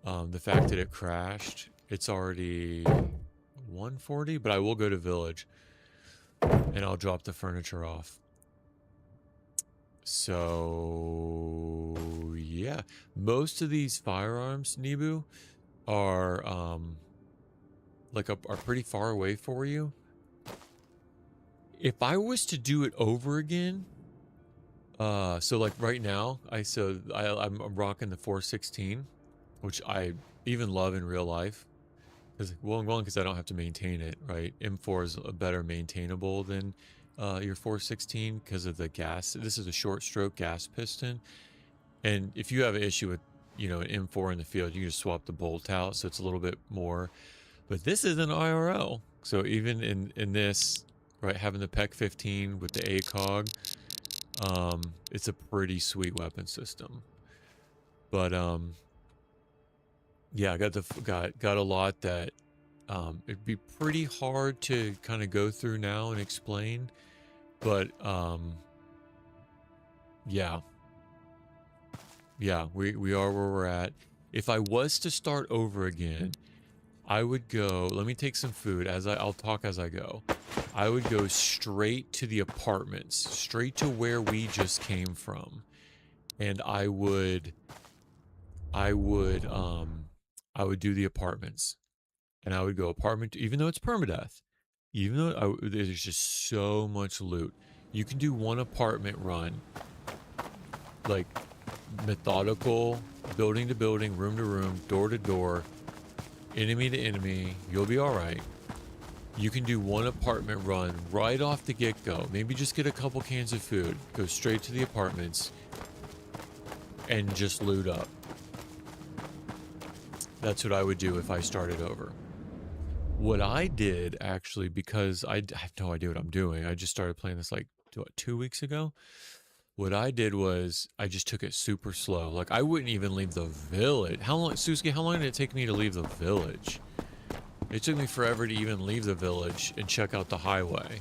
The fact that it crashed, it's already 1:40, but I will go to Village. And I'll drop the furniture off. So, yeah. Most of these firearms, Nibu, are are pretty far away for you. If I was to do it over again, so like right now, I'm rocking the 416, which I even love in real life. Because I don't have to maintain it, right? M4 is better maintainable than your 416 because of the gas. This is a short stroke gas piston, and if you have an issue with an M4 in the field, you can just swap the bolt out, so it's a little bit more. But this is an IRL, so even in this, right, having the PEC 15 with the ACOG, it's a pretty sweet weapon system. But yeah, I got a lot that it'd be pretty hard to kind of go through now and explain, but yeah, we are where we're at. If I was to start over again, I would go, let me take some food I'll talk as I go. I would go straight to the apartments, straight to where we just came from. And I would do the apartments, and I would go apartment, even though it's permadeath, even though there's just so much loot. You can do one apartment run, like methodical, building to building, room to room, door to door, enemy to enemy. You'll be all right. You can do one apartment run right off the get-go. Maybe just get a couple cans of food, go straight to the apartments, and just loot up. That's what I would do if I started over. What I did, actually, because I have no idea what I'm doing. I just started playing this like 2 weeks ago. What I did was I just took it super slow. Like, I wouldn't even leave the village. Susuke, how long did it take me to leave the village? It took me forever to even leave the village and check out the highway.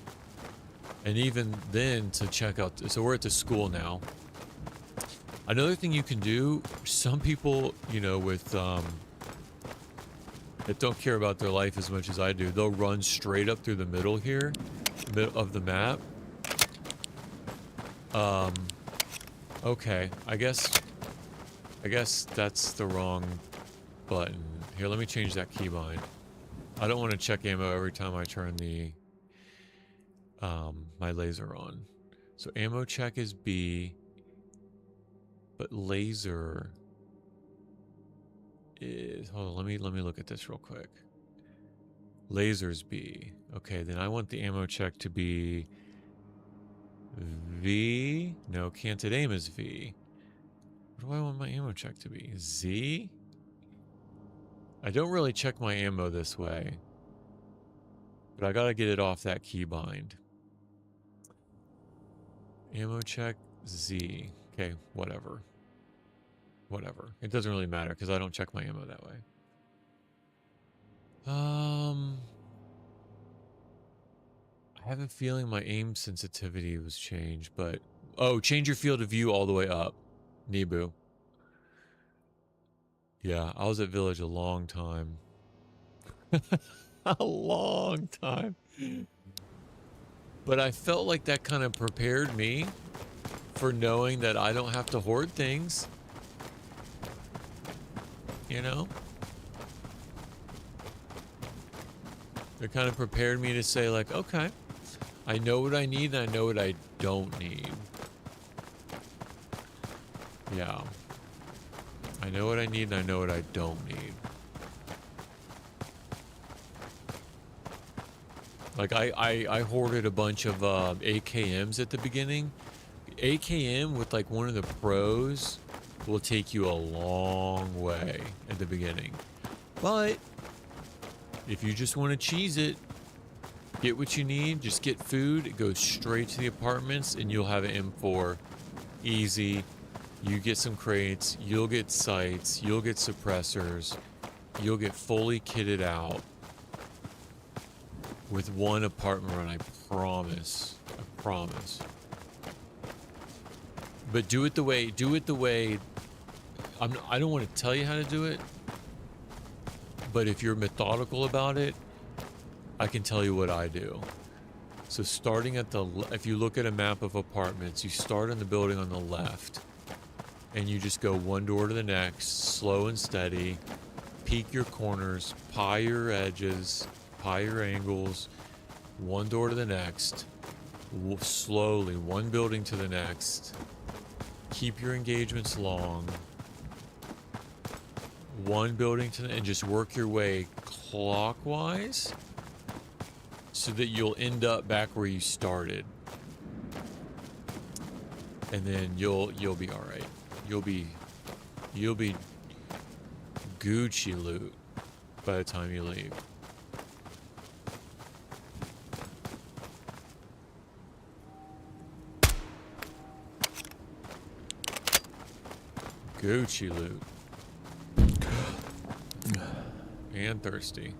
And even then to check out, so we're at the school now. Another thing you can do, some people, with that don't care about their life as much as I do, they'll run straight up through the middle here, of the map. Okay, I guess that's the wrong button. Here, let me change that keybind. I don't want to check ammo every time I turn the my laser on. So ammo check is B, but laser is, hold on, let me look at this real quick. Laser's B. Okay, then I want the ammo check to be V. No, canted aim is V. What do I want my ammo check to be? Z? I don't really check my ammo this way, but I gotta get it off that keybind. Ammo check Z. Okay, whatever. Whatever. It doesn't really matter because I don't check my ammo that way. I have a feeling my aim sensitivity was changed, but oh, change your field of view all the way up, Nibu. Yeah, I was at Village a long time. A long time. But I felt like that kind of prepared me for knowing that I don't have to hoard things. You know? It kind of prepared me to say, like, okay, I know what I need and I know what I don't need. Yeah. I know what I need and I know what I don't need. Like, I hoarded a bunch of AKMs at the beginning. AKM with, like, one of the pros will take you a long way at the beginning. But if you just want to cheese it, get what you need, just get food, it goes straight to the apartments, and you'll have an M4. Easy. You get some crates, you'll get sights, you'll get suppressors, you'll get fully kitted out with one apartment run, I promise. I promise. But do it the way, I don't want to tell you how to do it, but if you're methodical about it, I can tell you what I do. So starting at the, if you look at a map of apartments, you start in the building on the left, and you just go one door to the next, slow and steady, peek your corners, pie your edges, pie your angles, one door to the next, slowly, one building to the next, keep your engagements long, one building to the, and just work your way clockwise so that you'll end up back where you started. And then you'll be all right. You'll be Gucci loot by the time you leave. Gucci loot. And thirsty.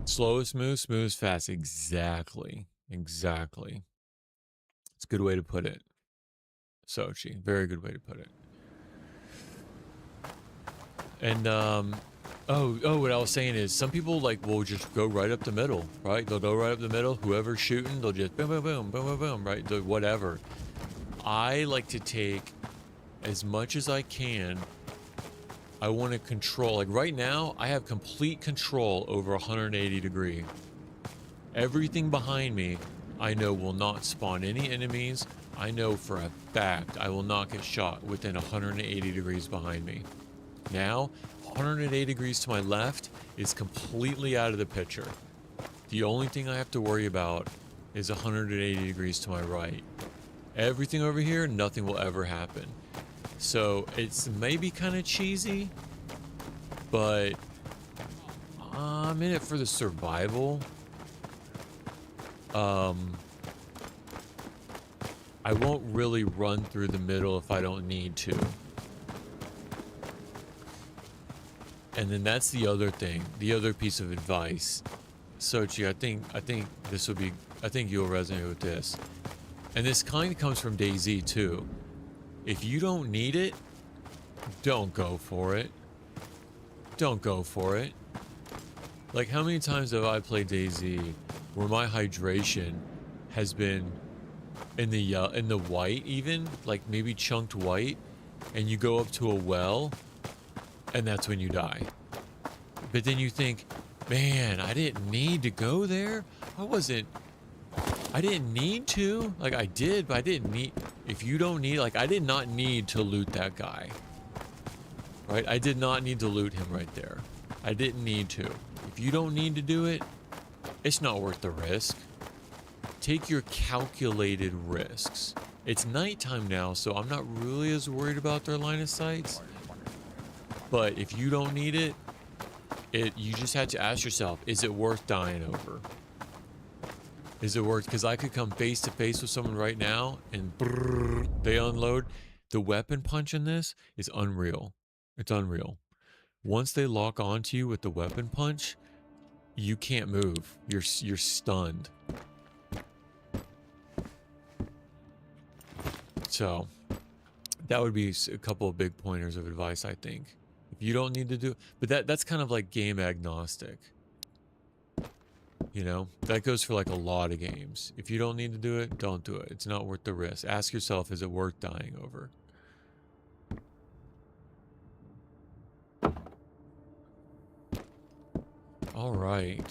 Slow is smooth, smooth is fast. Exactly. Exactly. It's a good way to put it. Sochi. Very good way to put it. And, what I was saying is some people like will just go right up the middle, right? They'll go right up the middle. Whoever's shooting, they'll just boom, boom, boom, boom, boom, boom, right? Whatever. I like to take as much as I can. I want to control, like right now, I have complete control over 180 degree. Everything behind me, I know will not spawn any enemies. I know for a fact I will not get shot within 180 degrees behind me. Now, 180 degrees to my left is completely out of the picture. The only thing I have to worry about is 180 degrees to my right. Everything over here, nothing will ever happen. So it's maybe kind of cheesy, but I'm in it for the survival. I won't really run through the middle if I don't need to. And then that's the other thing, the other piece of advice. Sochi, I think this will be, I think you'll resonate with this. And this kind of comes from DayZ too. If you don't need it, don't go for it. Don't go for it. Like, how many times have I played DayZ where my hydration has been in the white even, like maybe chunked white, and you go up to a well, and that's when you die. But then you think, man, I didn't need to go there. I didn't need to. Like, I did, but I didn't need. If you don't need, like, I did not need to loot that guy. Right? I did not need to loot him right there. I didn't need to. If you don't need to do it, it's not worth the risk. Take your calculated risks. It's nighttime now, so I'm not really as worried about their line of sights. But if you don't need it, you just have to ask yourself, is it worth dying over? Is it worth? Because I could come face to face with someone right now and brrr, they unload. The weapon punch in this is unreal. It's unreal. Once they lock onto you with the weapon punch, you can't move. You're stunned. So that would be a couple of big pointers of advice, I think. If you don't need to do, but that's kind of like game agnostic. You know, that goes for like a lot of games. If you don't need to do it, don't do it. It's not worth the risk. Ask yourself, is it worth dying over? All right.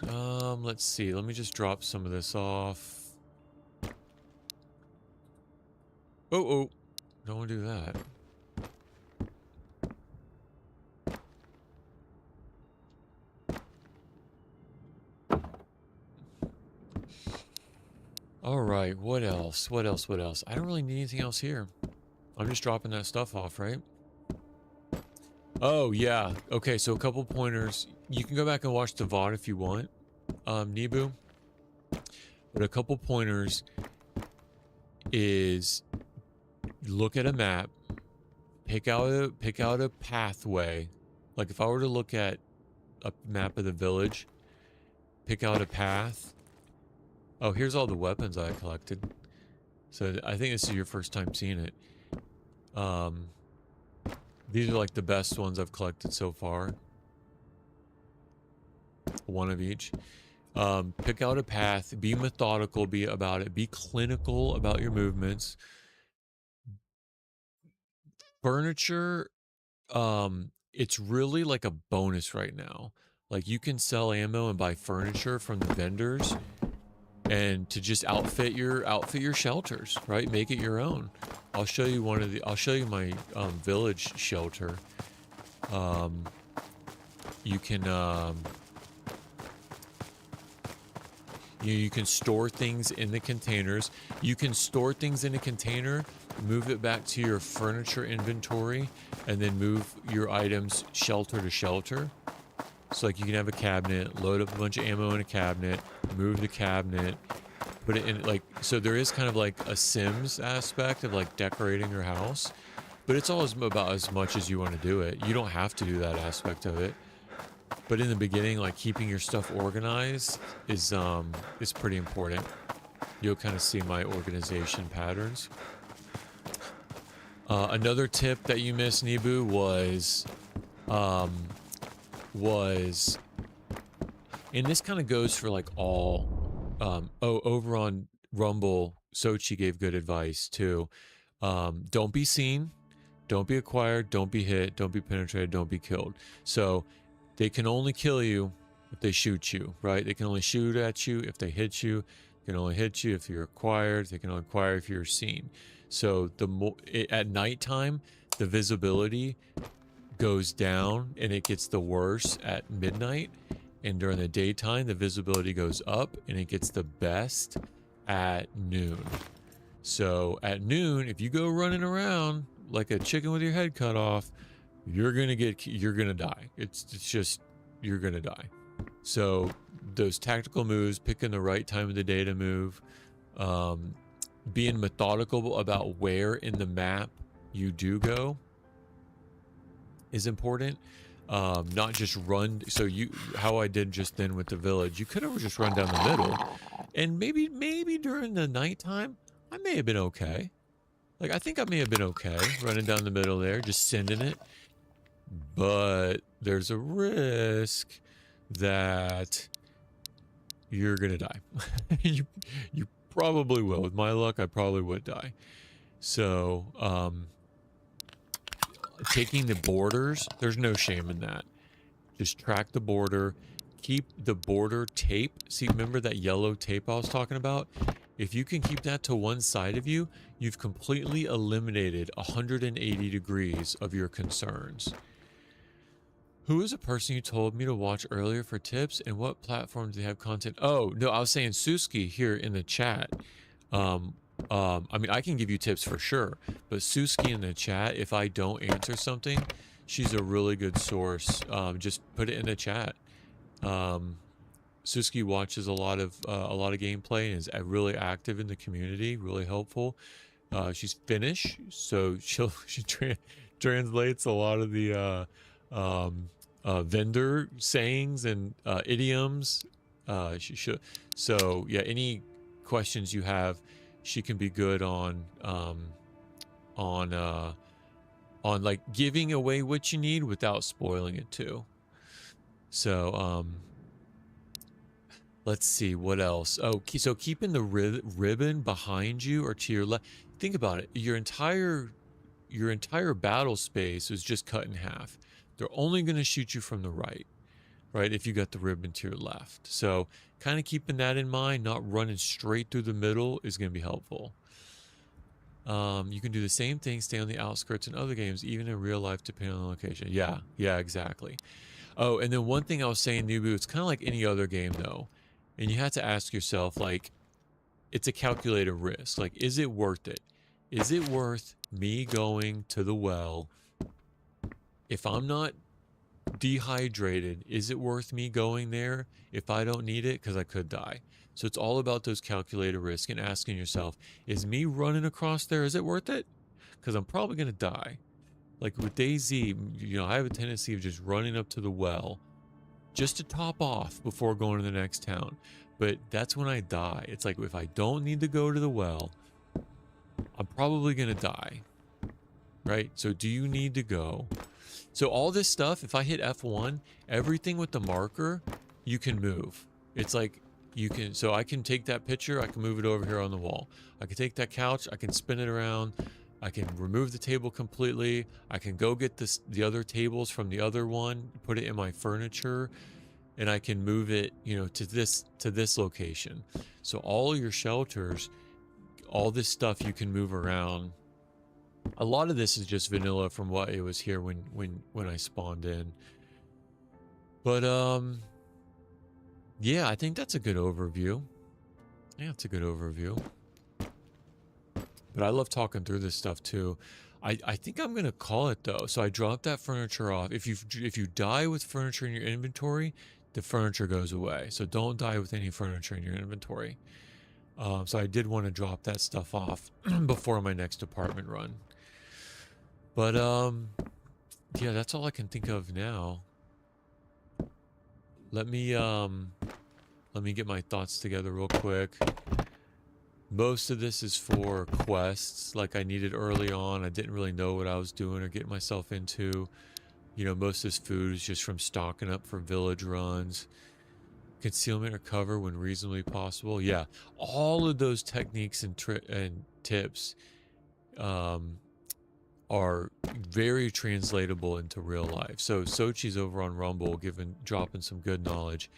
Let's see. Let me just drop some of this off. Oh, don't want to do that. All right, what else? What else? What else? I don't really need anything else here. I'm just dropping that stuff off, right? Oh, yeah. Okay, so a couple pointers. You can go back and watch the VOD if you want, Nebu. But a couple pointers is look at a map, pick out a pathway. Like if I were to look at a map of the village, pick out a path. Oh, here's all the weapons I collected. So I think this is your first time seeing it. These are like the best ones I've collected so far. One of each. Pick out a path, be methodical, be about it, be clinical about your movements. Furniture, it's really like a bonus right now. Like you can sell ammo and buy furniture from the vendors and to just outfit your shelters, right? Make it your own. I'll show you I'll show you my village shelter. You can you can store things in the containers. You can store things in a container, move it back to your furniture inventory, and then move your items shelter to shelter. So like you can have a cabinet, load up a bunch of ammo in a cabinet, move the cabinet, put it in like, so there is kind of like a Sims aspect of like decorating your house, but it's always about as much as you want to do it. You don't have to do that aspect of it. But in the beginning, like keeping your stuff organized is pretty important. You'll kind of see my organization patterns. Another tip that you missed, Nebu, was, and this kind of goes for like all, over on Rumble, Sochi gave good advice too. Don't be seen, don't be acquired, don't be hit, don't be penetrated, don't be killed. So they can only kill you if they shoot you, right? They can only shoot at you if they hit you. They can only hit you if you're acquired. They can only acquire if you're seen. So at nighttime, the visibility goes down and it gets the worse at midnight. And during the daytime, the visibility goes up and it gets the best at noon. So at noon, if you go running around like a chicken with your head cut off, you're gonna die. It's just, you're gonna die. So those tactical moves, picking the right time of the day to move, being methodical about where in the map you do go is important. Not just run. So how I did just then with the village, you could have just run down the middle, and maybe during the nighttime, I may have been okay. Like I think I may have been okay running down the middle there, just sending it. But there's a risk that you're gonna die. you probably will. With my luck, I probably would die. So taking the borders, there's no shame in that. Just track the border, keep the border tape. See, remember that yellow tape I was talking about? If you can keep that to one side of you, you've completely eliminated 180 degrees of your concerns. Who is a person you told me to watch earlier for tips, and what platforms do they have content? Oh, no, I was saying Suski here in the chat. I mean, I can give you tips for sure, but Suski in the chat, if I don't answer something, she's a really good source. Just put it in the chat. Suski watches a lot of gameplay and is really active in the community, really helpful. She's Finnish, so she translates a lot of the vendor sayings and idioms. She should. So yeah, any questions you have, she can be good on like giving away what you need without spoiling it too. So let's see what else. Oh, so keeping the ribbon behind you or to your left. Think about it. Your entire battle space is just cut in half. They're only going to shoot you from the right, if you got the ribbon to your left. So kind of keeping that in mind, not running straight through the middle is going to be helpful. You can do the same thing, stay on the outskirts in other games, even in real life, depending on the location. Yeah, exactly. Oh, and then one thing I was saying, Nubu, it's kind of like any other game, though. And you have to ask yourself, like, it's a calculated risk. Like, is it worth it? Is it worth me going to the well? If I'm not dehydrated, is it worth me going there if I don't need it? Because I could die. So it's all about those calculated risks and asking yourself, is me running across there, is it worth it? Because I'm probably going to die. Like with DayZ, I have a tendency of just running up to the well just to top off before going to the next town. But that's when I die. It's like, if I don't need to go to the well, I'm probably going to die. Right? So do you need to go? So all this stuff, if I hit F1, everything with the marker, you can move. It's like so I can take that picture, I can move it over here on the wall. I can take that couch, I can spin it around, I can remove the table completely. I can go get the other tables from the other one, put it in my furniture, and I can move it, to this location. So all your shelters, all this stuff you can move around. A lot of this is just vanilla from what it was here when I spawned in. But yeah, I think that's a good overview. Yeah, it's a good overview. But I love talking through this stuff too. I think I'm gonna call it though. So I dropped that furniture off. If you die with furniture in your inventory, the furniture goes away. So don't die with any furniture in your inventory. So I did want to drop that stuff off before my next apartment run. But yeah, that's all I can think of now. Let me get my thoughts together real quick. Most of this is for quests like I needed early on. I didn't really know what I was doing or getting myself into. Most of this food is just from stocking up for village runs. Concealment or cover when reasonably possible. Yeah, all of those techniques and tips are very translatable into real life. So Sochi's over on Rumble dropping some good knowledge.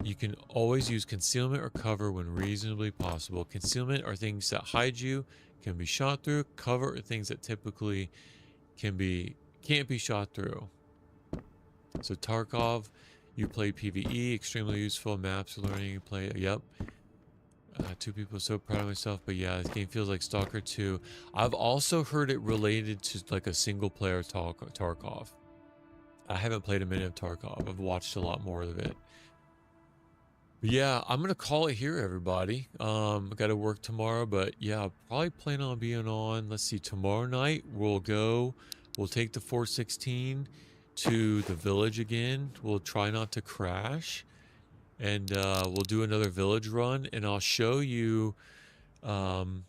You can always use concealment or cover when reasonably possible. Concealment are things that hide you, can be shot through. Cover are things that typically can't be shot through. So Tarkov, you play PvE, extremely useful. Maps, learning, play. Yep. Two people, so proud of myself. But yeah, this game feels like Stalker 2. I've also heard it related to like a single player Tarkov. I haven't played a minute of Tarkov. I've watched a lot more of it. But yeah, I'm gonna call it here, everybody. I gotta work tomorrow, but yeah, I'll probably plan on being on. Let's see, tomorrow night we'll take the 416 to the village again. We'll try not to crash. And we'll do another village run, and I'll show you. Nebu,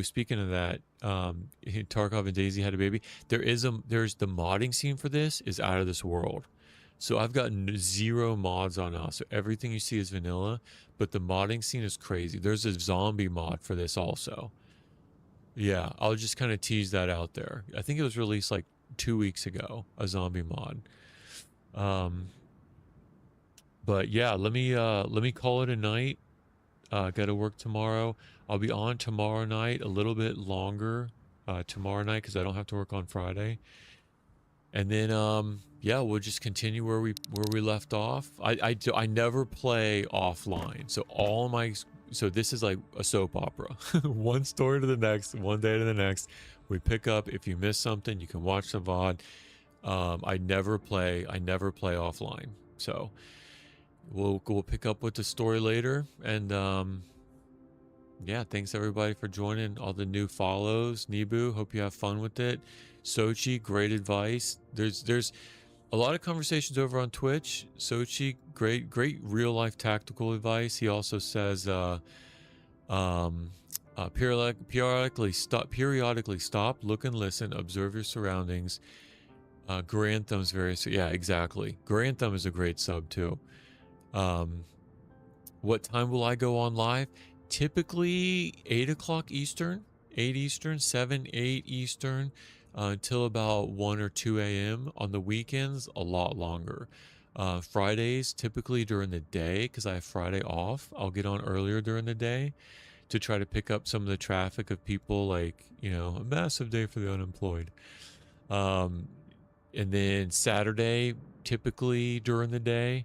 speaking of that, Tarkov and DayZ had a baby. There's the modding scene for this is out of this world. So I've got 0 mods on us. So everything you see is vanilla, but the modding scene is crazy. There's a zombie mod for this also. Yeah, I'll just kind of tease that out there. I think it was released like 2 weeks ago, a zombie mod. But yeah, let me call it a night. Got to work tomorrow. I'll be on tomorrow night a little bit longer tomorrow night because I don't have to work on Friday. And then yeah, we'll just continue where we left off. I never play offline. So this is like a soap opera. One story to the next, one day to the next. We pick up. If you miss something, you can watch the VOD. I never play offline. So we'll pick up with the story later. And yeah, thanks everybody for joining. All the new follows. Nibu, hope you have fun with it. Sochi, great advice. There's a lot of conversations over on Twitch. Sochi, great real life tactical advice. He also says periodically stop, look and listen, observe your surroundings. Granthum's yeah, exactly. Granthum is a great sub too. What time will I go on live? Typically 8 o'clock Eastern, 8 Eastern, 7, 8 Eastern, until about 1 or 2 a.m. On the weekends, a lot longer. Fridays, typically during the day, because I have Friday off, I'll get on earlier during the day to try to pick up some of the traffic of people, like, you know, a massive day for the unemployed. And then Saturday, typically during the day,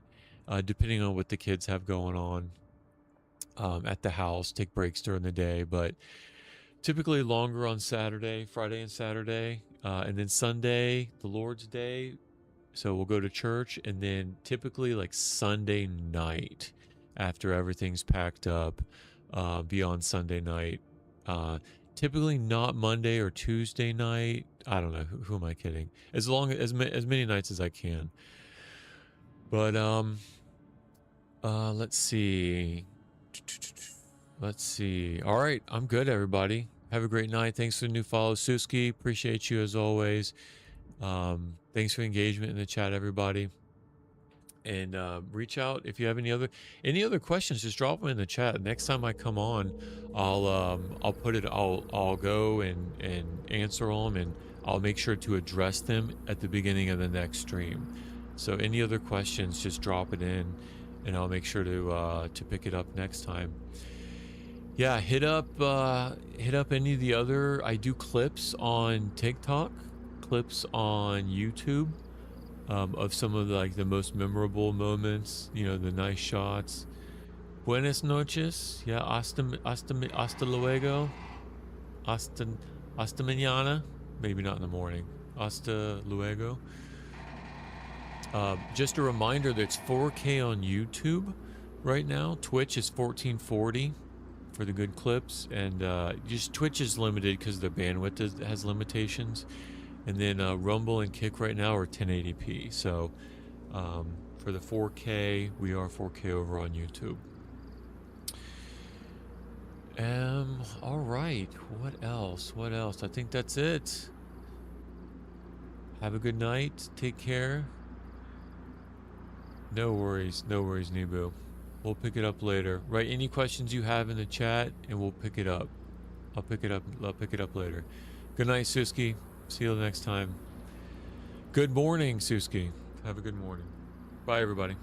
depending on what the kids have going on at the house, take breaks during the day, but typically longer on Saturday, Friday and Saturday, and then Sunday, the Lord's Day. So we'll go to church, and then typically like Sunday night after everything's packed up, be on Sunday night. Typically not Monday or Tuesday night. I don't know. Who am I kidding? As many nights as I can. But let's see. All right, I'm good, everybody. Have a great night. Thanks for the new follow, Suski. Appreciate you as always. Thanks for engagement in the chat, everybody. And reach out if you have any other questions. Just drop them in the chat. Next time I come on, I'll go and answer them, and I'll make sure to address them at the beginning of the next stream. So any other questions, just drop it in, and I'll make sure to pick it up next time. Yeah, hit up any of the other. I do clips on TikTok, clips on YouTube, of some of the most memorable moments. You know, the nice shots. Buenas noches. Yeah, hasta luego. Hasta mañana. Maybe not in the morning. Hasta luego. Just a reminder that it's 4K on YouTube right now. Twitch is 1440 for the good clips, and just Twitch is limited because the bandwidth has limitations. And then Rumble and Kick right now are 1080p. So for the 4K, we are 4K over on YouTube. All right. What else? I think that's it. Have a good night. Take care. No worries, Nibu. We'll pick it up later. Write any questions you have in the chat, and we'll pick it up. I'll pick it up later. Good night, Suski. See you next time. Good morning, Suski. Have a good morning. Bye, everybody.